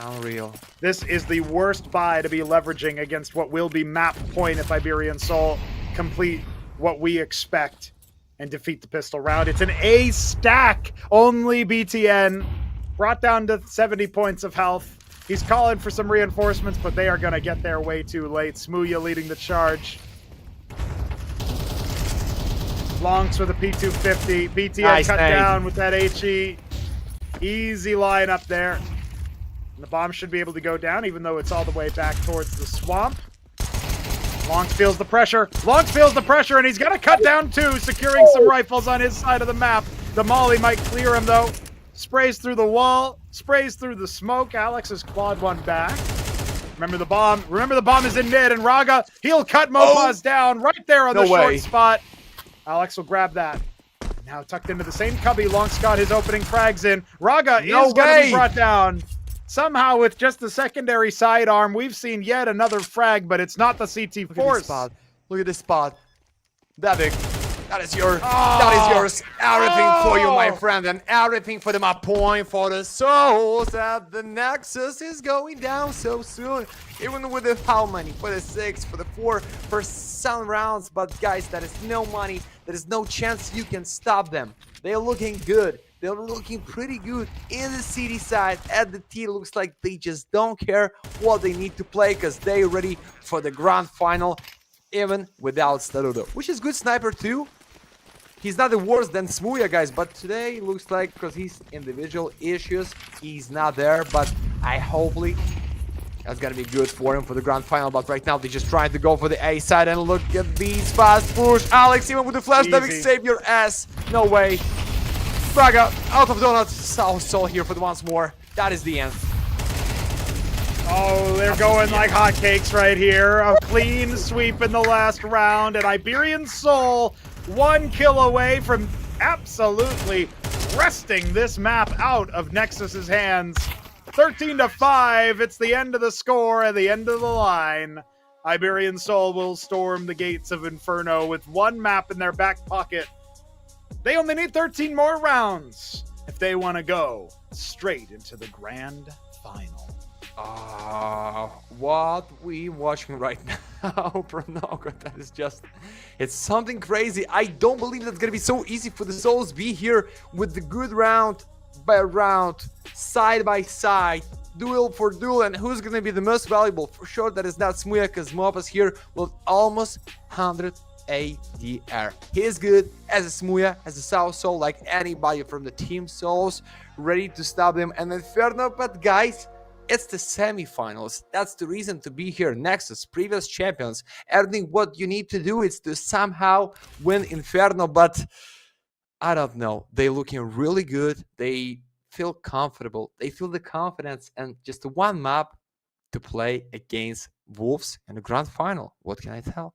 Unreal. This is the worst buy to be leveraging against what will be map point if Iberian Soul complete what we expect and defeat the pistol round. It's an A stack. Only BTN brought down to 70 points of health. He's calling for some reinforcements, but they are going to get there way too late. Smooya leading the charge. Lonks with a P250. BTN Nice cut nade. down with that HE. Easy line up there. And the bomb should be able to go down, even though it's all the way back towards the swamp. Lonks feels the pressure. Lonks feels the pressure, and he's going to cut down 2, securing some rifles on his side of the map. The molly might clear him, though. Sprays through the wall, sprays through the smoke. Alex has clawed one back. Remember the bomb. Remember the bomb is in mid, and Raga, he'll cut Mopaz down right there on the short spot. Alex will grab that. Now tucked into the same cubby. Lonks got his opening frags in. Raga is going to be brought down. Somehow with just the secondary sidearm, we've seen yet another frag, but it's not the CT Look at this Force. spot. Look at this spot. That big. That is yours. Everything for you, my friend, and everything for the map point for the souls. That the Nexus is going down so soon. Even with the how many? For the 6, for the 4, for some rounds. But guys, that is no money. There is no chance you can stop them. They're looking good. They're looking pretty good in the city side. At the T, looks like they just don't care what they need to play because they're ready for the grand final, even without Starudo, which is good sniper too. He's not the worse than Smuya, guys, but today looks like because he's individual issues, he's not there. But hopefully that's gonna be good for him for the grand final. But right now they're just trying to go for the A side, and look at these fast push. Alex, even with the flash diving, save your ass. No way. Braga out of donuts. South Soul here for the once more. That is the end. Oh, they're going like hotcakes right here. A clean sweep in the last round, and Iberian Soul 1 kill away from absolutely wresting this map out of Nexus's hands. 13-5. It's the end of the score and the end of the line. Iberian Soul will storm the gates of Inferno with 1 map in their back pocket. They only need 13 more rounds if they want to go straight into the grand final. What we watching right now, Pronogo, that is just, it's something crazy. I don't believe that's gonna be so easy for the Souls be here with the good round by round, side by side, duel for duel, and who's gonna be the most valuable? For sure that is not Smuya, because Mopas here with almost 100 ADR. He is good as a Smuya, as a South Soul, like anybody from the Team Souls, ready to stop them and Inferno. But guys, it's the semifinals. That's the reason to be here. Nexus, previous champions. Everything what you need to do is to somehow win Inferno, but I don't know. They're looking really good. They feel comfortable. They feel the confidence, and just 1 map to play against Wolves in the grand final. What can I tell?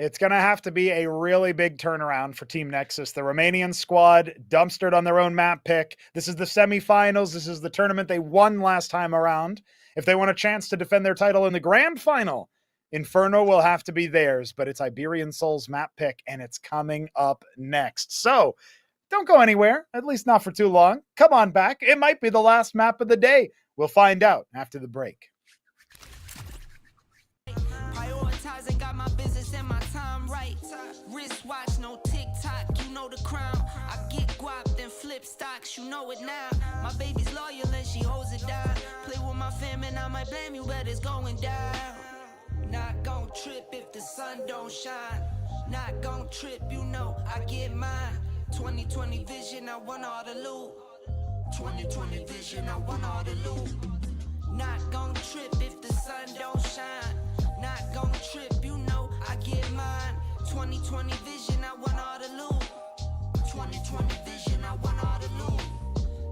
It's going to have to be a really big turnaround for Team Nexus. The Romanian squad dumpstered on their own map pick. This is the semifinals. This is the tournament they won last time around. If they want a chance to defend their title in the grand final, Inferno will have to be theirs, but it's Iberian Soul's map pick, and it's coming up next. So don't go anywhere, at least not for too long. Come on back. It might be the last map of the day. We'll find out after the break. Prioritizing, got my business and my time right. Wristwatch, no TikTok, you know the crime. I get guap, then flip stocks, you know it now. My baby's loyal and she holds it down. Play with my fam and I might blame you, but it's going down. Not gon' trip if the sun don't shine. Not gon' trip, you know I get mine. 2020 vision, I want all the loot. 2020 vision, I want all the loot. Not gon' trip if the sun don't shine. Not gon' trip, you know I get mine. 2020 vision, I want all the loot. 2020 vision, I want all the loot.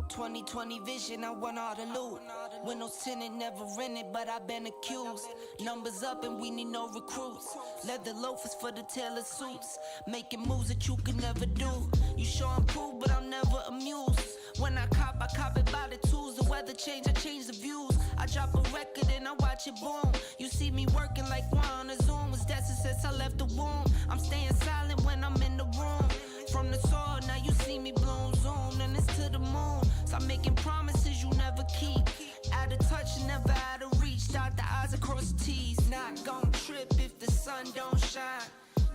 2020 vision, I want all the loot. Windows tinted, never rented, but I've been accused. Numbers up and we need no recruits. Leather loafers for the tailor suits. Making moves that you can never do. You sure I'm cool, but I'm never amused. When I cop it by the tools. The weather change, I change the views. I drop a record and I watch it boom. You see me working like one on a Zoom. Was that since I left the womb? I'm staying silent when I'm in the room. From the soil, now you see me bloom, zoom, and it's to the moon. Stop making promises you never keep. Out of touch, never out of reach. Dot the I's across the T's. Not gon' trip if the sun don't shine.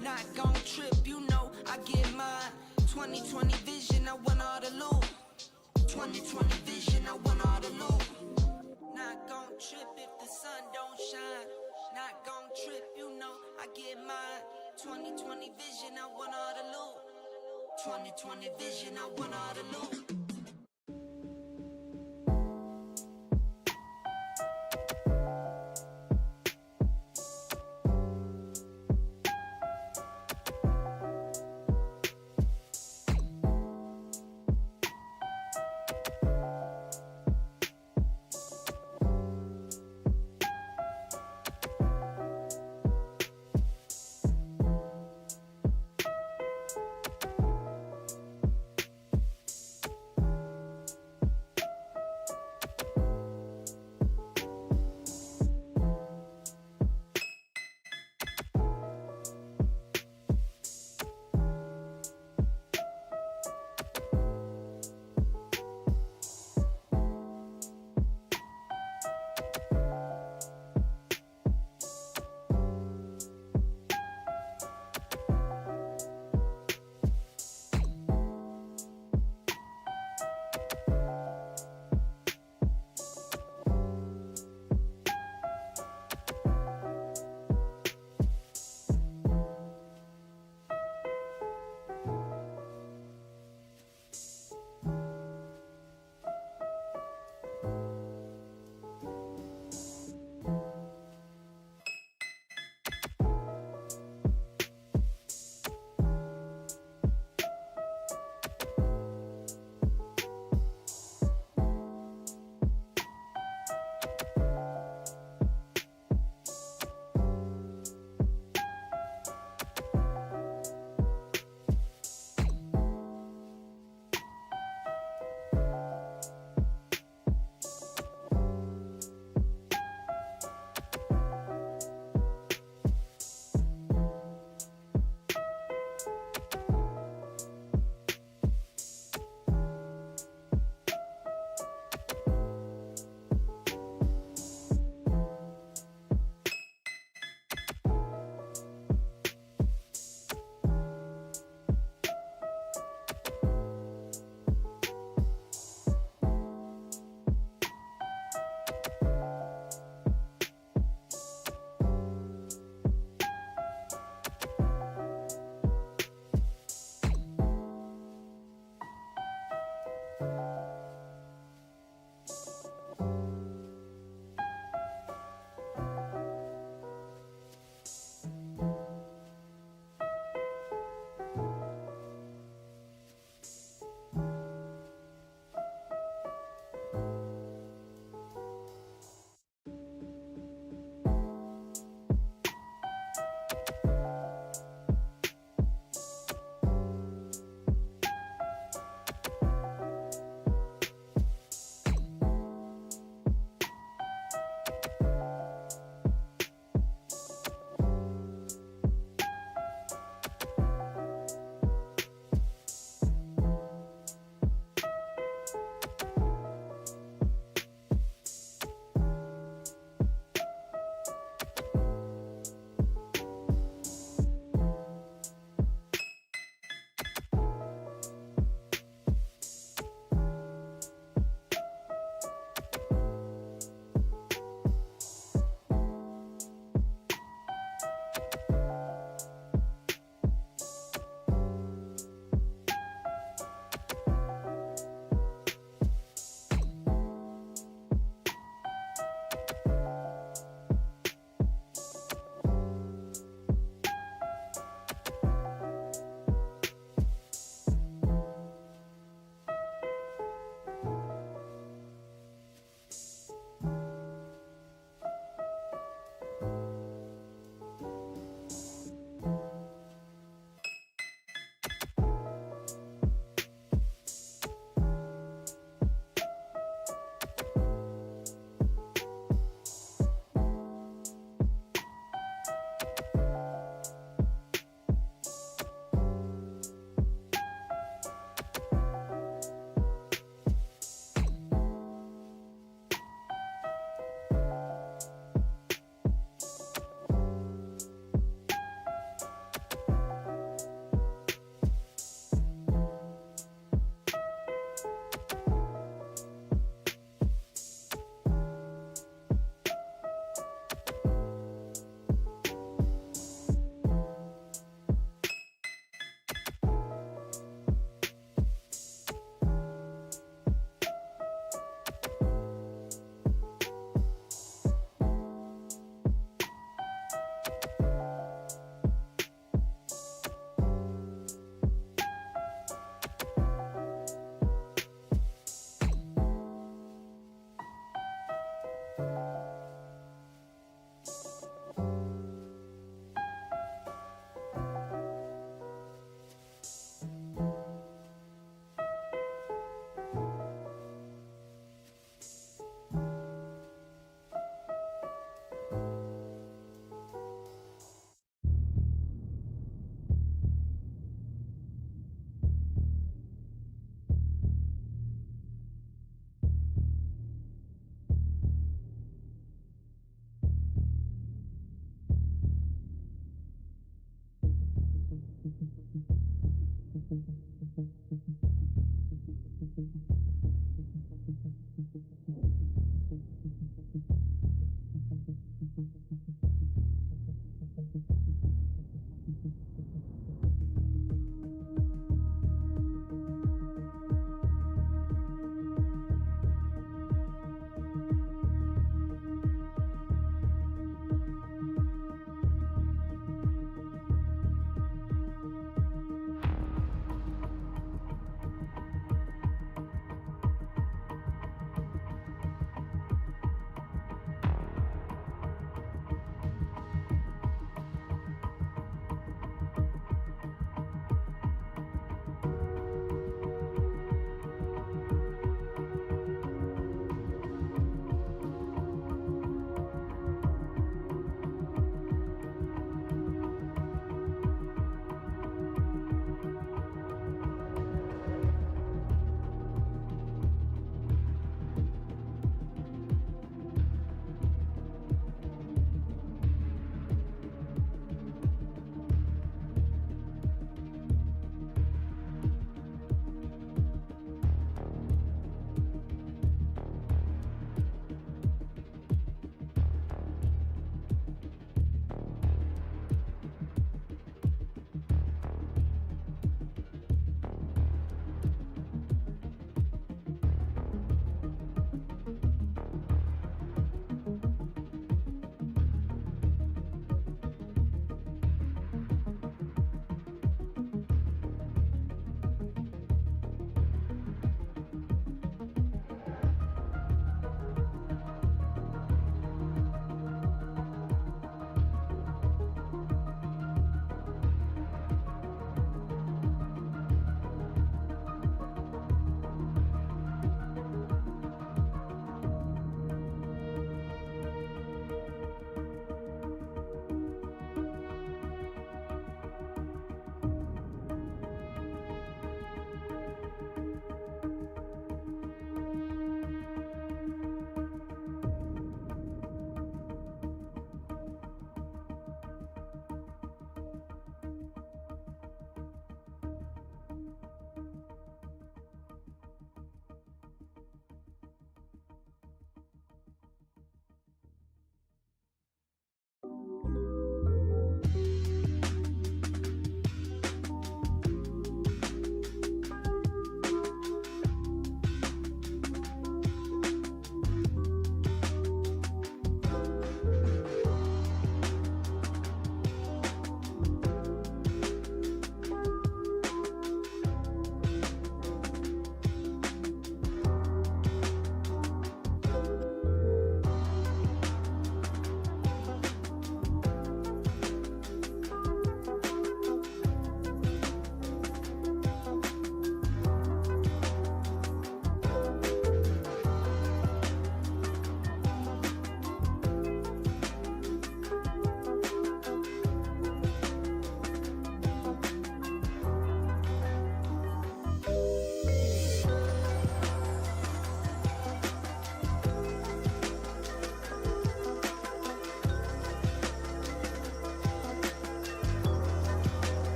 Not gon' trip, you know I get mine. 2020 vision, I want all the loot. 2020 vision, I want all the loot. Not gon' trip if the sun don't shine. Not gon' trip, you know I get mine. 2020 vision, I want all the loot. 2020 vision, I want all the loot.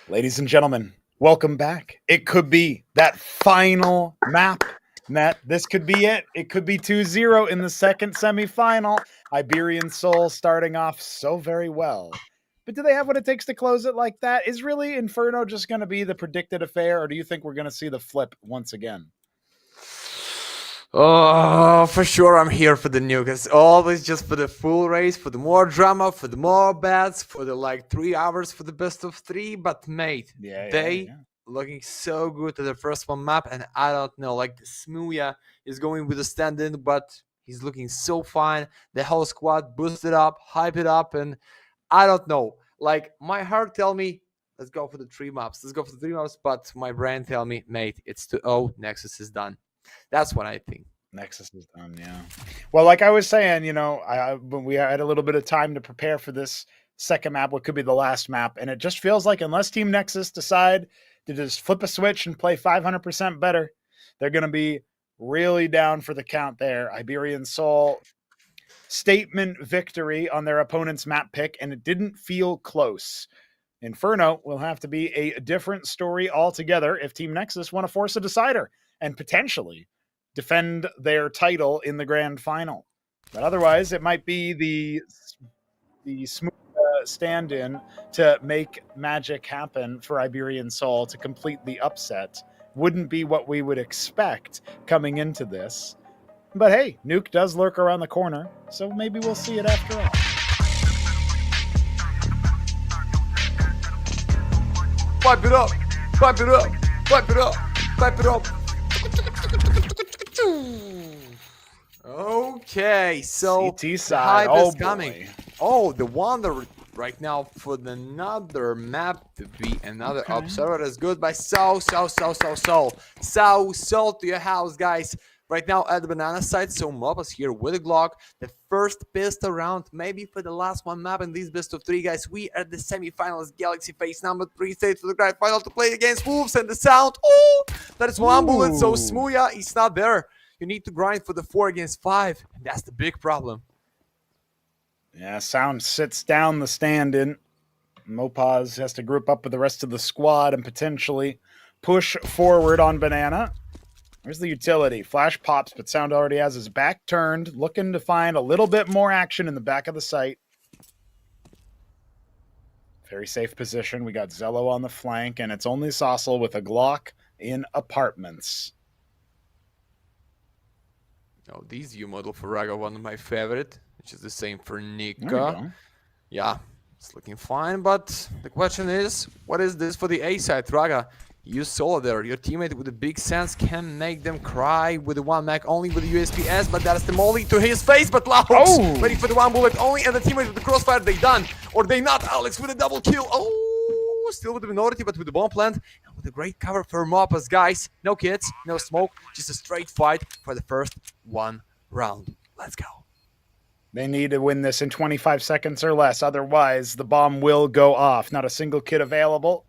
Ladies and gentlemen, welcome back. It could be that final map, Matt. This could be it. It could be 2-0 in the second semifinal. Iberian Soul starting off so very well. But do they have what it takes to close it like that? Is really Inferno just going to be the predicted affair, or do you think we're going to see the flip once again? Oh, for sure I'm here for the nuke. It's always just for the full race, for the more drama, for the more bets, for the like 3 hours for the best of 3. But mate, they looking so good at the first one map, and I don't know, like the Smuya is going with a stand-in, but he's looking so fine. The whole squad boosted up, hype it up, and I don't know. Like my heart tell me, let's go for the 3 maps. Let's go for the 3 maps, but my brain tell me, mate, it's 2-0. Nexus is done. That's what I think. Nexus is done, yeah. Well, like I was saying, you know, when we had a little bit of time to prepare for this second map, what could be the last map, and it just feels like unless Team Nexus decide to just flip a switch and play 500% better, they're going to be really down for the count there. Iberian Soul, statement victory on their opponent's map pick, and it didn't feel close. Inferno will have to be a different story altogether if Team Nexus want to force a decider and potentially defend their title in the grand final. But otherwise, it might be the smooth stand-in to make magic happen for Iberian Soul to complete the upset. Wouldn't be what we would expect coming into this. But hey, Nuke does lurk around the corner, so maybe we'll see it after all. Pipe it up, pipe it up, pipe it up, pipe it up. Okay, so CT the side, hype is boy. coming. Oh, the wonder right now for another map to be another observer is good by so to your house, guys. Right now at the banana side, so Mob is here with a Glock. The first pistol round, maybe for the last one map in these best of 3, guys. We are the semifinals, Galaxy phase number 3, stage for the grand final to play against Wolves, and the sound, oh, that is 1 bullet, so Smuya is not there. You need to grind for the 4 against 5, and that's the big problem. Yeah, Sound sits down the stand-in. Mopaz has to group up with the rest of the squad and potentially push forward on Banana. There's the utility. Flash pops, but Sound already has his back turned, looking to find a little bit more action in the back of the site. Very safe position. We got Zello on the flank, and it's only Saucel with a Glock in apartments. Oh, this U model for Raga, one of my favorite, which is the same for Nika. Yeah, it's looking fine, but the question is, what is this for the A side, Raga? You saw there, your teammate with a big sense can make them cry with the 1 mag only with the USPS, but that's the molly to his face, but Lahox waiting for the 1 bullet only, and the teammate with the crossfire, they done, or they not. Alex with a double kill. Oh, still with the minority, but with the bomb plant, and with a great cover for Mopas, guys. No kits, no smoke, just a straight fight for the first 1 round. Let's go. They need to win this in 25 seconds or less, otherwise the bomb will go off. Not a single kit available.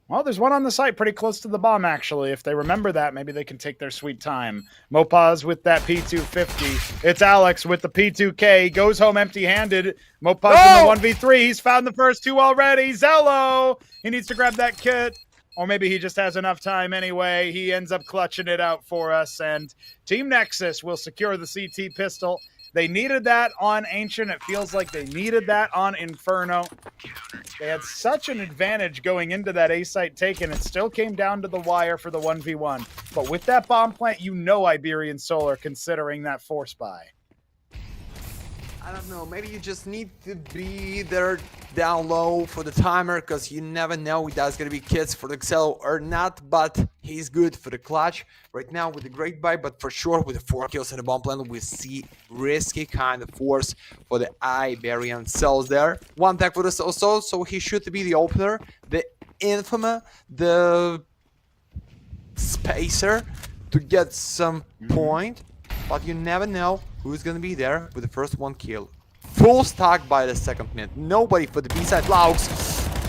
Well, there's one on the site pretty close to the bomb, actually. If they remember that, maybe they can take their sweet time. Mopaz with that P250. It's Alex with the P2K. Goes home empty-handed. Mopaz in the 1v3. He's found the first 2 already. Zello! He needs to grab that kit. Or maybe he just has enough time anyway. He ends up clutching it out for us. And Team Nexus will secure the CT pistol. They needed that on Ancient. It feels like they needed that on Inferno. They had such an advantage going into that A site taken. It still came down to the wire for the 1v1. But with that bomb plant, you know Iberian Soul are considering that force buy. I don't know, maybe you just need to be there down low for the timer, because you never know if that's going to be kits for the Excel or not, but he's good for the clutch right now with the great buy, but for sure with the 4 kills and the bomb plant, we see risky kind of force for the Iberian Cells there. 1 tag for the Soul, so he should be the opener, the infamous, the spacer to get some point, but you never know who's gonna be there with the first one kill. Full stack by the second minute. Nobody for the B-side. Laux.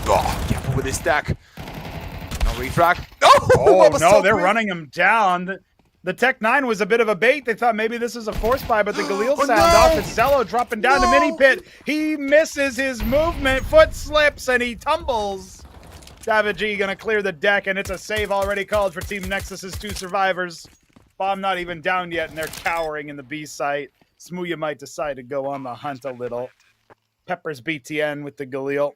Oh, careful with this stack. No refrag. Oh, was no, so they're quick. running him down. The Tech 9 was a bit of a bait. They thought maybe this is a force buy, but the Galil Oh, sound no! off. It's Zello dropping down to mini pit. He misses his movement. Foot slips and he tumbles. David G gonna clear the deck, and it's a save already called for Team Nexus's 2 survivors. Bomb not even down yet, and they're cowering in the B site. Smooya might decide to go on the hunt a little. Peppers BTN with the Galil.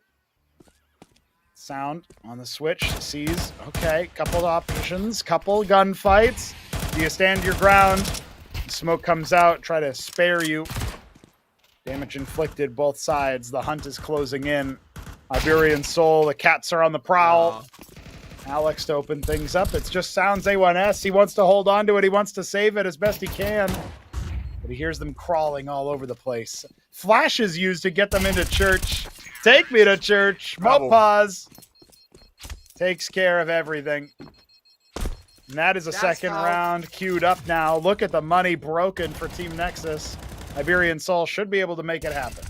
Sound on the switch. Sees. Okay, couple options, couple gunfights. Do you stand your ground? Smoke comes out, try to spare you. Damage inflicted both sides. The hunt is closing in. Iberian Soul, the cats are on the prowl. Alex to open things up. It's just Sounds A1S. He wants to hold on to it. He wants to save it as best he can. But he hears them crawling all over the place. Flash is used to get them into church. Take me to church. Mopaz takes care of everything. And that is a second round queued up now. Look at the money broken for Team Nexus. Iberian Soul should be able to make it happen.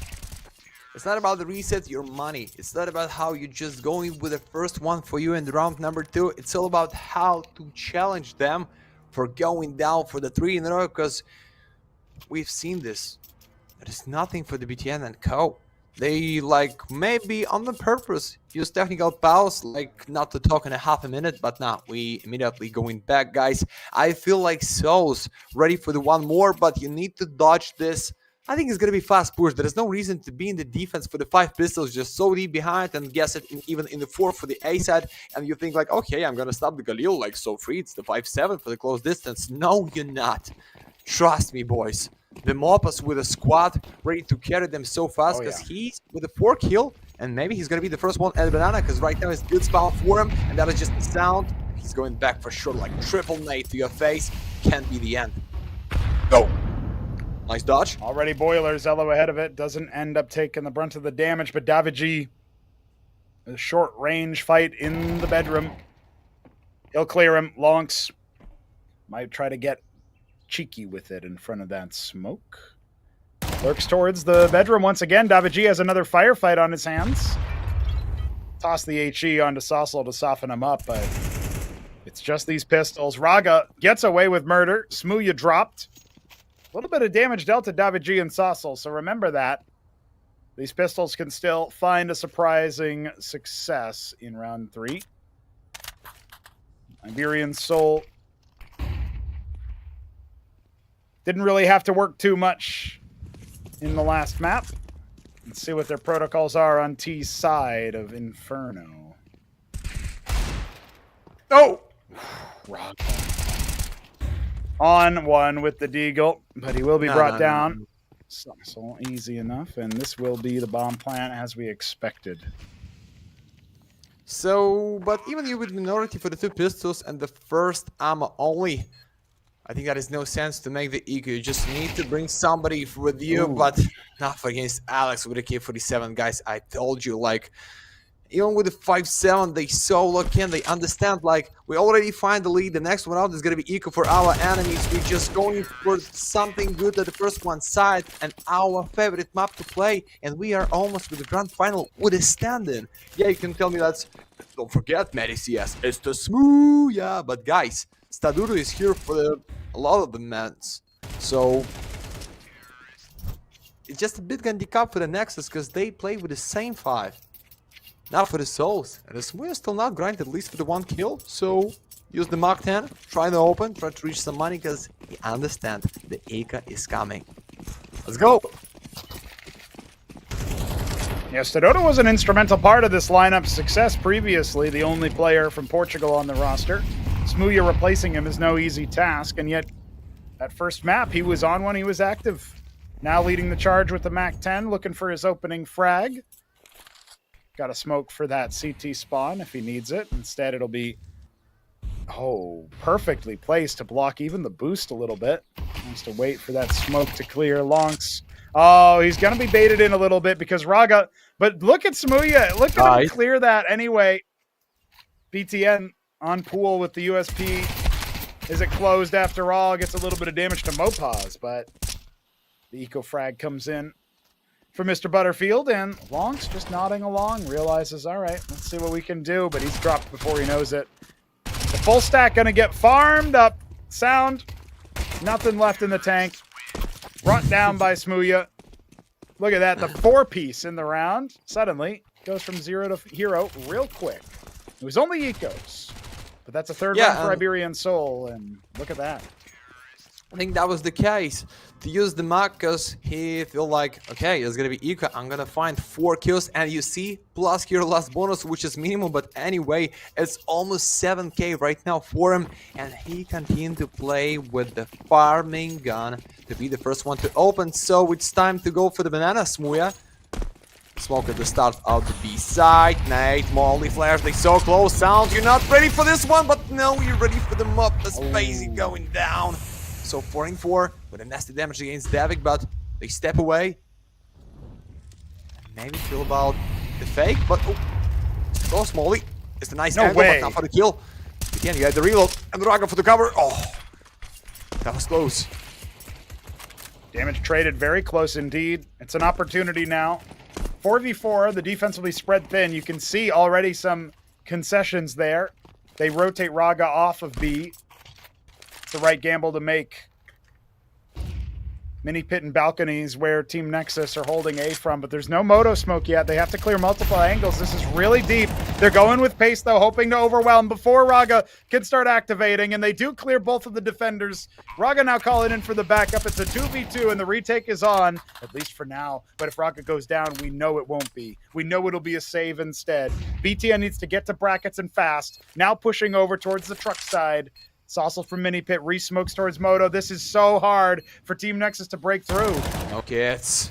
It's not about the reset your money. It's not about how you're just going with the first one for you in the round number 2. It's all about how to challenge them for going down for the 3 in a row, because we've seen this. There is nothing for the BTN and co. They maybe on the purpose use technical pause, not to talk in a half a minute, but now we immediately going back, guys. I feel like Souls ready for the one more, but you need to dodge this. I think it's gonna be fast push. There is no reason to be in the defense for the 5 pistols, just so deep behind and guess it even in the 4 for the A side. And you think okay, I'm gonna stop the Galil so free. It's the 5-7 for the close distance. No, you're not. Trust me, boys. The Mopas with a squad ready to carry them so fast, because he's with a 4 kill, and maybe he's gonna be the first one at Banana, because right now it's good spell for him, and that is just the sound. He's going back for sure, triple nade to your face. Can't be the end. Go. Nice dodge. Already Boiler, Zello ahead of it. Doesn't end up taking the brunt of the damage, but Davigi, a short range fight in the bedroom. He'll clear him. Lonks might try to get cheeky with it in front of that smoke. Lurks towards the bedroom once again. Davigi has another firefight on his hands. Toss the HE onto Saucel to soften him up, but it's just these pistols. Raga gets away with murder. Smooya dropped. A little bit of damage dealt to Davigi and Saucel, so remember that. These pistols can still find a surprising success in round 3. Iberian Soul didn't really have to work too much in the last map. Let's see what their protocols are on T's side of Inferno. Oh! On one with the Deagle, but he will be brought down. So easy enough, and this will be the bomb plant as we expected. So, but even you with minority for the 2 pistols and the first ammo only, I think that is no sense to make the eco. You just need to bring somebody with you, but not against Alex with a K47, guys. I told you, even with the 5-7, they so lock in. They understand, we already find the lead. The next one out is going to be eco for our enemies. We're just going for something good at the first one side and our favorite map to play. And we are almost with the grand final with a stand-in. Yeah, you can tell me don't forget, Medicias, it's the smooth, yeah. But guys, Staduro is here for a lot of the mans. So it's just a bit handicap for the Nexus, because they play with the same 5. Now for the Souls, and the Smooya still not grind, at least for the 1 kill, so use the Mark 10, try to open, try to reach some money, because he understand the Eka is coming. Let's go! Yeah, Stadoto was an instrumental part of this lineup's success previously, the only player from Portugal on the roster. Smooya replacing him is no easy task, and yet that first map, he was on when he was active. Now leading the charge with the Mac 10, looking for his opening frag. Got a smoke for that CT spawn if he needs it. Instead, it'll be, perfectly placed to block even the boost a little bit. Wants to wait for that smoke to clear. Lonks. Oh, he's going to be baited in a little bit because Raga, but look at Smooya. Look at him clear that anyway. BTN on pool with the USP Is it closed after all? Gets a little bit of damage to Mopaz, but the Eco Frag comes in for Mr. Butterfield, and Long's just nodding along, realizes, all right, let's see what we can do, but he's dropped before he knows it. The full stack gonna get farmed up. Sound, nothing left in the tank. Brought down by Smooya. Look at that, the 4-piece in the round. Suddenly goes from 0 to hero real quick. It was only Ecos, but that's a third round for Iberian Soul, and look at that. I think that was the case. To use the Mac because he feel like, okay, it's gonna be Eco. I'm gonna find 4 kills, and you see, plus hero last bonus, which is minimal, but anyway, it's almost 7k right now for him, and he continued to play with the farming gun to be the first one to open. So it's time to go for the banana, Smooya. Smoke at the start of the B side. Nate, Molly, Flash, they so close. Sound, you're not ready for this one, but no, you're ready for the mop. The Spacey going down. So 4-4 with a nasty damage against Davik, but they step away. Maybe feel about the fake, but go Smolly. It's a nice angle, but not for the kill. Again, you had the reload and the Dragon for the cover. Oh, that was close. Damage traded very close indeed. It's an opportunity now. 4v4, the defense will be spread thin. You can see already some concessions there. They rotate Raga off of B. It's the right gamble to make. Mini pit and balconies where Team Nexus are holding A from, but there's no moto smoke yet. They have to clear multiple angles. This is really deep. They're going with pace, though, hoping to overwhelm before Raga can start activating, and they do clear both of the defenders. Raga now calling in for the backup. It's a 2v2, and the retake is on, at least for now. But if Raga goes down, we know it won't be. We know it'll be a save instead. BTN needs to get to brackets and fast. Now pushing over towards the truck side. Saucel from Mini Pit re-smokes towards Moto. This is so hard for Team Nexus to break through. Okay, it's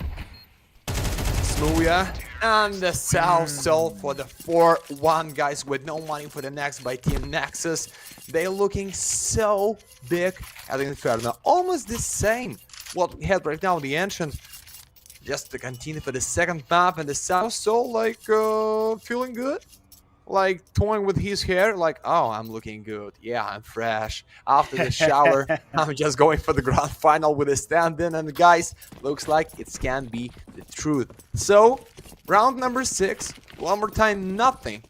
Smooya and the South Soul for the 4-1, guys, with no money for the next by Team Nexus. They're looking so big at Inferno. Almost the same what we had right now in the Ancient. Just to continue for the second map, and the South Soul, like, feeling good. Like toying with his hair, like, oh, I'm looking good. Yeah, I'm fresh. After the shower, I'm just going for the grand final with a stand-in. And guys, looks like it can be the truth. So, round number 6. One more time, nothing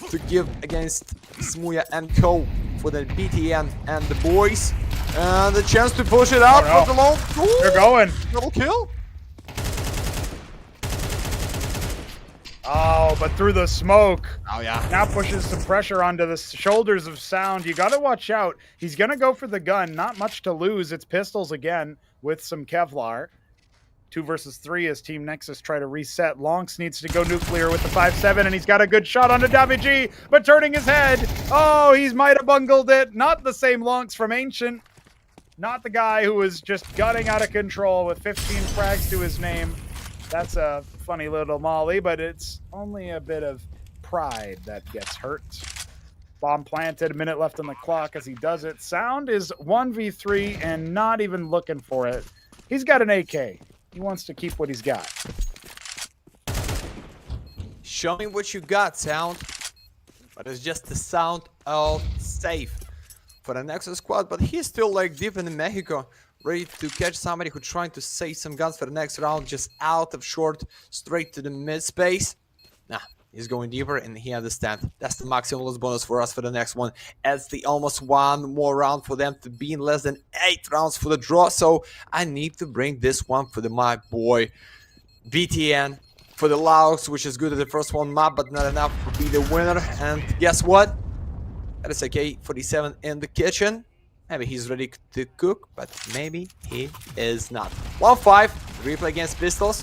to give against Smooya and Co. for the BTN and the boys. And the chance to push it out for the long. Ooh, they're going. Double kill. Oh, but through the smoke. Oh, yeah. Now pushes some pressure onto the shoulders of Sound. You got to watch out. He's going to go for the gun. Not much to lose. It's pistols again with some Kevlar. 2 versus 3 as Team Nexus try to reset. Lonks needs to go nuclear with the 5-7, and he's got a good shot onto Davigi, but turning his head. Oh, he might have bungled it. Not the same Lonks from Ancient. Not the guy who was just gunning out of control with 15 frags to his name. That's a funny little molly, but it's only a bit of pride that gets hurt. Bomb planted, a minute left on the clock as he does it. Sound is 1v3 and not even looking for it. He's got an AK. He wants to keep what he's got. Show me what you got, Sound. But it's just the sound of safe for the Nexus squad, but he's still like deep in Mexico. Ready to catch somebody who's trying to save some guns for the next round, just out of short, straight to the mid space. Nah, he's going deeper, and he understands. That's the maximum loss bonus for us for the next one. Adds the almost one more round for them to be in less than 8 rounds for the draw. So I need to bring this one for my boy BTN for the Laos, which is good at the first one map, but not enough to be the winner. And guess what? That is AK-47 in the kitchen. Maybe he's ready to cook, but maybe he is not. 1-5, replay against pistols.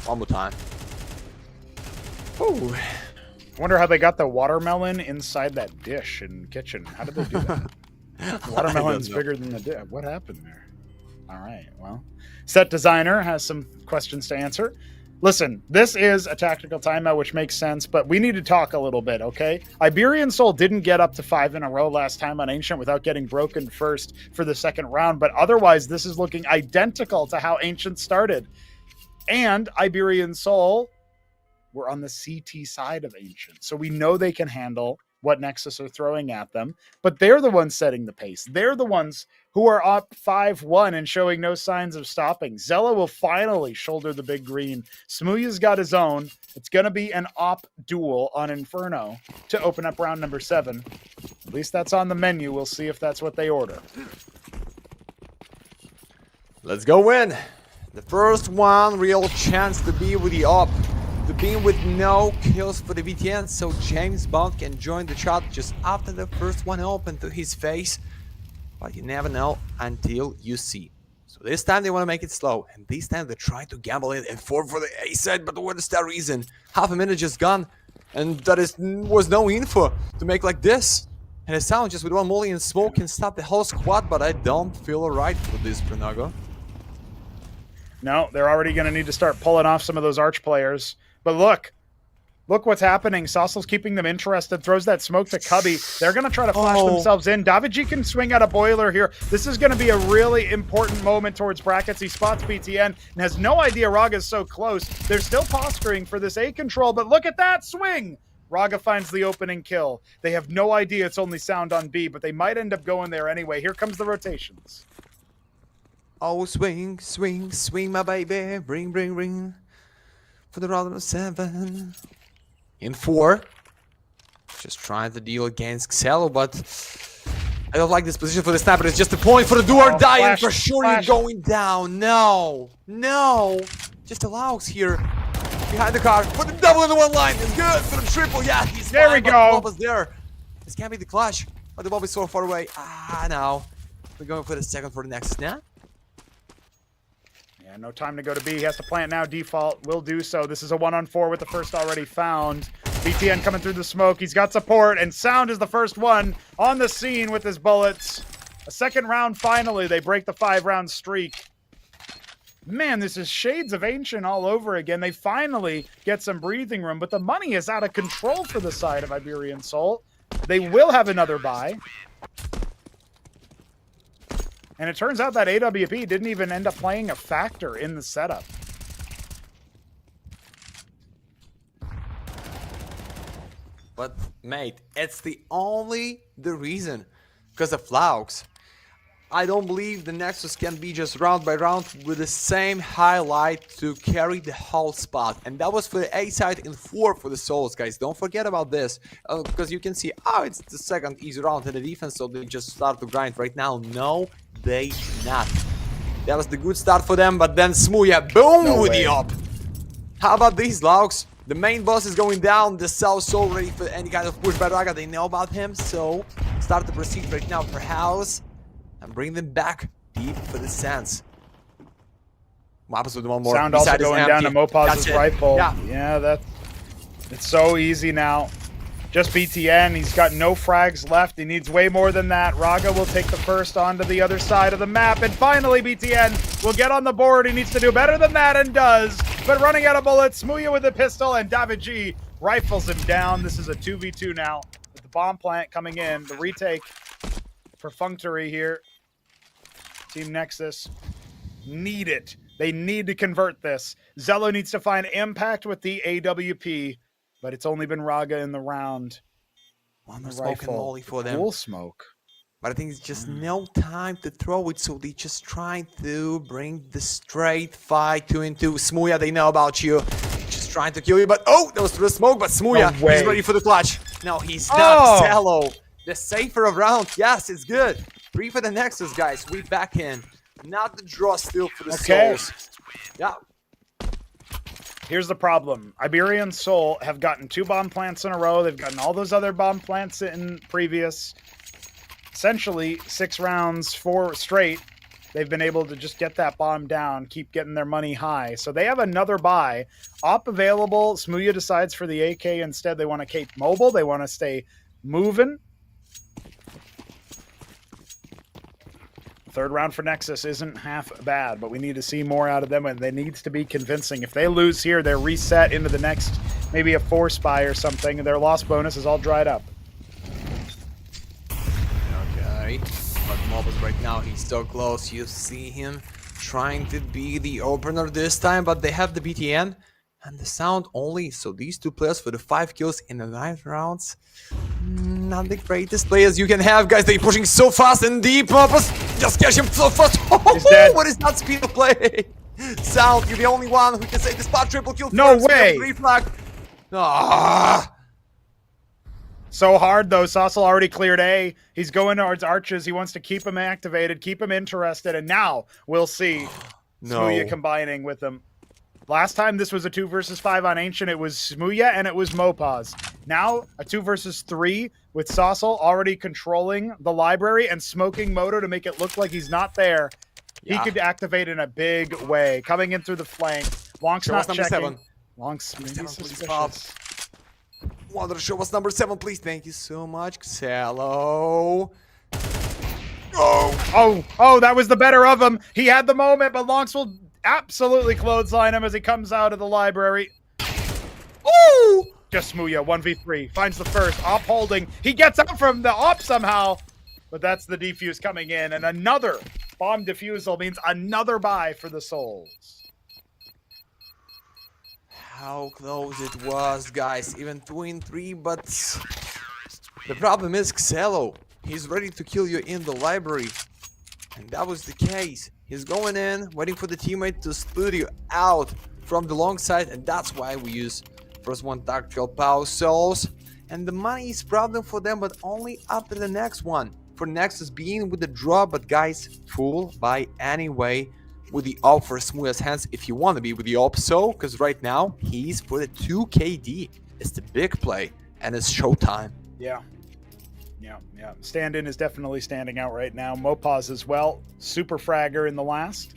One more time. Ooh. I wonder how they got the watermelon inside that dish in the kitchen. How did they do that? The watermelon's bigger than the dish. What happened there? All right, well. Set designer has some questions to answer. Listen, this is a tactical timeout, which makes sense, but we need to talk a little bit, okay? Iberian Soul didn't get up to 5 in a row last time on Ancient without getting broken first for the second round, but otherwise this is looking identical to how Ancient started. And Iberian Soul were on the CT side of Ancient, so we know they can handle what Nexus are throwing at them, but they're the ones setting the pace. They're the ones who are up 5-1 and showing no signs of stopping. Zella will finally shoulder the big green. Smooya's got his own. It's going to be an op duel on Inferno to open up round number 7. At least that's on the menu. We'll see if that's what they order. Let's go in. The first one, real chance to be with the op. To be with no kills for the VTN, so James Bond can join the chat just after the first one opened to his face. But you never know until you see. So this time they want to make it slow, and this time they try to gamble it and for the A side, but what is that reason? Half a minute just gone, and was no info to make like this. And it sounds just with one molly and smoke can stop the whole squad, but I don't feel alright for this, Pronago. No, they're already going to need to start pulling off some of those Arch players. But look what's happening. Saucel's keeping them interested, throws that smoke to Cubby. They're going to try to flash themselves in. Davidji can swing out a boiler here. This is going to be a really important moment towards brackets. He spots BTN and has no idea Raga's so close. They're still posturing for this A control, but look at that swing. Raga finds the opening kill. They have no idea it's only sound on B, but they might end up going there anyway. Here comes the rotations. Oh, swing, swing, swing, my baby. Ring, ring, ring. For the round of 7. In 4. Just trying to deal against Xelo, but I don't like this position for the sniper. It's just a point for the do or die, and for sure you're going down. No, no. Just allows here. Behind the car. Put the double in the one line. It's good for the triple. Yeah, he's there. Fine, We go. The bomb is there. This can't be the clutch. But the bomb is so far away. Ah, no. We're going for the second for the Nexus now. Yeah, no time to go to B. He has to plant now. Default will do so. This is a 1-on-4 with the first already found. BTN coming through the smoke. He's got support, and Sound is the first one on the scene with his bullets. A second round finally. They break the 5-round streak. Man, this is shades of Ancient all over again. They finally get some breathing room, but the money is out of control for the side of Iberian Soul. They will have another buy. And it turns out that AWP didn't even end up playing a factor in the setup. But, mate, it's the reason. Because of Flaux. I don't believe the Nexus can be just round by round with the same highlight to carry the whole spot. And that was for the A side in 4 for the Souls, guys. Don't forget about this. Because you can see, it's the second easy round in the defense, so they just start to grind right now. No, they not. That was the good start for them, but then Smooya, boom, with the up. How about these, Laux? The main boss is going down. The South so ready for any kind of push by Raga. They know about him, so start to proceed right now for House. And bring them back deep for the Sands. What happens with one more? Sound also going down to Mopaz's rifle. Yeah, it's so easy now. Just BTN. He's got no frags left. He needs way more than that. Raga will take the first onto the other side of the map. And finally, BTN will get on the board. He needs to do better than that and does. But running out of bullets, Smooya with the pistol, and Davidji rifles him down. This is a 2v2 now. With the bomb plant coming in. The retake perfunctory here. Team Nexus need it. They need to convert this. Zello needs to find impact with the AWP, but it's only been Raga in the round. One more smoke and molly for them. Full smoke. But I think it's just no time to throw it, so they just trying to bring the straight fight 2-2. Smooya, they know about you. Just trying to kill you, but that was through the smoke, but Smooya, he's ready for the clutch. No, he's not. Zello. The safer of round. Yes, it's good. 3 for the Nexus, guys. We back in. Not the draw still for the Souls. Yeah. Here's the problem. Iberian Soul have gotten 2 bomb plants in a row. They've gotten all those other bomb plants in previous. Essentially, 6 rounds, 4 straight. They've been able to just get that bomb down, keep getting their money high. So they have another buy. Op available. Smooya decides for the AK instead. They want to keep mobile. They want to stay moving. Third round for Nexus isn't half bad, but we need to see more out of them, and they needs to be convincing. If they lose here, they're reset into the next, maybe a 4 spy or something, and their loss bonus is all dried up. Okay, but Mobus right now, he's so close. You see him trying to be the opener this time, but they have the BTN and the Sound only. So these 2 players for the 5 kills in the 9 rounds. Not the greatest players you can have, guys. They're pushing so fast and deep. Just catch him so fast. He's dead. What is that speed of play? South, you're the only one who can save the spot. Triple kill. No first. way. Reflag. Ah. So hard, though. Saucel already cleared A. He's going towards Arches. He wants to keep him activated, keep him interested, and now we'll see Smooya combining with him. Last time this was a 2 versus 5 on Ancient, it was Smooya and it was Mopaz. Now, a 2 versus 3 with Saucel already controlling the library and smoking Moto to make it look like he's not there. Yeah. He could activate in a big way. Coming in through the flank. Long's not checking. 7. Long's maybe Please, Bob. suspicious. Wanted to show us number 7, please. Thank you so much, Xelo. Oh, that was the better of him. He had the moment, but Lonks will absolutely clothesline him as he comes out of the library. Ooh! Just Smooya, 1v3. Finds the first. Op holding. He gets out from the op somehow, but that's the defuse coming in. And another bomb defusal means another buy for the Souls. How close it was, guys. Even 2-3, but the problem is Xelo. He's ready to kill you in the library. And that was the case. He's going in, waiting for the teammate to split you out from the long side, and that's why we use first one tactical power souls. And the money is problem for them, but only after the next one. For Nexus being with the draw, but guys, full buy anyway. With the op for Smooya's hands if you want to be with the op, so because right now he's for the 2 KD. It's the big play and it's showtime. Yeah. Stand-in is definitely standing out right now. Mopaz as well. Super fragger in the last.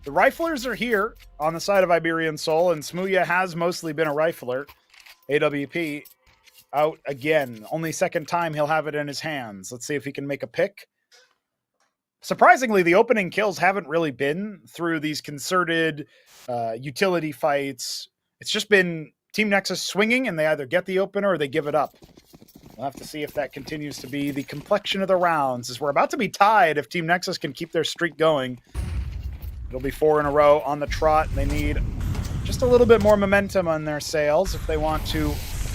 The riflers are here on the side of Iberian Soul, and Smooya has mostly been a rifler. AWP out again. Only second time he'll have it in his hands. Let's see if he can make a pick. Surprisingly, the opening kills haven't really been through these concerted utility fights. It's just been Team Nexus swinging, and they either get the opener or they give it up. We'll have to see if that continues to be the complexion of the rounds, as we're about to be tied if Team Nexus can keep their streak going. It'll be 4 in a row on the trot. They need just a little bit more momentum on their sails if they want to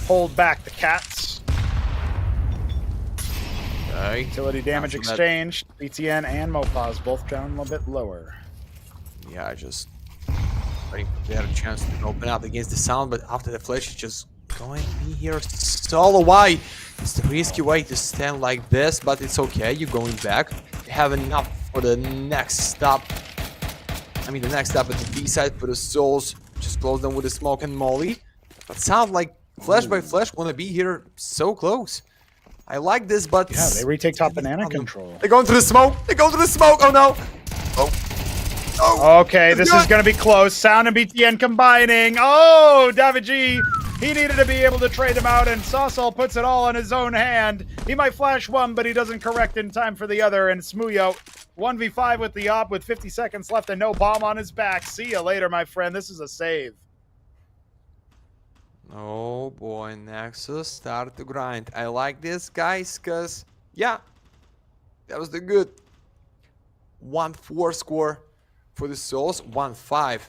hold back the Cats. Okay. Utility damage exchanged. BTN and Mopaz both down a little bit lower. Yeah, I just waiting for they had a chance to open up against the sound, but after the flash, it's just going to be here solo. Why? It's the risky way to stand like this, but it's okay. You're going back. You have enough for the next stop. I mean, the next stop at the B side for the Souls. Just close them with a smoke and molly. But sound like flash by flash want to be here so close. I like this, but yeah, they retake top banana control. They're going to the smoke. They go to the smoke. Oh no. Oh. Okay, this is going to be close. Sound and BTN combining. Oh, David G. He needed to be able to trade him out, and Saucel puts it all in his own hand. He might flash one, but he doesn't correct in time for the other. And Smooya, 1v5 with the op with 50 seconds left and no bomb on his back. See you later, my friend. This is a save. Oh boy, Nexus start to grind. I like this, guys, because, yeah, that was the good 1-4 score for the Souls. 1-5,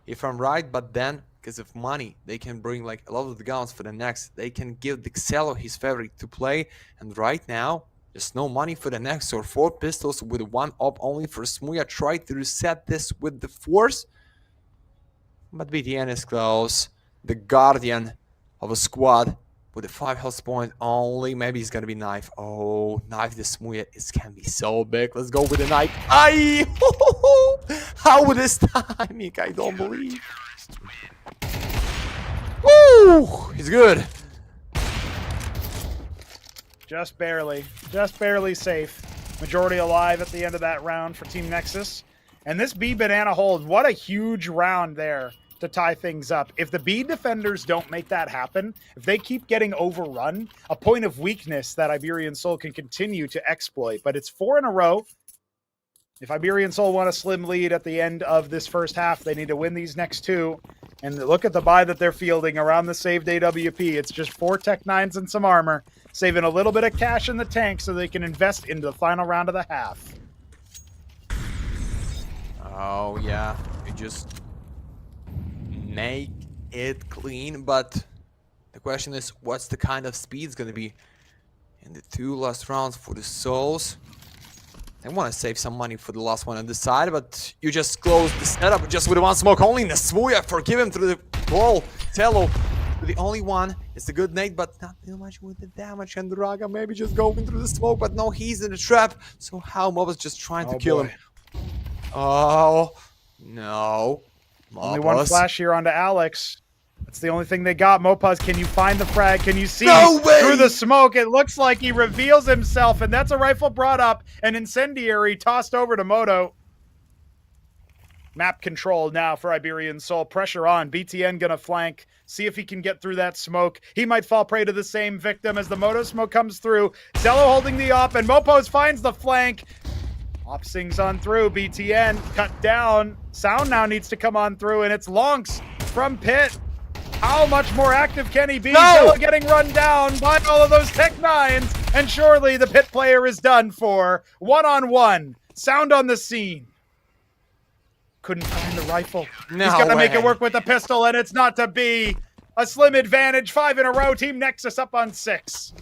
if I'm right, but then, because of money, they can bring like a lot of the guns for the next. They can give the Xelo his favorite to play, and right now, there's no money for the next, or 4 pistols with 1 op only for Smooya. Try to reset this with the force, but BTN is close. The guardian of a squad with a 5 health point only. Maybe he's gonna be knife. Oh, knife the Smooya. It can be so big. Let's go with the knife. Aye! How this timing? I don't believe. Woo! He's good. Just barely safe. Majority alive at the end of that round for Team Nexus. And this B banana hold, what a huge round there to tie things up. If the B defenders don't make that happen, if they keep getting overrun, a point of weakness that Iberian Soul can continue to exploit. But it's 4 in a row. If Iberian Soul want a slim lead at the end of this first half, they need to win these next 2. And look at the buy that they're fielding around the saved AWP. It's just 4 Tech 9s and some armor, saving a little bit of cash in the tank so they can invest into the final round of the half. Oh, yeah. You just make it clean, but the question is, what's the kind of speed it's going to be? in the 2 last rounds for the Souls. I want to save some money for the last one on this side, but you just close the setup just with 1 smoke only. Nesmuya forgive him through the wall. Tello, the only one. It's a good nade, but not too much with the damage. And Raga maybe just going through the smoke, but no, he's in the trap. So how Mobus just trying to kill him. Oh, no. Only one flash here onto Alex. That's the only thing they got. Mopaz, can you find the frag? Can you see through the smoke? It looks like he reveals himself, and that's a rifle brought up, an incendiary tossed over to Moto. Map control now for Iberian Soul. Pressure on. BTN gonna flank. See if he can get through that smoke. He might fall prey to the same victim as the Moto smoke comes through. Zello holding the op, and Mopaz finds the flank. Op sings on through. BTN cut down. Sound now needs to come on through, and it's Lonks from Pit. How much more active can he be? Zello getting run down by all of those Tech 9s, and surely the Pit player is done for. 1-on-1. Sound on the scene. Couldn't find the rifle. He's got to make it work with the pistol, and it's not to be. A slim advantage. 5 in a row. Team Nexus up on 6.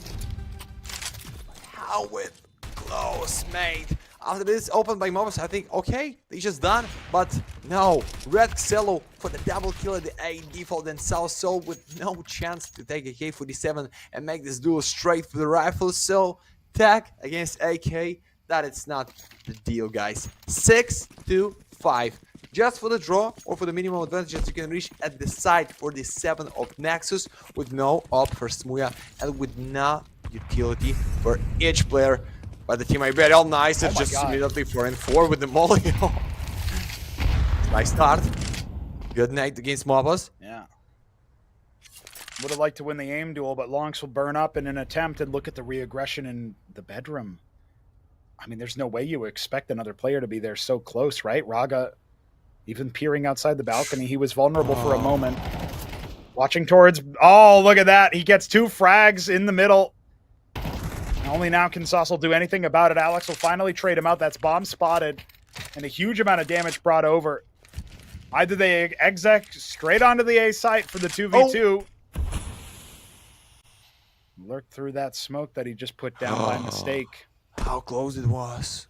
How with close, mate. After this opened by Mobus, I think, okay, they just done. But no, Red Xello for the double kill at the A default, and South Soul with no chance to take a K47 and make this duel straight for the rifle. So, Tech against AK, that is not the deal, guys. 6-5. Just for the draw or for the minimum advantages you can reach at the side for the 7 of Nexus, with no op for Smuya and with no utility for each player. But the team Iberian, nice, it's just immediately 4-4 with the molly. Nice start. Good night against Mobus. Yeah. Would have liked to win the aim duel, but Lonks will burn up in an attempt, and look at the re-aggression in the bedroom. I mean, there's no way you expect another player to be there so close, right? Raga, even peering outside the balcony, he was vulnerable for a moment. Watching towards... Oh, look at that. He gets 2 frags in the middle. Only now can Saucel do anything about it. Alex will finally trade him out. That's bomb spotted, and a huge amount of damage brought over. Either they exec straight onto the A site for the 2v2. Lurked through that smoke that he just put down by mistake. How close it was.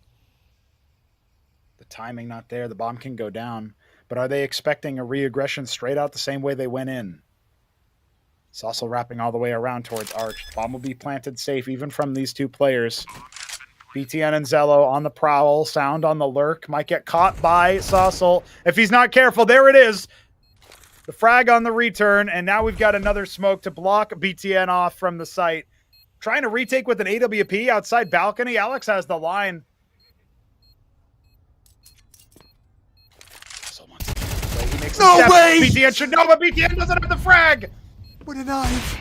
The timing not there. The bomb can go down. But are they expecting a re-aggression straight out the same way they went in? Saucel wrapping all the way around towards Arch. Bomb will be planted safe even from these 2 players. BTN and Zello on the prowl. Sound on the lurk. Might get caught by Saucel if he's not careful. There it is. The frag on the return. And now we've got another smoke to block BTN off from the site. Trying to retake with an AWP outside balcony. Alex has the line. He makes no way! BTN should know, but BTN doesn't have the frag! With a knife.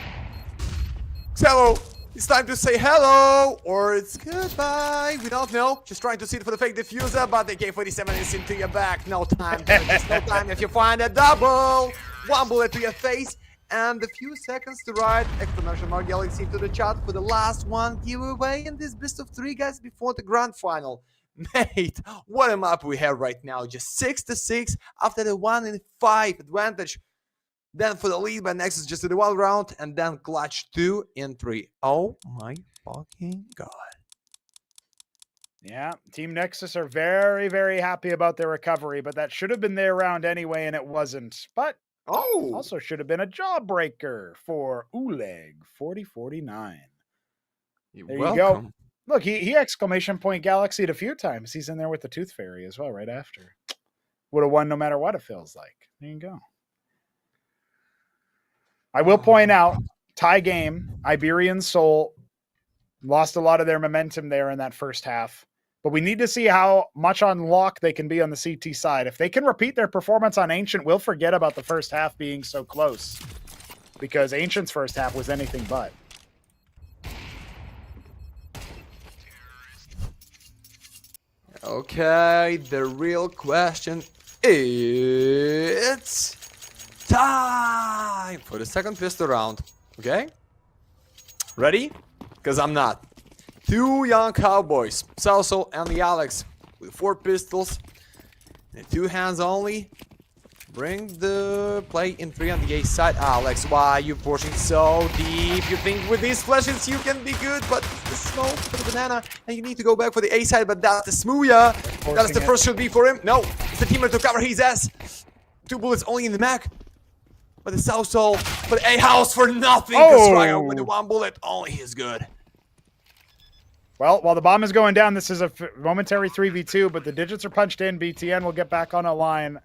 Zello, it's time to say hello, or it's goodbye. We don't know. Just trying to see it for the fake diffuser, but the K47 is into your back. No time. Just no time if you find a double. 1 bullet to your face, and a few seconds to ride. Exclamation mark Galaxy to the chat for the last one giveaway in this best of 3, guys, before the grand final. Mate, what a map we have right now. Just 6-6 after the 1 in 5 advantage. Then for the lead by Nexus, just the 1 round, and then clutch 2 in 3. Oh my fucking god. Yeah, Team Nexus are very, very happy about their recovery, but that should have been their round anyway, and it wasn't. But also should have been a jawbreaker for Oleg 4049. There you go. Look, he exclamation point Galaxied a few times. He's in there with the Tooth Fairy as well right after. Would have won no matter what it feels like. There you go. I will point out, tie game, Iberian Soul lost a lot of their momentum there in that first half. But we need to see how much on lock they can be on the CT side. If they can repeat their performance on Ancient, we'll forget about the first half being so close. Because Ancient's first half was anything but. Okay, the real question is... time for the second pistol round. Okay? Ready? Because I'm not. 2 young cowboys, Saucel and the Alex, with 4 pistols, and 2 hands only. Bring the play in 3 on the A side. Alex, why are you pushing so deep? You think with these flashes you can be good, but the smoke for the banana, and you need to go back for the A side, but that's the Smooya. That's the first should be for him. No, it's the teammate to cover his ass. 2 bullets only in the mag. But the South Soul, but A house for nothing. Because Raga with the 1 bullet only is good. Well, while the bomb is going down, this is a momentary 3v2, but the digits are punched in. BTN will get back on a line.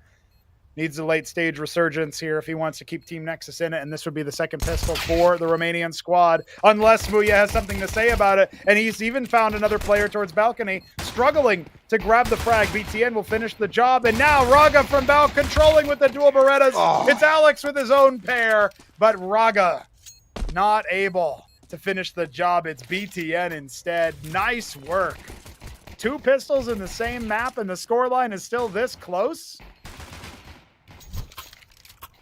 Needs a late stage resurgence here if he wants to keep Team Nexus in it, and this would be the second pistol for the Romanian squad, unless Smooya has something to say about it, and he's even found another player towards balcony, struggling to grab the frag. BTN will finish the job, and now Raga from Bal controlling with the dual Berettas. It's Alex with his own pair, but Raga not able to finish the job. It's BTN instead. Nice work. 2 pistols in the same map, and the scoreline is still this close.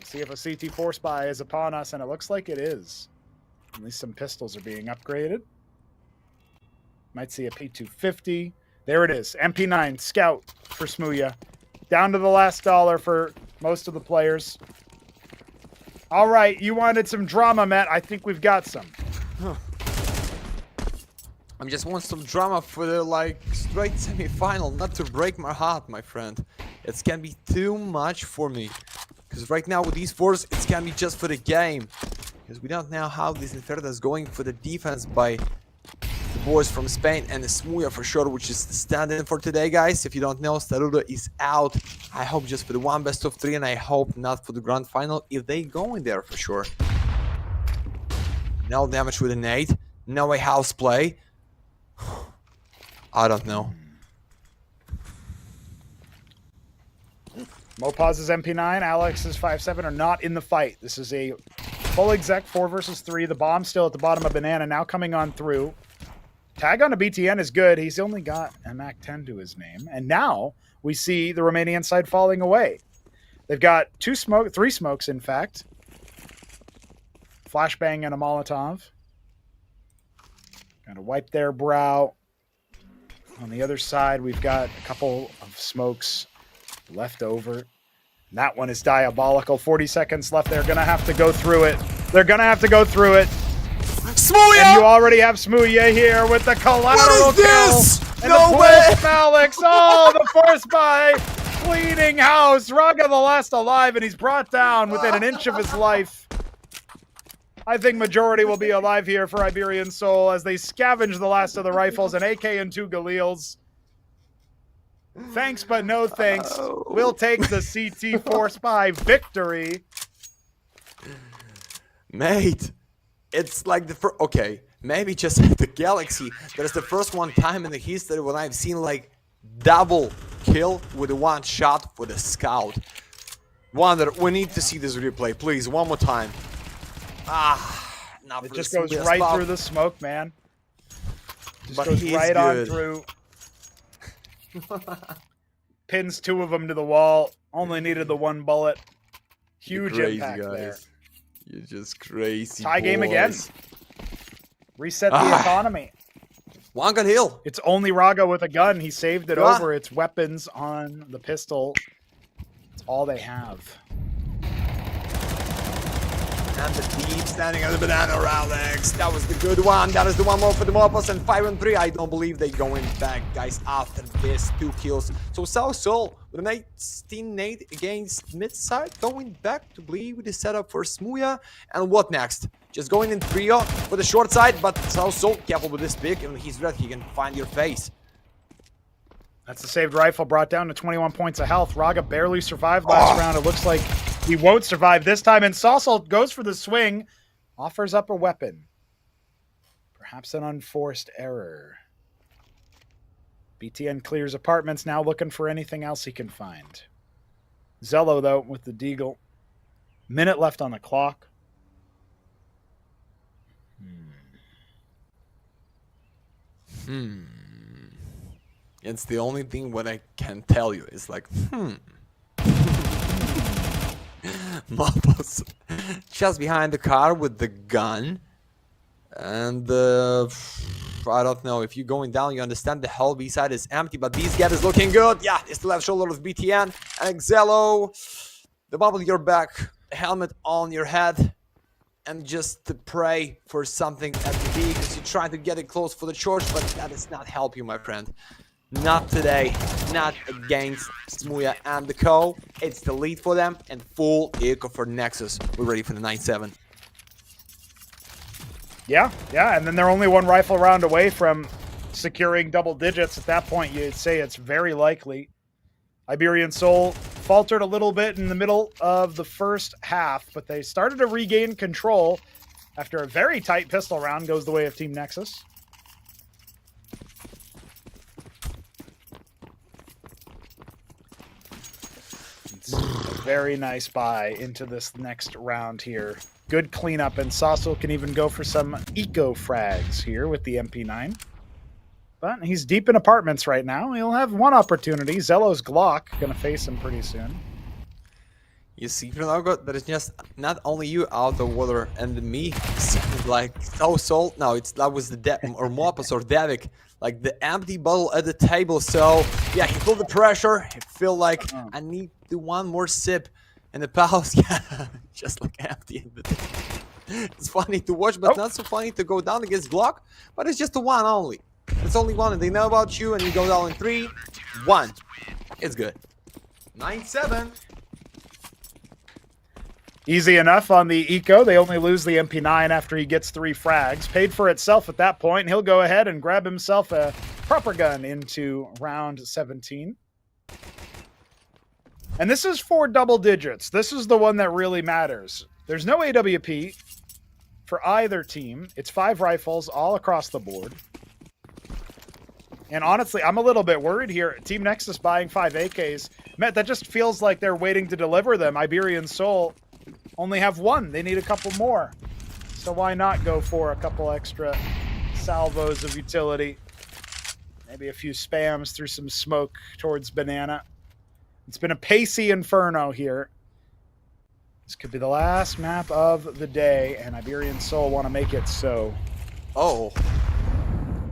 See if a CT force buy is upon us, and it looks like it is. At least some pistols are being upgraded. Might see a P250. There it is. MP9 Scout for Smooya. Down to the last dollar for most of the players. All right, you wanted some drama, Matt. I think we've got some. I just want some drama for the straight semi-final, not to break my heart, my friend. It can be too much for me. Because right now with these 4s, it can be just for the game. Because we don't know how this Inferno is going for the defense by the boys from Spain and the Smooya for sure, which is the stand-in for today, guys. If you don't know, Staruda is out. I hope just for the 1 best of 3, and I hope not for the grand final if they go in there for sure. No damage with a nade. No a house play. I don't know. Mopaz's MP9, Alex's 5.7 are not in the fight. This is a full exec 4 versus 3. The bomb's still at the bottom of Banana, now coming on through. Tag on a BTN is good. He's only got a MAC-10 to his name. And now we see the Romanian side falling away. They've got 3 smokes, in fact. Flashbang and a Molotov. Gotta wipe their brow. On the other side, we've got a couple of smokes left over. That one is diabolical. 40 seconds left. They're going to have to go through it. They're going to have to go through it. Smooya! And you already have Smooya here with the collateral kill. And No the way! from Alex. Oh, the force by Bleeding House. Raga the last alive, and he's brought down within an inch of his life. I think majority will be alive here for Iberian Soul as they scavenge the last of the rifles, an AK and 2 Galils. Thanks, but no thanks. We'll take the CT force by victory. Mate, it's like the first... Okay, maybe just at the Galaxy, there's the first one time in the history when I've seen double kill with a 1 shot for the Scout. Wonder, we need to see this replay, please, one more time. It just goes right through the smoke, man. Just But goes he's right on good. through. Pins 2 of them to the wall. Only needed the 1 bullet. Huge Crazy impact guys. there. You're just crazy. Tie game again. boys. Reset the economy. 1 gun heal. It's only Raga with a gun. He saved it Ah. over. It's weapons on the pistol. It's all they have. And the team standing on the banana, Alex. That was the good one. That is the one more for the Mopos, and 5 and 3. I don't believe they're going back, guys, after this 2 kills. So South Soul with an 18 nade against mid side, going back to bleed with the setup for Smooya. And what next? Just going in trio for the short side, but South Soul careful with this pick. And he's red, he can find your face. That's the saved rifle brought down to 21 points of health. Raga barely survived last round. It looks like he won't survive this time. And Saucel goes for the swing, offers up a weapon. Perhaps an unforced error. BTN clears apartments, now looking for anything else he can find. Zello, though, with the deagle. Minute left on the clock. It's the only thing what I can tell you. It's like, Mopos just behind the car with the gun. And I don't know, if you're going down, you understand the whole B side is empty, but this gap is looking good. Yeah, it's the left shoulder of BTN and Xello. the bottle on your back, a helmet on your head, and just to pray for something at the B, because you're trying to get it close for the charge, but that does not help you, my friend. Not today, not against Smuya and the Co. It's the lead for them and full eco for Nexus. We're ready for the 9-7. Yeah, and then they're only one rifle round away from securing double digits. At that point, you'd say it's very likely. Iberian Soul faltered a little bit in the middle of the first half, but they started to regain control after a very tight pistol round goes the way of Team Nexus. It's a very nice buy into this next round here. Good cleanup, and Sasso can even go for some eco frags here with the MP9. But he's deep in apartments right now. He'll have one opportunity. Zello's Glock going to face him pretty soon. You see, Pronago, that is just not only you out of water and me, like so. No, that was the or Mopus or Devik, like the empty bottle at the table. So yeah, he felt the pressure. He feel like I need to do one more sip, and the pals, yeah, just like empty. It's funny to watch, but not so funny to go down against Glock. But it's just the one only. It's only one, and they know about you, and you go down in 3, 1. It's good. 9-7. Easy enough on the eco. They only lose the MP9 after he gets 3 frags. Paid for itself at that point. He'll go ahead and grab himself a proper gun into round 17. And this is for double digits. This is the one that really matters. There's no AWP for either team. It's 5 rifles all across the board. And honestly, I'm a little bit worried here. Team Nexus buying 5 AKs. Matt, that just feels like they're waiting to deliver them. Iberian Soul only have 1. They need a couple more. So why not go for a couple extra salvos of utility? Maybe a few spams through some smoke towards Banana. It's been a pacey inferno here. This could be the last map of the day, and Iberian Soul want to make it so. Oh.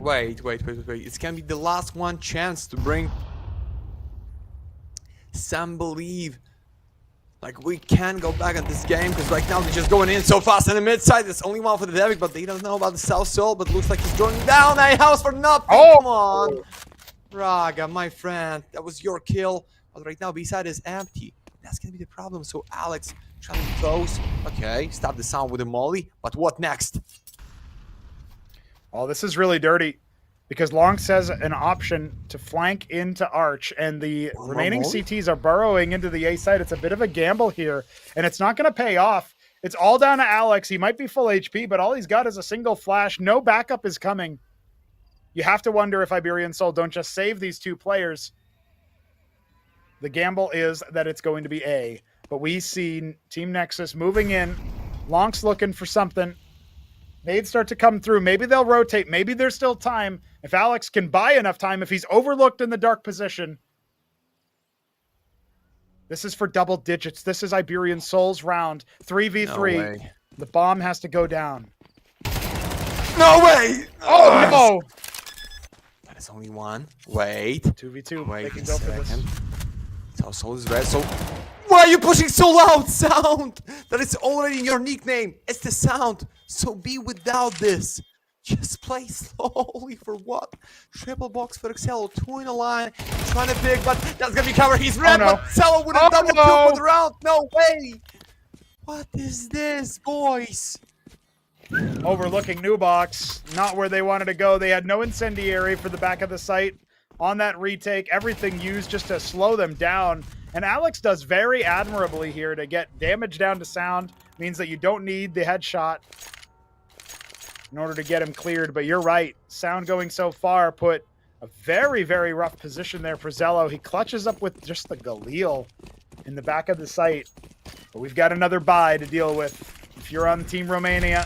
Wait. It's gonna be the last one chance to bring some belief. Like, we can go back on this game, because right now they're just going in so fast on the mid side. There's only one for the Devik, but they don't know about the South Soul, but looks like he's going down a house for nothing. Oh! Come on. Raga, my friend, that was your kill. But right now, B-side is empty. That's gonna be the problem. So Alex trying to close. Okay, stop the sound with the molly. But what next? Oh, this is really dirty, because Long says an option to flank into Arch, and the remaining CTs are burrowing into the A side. It's a bit of a gamble here, and it's not going to pay off. It's all down to Alex. He might be full HP, but all he's got is a single flash. No backup is coming. You have to wonder if Iberian Soul don't just save these 2 players. The gamble is that it's going to be A, but we see Team Nexus moving in. Long's looking for something. Nades start to come through. Maybe they'll rotate. Maybe there's still time. If Alex can buy enough time, if he's overlooked in the dark position. This is for double digits. This is Iberian Soul's round. 3v3. No way. The bomb has to go down. No way! Oh, no! That is only one. Wait. 2v2. Wait They can a go for this. second. South Soul is red, so... Why are you pushing so loud? Sound! That is already in your nickname. It's the sound. So be without this. Just play slowly for what? Triple box for Excel. 2 in a line. Trying to pick, but that's gonna be covered. He's red, no. but Cello with a double kill for the round. No way! What is this, boys? Overlooking New Box. Not where they wanted to go. They had no incendiary for the back of the site. On that retake, everything used just to slow them down. And Alex does very admirably here to get damage down to sound. Means that you don't need the headshot in order to get him cleared. But you're right. Sound going so far put a very, very rough position there for Zello. He clutches up with just the Galil in the back of the site. But we've got another bye to deal with. If you're on Team Romania,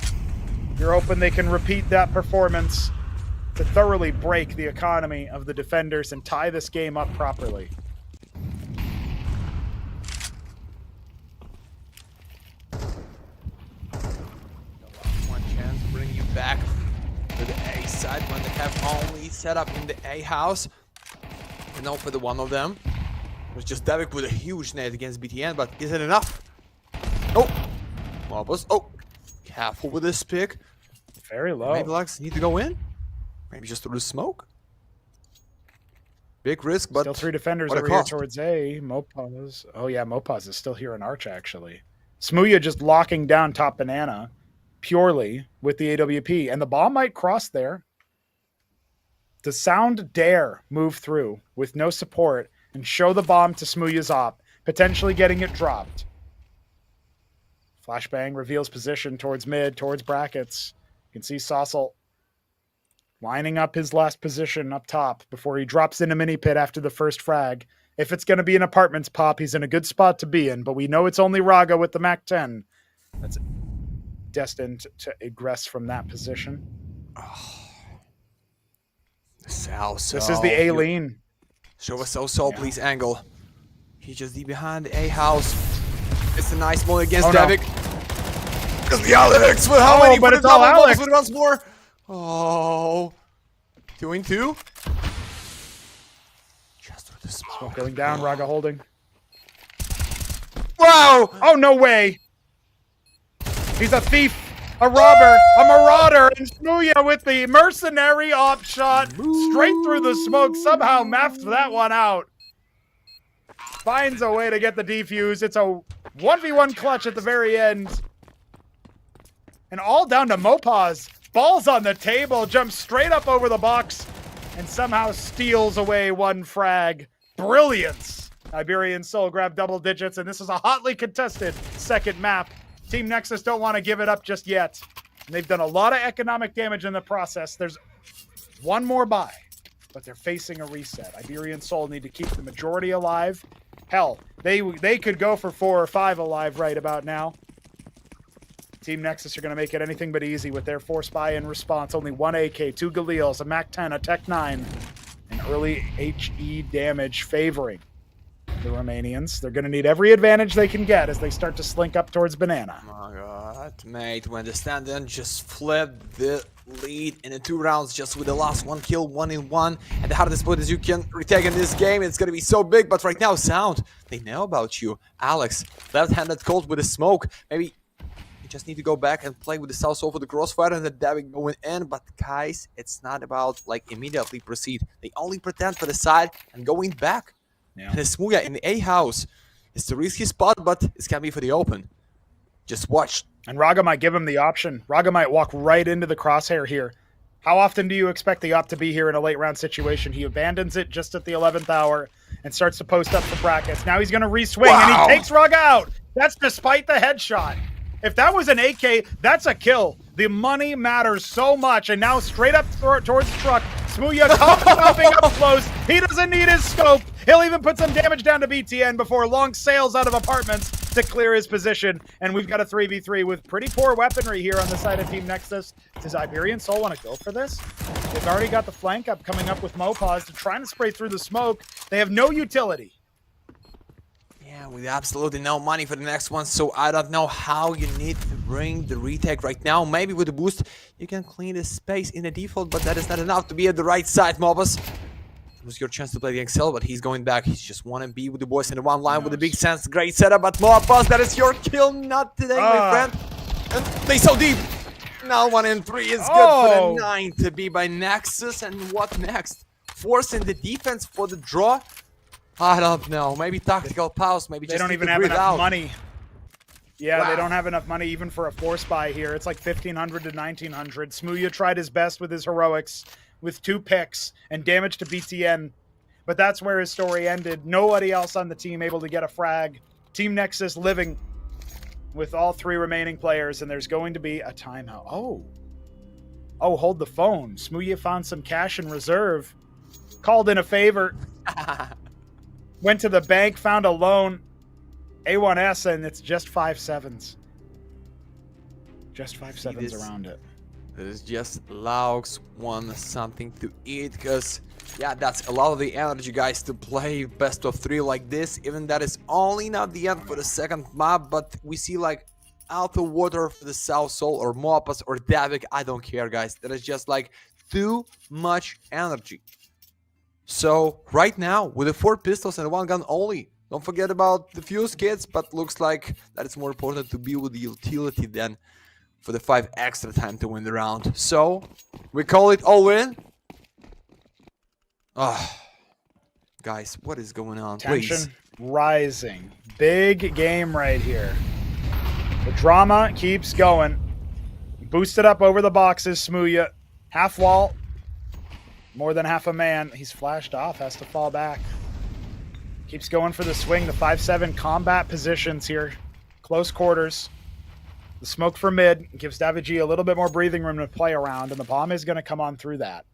you're hoping they can repeat that performance to thoroughly break the economy of the defenders and tie this game up properly. One chance to bring you back to the A side when they have only set up in the A house. You know, for the one of them. It was just Davik with a huge nade against BTN, but is it enough? Oh, Mobus. Oh, careful with this pick. Very low. Maybe Lux need to go in. Maybe just through the smoke. Big risk, but still 3 defenders what a over here cost. towards A. Mopaz. Oh yeah, Mopaz is still here in Arch actually. Smooya just locking down top banana purely with the AWP, and the ball might cross there. Does Sound dare move through with no support and show the bomb to Smooya's op, potentially getting it dropped? Flashbang reveals position towards mid, towards brackets. You can see Saucel lining up his last position up top before he drops in a mini pit after the first frag. If it's going to be an apartments pop, he's in a good spot to be in, but we know it's only Raga with the MAC-10 that's destined to egress from that position. This is the A-Lean. Show us so, please, angle. He's just deep behind the A house. It's a nice one against Davik. Because the Alex with how many? But it's all Alex. With once more. Oh. 2-2. Just with the smoke. Going down, Raga holding. Wow. Oh, no way. He's a thief, a robber, a marauder, and Smooya with the mercenary op shot straight through the smoke. Somehow mapped that one out. Finds a way to get the defuse. It's a 1v1 clutch at the very end. And all down to Mopaz. Balls on the table, jumps straight up over the box, and somehow steals away one frag. Brilliance. Iberian Soul grabbed double digits, and this is a hotly contested second map. Team Nexus don't want to give it up just yet. And they've done a lot of economic damage in the process. There's one more buy, but they're facing a reset. Iberian Soul need to keep the majority alive. Hell, they could go for 4 or 5 alive right about now. Team Nexus are going to make it anything but easy with their force buy in response. Only 1 AK, 2 Galils, a MAC-10, a Tech-9, and early HE damage favoring the Romanians. They're going to need every advantage they can get as they start to slink up towards Banana. Oh my god, mate, when the stand-in just flipped the lead in the 2 rounds just with the last 1 kill, 1-in-1, and the hardest point as you can retake in this game, it's gonna be so big. But right now, Sound, they know about you. Alex, left-handed cold with the smoke. Maybe you just need to go back and play with the South Soul for the crossfire and the dabbing going in. But guys, it's not about like immediately proceed. They only pretend for the side and going back. Yeah. And Smooya in the A house. It's the risky spot, but it's gonna be for the open. Just watch. And Raga might give him the option. Raga might walk right into the crosshair here. How often do you expect the op to be here in a late round situation? He abandons it just at the 11th hour and starts to post up for brackets. Now he's going to re-swing, and he takes Raga out. That's despite the headshot. If that was an AK, that's a kill. The money matters so much. And now straight up towards the truck, Smooya popping up close. He doesn't need his scope. He'll even put some damage down to BTN before Long sails out of apartments to clear his position. And we've got a 3v3 with pretty poor weaponry here on the side of Team Nexus. Does Iberian Soul want to go for this? They've already got the flank up coming up with Mopaz to try to spray through the smoke. They have no utility. Yeah, with absolutely no money for the next one, so I don't know how you need to bring the retake right now. Maybe with the boost, you can clean the space in the default, but that is not enough to be at the right side, Mobus. It was your chance to play the Excel, but he's going back. He just want to be with the boys in the one line with the big sense. Great setup, but Mobus, that is your kill, not today, my friend. And they so deep. Now 1-in-3 is good for the 9 to be by Nexus, and what next? Forcing the defense for the draw? I don't know. Maybe tactical pause. Maybe they just don't even have enough money. Yeah, they don't have enough money even for a force buy here. It's like 1,500 to 1,900. Smooya tried his best with his heroics, with 2 picks and damage to BTN, but that's where his story ended. Nobody else on the team able to get a frag. Team Nexus living with all 3 remaining players, and there's going to be a timeout. Oh, hold the phone. Smooya found some cash in reserve, called in a favor. Went to the bank, found a loan, A1S, and it's just 5/7s. Just 5/7s around it. This just Laux want something to eat, because, yeah, that's a lot of the energy, guys, to play best of 3 like this. Even that is only not the end for the second map, but we see, like, out of water for the South Soul or Mopas or Davik. I don't care, guys. That is just, like, too much energy. So right now, with the 4 pistols and 1 gun only, don't forget about the fuse kits, but looks like that it's more important to be with the utility than for the 5 extra time to win the round. So we call it all win. Guys, what is going on? Tension Please. rising. Big game right here. The drama keeps going. Boosted up over the boxes, Smooya. Half wall. More than half a man. He's flashed off, has to fall back. Keeps going for the swing. The 5-7 combat positions here. Close quarters. The smoke for mid gives Davigi a little bit more breathing room to play around, and the bomb is going to come on through that.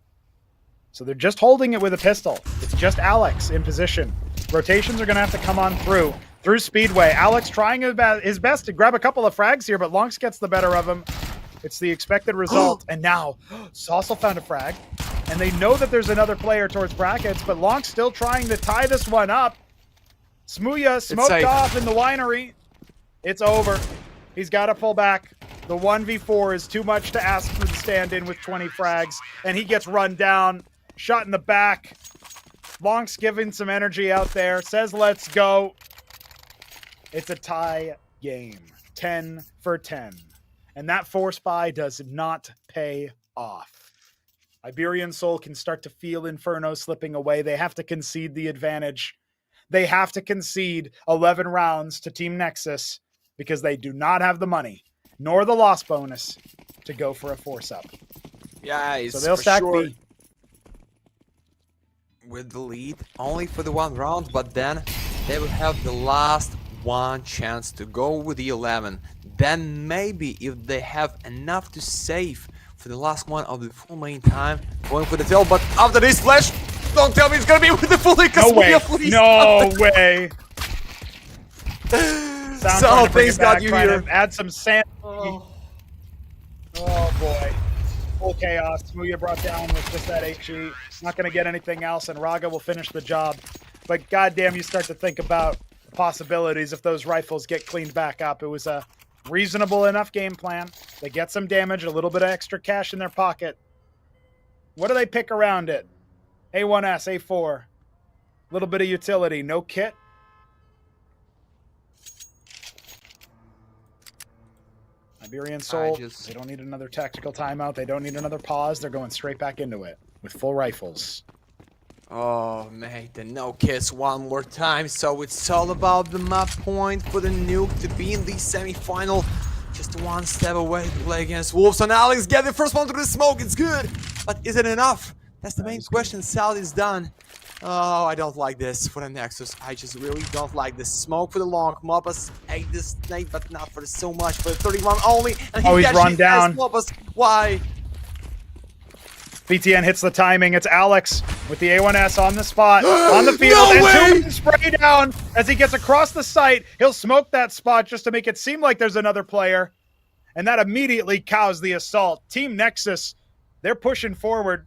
So they're just holding it with a pistol. It's just Alex in position. Rotations are going to have to come on through Speedway. Alex trying his best to grab a couple of frags here, but Lonks gets the better of him. It's the expected result. And now Saucel found a frag, and they know that there's another player towards brackets, but Lonks still trying to tie this one up. Smooya smoked off in the winery. It's over. He's got to pull back. The 1v4 is too much to ask for the stand-in with 20 frags, and he gets run down. Shot in the back. Lonks giving some energy out there. Says, let's go. It's a tie game. 10 for 10. And that force buy does not pay off. Iberian Soul can start to feel Inferno slipping away. They have to concede the advantage. They have to concede 11 rounds to Team Nexus because they do not have the money, nor the loss bonus, to go for a force-up. Yeah, so they'll stack sure B. With the lead, only for the 1 round, but then they will have the last 1 chance to go with the 11. Then maybe if they have enough to save for the last one of the full main time, going for the tail, but after this flash, don't tell me it's gonna be with the full No way. No way. So things got you here. Add some sand. Oh boy. Full chaos. Smooya brought down with just that HE. Not going to get anything else, and Raga will finish the job. But goddamn, you start to think about the possibilities if those rifles get cleaned back up. It was a reasonable enough game plan. They get some damage, a little bit of extra cash in their pocket. What do they pick around it? A1S, A4. A little bit of utility. No kit. Iberian Soul, they don't need another tactical timeout. They don't need another pause. They're going straight back into it with full rifles. Oh, mate, the no kiss 1 more time. So it's all about the map point for the nuke to be in the semi-final. Just 1 step away to play against Wolves. And Alex get the first one through the smoke. It's good. But is it enough? That's the main question. Sal is done. Oh, I don't like this for the Nexus. I just really don't like this. Smoke for the long. Mopas ate this snake, but not for so much. For the 31 only. And he's run down. Mopas. Why? VTN hits the timing. It's Alex with the A1S on the spot, on the field, No and 2 spray down as he gets across the site. He'll smoke that spot just to make it seem like there's another player. And that immediately cows the assault. Team Nexus, they're pushing forward.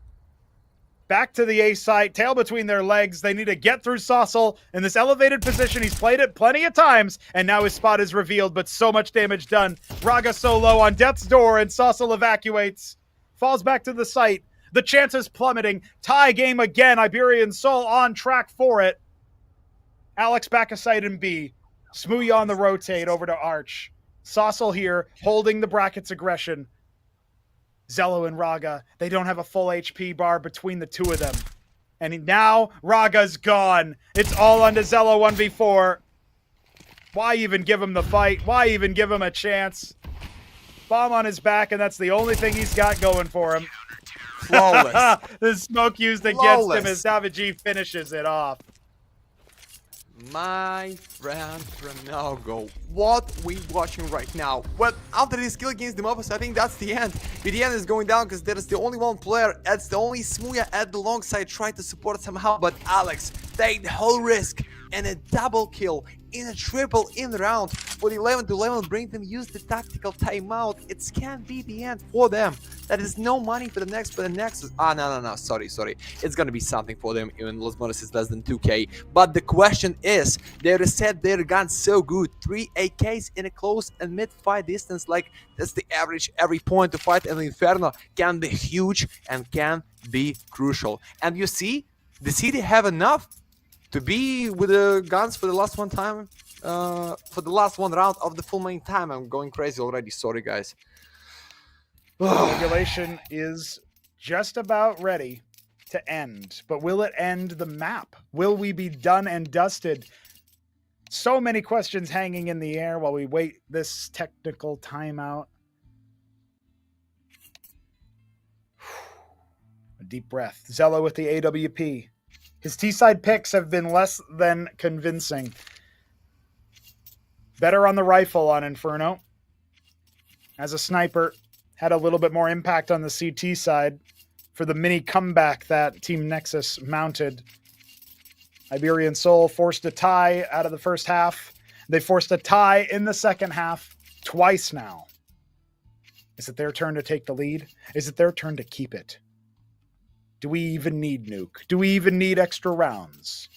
Back to the A site, tail between their legs. They need to get through Saucel in this elevated position. He's played it plenty of times, and now his spot is revealed, but so much damage done. Raga so low on death's door, and Saucel evacuates. Falls back to the site. The chances plummeting. Tie game again. Iberian Soul on track for it. Alex back a site in B. Smooya on the rotate over to Arch. Saucel here, holding the brackets aggression. Zello and Raga, they don't have a full HP bar between the 2 of them. And now Raga's gone. It's all onto Zello 1v4. Why even give him the fight? Why even give him a chance? Bomb on his back, and that's the only thing he's got going for him. Flawless. The smoke used against him as Davigi finishes it off. My friend Renago, what we watching right now? Well, after this kill against the Mobus, I think that's the end. BDN is going down because there is the only 1 player. It's the only Smooya at the long side trying to support somehow. But Alex, take the whole risk and a double kill in a triple in the round for the 11-11. Bring them use the tactical timeout. It can be the end for them. That is no money for the next, but the Nexus. No. Sorry. It's gonna be something for them. Even Los Monos is less than 2k. But the question is, they reset their guns so good. 3 AKs in a close and mid-fight distance. Like that's the average. Every point to fight an Inferno can be huge and can be crucial. And you see, the City have enough to be with the guns for the last one time, for the last one round of the full main time. I'm going crazy already. Sorry, guys. Regulation is just about ready to end, but will it end the map? Will we be done and dusted? So many questions hanging in the air while we wait this technical timeout. A deep breath. Zello with the AWP. His T-side picks have been less than convincing. Better on the rifle on Inferno. As a sniper, had a little bit more impact on the CT side for the mini comeback that Team Nexus mounted. Iberian Soul forced a tie out of the first half. They forced a tie in the second half twice now. Is it their turn to take the lead? Is it their turn to keep it? Do we even need nuke? Do we even need extra rounds?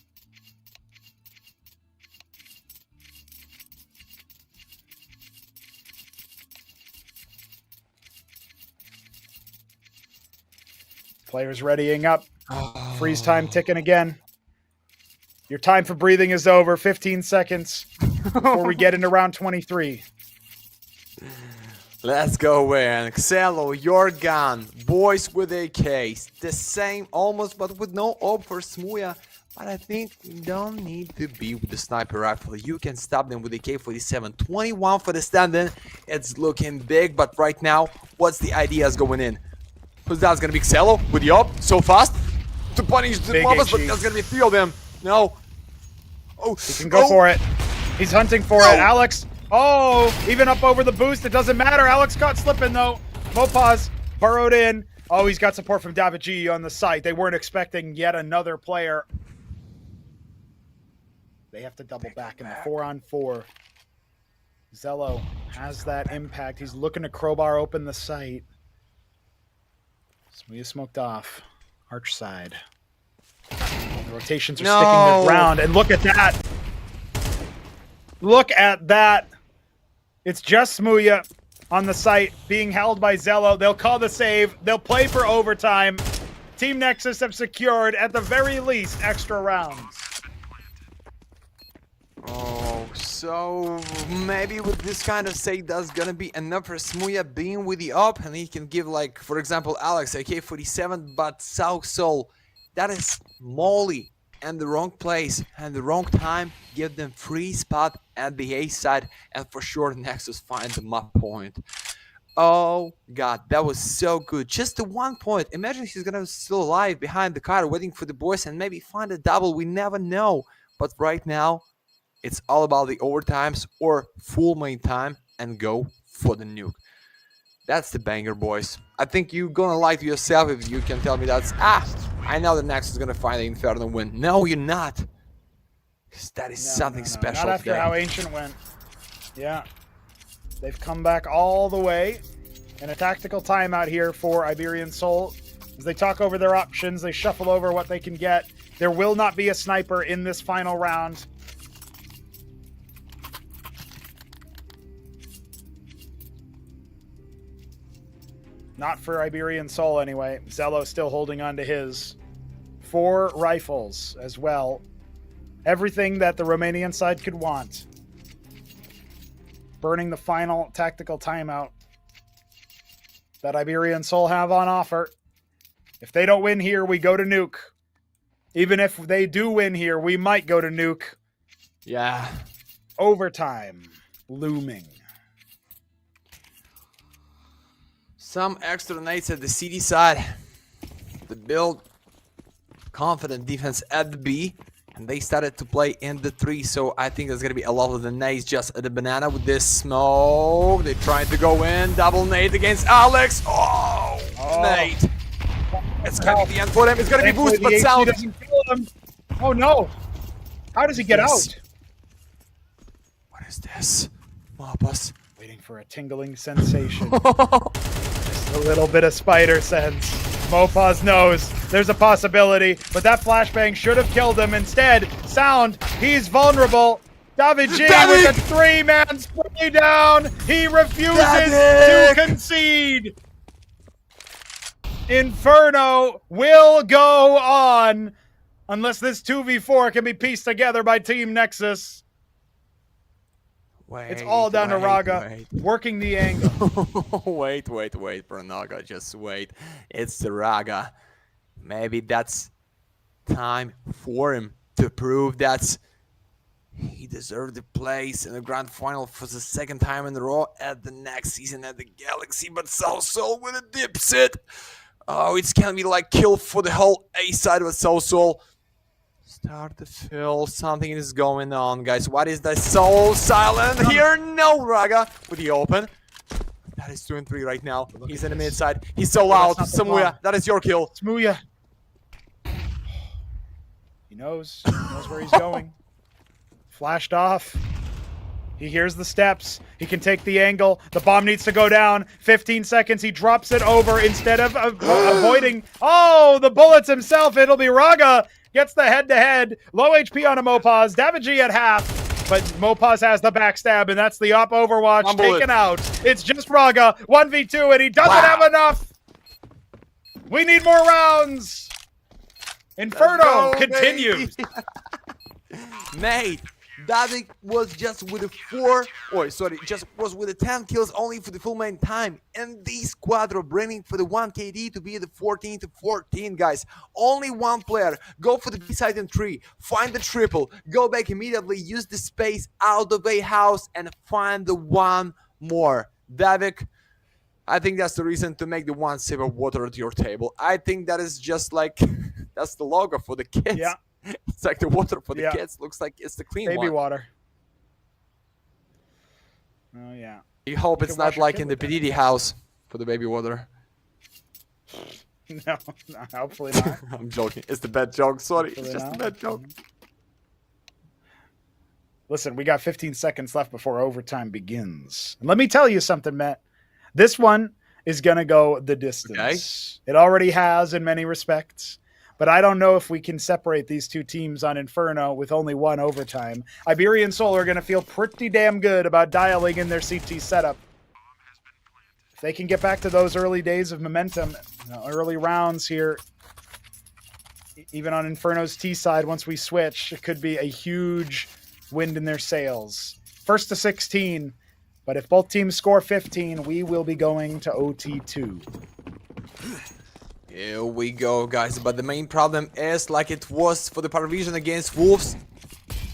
Players readying up. Freeze time ticking again. Your time for breathing is over. 15 seconds before we get into round 23. Let's go in. Xelo, your gun. Boys with AKs. The same almost, but with no op for Smuya. But I think you don't need to be with the sniper rifle. You can stop them with AK-47. 21 for the stand-in. It's looking big, but right now, what's the ideas going in? Who's that's gonna be Xelo with the op so fast to punish the mobs, but there's gonna be 3 of them. No. Oh, he can go for it. He's hunting for it. Alex. Oh, even up over the boost. It doesn't matter. Alex caught slipping though. Mopaz burrowed in. Oh, he's got support from David G on the site. They weren't expecting yet another player. They have to double back in the 4-on-4. Zello has that impact. He's looking to crowbar open the site. Smuya smoked off. Arch side. The rotations are sticking their ground. And look at that. Look at that. It's just Smuya on the site being held by Zello. They'll call the save. They'll play for overtime. Team Nexus have secured, at the very least, extra rounds. Oh, so maybe with this kind of save, that's gonna be enough for Smuya being with the op, and he can give, like, for example, Alex AK-47, but South Soul, that is Molly, and the wrong place and the wrong time. Give them free spot at the A side, and for sure Nexus find the map point. Oh god, that was so good. Just the 1 point. Imagine he's gonna still alive behind the car waiting for the boys and maybe find a double. We never know. But right now, it's all about the overtimes or full main time and go for the nuke. That's the banger, boys. I think you're gonna lie to yourself if you can tell me that's I know the Nexus is gonna find the Inferno win. No, you're not. Because that is something special. Not after how Ancient went. Yeah. They've come back all the way. And a tactical timeout here for Iberian Soul. As they talk over their options, they shuffle over what they can get. There will not be a sniper in this final round. Not for Iberian Soul anyway. Zello still holding on to his. 4 rifles as well. Everything that the Romanian side could want. Burning the final tactical timeout that Iberian Soul have on offer. If they don't win here, we go to nuke. Even if they do win here, we might go to nuke. Yeah. Overtime looming. Some extra nades at the CD side. The build confident defense at the B, and they started to play in the 3, so I think there's gonna be a lot of the nades just at the banana with this smoke. They're trying to go in, double nade against Alex. Oh. Nade. It's gonna be the end for him. It's gonna be boost, but Sound doesn't kill him. Oh no! How does he get out? What is this? Mopaz. Waiting for a tingling sensation. Just a little bit of spider sense. Mopaz knows there's a possibility, but that flashbang should have killed him. Instead, Sound, he's vulnerable. David G with a 3-man spray down. He refuses to concede. Inferno will go on Unless this 2v4 can be pieced together by Team Nexus. It's all down to Raga working the angle. Wait, Pronaga, just wait. It's the Raga. Maybe that's time for him to prove that he deserved the place in the grand final for the second time in a row at the next season at the Galaxy. But Soul with a dipset. Oh, it's gonna be like kill for the whole A side of Soul. Start to feel something is going on, guys. What is that? Soul silent here? No, Raga with the open. That is 2 and 3 right now. He's in the mid side. He's so loud. Samuya, that is your kill. Samuya. He knows where he's going. Flashed off. He hears the steps. He can take the angle. The bomb needs to go down. 15 seconds. He drops it over instead of avoiding. Oh, the bullets himself. It'll be Raga. Gets the head-to-head. Low HP on a Mopaz. Davigi at half. But Mopaz has the backstab, and that's the up Overwatch taken out. It's just Raga. 1v2, and he doesn't have enough. We need more rounds. Inferno continues. Mate, Davik was just with just was with the 10 kills only for the full main time. And these Quadro bringing for the 1 KD to be the 14 to 14, guys. Only one player. Go for the B side in 3. Find the triple. Go back immediately. Use the space out of a house and find the one more. Davik, I think that's the reason to make the 1 sip of water at your table. I think that is just like, that's the logo for the kids. Yeah. It's like the water for the kids. Looks like it's the clean Baby one. water. Oh, yeah. You hope it's not like in the Pedidi house for the baby water. No, hopefully not. I'm joking. It's the bad joke. Sorry. Hopefully it's just not. a bad joke. Listen, we got 15 seconds left before overtime begins. And let me tell you something, Matt. This one is going to go the distance. It already has in many respects. But I don't know if we can separate these two teams on Inferno with only one overtime. Iberian Soul are going to feel pretty damn good about dialing in their CT setup. If they can get back to those early days of momentum, early rounds here, even on Inferno's T side, once we switch, it could be a huge wind in their sails. First to 16, but if both teams score 15, we will be going to OT2. Here we go, guys. But the main problem is, like it was for the PARIVISION against Wolves,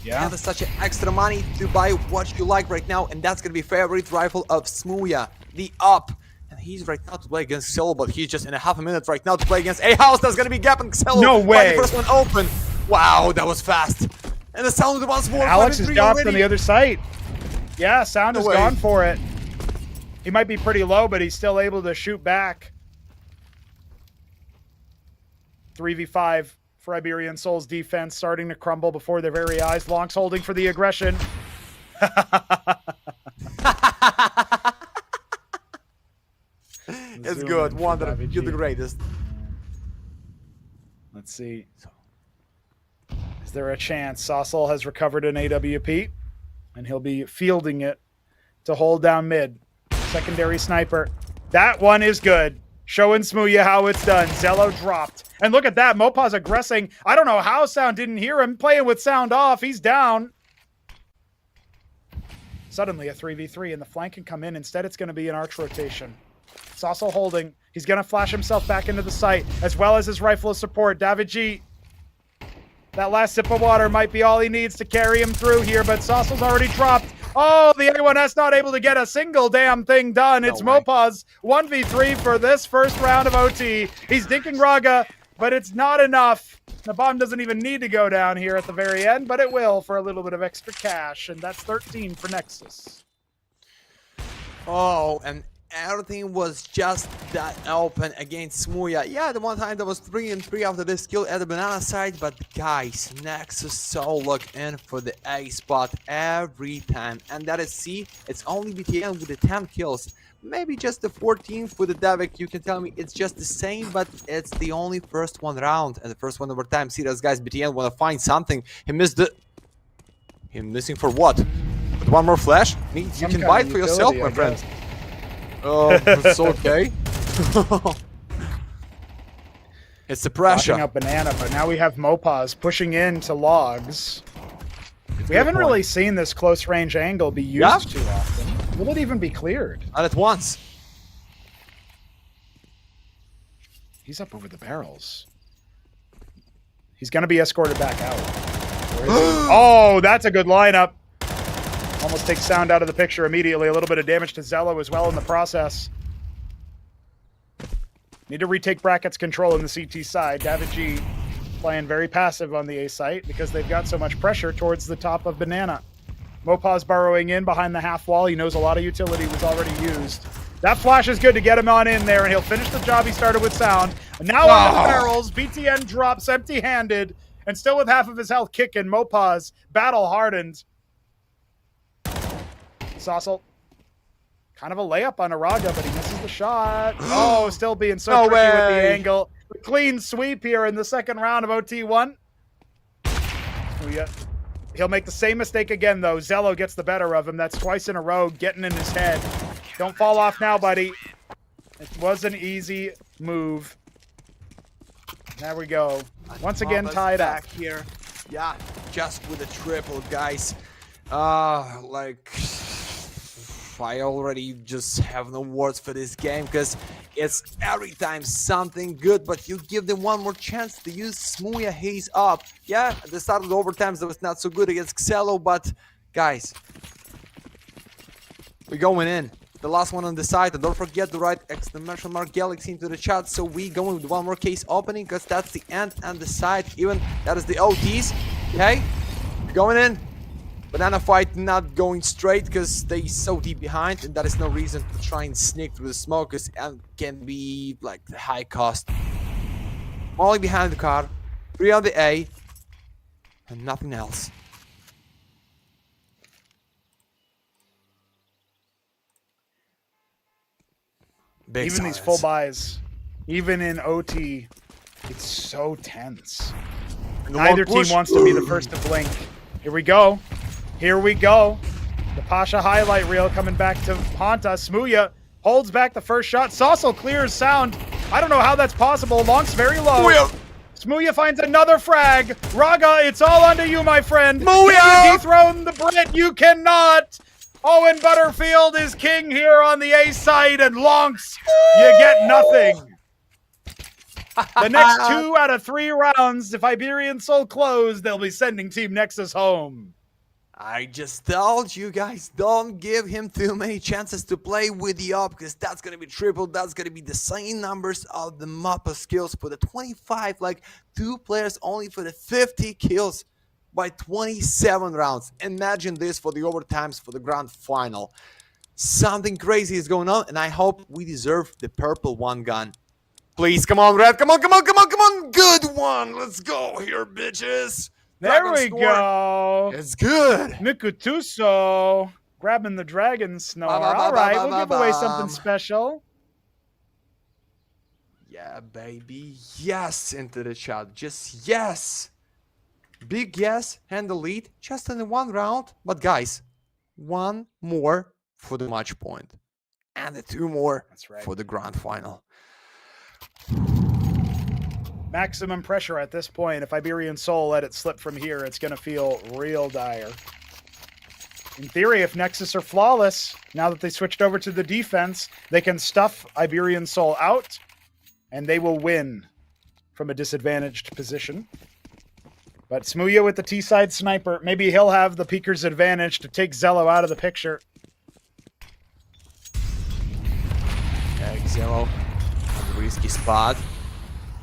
you have such an extra money to buy what you like right now, and that's gonna be favorite rifle of Smuya, the up. And he's right now to play against Xelo, but he's just in a half a minute right now to play against a house that's gonna be gapping Xelo. No way. The first one open. Wow, that was fast. And the sound once more. Alex is dropped on the other side. Yeah, Sound is gone for it. He might be pretty low, but he's still able to shoot back. 3v5 for Iberian Soul's defense, starting to crumble before their very eyes. Lonks holding for the aggression. It's good. Wonder, you're the greatest. Let's see. Is there a chance? Saucel has recovered an AWP, and he'll be fielding it to hold down mid. Secondary sniper. That one is good. Showing Smuya how it's done. Xelo dropped. And look at that. Mopaz aggressing. I don't know how Sound didn't hear him. Playing with Sound off. He's down. Suddenly a 3v3 and the flank can come in. Instead, it's going to be an arch rotation. Saucel holding. He's going to flash himself back into the site, as well as his rifle of support. Davigi. That last sip of water might be all he needs to carry him through here, but Saucel's already dropped. Oh, the A1S not able to get a single damn thing done. It's Mopaz 1v3 for this first round of OT. He's dinking Raga, but it's not enough. The bomb doesn't even need to go down here at the very end, but it will for a little bit of extra cash, and that's 13 for Nexus. Oh, and everything was just that open against Smuya. Yeah, the one time that was 3 and 3 after this kill at the banana side, but guys, Nexus so locked in for the A spot every time. And that is it's only BTN with the 10 kills. Maybe just the 14th with the Davik. You can tell me it's just the same, but it's the only first one round. And the first one over time. See those guys, BTN want to find something. He missed the... Him missing for what? With one more flash? You can buy it for yourself, my friend. Oh, it's okay. It's the pressure. Blocking out Banana, but now we have Mopaz pushing into logs. We haven't really seen this close range angle be used too often. Will it even be cleared? Not at once. He's up over the barrels. He's going to be escorted back out. Oh, that's a good lineup. Almost takes sound out of the picture immediately. A little bit of damage to Zello as well in the process. Need to retake Bracket's control in the CT side. David G playing very passive on the A site because they've got so much pressure towards the top of Banana. Mopaz burrowing in behind the half wall. He knows a lot of utility was already used. That flash is good to get him on in there, and he'll finish the job he started with Sound. And now on the barrels, BTN drops empty-handed, and still with half of his health kicking. Mopaz, battle hardened. Saucel, kind of a layup on Araga, but he misses the shot. Oh, still being so tricky with the angle. A clean sweep here in the second round of OT1. He'll make the same mistake again, though. Zello gets the better of him. That's twice in a row, getting in his head. Don't fall off now, buddy. It was an easy move. There we go. Once again, tied up here. Yeah, just with a triple, guys. I already just have no words for this game because it's every time something good, but you give them one more chance to use Smooya Haze up. Yeah, at the start of the overtimes that was not so good against Xelo, but guys, we're going in. The last one on the side, and don't forget to write exclamation mark Galaxy into the chat, so we going with one more case opening because that's the end and the side, even that is the OTs. Okay, going in. Banana fight not going straight because they so deep behind, and that is no reason to try and sneak through the smoke because it can be like the high cost. Molly behind the car, 3 on the A, and nothing else. Big even silence. these full buys, even in OT, it's so tense. Neither team wants to be the first to blink. Here we go. Here we go. The Pasha highlight reel coming back to Honta. Smooya holds back the first shot. Saucel clears Sound. I don't know how that's possible. Long's very low. Smooya finds another frag. Raga, it's all onto you, my friend. Can you dethrone the Brit? You cannot. Owen Butterfield is king here on the A side, and Lonks, you get nothing. The next 2 out of 3 rounds, if Iberian Soul close, they'll be sending Team Nexus home. I just told you guys, don't give him too many chances to play with the up, because that's going to be triple. That's going to be the same numbers of the Mappa skills for the 25, like 2 players only for the 50 kills by 27 rounds. Imagine this for the overtimes for the grand final. Something crazy is going on, and I hope we deserve the purple one gun. Please, come on, Red. Come on, come on, come on, come on. Good one. Let's go here, bitches. There we go. It's good. Mikutuso grabbing the dragon snore. All right, we'll give away something special. Yeah, baby. Yes, into the chat. Just yes. Big yes, and the lead just in the 1 round. But guys, 1 more for the match point. And the 2 more for the grand final. Maximum pressure at this point. If Iberian Soul let it slip from here, it's going to feel real dire. In theory, if Nexus are flawless, now that they switched over to the defense, they can stuff Iberian Soul out, and they will win from a disadvantaged position. But Smooya with the T-side sniper, maybe he'll have the peeker's advantage to take Zello out of the picture. Zello, risky spot.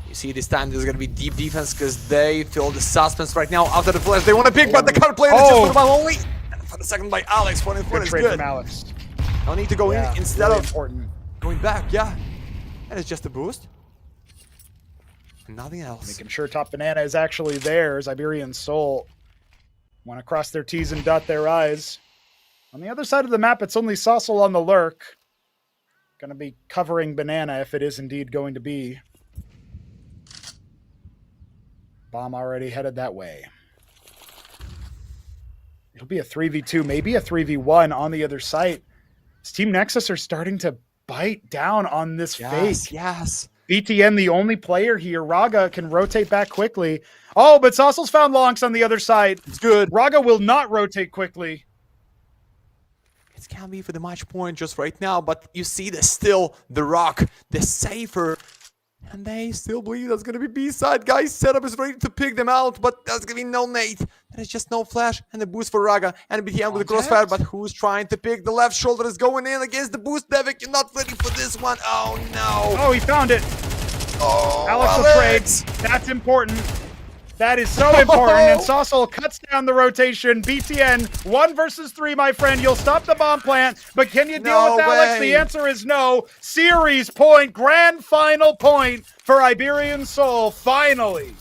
You see, this time there's going to be deep defense because they feel the suspense right now after the flash. They want to pick, but the card player is just for the ball only. And for the second by Alex. 1 and 4 is good. From Alex. No need to go in instead really of important. going back. Yeah. And it's just a boost. Nothing else. Making sure top banana is actually theirs. Iberian Soul want to cross their T's and dot their I's. On the other side of the map, it's only Saucel on the lurk. Going to be covering banana if it is indeed going to be. Bomb already headed that way. It'll be a 3v2, maybe a 3v1 on the other site. This Team Nexus are starting to bite down on this fake. Yes. BTN, the only player here. Raga can rotate back quickly. Oh, but Saucel's found Lonks on the other side. It's good. Raga will not rotate quickly. It can be for the match point just right now, but you see there's still the Rock, the safer. And they still believe that's going to be B-side. Guys, setup is ready to pick them out, but there's going to be no nade. There is just no flash and the boost for Raga and BTN with the crossfire, but who's trying to pick? The left shoulder is going in against the boost. Devik, you're not ready for this one. Oh, no. Oh, he found it. Oh, Alex will trade. That's important. That is so important. And Saucel cuts down the rotation. BTN, 1 versus 3, my friend. You'll stop the bomb plant, but can you deal with Alex? The answer is no. Series point, grand final point for Iberian Soul, finally.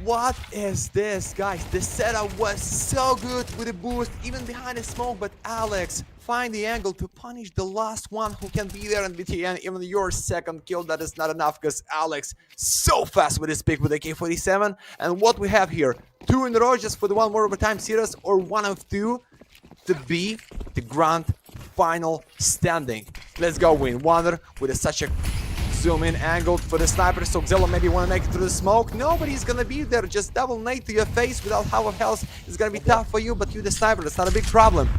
What is this, guys? The setup was so good with the boost, even behind the smoke, but Alex find the angle to punish the last one who can be there, and BTN, even your second kill, that is not enough, because Alex so fast with his pick with AK-47. And what we have here, 2 in a row just for the one more overtime series, or 1 of 2 to be the grand final standing. Let's go, win Wonder with such a zoom in angle for the sniper. So Xello maybe want to make it through the smoke. Nobody's gonna be there. Just double nade to your face without half of health is gonna be tough for you, but you the sniper, that's not a big problem.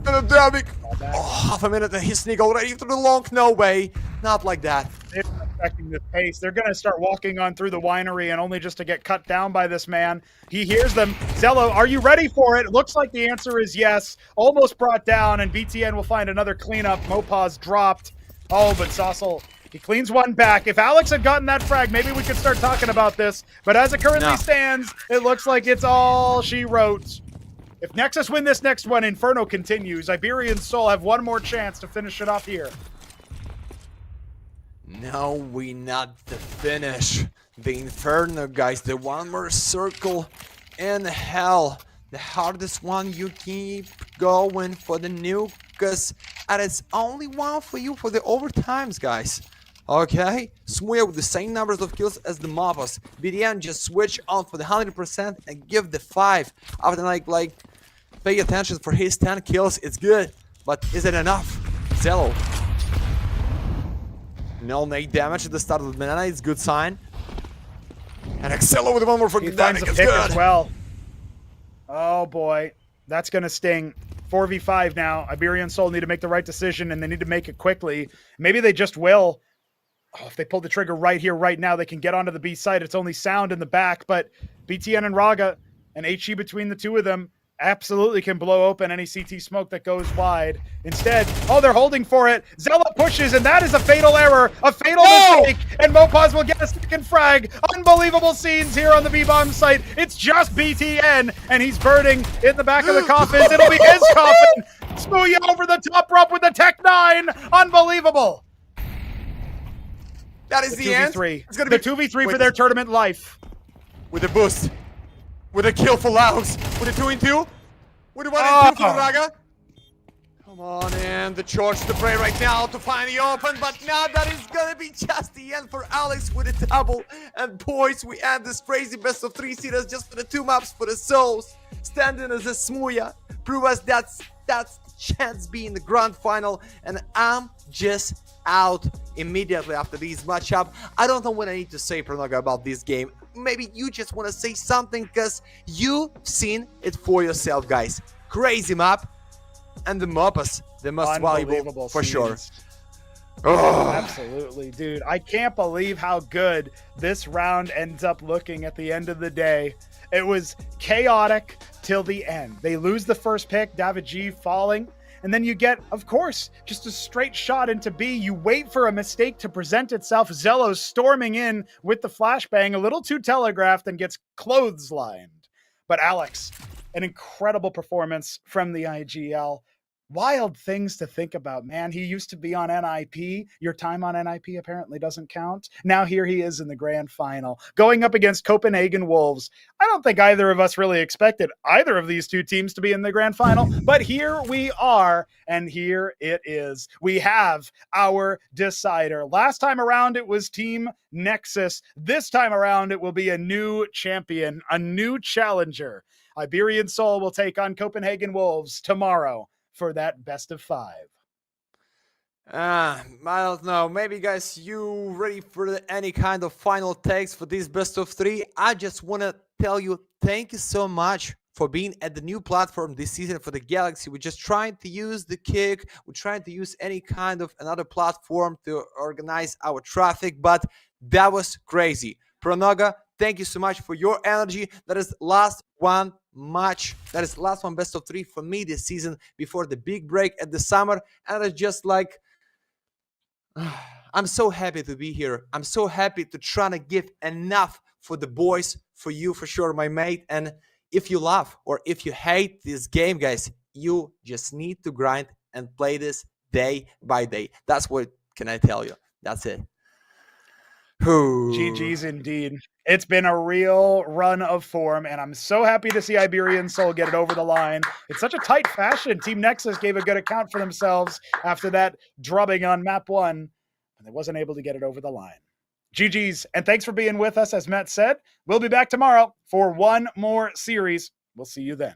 And Devik, half a minute and he sneak already through the long. No way, not like that. They're not expecting this pace. They're gonna start walking on through the winery, and only just to get cut down by this man. He hears them. Xello, are you ready for it? Looks like the answer is yes. Almost brought down, and BTN will find another cleanup. Mopaz dropped. Oh, but Saucel, he cleans one back. If Alex had gotten that frag, maybe we could start talking about this. But as it currently stands, it looks like it's all she wrote. If Nexus win this next one, Inferno continues. Iberian Soul have one more chance to finish it off here. No, we not the finish. The Inferno, guys, the one more circle in hell. The hardest one, you keep going for the nuke, because it's only one for you for the overtimes, guys. Okay, Smuya with the same numbers of kills as the Mobos. BDN just switch on for the 100% and give the 5. After like pay attention for his 10 kills, it's good. But is it enough? Xello. No nade damage at the start of the banana, it's good sign. And Xello with one more for He good finds damage, a it's pick good. as well. Oh boy, that's gonna sting. 4v5 now. Iberian Soul need to make the right decision, and they need to make it quickly. Maybe they just will. Oh, if they pull the trigger right here, right now, they can get onto the B side. It's only sound in the back, but BTN and Raga and HE between the two of them absolutely can blow open any CT smoke that goes wide. Instead, oh, they're holding for it. Xello pushes, and that is a fatal error, a fatal mistake, and Mopaz will get a second frag. Unbelievable scenes here on the B-bomb site. It's just BTN, and he's burning in the back of the coffins. It'll be his coffin. Smuya over the top rope with the Tech 9. Unbelievable. That is the end. It's going to be 2v3 for their tournament life. With a boost. With a kill for Laos. With a 2-in-2. With a 1-in-2 for Raga. Come on in. The charge to play right now to find the open. But now that is going to be just the end for Alex with a double. And boys, we end this crazy best of 3 series just for the 2 maps for the Souls. Standing as a Smuya. Prove us that's chance be in the grand final. And I'm just out immediately after this matchup. I don't know what I need to say, Pronoga, about this game. Maybe you just want to say something because you've seen it for yourself, guys. Crazy map, and the Mopaz, the most valuable for sure. Oh. Absolutely, dude. I can't believe how good this round ends up looking at the end of the day. It was chaotic till the end. They lose the first pick, David G falling. And then you get, of course, just a straight shot into B. You wait for a mistake to present itself. Xello storming in with the flashbang, a little too telegraphed, and gets clotheslined. But Alex, an incredible performance from the IGL. Wild things to think about, man. He used to be on NIP. Your time on NIP apparently doesn't count. Now here he is in the grand final, going up against Copenhagen Wolves. I don't think either of us really expected either of these two teams to be in the grand final, but here we are, and here it is. We have our decider. Last time around, it was Team Nexus. This time around, it will be a new champion, a new challenger. Iberian Soul will take on Copenhagen Wolves tomorrow for that best of 5. I don't know. Maybe, guys, you ready for any kind of final takes for this best of three? I just want to tell you thank you so much for being at the new platform this season for the Galaxy. We're just trying to use the Kick. We're trying to use any kind of another platform to organize our traffic, but that was crazy. Pronoga, thank you so much for your energy. That is last one match. That is last one best of three for me this season before the big break at the summer. And it's just like, I'm so happy to be here. I'm so happy to try to give enough for the boys, for you, for sure, my mate. And if you love or if you hate this game, guys, you just need to grind and play this day by day. That's what can I tell you. That's it. GG's indeed. It's been a real run of form, and I'm so happy to see Iberian Soul get it over the line. It's such a tight fashion. Team Nexus gave a good account for themselves after that drubbing on map 1, and they wasn't able to get it over the line. GG's, and thanks for being with us. As Matt said, we'll be back tomorrow for one more series. We'll see you then.